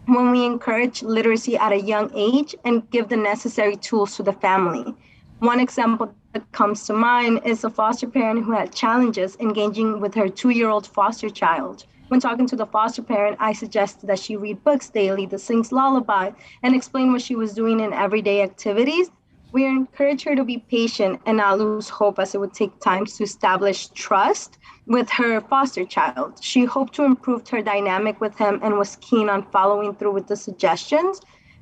when we encourage literacy at a young age and give the necessary tools to the family. One example that comes to mind is a foster parent who had challenges engaging with her 2-year-old foster child. When talking to the foster parent, I suggested that she read books daily, that sings lullaby, and explain what she was doing in everyday activities. We encourage her to be patient and not lose hope, as it would take time to establish trust with her foster child. She hoped to improve her dynamic with him and was keen on following through with the suggestions.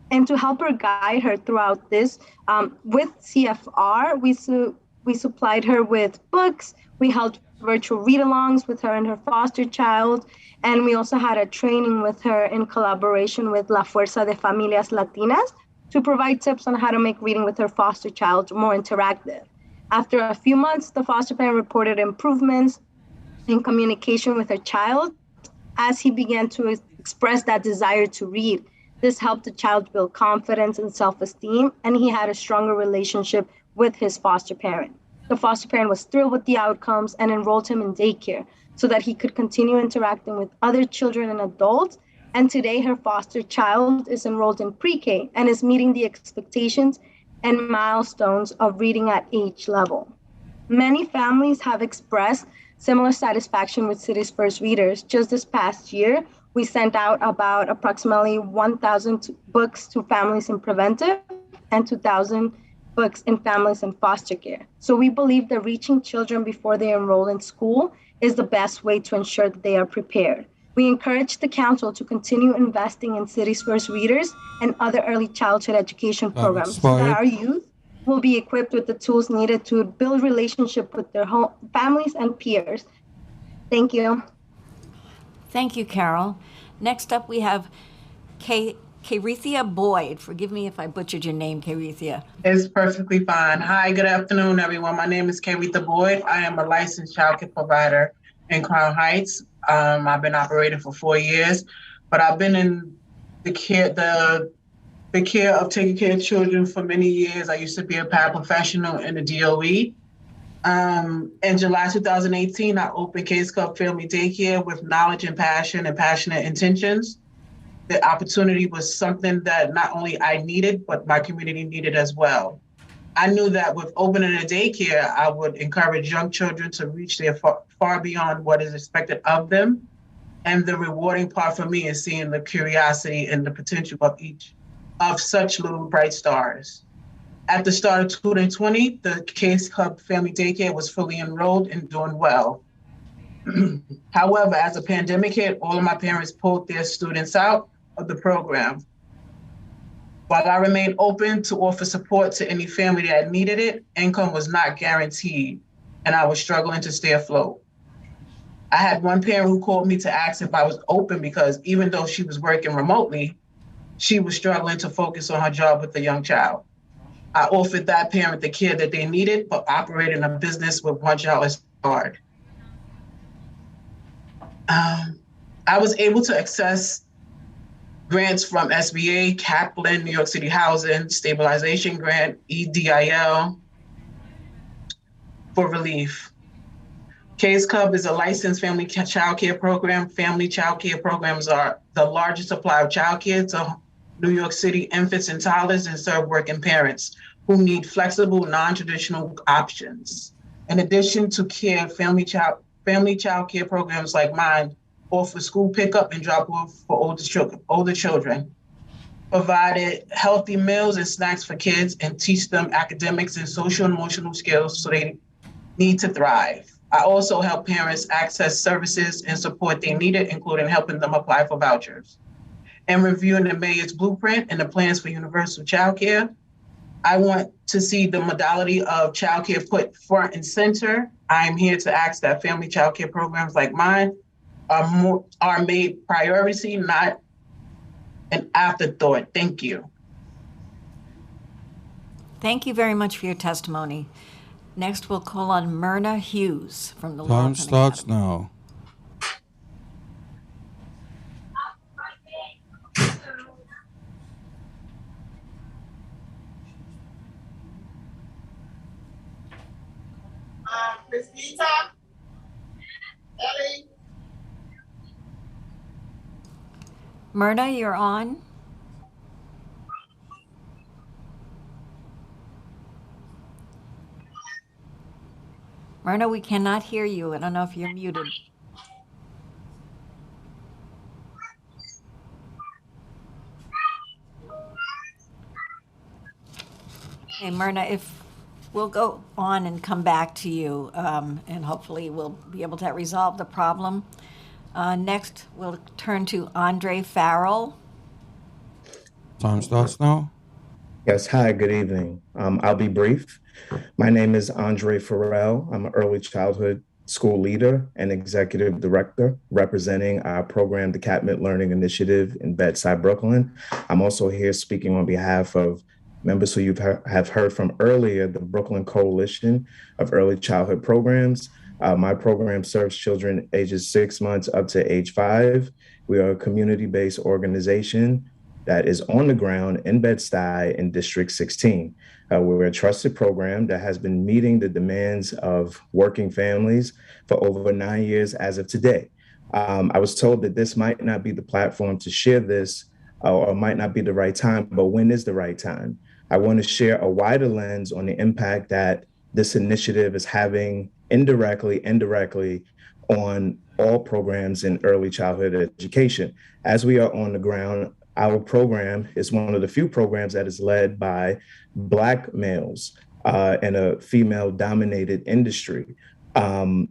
And to help her guide her throughout this, with CFR, we supplied her with books. We held virtual read-alongs with her and her foster child. And we also had a training with her in collaboration with La Fuerza de Familias Latinas to provide tips on how to make reading with her foster child more interactive. After a few months, the foster parent reported improvements in communication with her child as he began to express that desire to read. This helped the child build confidence and self-esteem, and he had a stronger relationship with his foster parent. The foster parent was thrilled with the outcomes and enrolled him in daycare so that he could continue interacting with other children and adults. And today, her foster child is enrolled in pre-K and is meeting the expectations and milestones of reading at age level. Many families have expressed similar satisfaction with Cities First Readers. Just this past year, we sent out about approximately 1,000 books to families in preventive and 2,000 books in families in foster care. So we believe that reaching children before they enroll in school is the best way to ensure that they are prepared. We encourage the council to continue investing in Cities First Readers and other early childhood education programs so that our youth will be equipped with the tools needed to build relationship with their families and peers. Thank you. Thank you, Carol. Next up, we have Karethia Boyd. Forgive me if I butchered your name, Karethia. It's perfectly fine. Hi, good afternoon, everyone. My name is Karethia Boyd. I am a licensed child care provider in Crown Heights. I've been operating for 4 years, but I've been in the care of taking care of children for many years. I used to be a paraprofessional in the DOE. In July 2018, I opened Case Cup Family Daycare with knowledge and passion and passionate intentions. The opportunity was something that not only I needed, but my community needed as well. I knew that with opening a daycare, I would encourage young children to reach their far beyond what is expected of them. And the rewarding part for me is seeing the curiosity and the potential of each of such little bright stars. At the start of 2020, the Case Hub Family Daycare was fully enrolled and doing well. However, as the pandemic hit, all of my parents pulled their students out of the program. While I remained open to offer support to any family that needed it, income was not guaranteed, and I was struggling to stay afloat. I had one parent who called me to ask if I was open because even though she was working remotely, she was struggling to focus on her job with a young child. I offered that parent the care that they needed, but operating a business with one child is hard. I was able to access grants from SBA, Kaplan, New York City Housing, Stabilization Grant, EDIL for relief. Case Cub is a licensed family child care program. Family child care programs are the largest supply of child care to New York City infants and toddlers and serve working parents who need flexible, non-traditional options. In addition to care, family child care programs like mine offer school pickup and drop off for older children, provided healthy meals and snacks for kids, and teach them academics and social and emotional skills so they need to thrive. I also help parents access services and support they needed, including helping them apply for vouchers. And reviewing the mayor's blueprint and the plans for universal childcare, I want to see the modality of childcare put front and center. I am here to ask that family childcare programs like mine are made priority, not an afterthought. Thank you. Thank you very much for your testimony. Next, we'll call on Myrna Hughes from the Law Time Penn starts Academy. now. Miss Peter, Ellie. Myrna, you're on. Myrna, we cannot hear you. I don't know if you're muted. Okay, Myrna, if we'll go on and come back to you, and hopefully we'll be able to resolve the problem. Next, we'll turn to Andre Farrell. Time starts now. Yes, hi, good evening. I'll be brief. My name is Andre Farrell. I'm an early childhood school leader and executive director representing our program, the Catmint Learning Initiative in Bedside, Brooklyn. I'm also here speaking on behalf of members who you have heard from earlier, the Brooklyn Coalition of Early Childhood Programs. My program serves children ages 6 months up to age 5. We are a community-based organization that is on the ground in Bed-Stuy in District 16. We're a trusted program that has been meeting the demands of working families for over 9 years as of today. I was told that this might not be the platform to share this or might not be the right time, but when is the right time? I want to share a wider lens on the impact that this initiative is having indirectly on all programs in early childhood education. As we are on the ground, our program is one of the few programs that is led by Black males in a female-dominated industry. And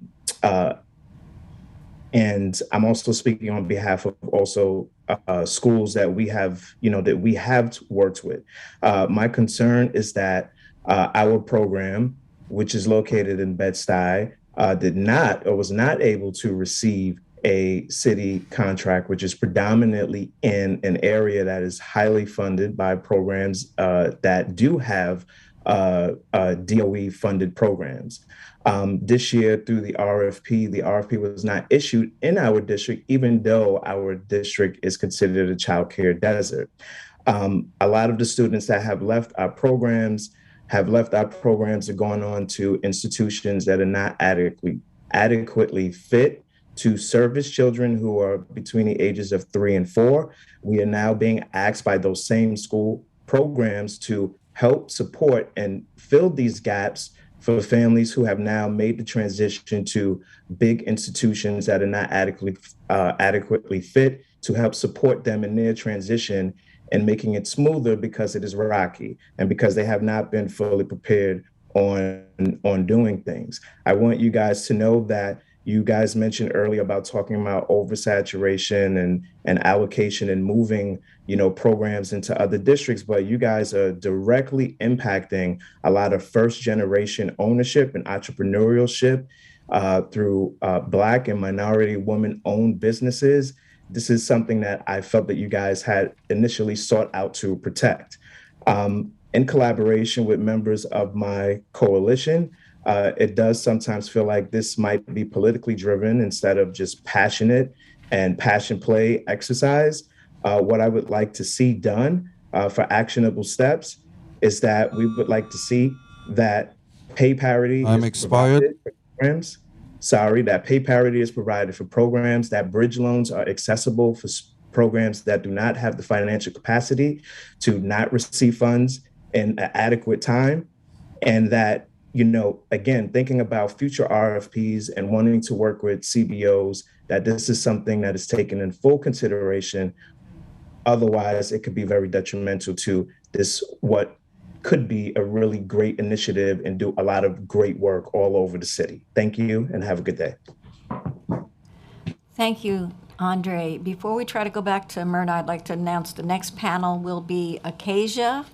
I'm also speaking on behalf of also schools that we have, worked with. My concern is that our program, which is located in Bed-Stuy, was not able to receive a city contract, which is predominantly in an area that is highly funded by programs that do have DOE funded programs. This year through the RFP was not issued in our district, even though our district is considered a child care desert. A lot of the students that have left our programs and gone on to institutions that are not adequately fit to service children who are between the ages of 3 and 4. We are now being asked by those same school programs to help support and fill these gaps for families who have now made the transition to big institutions that are not adequately fit, to help support them in their transition and making it smoother because it is rocky and because they have not been fully prepared on doing things. I want you guys to know that you guys mentioned earlier about talking about oversaturation and allocation and moving, programs into other districts, but you guys are directly impacting a lot of first generation ownership and entrepreneurship through Black and minority women-owned businesses. This is something that I felt that you guys had initially sought out to protect. In collaboration with members of my coalition, it does sometimes feel like this might be politically driven instead of just passionate and passion play exercise. What I would like to see done for actionable steps is that we would like to see that pay parity I'm expired. That pay parity is provided for programs, that bridge loans are accessible for programs that do not have the financial capacity to not receive funds in an adequate time, and that, again, thinking about future RFPs and wanting to work with CBOs, that this is something that is taken in full consideration. Otherwise, it could be very detrimental to this, what could be a really great initiative and do a lot of great work all over the city. Thank you and have a good day. Thank you, Andre. Before we try to go back to Myrna, I'd like to announce the next panel will be Acacia,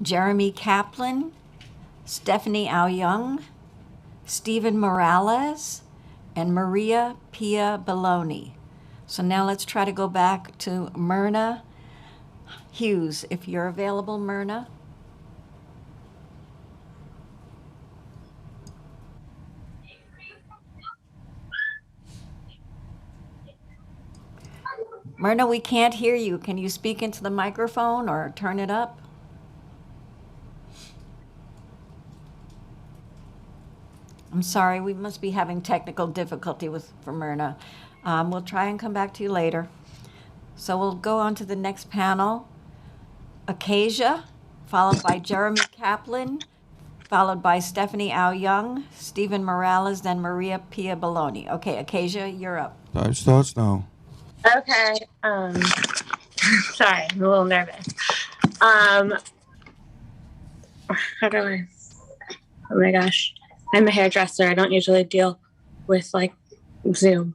Jeremy Kaplan, Stephanie Au-Young, Stephen Morales, and Maria Pia Belloni. So now let's try to go back to Myrna Hughes, if you're available, Myrna. Myrna, we can't hear you. Can you speak into the microphone or turn it up? I'm sorry, we must be having technical difficulty for Myrna. We'll try and come back to you later. So we'll go on to the next panel. Acacia, followed by Jeremy Kaplan, followed by Stephanie Au-Young, Stephen Morales, then Maria Pia Belloni. Okay, Acacia, you're up. Time starts now. Okay. Sorry, I'm a little nervous. How do I? Oh my gosh, I'm a hairdresser. I don't usually deal with Zoom.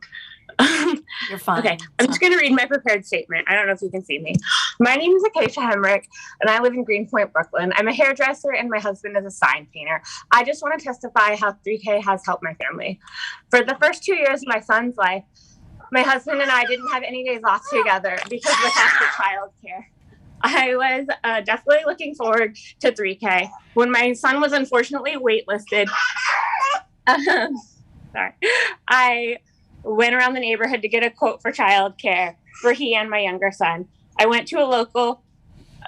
You're fine. Okay, I'm just going to read my prepared statement. I don't know if you can see me. My name is Acacia Hemrick, and I live in Greenpoint, Brooklyn. I'm a hairdresser, and my husband is a sign painter. I just want to testify how 3K has helped my family. For the first 2 years of my son's life, my husband and I didn't have any days off together because of the cost of childcare. I was definitely looking forward to 3K. When my son was unfortunately waitlisted, I went around the neighborhood to get a quote for childcare for he and my younger son. I went to a local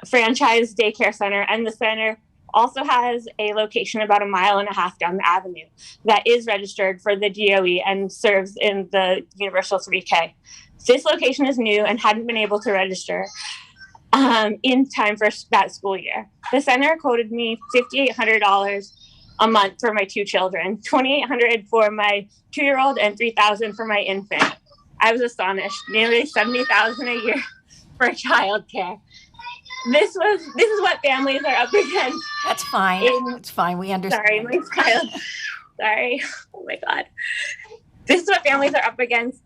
franchise daycare center, and the center also has a location about 1.5 miles down the avenue that is registered for the DOE and serves in the Universal 3K. This location is new and hadn't been able to register in time for that school year. The center quoted me $5,800 a month for my 2 children, $2,800 for my 2-year-old and $3,000 for my infant. I was astonished. Nearly $70,000 a year for childcare. This is what families are up against. That's fine. It's fine. We understand. Sorry, my child. Sorry. Oh my God. This is what families are up against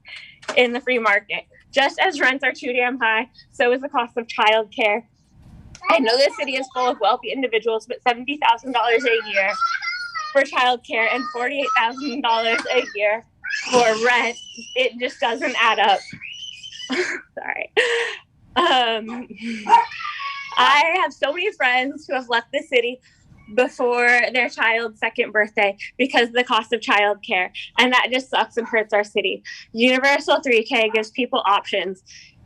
in the free market. Just as rents are too damn high, so is the cost of childcare. I know this city is full of wealthy individuals, but $70,000 a year for childcare and $48,000 a year for rent, it just doesn't add up. Sorry. I have so many friends who have left the city before their child's 2nd birthday because of the cost of childcare, and that just sucks and hurts our city. Universal 3K gives people options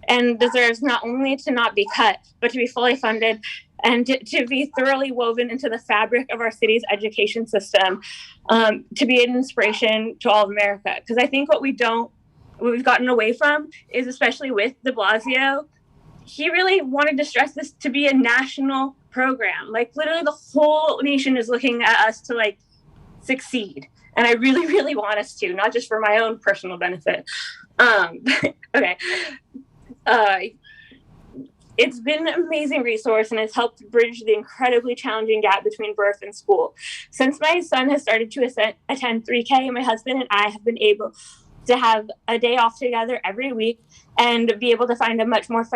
and deserves not only to not be cut, but to be fully funded and to be thoroughly woven into the fabric of our city's education system, to be an inspiration to all of America. Because I think what we've gotten away from is, especially with de Blasio, he really wanted to stress this to be a national program. Like literally the whole nation is looking at us to succeed. And I really, really want us to, not just for my own personal benefit. Okay. It's been an amazing resource and has helped bridge the incredibly challenging gap between birth and school. Since my son has started to attend 3K, my husband and I have been able to have a day off together every week and be able to find a much more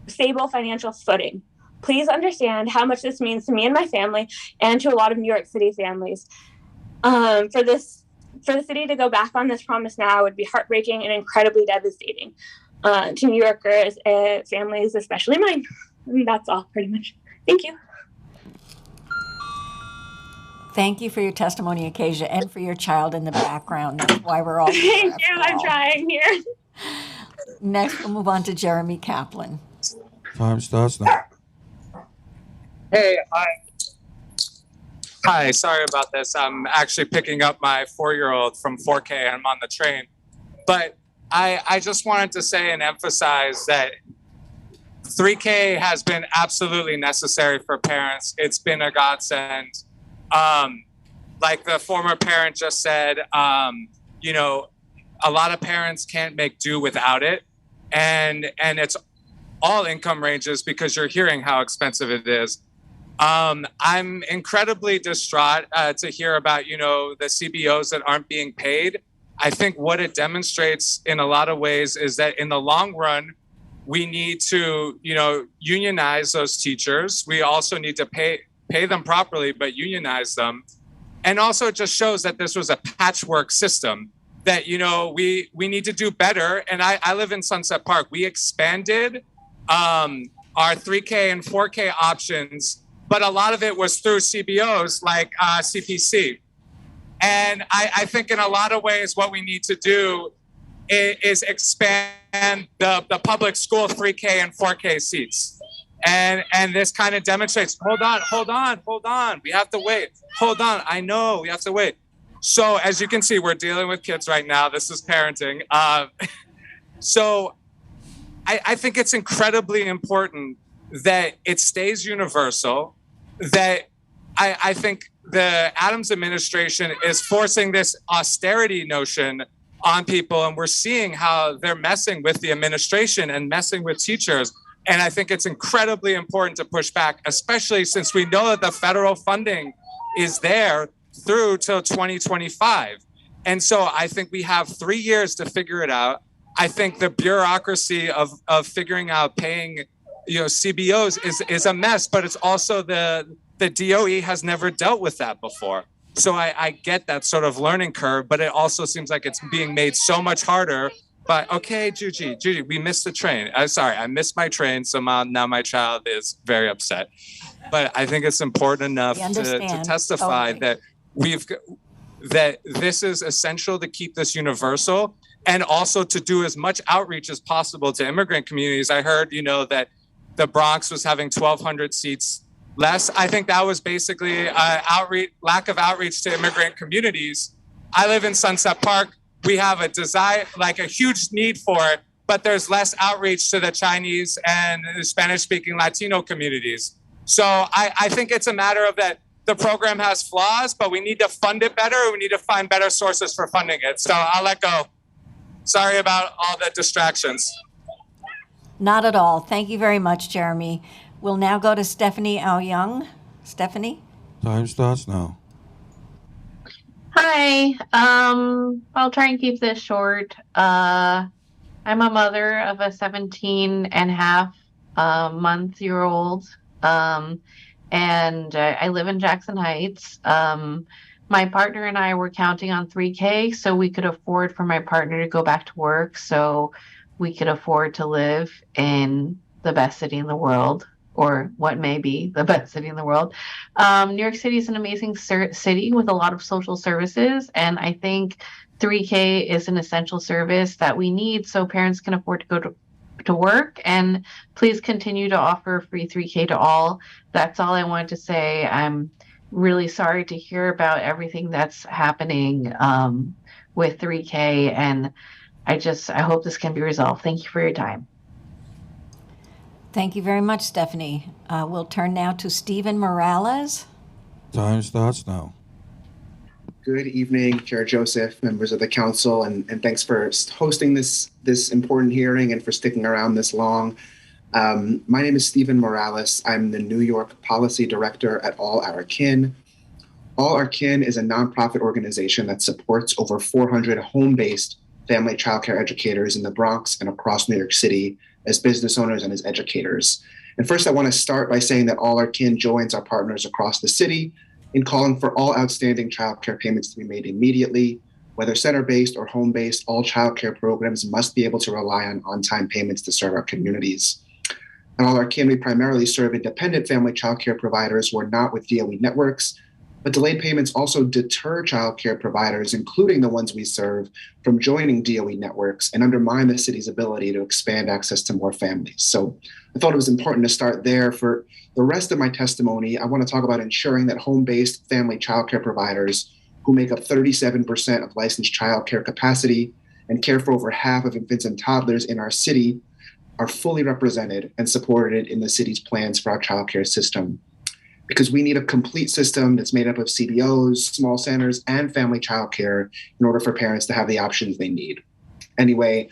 stable financial footing. Please understand how much this means to me and my family and to a lot of New York City families. For the city to go back on this promise now would be heartbreaking and incredibly devastating to New Yorkers and families, especially mine. And that's all, pretty much. Thank you. Thank you for your testimony, Acacia, and for your child in the background. That's why we're all here. Thank you. I'm trying here. Next, we'll move on to Jeremy Kaplan. Time starts now. Hey, hi, sorry about this. I'm actually picking up my 4-year-old from 4K. I'm on the train. But I just wanted to say and emphasize that 3K has been absolutely necessary for parents. It's been a godsend. Like the former parent just said, you know, a lot of parents can't make do without it. And it's all income ranges because you're hearing how expensive it is. I'm incredibly distraught to hear about, you know, the CBOs that aren't being paid. I think what it demonstrates in a lot of ways is that in the long run, we need to, you know, unionize those teachers. We also need to pay them properly, but unionize them. And also it just shows that this was a patchwork system that, you know, we need to do better. And I live in Sunset Park. We expanded our 3K and 4K options, but a lot of it was through CBOs like CPC. And I think in a lot of ways, what we need to do is expand the public school 3K and 4K seats. And this kind of demonstrates, hold on. We have to wait. Hold on. I know we have to wait. So as you can see, we're dealing with kids right now. This is parenting. So I think it's incredibly important that it stays universal, that I think the Adams administration is forcing this austerity notion on people, and we're seeing how they're messing with the administration and messing with teachers. And I think it's incredibly important to push back, especially since we know that the federal funding is there through till 2025. And so I think we have 3 years to figure it out. I think the bureaucracy of figuring out paying, you know, CBOs is a mess, but it's also the DOE has never dealt with that before. So I get that sort of learning curve, but it also seems like it's being made so much harder. But okay, Judy, we missed the train. I'm sorry, I missed my train. So now my child is very upset. But I think it's important enough to testify that that this is essential to keep this universal, and also to do as much outreach as possible to immigrant communities. I heard, you know, that the Bronx was having 1,200 seats less. I think that was basically lack of outreach to immigrant communities. I live in Sunset Park. We have a desire, like a huge need for it, but there's less outreach to the Chinese and the Spanish-speaking Latino communities. So I think it's a matter of that the program has flaws, but we need to fund it better. We need to find better sources for funding it. So I'll let go. Sorry about all the distractions. Not at all. Thank you very much, Jeremy. We'll now go to Stephanie Ao-Young. Stephanie? Time starts now. Hi. I'll try and keep this short. I'm a mother of a 17-and-a-half-month-old, and I live in Jackson Heights. My partner and I were counting on 3K so we could afford for my partner to go back to work, so we could afford to live in the best city in the world, or what may be the best city in the world. New York City is an amazing city with a lot of social services, and I think 3K is an essential service that we need so parents can afford to go to work. And please continue to offer free 3K to all. That's all I wanted to say. I'm really sorry to hear about everything that's happening with 3K, and I hope this can be resolved. Thank you for your time. Thank you very much, Stephanie. We'll turn now to Stephen Morales. Time starts now. Good evening, Chair Joseph, members of the council, and thanks for hosting this important hearing and for sticking around this long. My name is Stephen Morales. I'm the New York Policy Director at All Our Kin. All Our Kin is a nonprofit organization that supports over 400 home-based family childcare educators in the Bronx and across New York City as business owners and as educators. And first, I want to start by saying that All Our Kin joins our partners across the city in calling for all outstanding childcare payments to be made immediately. Whether center-based or home-based, all childcare programs must be able to rely on on-time payments to serve our communities. At All Our Kin, we primarily serve independent family childcare providers who are not with DOE networks, but delayed payments also deter childcare providers, including the ones we serve, from joining DOE networks and undermine the city's ability to expand access to more families. So I thought it was important to start there. For the rest of my testimony, I want to talk about ensuring that home-based family childcare providers, who make up 37% of licensed childcare capacity and care for over half of infants and toddlers in our city, are fully represented and supported in the city's plans for our childcare system. Because we need a complete system that's made up of CBOs, small centers, and family childcare in order for parents to have the options they need. Anyway,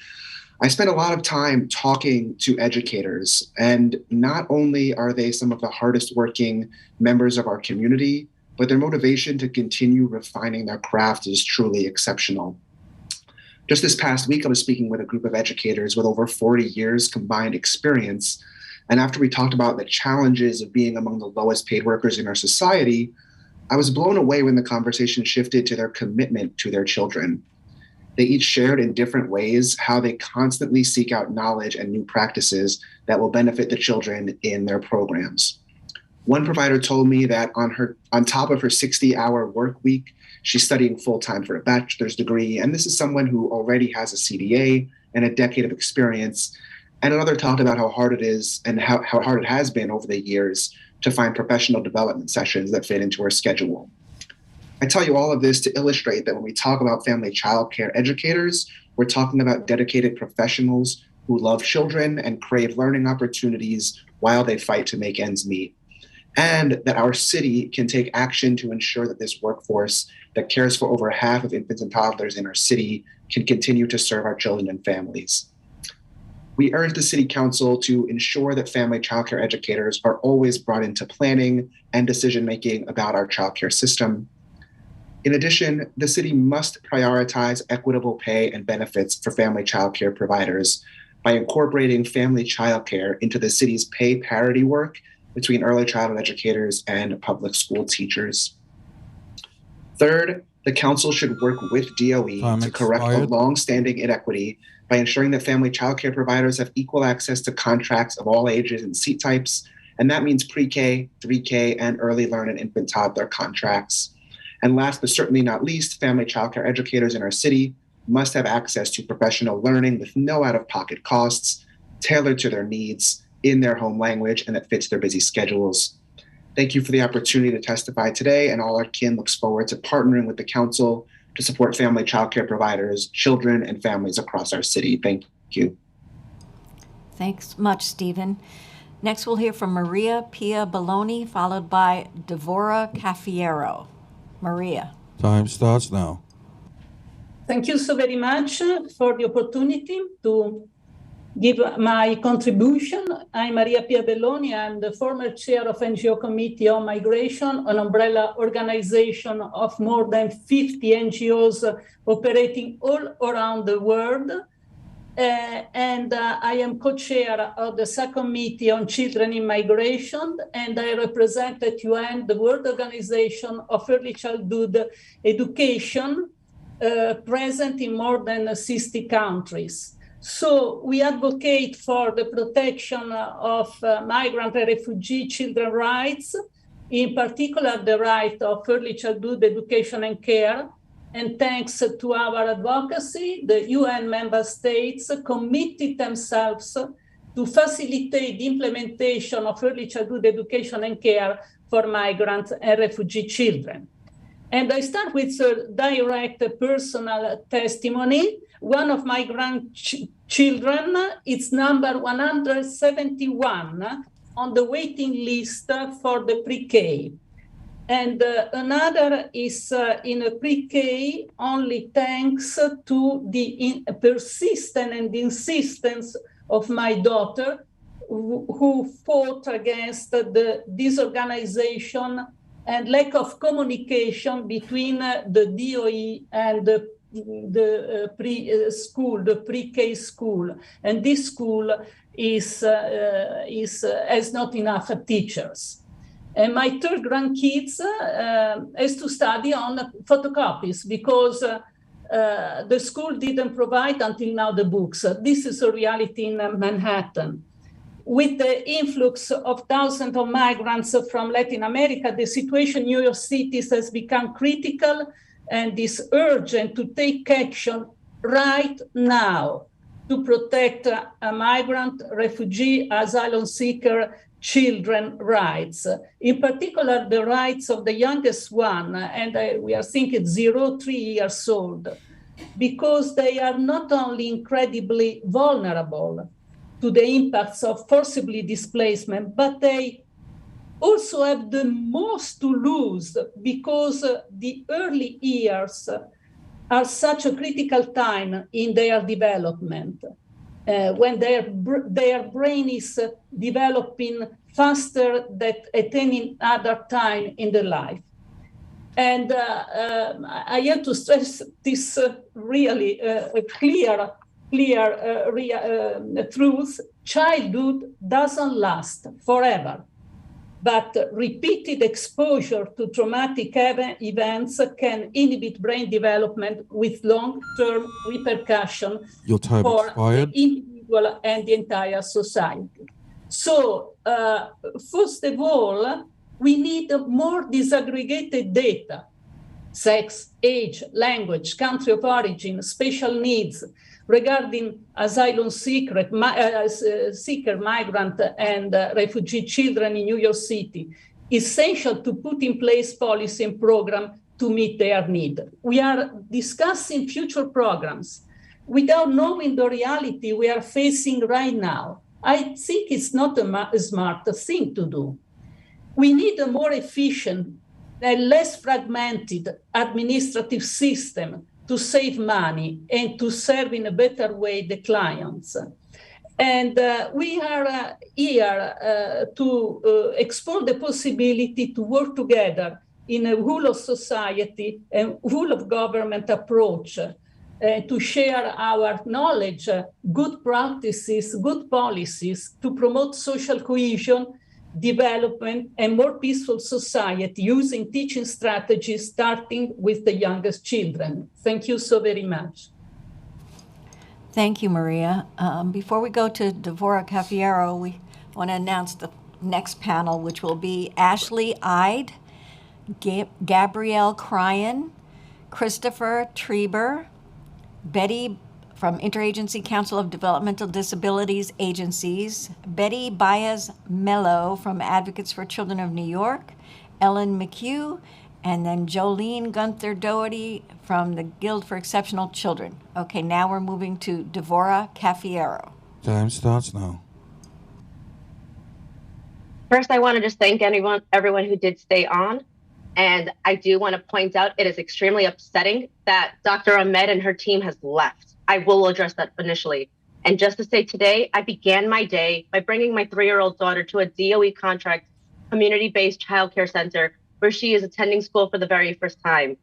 I spent a lot of time talking to educators, and not only are they some of the hardest working members of our community, but their motivation to continue refining their craft is truly exceptional. Just this past week, I was speaking with a group of educators with over 40 years combined experience. And after we talked about the challenges of being among the lowest paid workers in our society, I was blown away when the conversation shifted to their commitment to their children. They each shared in different ways how they constantly seek out knowledge and new practices that will benefit the children in their programs. One provider told me that on top of her 60-hour work week, she's studying full-time for a bachelor's degree. And this is someone who already has a CDA and a decade of experience. And another talked about how hard it is and how hard it has been over the years to find professional development sessions that fit into her schedule. I tell you all of this to illustrate that when we talk about family childcare educators, we're talking about dedicated professionals who love children and crave learning opportunities while they fight to make ends meet. And that our city can take action to ensure that this workforce that cares for over half of infants and toddlers in our city can continue to serve our children and families. We urge the City Council to ensure that family childcare educators are always brought into planning and decision-making about our childcare system. In addition, the city must prioritize equitable pay and benefits for family childcare providers by incorporating family childcare into the city's pay parity work between early childhood educators and public school teachers. Third, the council should work with DOE to correct a long-standing inequity by ensuring that family childcare providers have equal access to contracts of all ages and seat types, and that means pre-K, 3K, and early learn and infant toddler contracts. And last but certainly not least, family childcare educators in our city must have access to professional learning with no out-of-pocket costs, tailored to their needs in their home language and that fits their busy schedules. Thank you for the opportunity to testify today, and All Our Kin looks forward to partnering with the council to support family childcare providers, children, and families across our city. Thank you. Thanks much, Stephen. Next, we'll hear from Maria Pia Belloni, followed by Devora Cafiero. Maria. Time starts now. Thank you so very much for the opportunity to give my contribution. I'm Maria Pia Belloni. I'm the former chair of NGO Committee on Migration, an umbrella organization of more than 50 NGOs operating all around the world. And I am co-chair of the subcommittee on children in migration, and I represent at UN the World Organization of Early Childhood Education, present in more than 60 countries. So we advocate for the protection of migrant and refugee children rights, in particular the right of early childhood education and care. And thanks to our advocacy, the UN member states committed themselves to facilitate the implementation of early childhood education and care for migrant and refugee children. And I start with a direct personal testimony. One of my grandchildren, it's number 171 on the waiting list for the pre-K. And another is in a pre-K, only thanks to the persistence and insistence of my daughter, who fought against the disorganization and lack of communication between the DOE and the pre-school, the pre-K school. And this school has not enough teachers. And my third grandkids has to study on photocopies because the school didn't provide until now the books. This is a reality in Manhattan. With the influx of thousands of migrants from Latin America, the situation in New York City has become critical and is urgent to take action right now to protect migrant, refugee, asylum seeker children rights, in particular the rights of the youngest one, and we are thinking 0-3 years old, because they are not only incredibly vulnerable to the impacts of forcibly displacement, but they also have the most to lose because the early years are such a critical time in their development. When their brain is developing faster than at any other time in their life. And I have to stress this really clear truth. Childhood doesn't last forever, but repeated exposure to traumatic events can inhibit brain development with long-term repercussion Your time for expired. the individual and the entire society. So, first of all, we need more disaggregated data: sex, age, language, country of origin, special needs regarding asylum seeker, migrant, and refugee children in New York City. Essential to put in place policy and program to meet their need. We are discussing future programs without knowing the reality we are facing right now. I think it's not a smart thing to do. We need a more efficient and less fragmented administrative system to save money and to serve in a better way the clients. And we are here to explore the possibility to work together in a whole of society and whole of government approach to share our knowledge, good practices, good policies to promote social cohesion, development, and more peaceful society using teaching strategies starting with the youngest children. Thank you so very much. Thank you, Maria. Before we go to Devorah Cafiero, we want to announce the next panel, which will be Ashley Ide, Gabrielle Cryan, Christopher Trieber, Betty from Interagency Council of Developmental Disabilities Agencies, Betty Baez-Mello from Advocates for Children of New York, Ellen McHugh, and then Jolene Gunther Doherty from the Guild for Exceptional Children. Okay, now we're moving to Devorah Cafiero. Time starts now. First, I want to just thank everyone who did stay on. And I do want to point out it is extremely upsetting that Dr. Ahmed and her team has left. I will address that initially. And just to say today, I began my day by bringing my 3-year-old daughter to a DOE contract community-based childcare center where she is attending school for the very first time.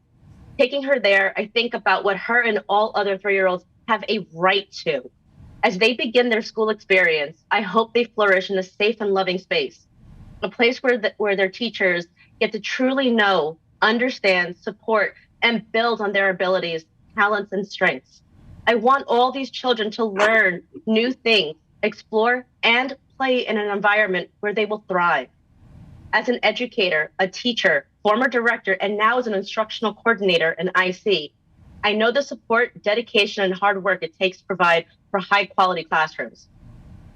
Taking her there, I think about what her and all other 3-year-olds have a right to. As they begin their school experience, I hope they flourish in a safe and loving space, a place where their teachers get to truly know, understand, support, and build on their abilities, talents, and strengths. I want all these children to learn new things, explore, and play in an environment where they will thrive. As an educator, a teacher, former director, and now as an instructional coordinator in IC, I know the support, dedication, and hard work it takes to provide for high-quality classrooms.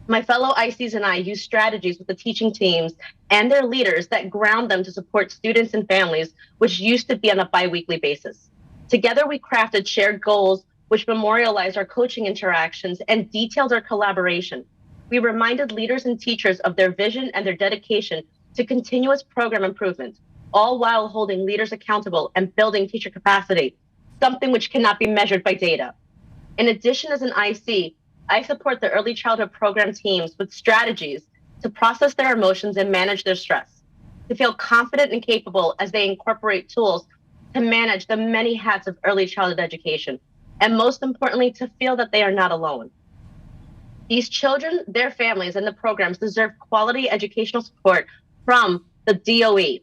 My fellow ICs and I use strategies with the teaching teams and their leaders that ground them to support students and families, which used to be on a bi-weekly basis. Together, we crafted shared goals which memorialized our coaching interactions and detailed our collaboration. We reminded leaders and teachers of their vision and their dedication to continuous program improvement. all while holding leaders accountable and building teacher capacity, something which cannot be measured by data. In addition, as an IC, I support the early childhood program teams with strategies to process their emotions and manage their stress, to feel confident and capable as they incorporate tools to manage the many hats of early childhood education, and most importantly, to feel that they are not alone. These children, their families, and the programs deserve quality educational support from the DOE.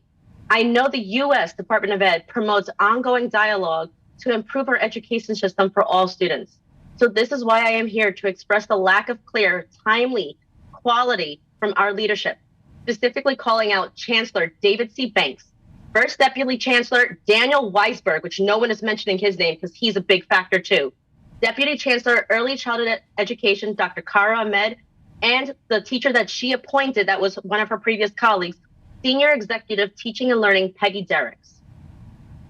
I know the U.S. Department of Ed promotes ongoing dialogue to improve our education system for all students. So this is why I am here to express the lack of clear, timely, quality from our leadership, specifically calling out Chancellor David C. Banks, First Deputy Chancellor Daniel Weisberg, which no one is mentioning his name because he's a big factor too, Deputy Chancellor Early Childhood Education, Dr. Kara Ahmed, and the teacher that she appointed that was one of her previous colleagues, Senior Executive Teaching and Learning Peggy Derricks.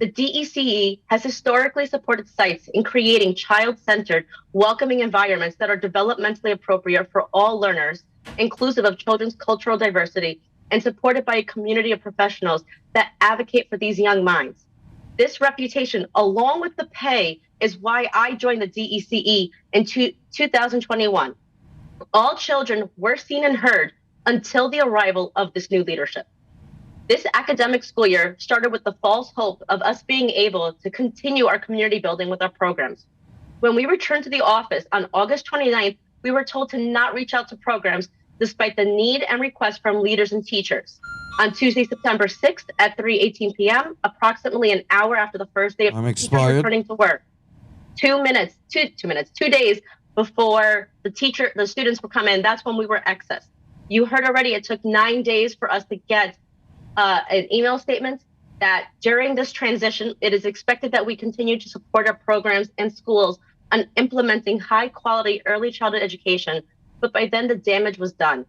The DECE has historically supported sites in creating child-centered, welcoming environments that are developmentally appropriate for all learners, inclusive of children's cultural diversity, and supported by a community of professionals that advocate for these young minds. This reputation, along with the pay, is why I joined the DECE in 2021. All children were seen and heard until the arrival of this new leadership. This academic school year started with the false hope of us being able to continue our community building with our programs. When we returned to the office on August 29th, we were told to not reach out to programs despite the need and request from leaders and teachers. On Tuesday, September 6th at 3:18 p.m., approximately an hour after the first day of teachers returning to work, 2 days before the students would come in, that's when we were excess. You heard already, it took 9 days for us to get an email statement that during this transition, it is expected that we continue to support our programs and schools on implementing high quality early childhood education, but by then the damage was done.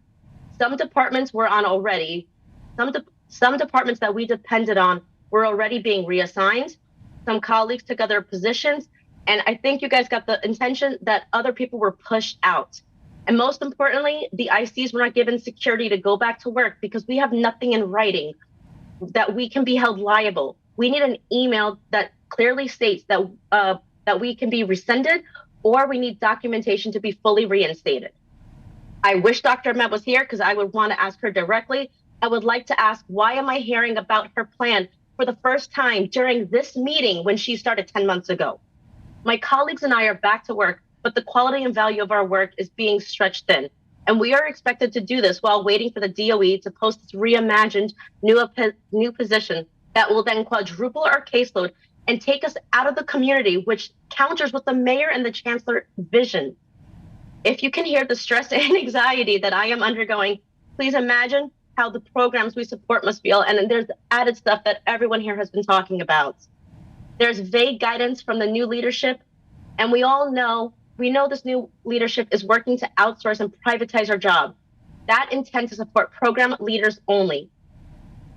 Some departments were on already, some departments that we depended on were already being reassigned. Some colleagues took other positions, and I think you guys got the intention that other people were pushed out. And most importantly, the ICs were not given security to go back to work because we have nothing in writing that we can be held liable. We need an email that clearly states that that we can be rescinded, or we need documentation to be fully reinstated. I wish Dr. Ahmed was here because I would want to ask her directly. I would like to ask, why am I hearing about her plan for the first time during this meeting when she started 10 months ago? My colleagues and I are back to work, but the quality and value of our work is being stretched thin. And we are expected to do this while waiting for the DOE to post this reimagined new position that will then quadruple our caseload and take us out of the community, which counters with the mayor and the chancellor vision. If you can hear the stress and anxiety that I am undergoing, please imagine how the programs we support must feel. And there's added stuff that everyone here has been talking about. There's vague guidance from the new leadership, and we know this new leadership is working to outsource and privatize our job. That intent to support program leaders only,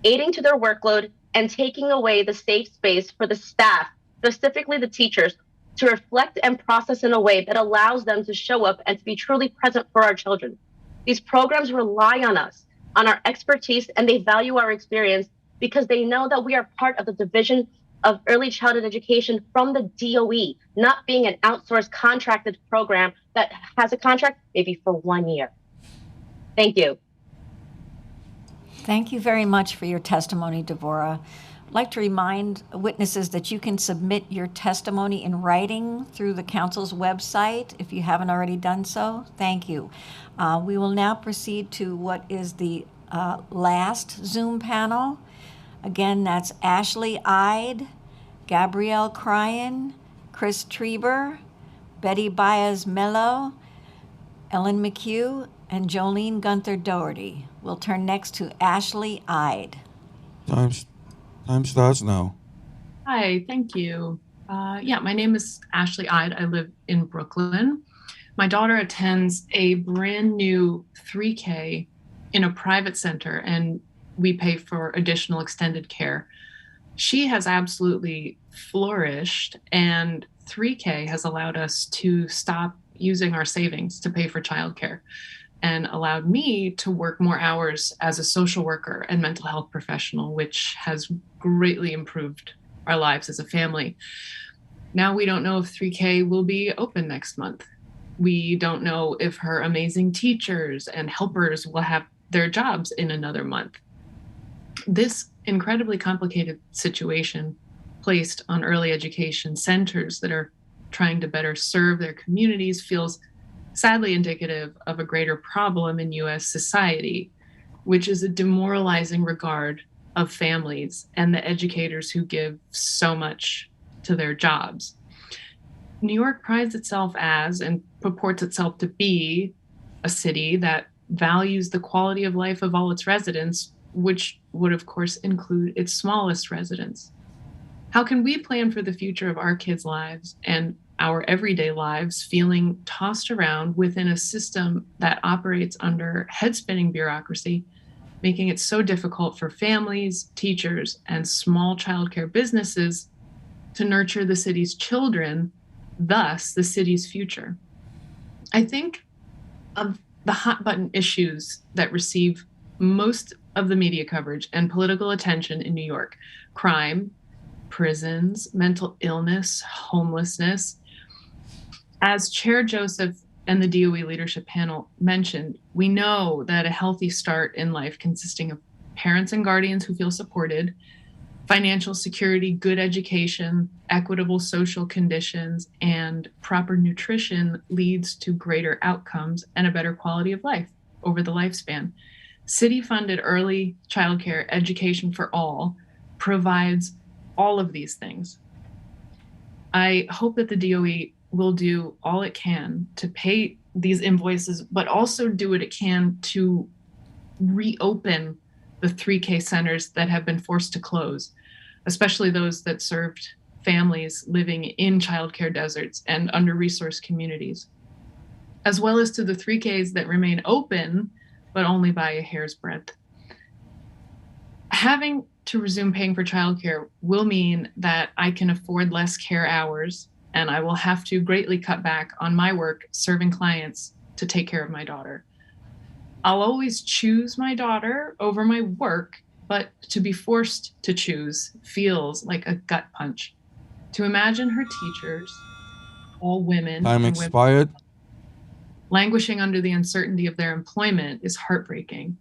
aiding to their workload and taking away the safe space for the staff, specifically the teachers, to reflect and process in a way that allows them to show up and to be truly present for our children. These programs rely on us, on our expertise, and they value our experience because they know that we are part of the Division of Early Childhood Education from the DOE, not being an outsourced contracted program that has a contract maybe for 1 year. Thank you. Thank you very much for your testimony, Devorah. I'd like to remind witnesses that you can submit your testimony in writing through the council's website if you haven't already done so. Thank you. We will now proceed to what is the last Zoom panel. Again, that's Ashley Ide, Gabrielle Cryan, Chris Trieber, Betty Baez-Mello, Ellen McHugh, and Jolene Gunther Doherty. We'll turn next to Ashley Ide. Time starts now. Hi, thank you. My name is Ashley Ide. I live in Brooklyn. My daughter attends a brand new 3K in a private center, and we pay for additional extended care. She has absolutely flourished, and 3K has allowed us to stop using our savings to pay for childcare. and allowed me to work more hours as a social worker and mental health professional, which has greatly improved our lives as a family. Now we don't know if 3K will be open next month. We don't know if her amazing teachers and helpers will have their jobs in another month. This incredibly complicated situation placed on early education centers that are trying to better serve their communities feels sadly indicative of a greater problem in US society, which is a demoralizing regard of families and the educators who give so much to their jobs. New York prides itself as and purports itself to be a city that values the quality of life of all its residents, which would of course include its smallest residents. How can we plan for the future of our kids' lives and our everyday lives feeling tossed around within a system that operates under head-spinning bureaucracy, making it so difficult for families, teachers, and small childcare businesses to nurture the city's children, thus the city's future? I think of the hot button issues that receive most of the media coverage and political attention in New York: crime, prisons, mental illness, homelessness. As Chair Joseph and the DOE leadership panel mentioned, we know that a healthy start in life consisting of parents and guardians who feel supported, financial security, good education, equitable social conditions, and proper nutrition leads to greater outcomes and a better quality of life over the lifespan. City-funded early childcare education for all provides all of these things. I hope that the DOE will do all it can to pay these invoices, but also do what it can to reopen the 3K centers that have been forced to close, especially those that served families living in childcare deserts and under-resourced communities, as well as to the 3Ks that remain open, but only by a hair's breadth. Having to resume paying for childcare will mean that I can afford less care hours, and I will have to greatly cut back on my work serving clients to take care of my daughter. I'll always choose my daughter over my work, but to be forced to choose feels like a gut punch. To imagine her teachers, all women, Time expired. languishing under the uncertainty of their employment is heartbreaking.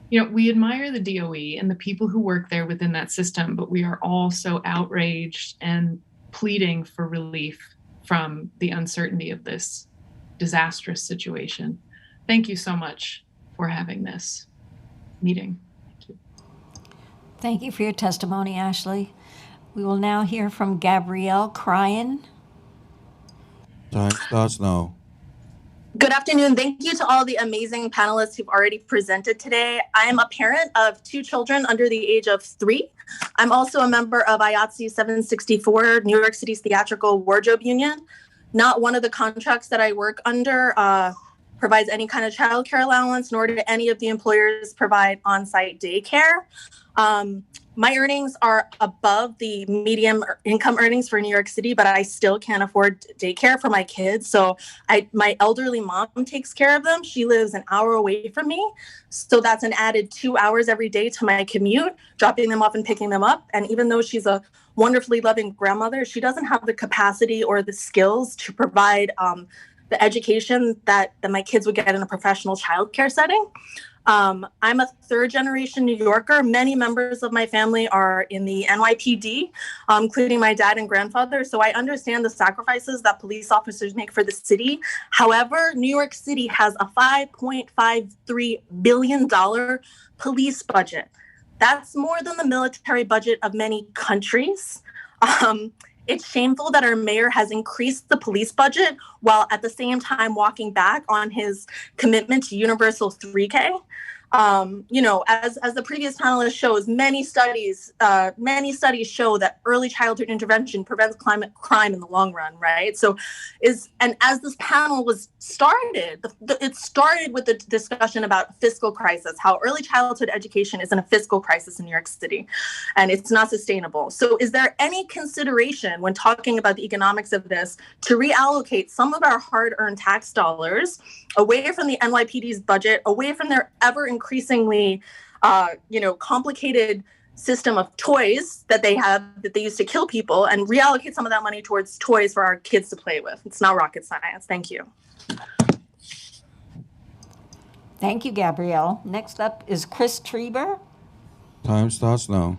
You know, we admire the DOE and the people who work there within that system, but we are all so outraged and pleading for relief from the uncertainty of this disastrous situation. Thank you so much for having this meeting. Thank you. Thank you for your testimony, Ashley. We will now hear from Gabrielle Cryan. Time starts now. Good afternoon. Thank you to all the amazing panelists who've already presented today. I am a parent of 2 children under the age of 3. I'm also a member of IATSE 764, New York City's Theatrical Wardrobe Union. Not one of the contracts that I work under provides any kind of childcare allowance, nor do any of the employers provide on-site daycare. My earnings are above the median income earnings for New York City, but I still can't afford daycare for my kids. So my elderly mom takes care of them. She lives an hour away from me. So that's an added 2 hours every day to my commute, dropping them off and picking them up. And even though she's a wonderfully loving grandmother, she doesn't have the capacity or the skills to provide the education that my kids would get in a professional childcare setting. I'm a 3rd-generation New Yorker. Many members of my family are in the NYPD, including my dad and grandfather. So I understand the sacrifices that police officers make for the city. However, New York City has a $5.53 billion police budget. That's more than the military budget of many countries. It's shameful that our mayor has increased the police budget while at the same time walking back on his commitment to universal 3K. As the previous panelist shows, many studies show that early childhood intervention prevents climate crime in the long run, right? And as this panel was started, it started with the discussion about fiscal crisis, how early childhood education is in a fiscal crisis in New York City, and it's not sustainable. So is there any consideration when talking about the economics of this to reallocate some of our hard-earned tax dollars away from the NYPD's budget, away from their ever-increasingly, complicated system of toys that they have that they use to kill people, and reallocate some of that money towards toys for our kids to play with? It's not rocket science. Thank you. Thank you, Gabrielle. Next up is Chris Trieber. Time starts now.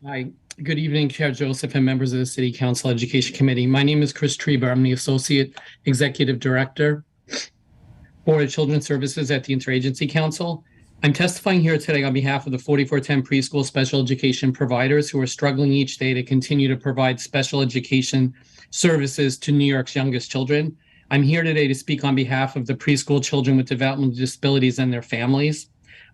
Hi, good evening, Chair Joseph and members of the City Council Education Committee. My name is Chris Trieber. I'm the Associate Executive Director for Children's Services at the Interagency Council. I'm testifying here today on behalf of the 4410 preschool special education providers who are struggling each day to continue to provide special education services to New York's youngest children. I'm here today to speak on behalf of the preschool children with developmental disabilities and their families.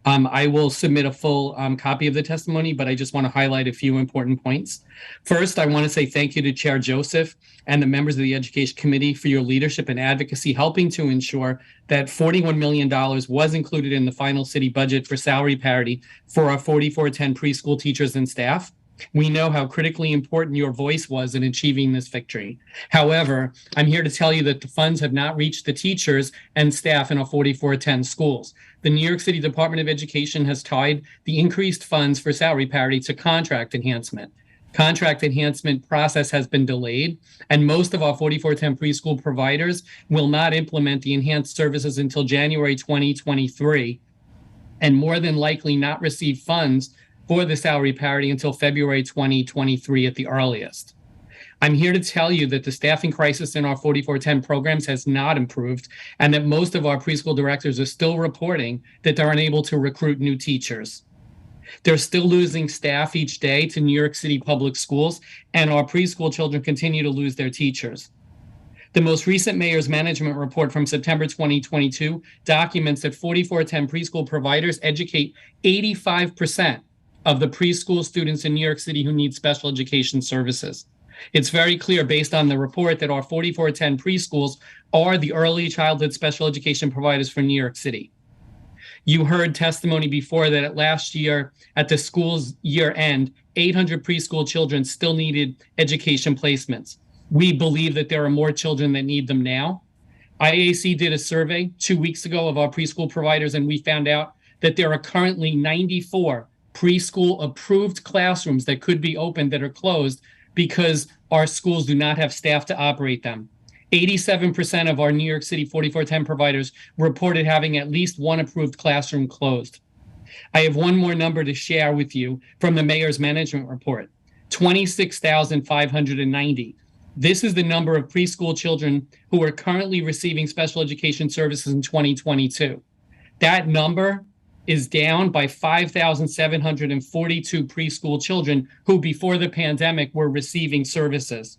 I will submit a full copy of the testimony, but I just want to highlight a few important points. First, I want to say thank you to Chair Joseph and the members of the Education Committee for your leadership and advocacy, helping to ensure that $41 million was included in the final city budget for salary parity for our 4410 preschool teachers and staff. We know how critically important your voice was in achieving this victory. However, I'm here to tell you that the funds have not reached the teachers and staff in our 4410 schools. The New York City Department of Education has tied the increased funds for salary parity to contract enhancement. Contract enhancement process has been delayed, and most of our 4410 preschool providers will not implement the enhanced services until January 2023, and more than likely not receive funds for the salary parity until February 2023 at the earliest. I'm here to tell you that the staffing crisis in our 4410 programs has not improved, and that most of our preschool directors are still reporting that they're unable to recruit new teachers. They're still losing staff each day to New York City public schools, and our preschool children continue to lose their teachers. The most recent mayor's management report from September 2022 documents that 4410 preschool providers educate 85% of the preschool students in New York City who need special education services. It's very clear based on the report that our 4410 preschools are the early childhood special education providers for New York City. You heard testimony before that last year at the school's year end, 800 preschool children still needed education placements. We believe that there are more children that need them now. IAC did a survey 2 weeks ago of our preschool providers, and we found out that there are currently 94 preschool approved classrooms that could be opened that are closed because our schools do not have staff to operate them. 87% of our New York City 4410 providers reported having at least one approved classroom closed. I have one more number to share with you from the mayor's management report, 26,590. This is the number of preschool children who are currently receiving special education services in 2022. That number is down by 5,742 preschool children who before the pandemic were receiving services.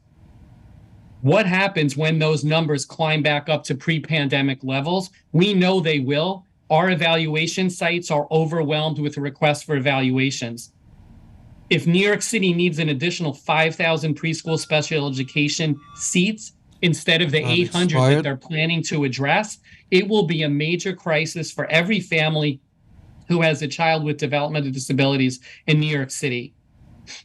What happens when those numbers climb back up to pre-pandemic levels? We know they will. Our evaluation sites are overwhelmed with requests for evaluations. If New York City needs an additional 5,000 preschool special education seats instead of the 800 that they're planning to address, it will be a major crisis for every family who has a child with developmental disabilities in New York City.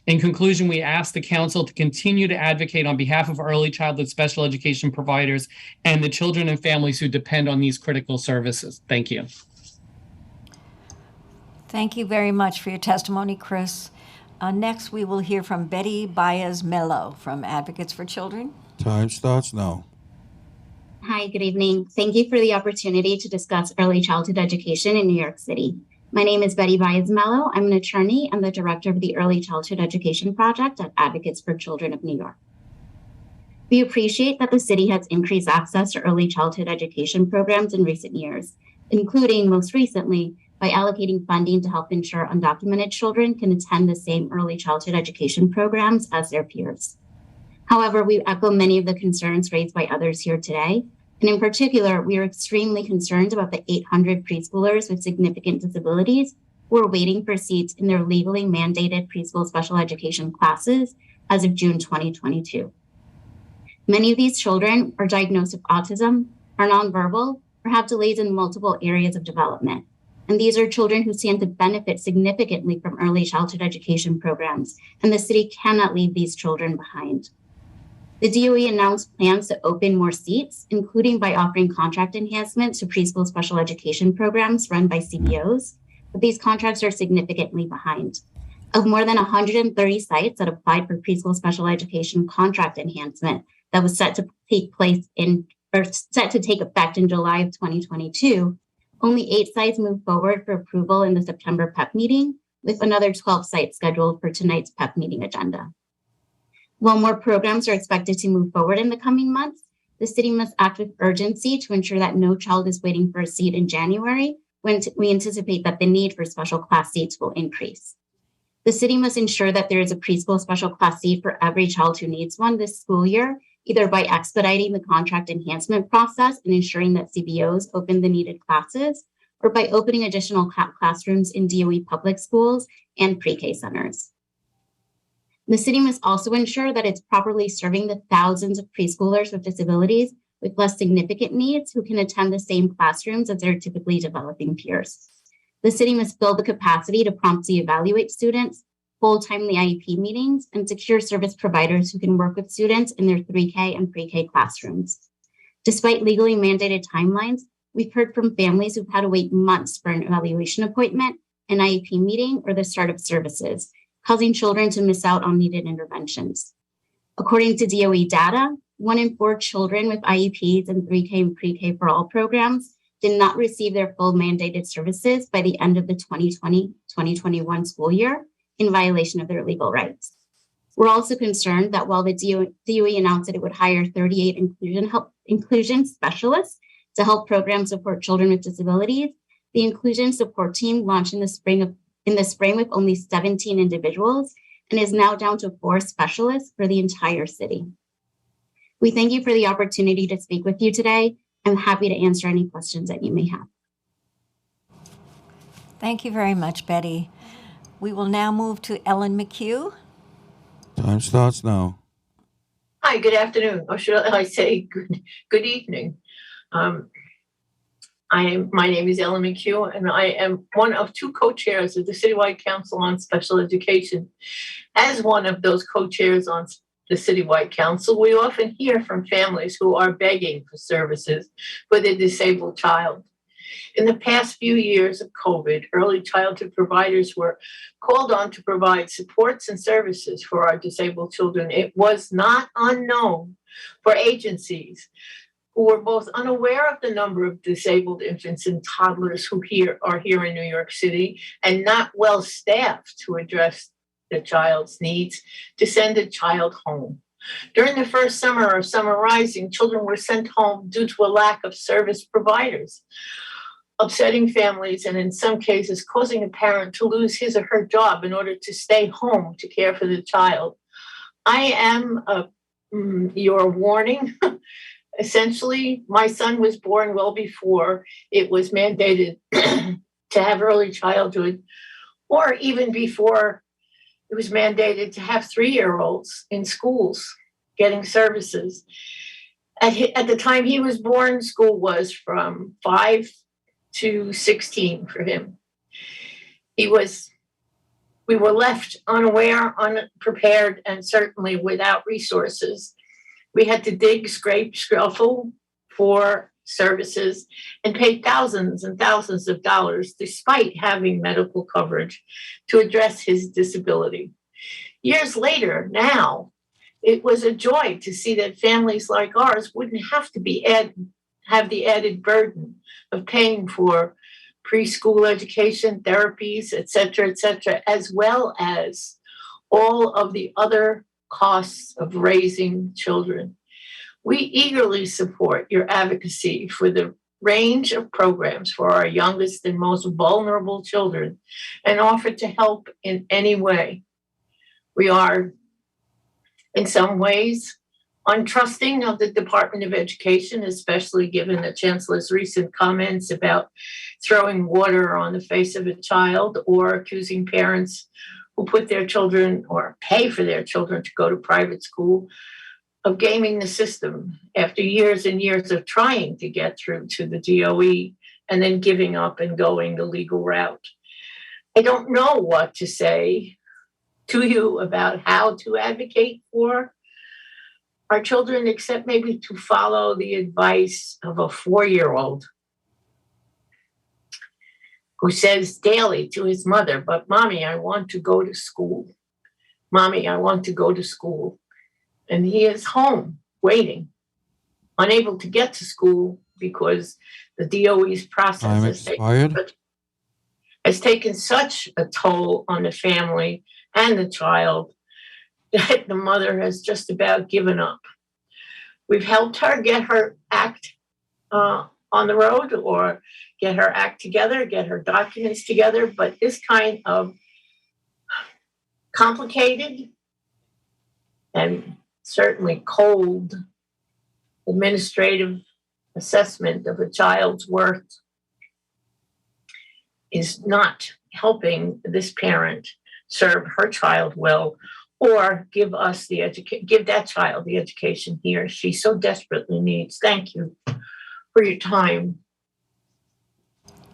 In conclusion, we ask the council to continue to advocate on behalf of early childhood special education providers and the children and families who depend on these critical services. Thank you. Thank you very much for your testimony, Chris. Next, we will hear from Betty Baez-Mello from Advocates for Children. Time starts now. Hi, good evening. Thank you for the opportunity to discuss early childhood education in New York City. My name is Betty Baez-Mello. I'm an attorney and the director of the Early Childhood Education Project at Advocates for Children of New York. We appreciate that the city has increased access to early childhood education programs in recent years, including most recently by allocating funding to help ensure undocumented children can attend the same early childhood education programs as their peers. However, we echo many of the concerns raised by others here today, And in particular, we are extremely concerned about the 800 preschoolers with significant disabilities who are waiting for seats in their legally mandated preschool special education classes as of June 2022. Many of these children are diagnosed with autism, are nonverbal, or have delays in multiple areas of development. And these are children who stand to benefit significantly from early childhood education programs, and the city cannot leave these children behind. The DOE announced plans to open more seats, including by offering contract enhancements to preschool special education programs run by CBOs, but these contracts are significantly behind. Of more than 130 sites that applied for preschool special education contract enhancement that was set to take effect in July of 2022, only 8 sites moved forward for approval in the September PEP meeting, with another 12 sites scheduled for tonight's PEP meeting agenda. While more programs are expected to move forward in the coming months, the city must act with urgency to ensure that no child is waiting for a seat in January, when we anticipate that the need for special class seats will increase. The city must ensure that there is a preschool special class seat for every child who needs one this school year, either by expediting the contract enhancement process and ensuring that CBOs open the needed classes, or by opening additional classrooms in DOE public schools and pre-K centers. The city must also ensure that it's properly serving the thousands of preschoolers with disabilities with less significant needs who can attend the same classrooms as their typically developing peers. The city must build the capacity to promptly evaluate students, hold timely IEP meetings, and secure service providers who can work with students in their 3K and pre-K classrooms. Despite legally mandated timelines, we've heard from families who've had to wait months for an evaluation appointment, an IEP meeting, or the start of services, causing children to miss out on needed interventions. According to DOE data, 1 in 4 children with IEPs and 3K and pre-K for all programs did not receive their full mandated services by the end of the 2020-2021 school year, in violation of their legal rights. We're also concerned that while the DOE announced that it would hire 38 inclusion specialists to help programs support children with disabilities, the inclusion support team launched in the spring with only 17 individuals and is now down to 4 specialists for the entire city. We thank you for the opportunity to speak with you today. I'm happy to answer any questions that you may have. Thank you very much, Betty. We will now move to Ellen McHugh. Time starts now. Hi, good afternoon. Or should I say good evening? My name is Ellen McHugh, and I am one of 2 co-chairs of the Citywide Council on Special Education. As one of those co-chairs on the Citywide Council, we often hear from families who are begging for services for their disabled child. In the past few years of COVID, early childhood providers were called on to provide supports and services for our disabled children. It was not unknown for agencies who were both unaware of the number of disabled infants and toddlers who are here in New York City and not well staffed to address the child's needs, to send a child home. During the first summer of Summer Rising, children were sent home due to a lack of service providers, upsetting families and in some cases causing a parent to lose his or her job in order to stay home to care for the child. I am your warning. Essentially, my son was born well before it was mandated to have early childhood, or even before it was mandated to have 3-year-olds in schools getting services. At the time he was born, school was from 5 to 16 for him. We were left unaware, unprepared, and certainly without resources. We had to dig, scrape, scuffle for services and pay thousands and thousands of dollars despite having medical coverage to address his disability. Years later, now, it was a joy to see that families like ours wouldn't have to have the added burden of paying for preschool education, therapies, et cetera, as well as all of the other costs of raising children. We eagerly support your advocacy for the range of programs for our youngest and most vulnerable children and offer to help in any way. We are, in some ways, untrusting of the Department of Education, especially given the Chancellor's recent comments about throwing water on the face of a child or accusing parents who put their children or pay for their children to go to private school of gaming the system after years and years of trying to get through to the DOE and then giving up and going the legal route. I don't know what to say to you about how to advocate for our children, except maybe to follow the advice of a 4-year-old who says daily to his mother, "But mommy, I want to go to school. Mommy, I want to go to school." And he is home waiting, unable to get to school because the DOE's process Time expired. has taken such a toll on the family and the child that the mother has just about given up. We've helped her get her act on the road or get her act together, get her documents together, but this kind of complicated and certainly cold administrative assessment of a child's worth is not helping this parent serve her child well or give that child the education he or she so desperately needs. Thank you for your time.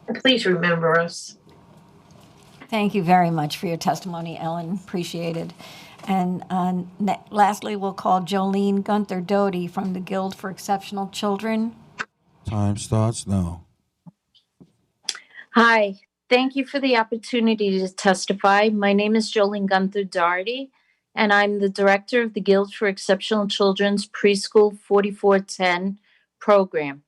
And please remember us. Thank you very much for your testimony, Ellen. Appreciate it. And lastly, we'll call Jolene Gunther Doty from the Guild for Exceptional Children. Time starts now. Hi, thank you for the opportunity to testify. My name is Jolene Gunther Doherty, and I'm the director of the Guild for Exceptional Children's Preschool 4410 program.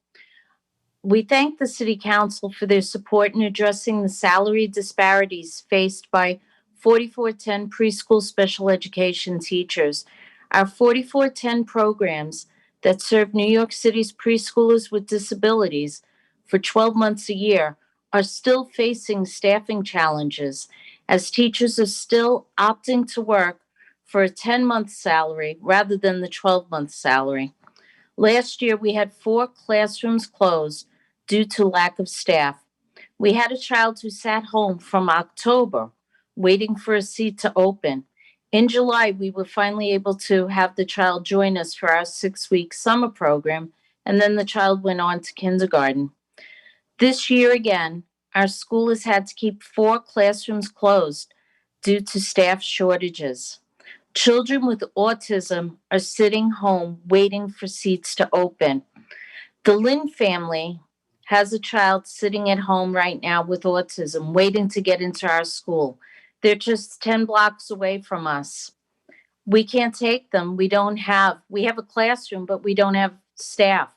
We thank the City Council for their support in addressing the salary disparities faced by 4410 preschool special education teachers. Our 4410 programs that serve New York City's preschoolers with disabilities for 12 months a year are still facing staffing challenges as teachers are still opting to work for a 10-month salary rather than the 12-month salary. Last year, we had 4 classrooms closed due to lack of staff. We had a child who sat home from October waiting for a seat to open. In July, we were finally able to have the child join us for our 6-week summer program, and then the child went on to kindergarten. This year again, our school has had to keep 4 classrooms closed due to staff shortages. Children with autism are sitting home waiting for seats to open. The Lynn family has a child sitting at home right now with autism waiting to get into our school. They're just 10 blocks away from us. We can't take them. We have a classroom, but we don't have staff.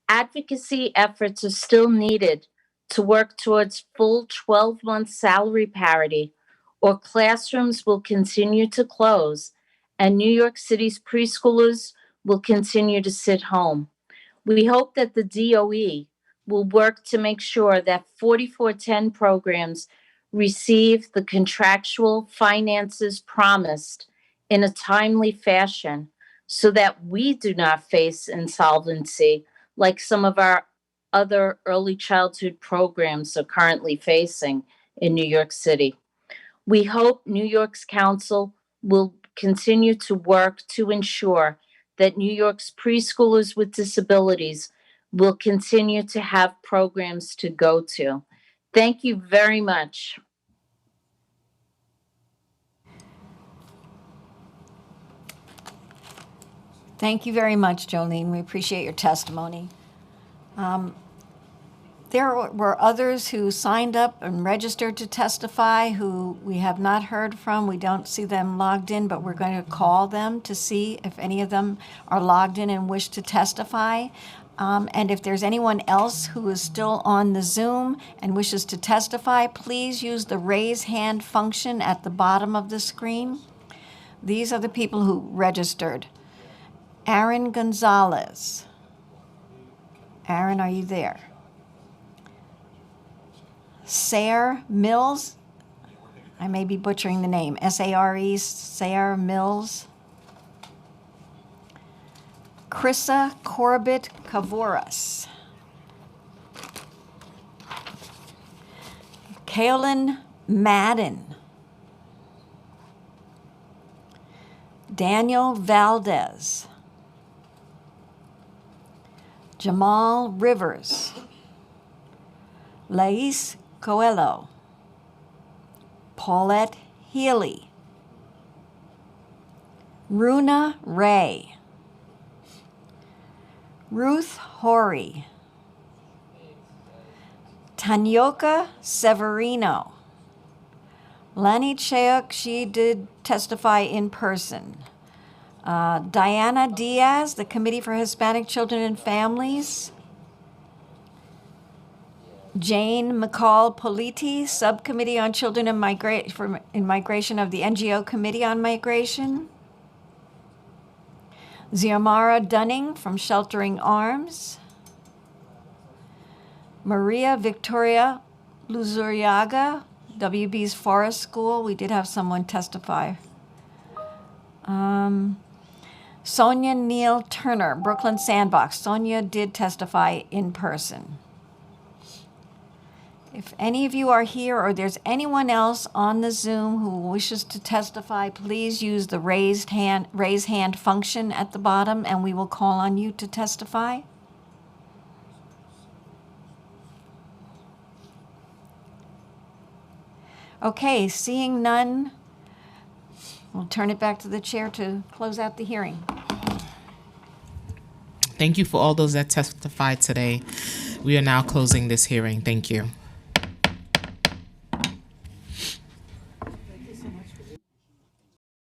Advocacy efforts are still needed to work towards full 12-month salary parity, or classrooms will continue to close and New York City's preschoolers will continue to sit home. We hope that the DOE will work to make sure that 4410 programs receive the contractual finances promised in a timely fashion so that we do not face insolvency like some of our other early childhood programs are currently facing in New York City. We hope New York's council will continue to work to ensure that New York's preschoolers with disabilities will continue to have programs to go to. Thank you very much. Thank you very much, Jolene. We appreciate your testimony. There were others who signed up and registered to testify who we have not heard from. We don't see them logged in, but we're going to call them to see if any of them are logged in and wish to testify. And if there's anyone else who is still on the Zoom and wishes to testify, please use the raise hand function at the bottom of the screen. These are the people who registered. Aaron Gonzalez. Aaron, are you there? Sare Mills. I may be butchering the name. S-A-R-E, Sare Mills. Krissa Corbett Kavoras. Kaylin Madden. Daniel Valdez. Jamal Rivers. Lais Coelho. Paulette Healy. Runa Ray. Ruth Horry. Tanyoka Severino. Lani Cheuk, she did testify in person. Diana Diaz, the Committee for Hispanic Children and Families. Jane McCall Politi, Subcommittee on Children in Migration of the NGO Committee on Migration. Xiomara Dunning from Sheltering Arms. Maria Victoria Luzuriaga, WB's Forest School. We did have someone testify. Sonia Neal Turner, Brooklyn Sandbox. Sonia did testify in person. If any of you are here or there's anyone else on the Zoom who wishes to testify, please use the raise hand function at the bottom and we will call on you to testify. Okay, seeing none, we'll turn it back to the chair to close out the hearing. Thank you for all those that testified today. We are now closing this hearing. Thank you.